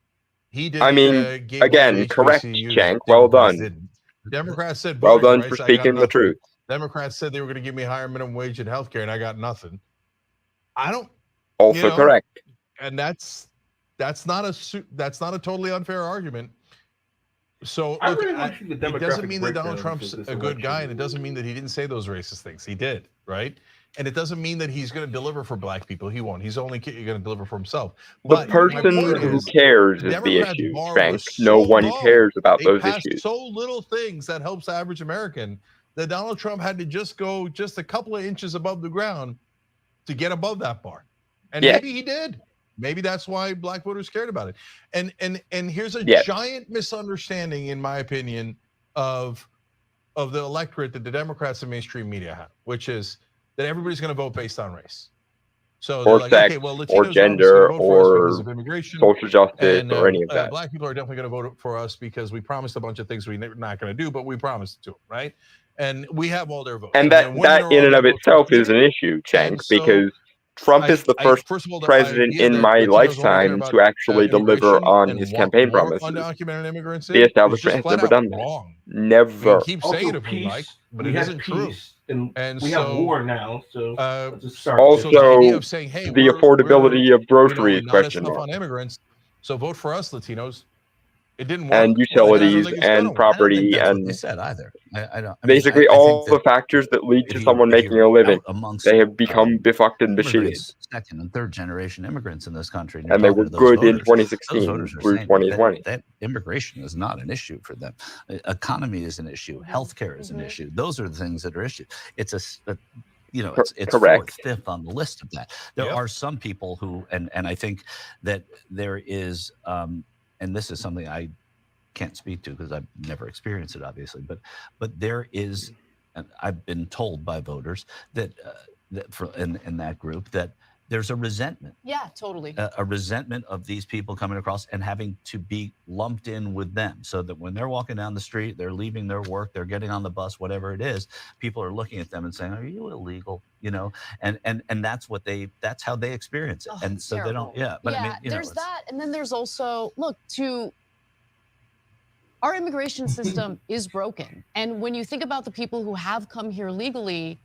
He did. I mean, Gave money again, to correct, HBCUs, Cenk. Well Democrats done. didn't. Democrats said Well voting done rights, for I got speaking the nothing. truth. Democrats said they were going to give me higher minimum wage and healthcare, and I got nothing. I don't. Also correct. And that's not a totally unfair argument. So I look, really want to see the it doesn't demographic mean that Donald breakdowns Trump's of this a good guy, election. and it doesn't mean that he didn't say those racist things. He did, right? And it doesn't mean that he's going to deliver for black people. He won't. He's only going to deliver for himself. The But my person point who is, cares is the Democrats' issue, bar Cenk. was No so one low. cares about They those passed issues. so little things that helps the average American that Donald Trump had to just go just a couple of inches above the ground to get above that bar. And Yeah. maybe he did. Maybe that's why black voters cared about it. And here's a Yes. giant misunderstanding, in my opinion, of the electorate that the Democrats and mainstream media have, which is that everybody's going to vote based on race. So they're Or like, sex, okay, well, Latinos or are obviously going gender, to vote for us because or of immigration, social justice, and or any of that. black people are definitely going to vote for us because we promised a bunch of things we're not going to do, but we promised to them, right? And we have all their votes. And then that women are in all and their of votes itself from the is an beginning. issue, Cenk, And so because Trump is the first first of all, the president idea in that my Latinos only care lifetime about to actually deliver immigration on and his want campaign more promises. undocumented immigrants The in is establishment just has flat never out done that. wrong. We Never. can keep saying it if we like, but it had isn't true. peace, and And we so have war now. So let's just start. so the idea Also, of saying, hey, the affordability of groceries, not as question tough mark. on immigrants, so vote for us, Latinos. It didn't work. And Well, I don't utilities think it's gonna and work. property That's what they and said either. I don't. I mean, basically I all think the factors that lead if to you someone if making you're a living, out amongst they have become befucked and machines. immigrants, second and third generation immigrants in this country, and you're And they talking were to those good in voters, those 2016 voters are through saying 2020. that immigration is not an issue for them. Economy is an issue. Healthcare is an issue. Those are the things that are issues. It's it's Correct. fourth, fifth on the list of that. There are some people who, and I think that there is, and this is something I can't speak to because I've never experienced it, obviously, but there is, and I've been told by voters that in that group that there's a resentment. Yeah, totally. A resentment of these people coming across and having to be lumped in with them, so that when they're walking down the street, they're leaving their work, they're getting on the bus, whatever it is, people are looking at them and saying, "Are you illegal?" And that's how they experience it, and so they don't. Yeah, but yeah, I mean, there's that, and then there's also our immigration system is broken, and when you think about the people who have come here legally,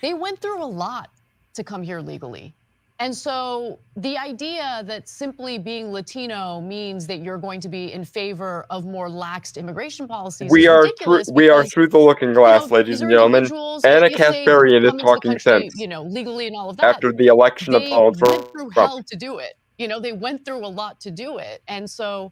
they went through a lot to come here legally. And so the idea that simply being Latino means that you're going to be in favor of more laxed immigration policies We is are ridiculous. we are because, through the looking glass, ladies these and are gentlemen. individuals, Anna if they Kasparian is come into the talking country, sense. legally and all of that, After the election of they Donald went through Trump. hell to do it. They went through a lot to do it. And so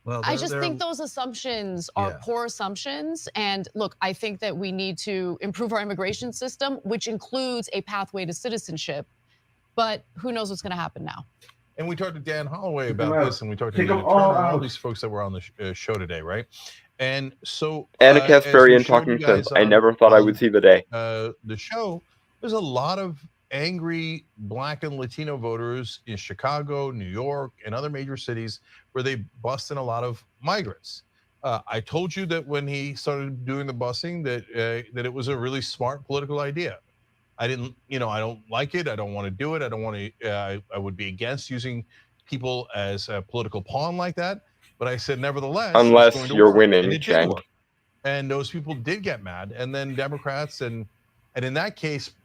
I just think those assumptions are poor assumptions. And look, I think that we need to improve our immigration system, which includes a pathway to citizenship. But who knows what's going to happen now? And we talked to Dan Holloway about this, and we talked to Take Nina them Turner, all and all out. these folks that were on the show today, right? And so Anna as we Kasparian showed talking you sense. guys I never thought I would see the day. The show, there's a lot of angry Black and Latino voters in Chicago, New York, and other major cities where they bust in a lot of migrants. I told you that when he started doing the busing that it was a really smart political idea. I didn't, I don't like it. I don't want to do it. I don't want to, I would be against using people as a political pawn like that. But I said, nevertheless, it's Unless going to you're work. winning, And it did Cenk. work. And those people did get mad. And then Democrats and in that case,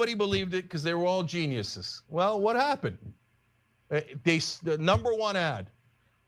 nobody believed it because they were all geniuses. Well, what happened? The number one ad,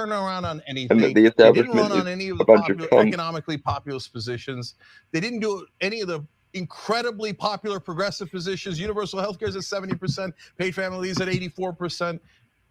turn around on And anything. the They didn't establishment run is on any of a the bunch of cunts. economically populous positions. They didn't do any of the incredibly popular progressive positions. Universal health care is at 70%, paid family leave is at 84%.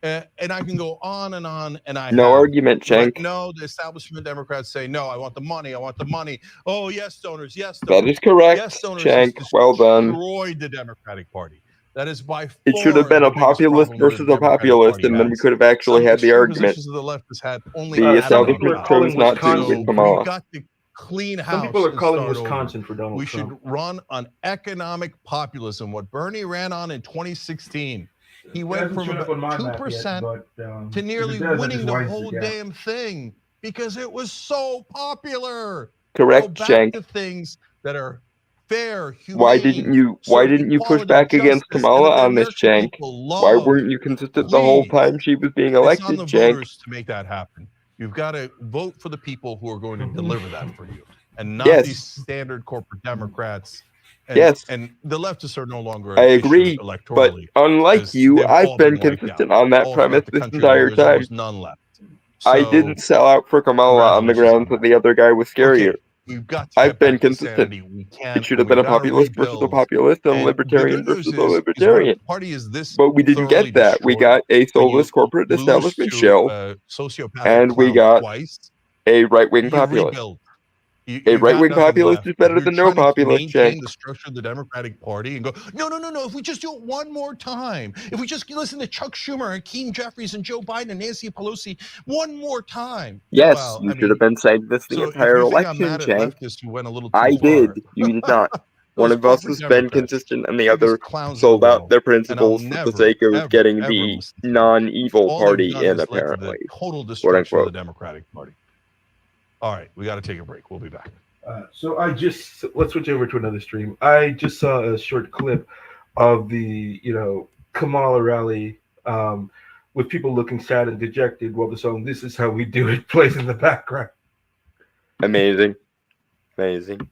And I can go on and on, and I No have. argument, But Cenk. no, the establishment Democrats say, no, I want the money, I want the money. Oh, yes, donors, yes, That donors. is correct, Yes, donors Cenk. has Well done. destroyed the Democratic Party. That is by far It should have been the a biggest populist problem that versus the a Democratic populist, Party and then we has. could have actually Some had the extreme argument. positions of the left has had only The atom Some people establishment are power. calling chose not to So with Wisconsin. we've Kamala. got to clean house. Some people are and calling start over. Wisconsin for Donald We Trump. should run on economic populism. What Bernie ran on in 2016, he went hasn't from shown about up on my 2% map yet, but, to nearly if it does, I winning just the widens whole gap. damn thing because it was so popular. Correct, Go back Shank. to things that are fair, humane. Why didn't you push equality, back against justice, and Kamala that the on this, American Shank? people Why love? weren't you consistent the whole Please. time she was being It's on elected, the Shank? voters to make that happen. You've got to vote for the people who are going to deliver that for you, and not Yes. these standard corporate Democrats. And, Yes. and the leftists are no longer I an agree, issue but electorally. unlike because you, they've I've all been wiped consistent out on that all premise throughout the this country. entire There's time. almost none left. I So, didn't sell out for Kamala on the congratulations grounds that the other guy was scarier. okay, we've got to I've get been back to consistent. sanity. We can. It should and have been we've a got to populist versus a rebuild. populist and a And the libertarian good news versus a is when a libertarian. party is this But we didn't thoroughly get that. We destroyed, got a when you soulless corporate lose establishment to shell, a sociopathic and we clown got twice, a right-wing you populist. rebuild. A You got right-wing nothing populist left. is better If you're than no trying to populist, maintain Shank. the structure of the Democratic Party and go, no. If we just do it one more time, if we just listen to Chuck Schumer and Keene Jeffries and Joe Biden and Nancy Pelosi one more time. Yes, Well, you I should mean, have been saying this the so if entire you think I'm election, mad at Shank. leftists who went a little too I far, did. You did not. One those of us corporate has been Democrats, consistent, and the biggest other clowns in the sold out world, their and I'll principles for the never, sake of ever, getting ever the listen to them. non-evil All they've party done in, has led to the apparently. total Quote destruction of the unquote. Democratic Party. All right, we got to take a break. We'll be back. So let's switch over to another stream. I just saw a short clip of the Kamala rally with people looking sad and dejected while the song "This Is How We Do It" plays in the background. Amazing. Amazing.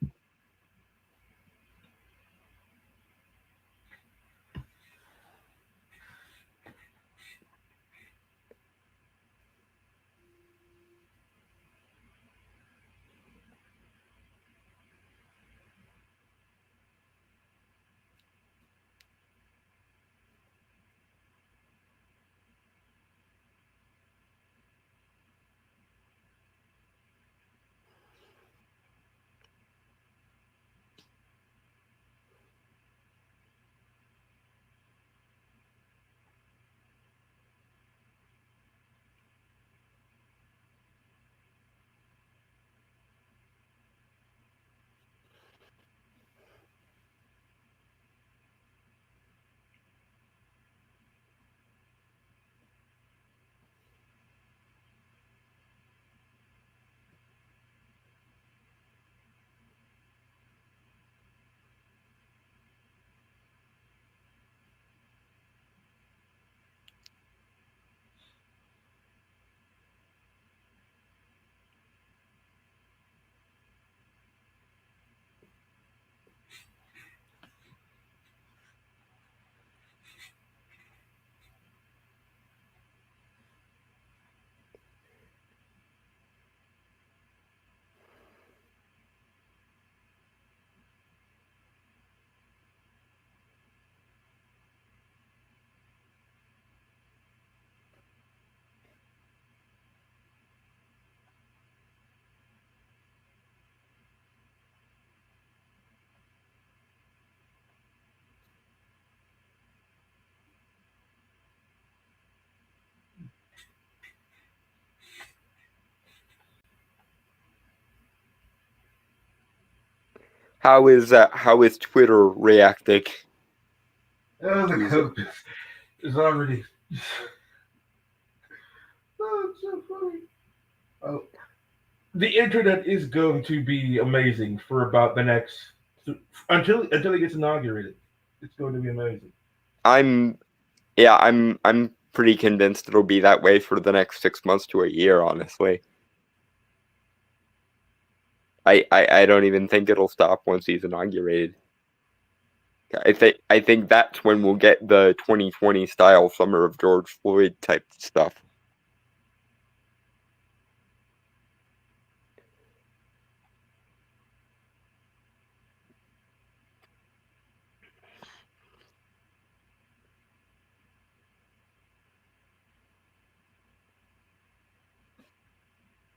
How is Twitter reacting? Oh, the code is already. Oh, it's so funny. Oh, the internet is going to be amazing for about the next until it gets inaugurated. It's going to be amazing. I'm pretty convinced it'll be that way for the next 6 months to a year, honestly. I don't even think it'll stop once he's inaugurated. I think that's when we'll get the 2020 style Summer of George Floyd type stuff.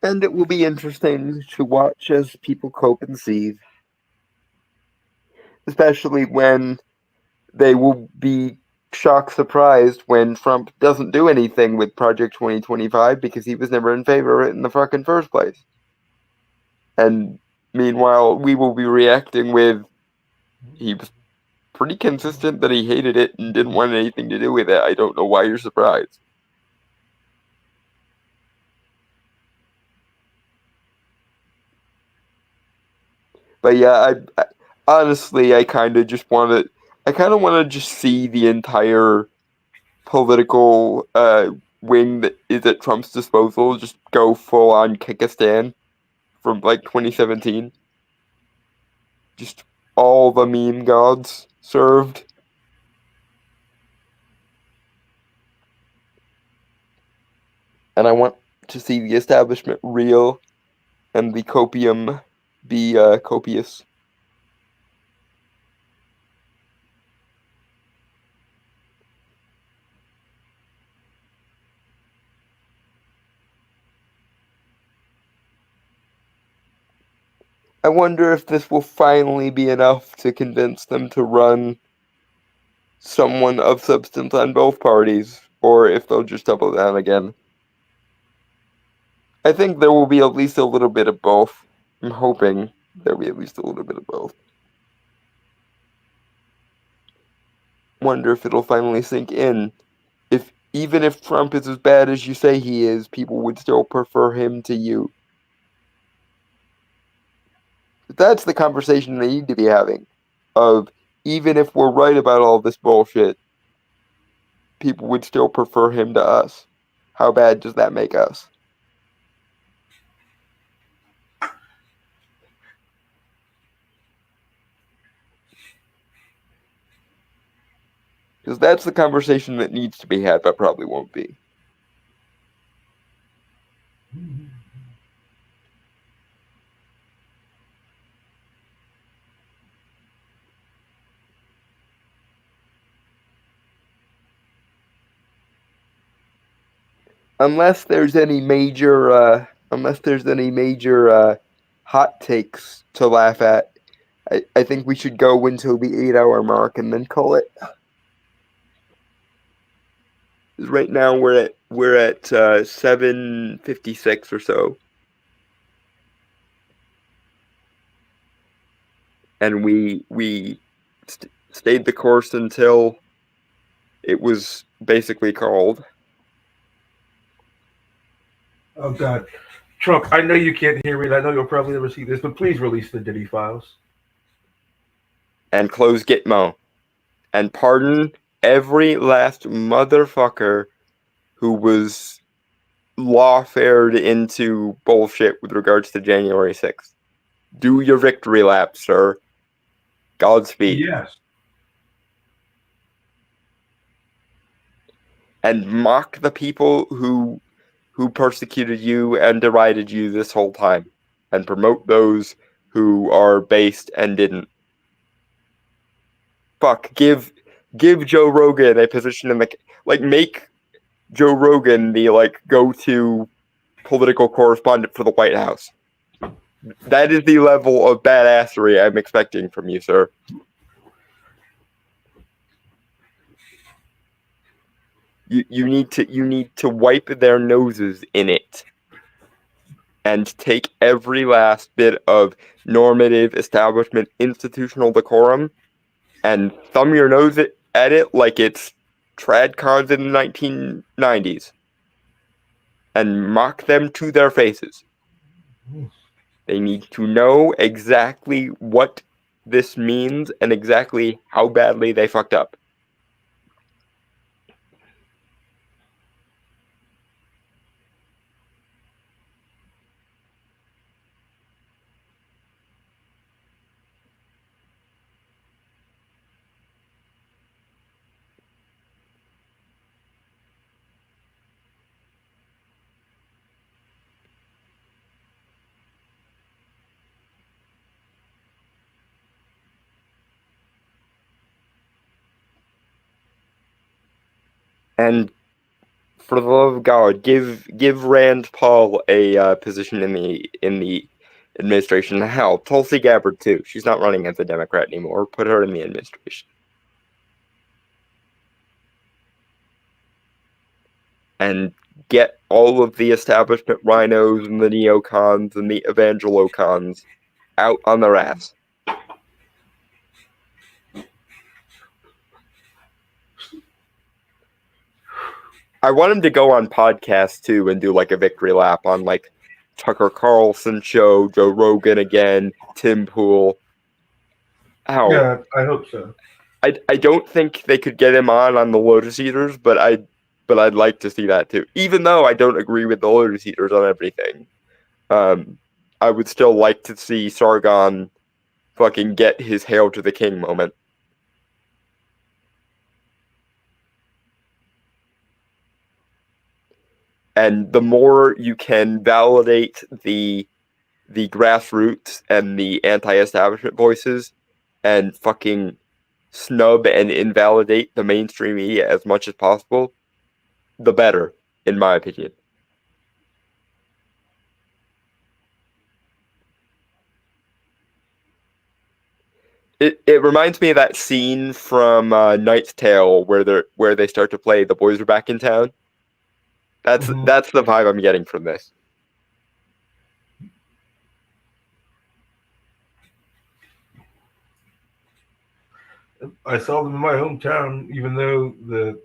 And it will be interesting to watch as people cope and seethe. Especially when they will be shocked surprised when Trump doesn't do anything with Project 2025 because he was never in favor of it in the fucking first place. And Meanwhile, we will be reacting with, he was pretty consistent that he hated it and didn't want anything to do with it. I don't know why you're surprised. But yeah, I honestly, I kind of want to just see the entire political wing that is at Trump's disposal just go full on Kyrgyzstan from like 2017. Just all the meme gods served. And I want to see the establishment real and the copium be copious. I wonder if this will finally be enough to convince them to run someone of substance on both parties, or if they'll just double down again. I think there will be at least a little bit of both. I'm hoping there'll be at least a little bit of both. Wonder if it'll finally sink in. Even if Trump is as bad as you say he is, people would still prefer him to you. That's the conversation they need to be having. Of, even if we're right about all this bullshit, people would still prefer him to us. How bad does that make us? Because that's the conversation that needs to be had, but probably won't be. Unless there's any major hot takes to laugh at, I think we should go until the 8-hour mark and then call it. Right now we're at 7:56 or so, and we stayed the course until it was basically called. Oh God, Trump! I know you can't hear me, and I know you'll probably never see this, but please release the Diddy files and close Gitmo, and pardon every last motherfucker who was lawfared into bullshit with regards to January 6th. Do your victory lap, sir. Godspeed. Yes. And mock the people who persecuted you and derided you this whole time, and promote those who are based and didn't. Fuck, give Joe Rogan a position in the, like, make Joe Rogan the, like, go-to political correspondent for the White House. That is the level of badassery I'm expecting from you, sir. You need to wipe their noses in it and take every last bit of normative establishment institutional decorum and thumb your nose at it like it's trad cards in the 1990s and mock them to their faces. They need to know exactly what this means and exactly how badly they fucked up. And for the love of God, give Rand Paul a position in the administration. Hell, Tulsi Gabbard too. She's not running as a Democrat anymore. Put her in the administration. And get all of the establishment rhinos and the neocons and the evangelocons out on the rafts. I want him to go on podcasts too and do like a victory lap on like Tucker Carlson show, Joe Rogan again, Tim Pool. Ow. Yeah, I hope so. I don't think they could get him on the Lotus Eaters, but I'd like to see that too. Even though I don't agree with the Lotus Eaters on everything, I would still like to see Sargon fucking get his Hail to the King moment. And the more you can validate the grassroots and the anti-establishment voices and fucking snub and invalidate the mainstream media as much as possible, the better, in my opinion. It reminds me of that scene from Knight's Tale where they start to play The Boys Are Back in Town. That's the vibe I'm getting from this. I saw them in my hometown, even though the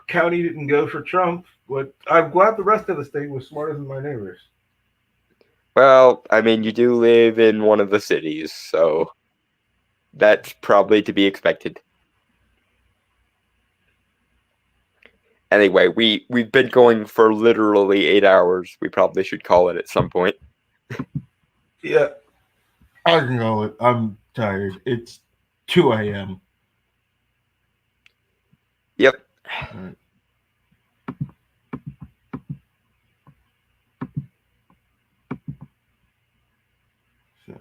county didn't go for Trump. But I'm glad the rest of the state was smarter than my neighbors. Well, I mean, you do live in one of the cities, so that's probably to be expected. Anyway, we've been going for literally 8 hours. We probably should call it at some point. Yeah, I can call it. I'm tired. It's 2 a.m. Yep. Right. So,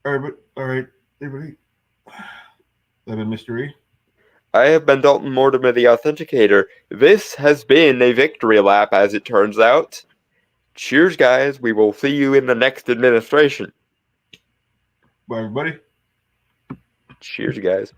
all right, everybody. I've been Mr. E. I have been Dalton Mortimer, the Authenticator. This has been a victory lap, as it turns out. Cheers, guys. We will see you in the next administration. Bye, everybody. Cheers, guys.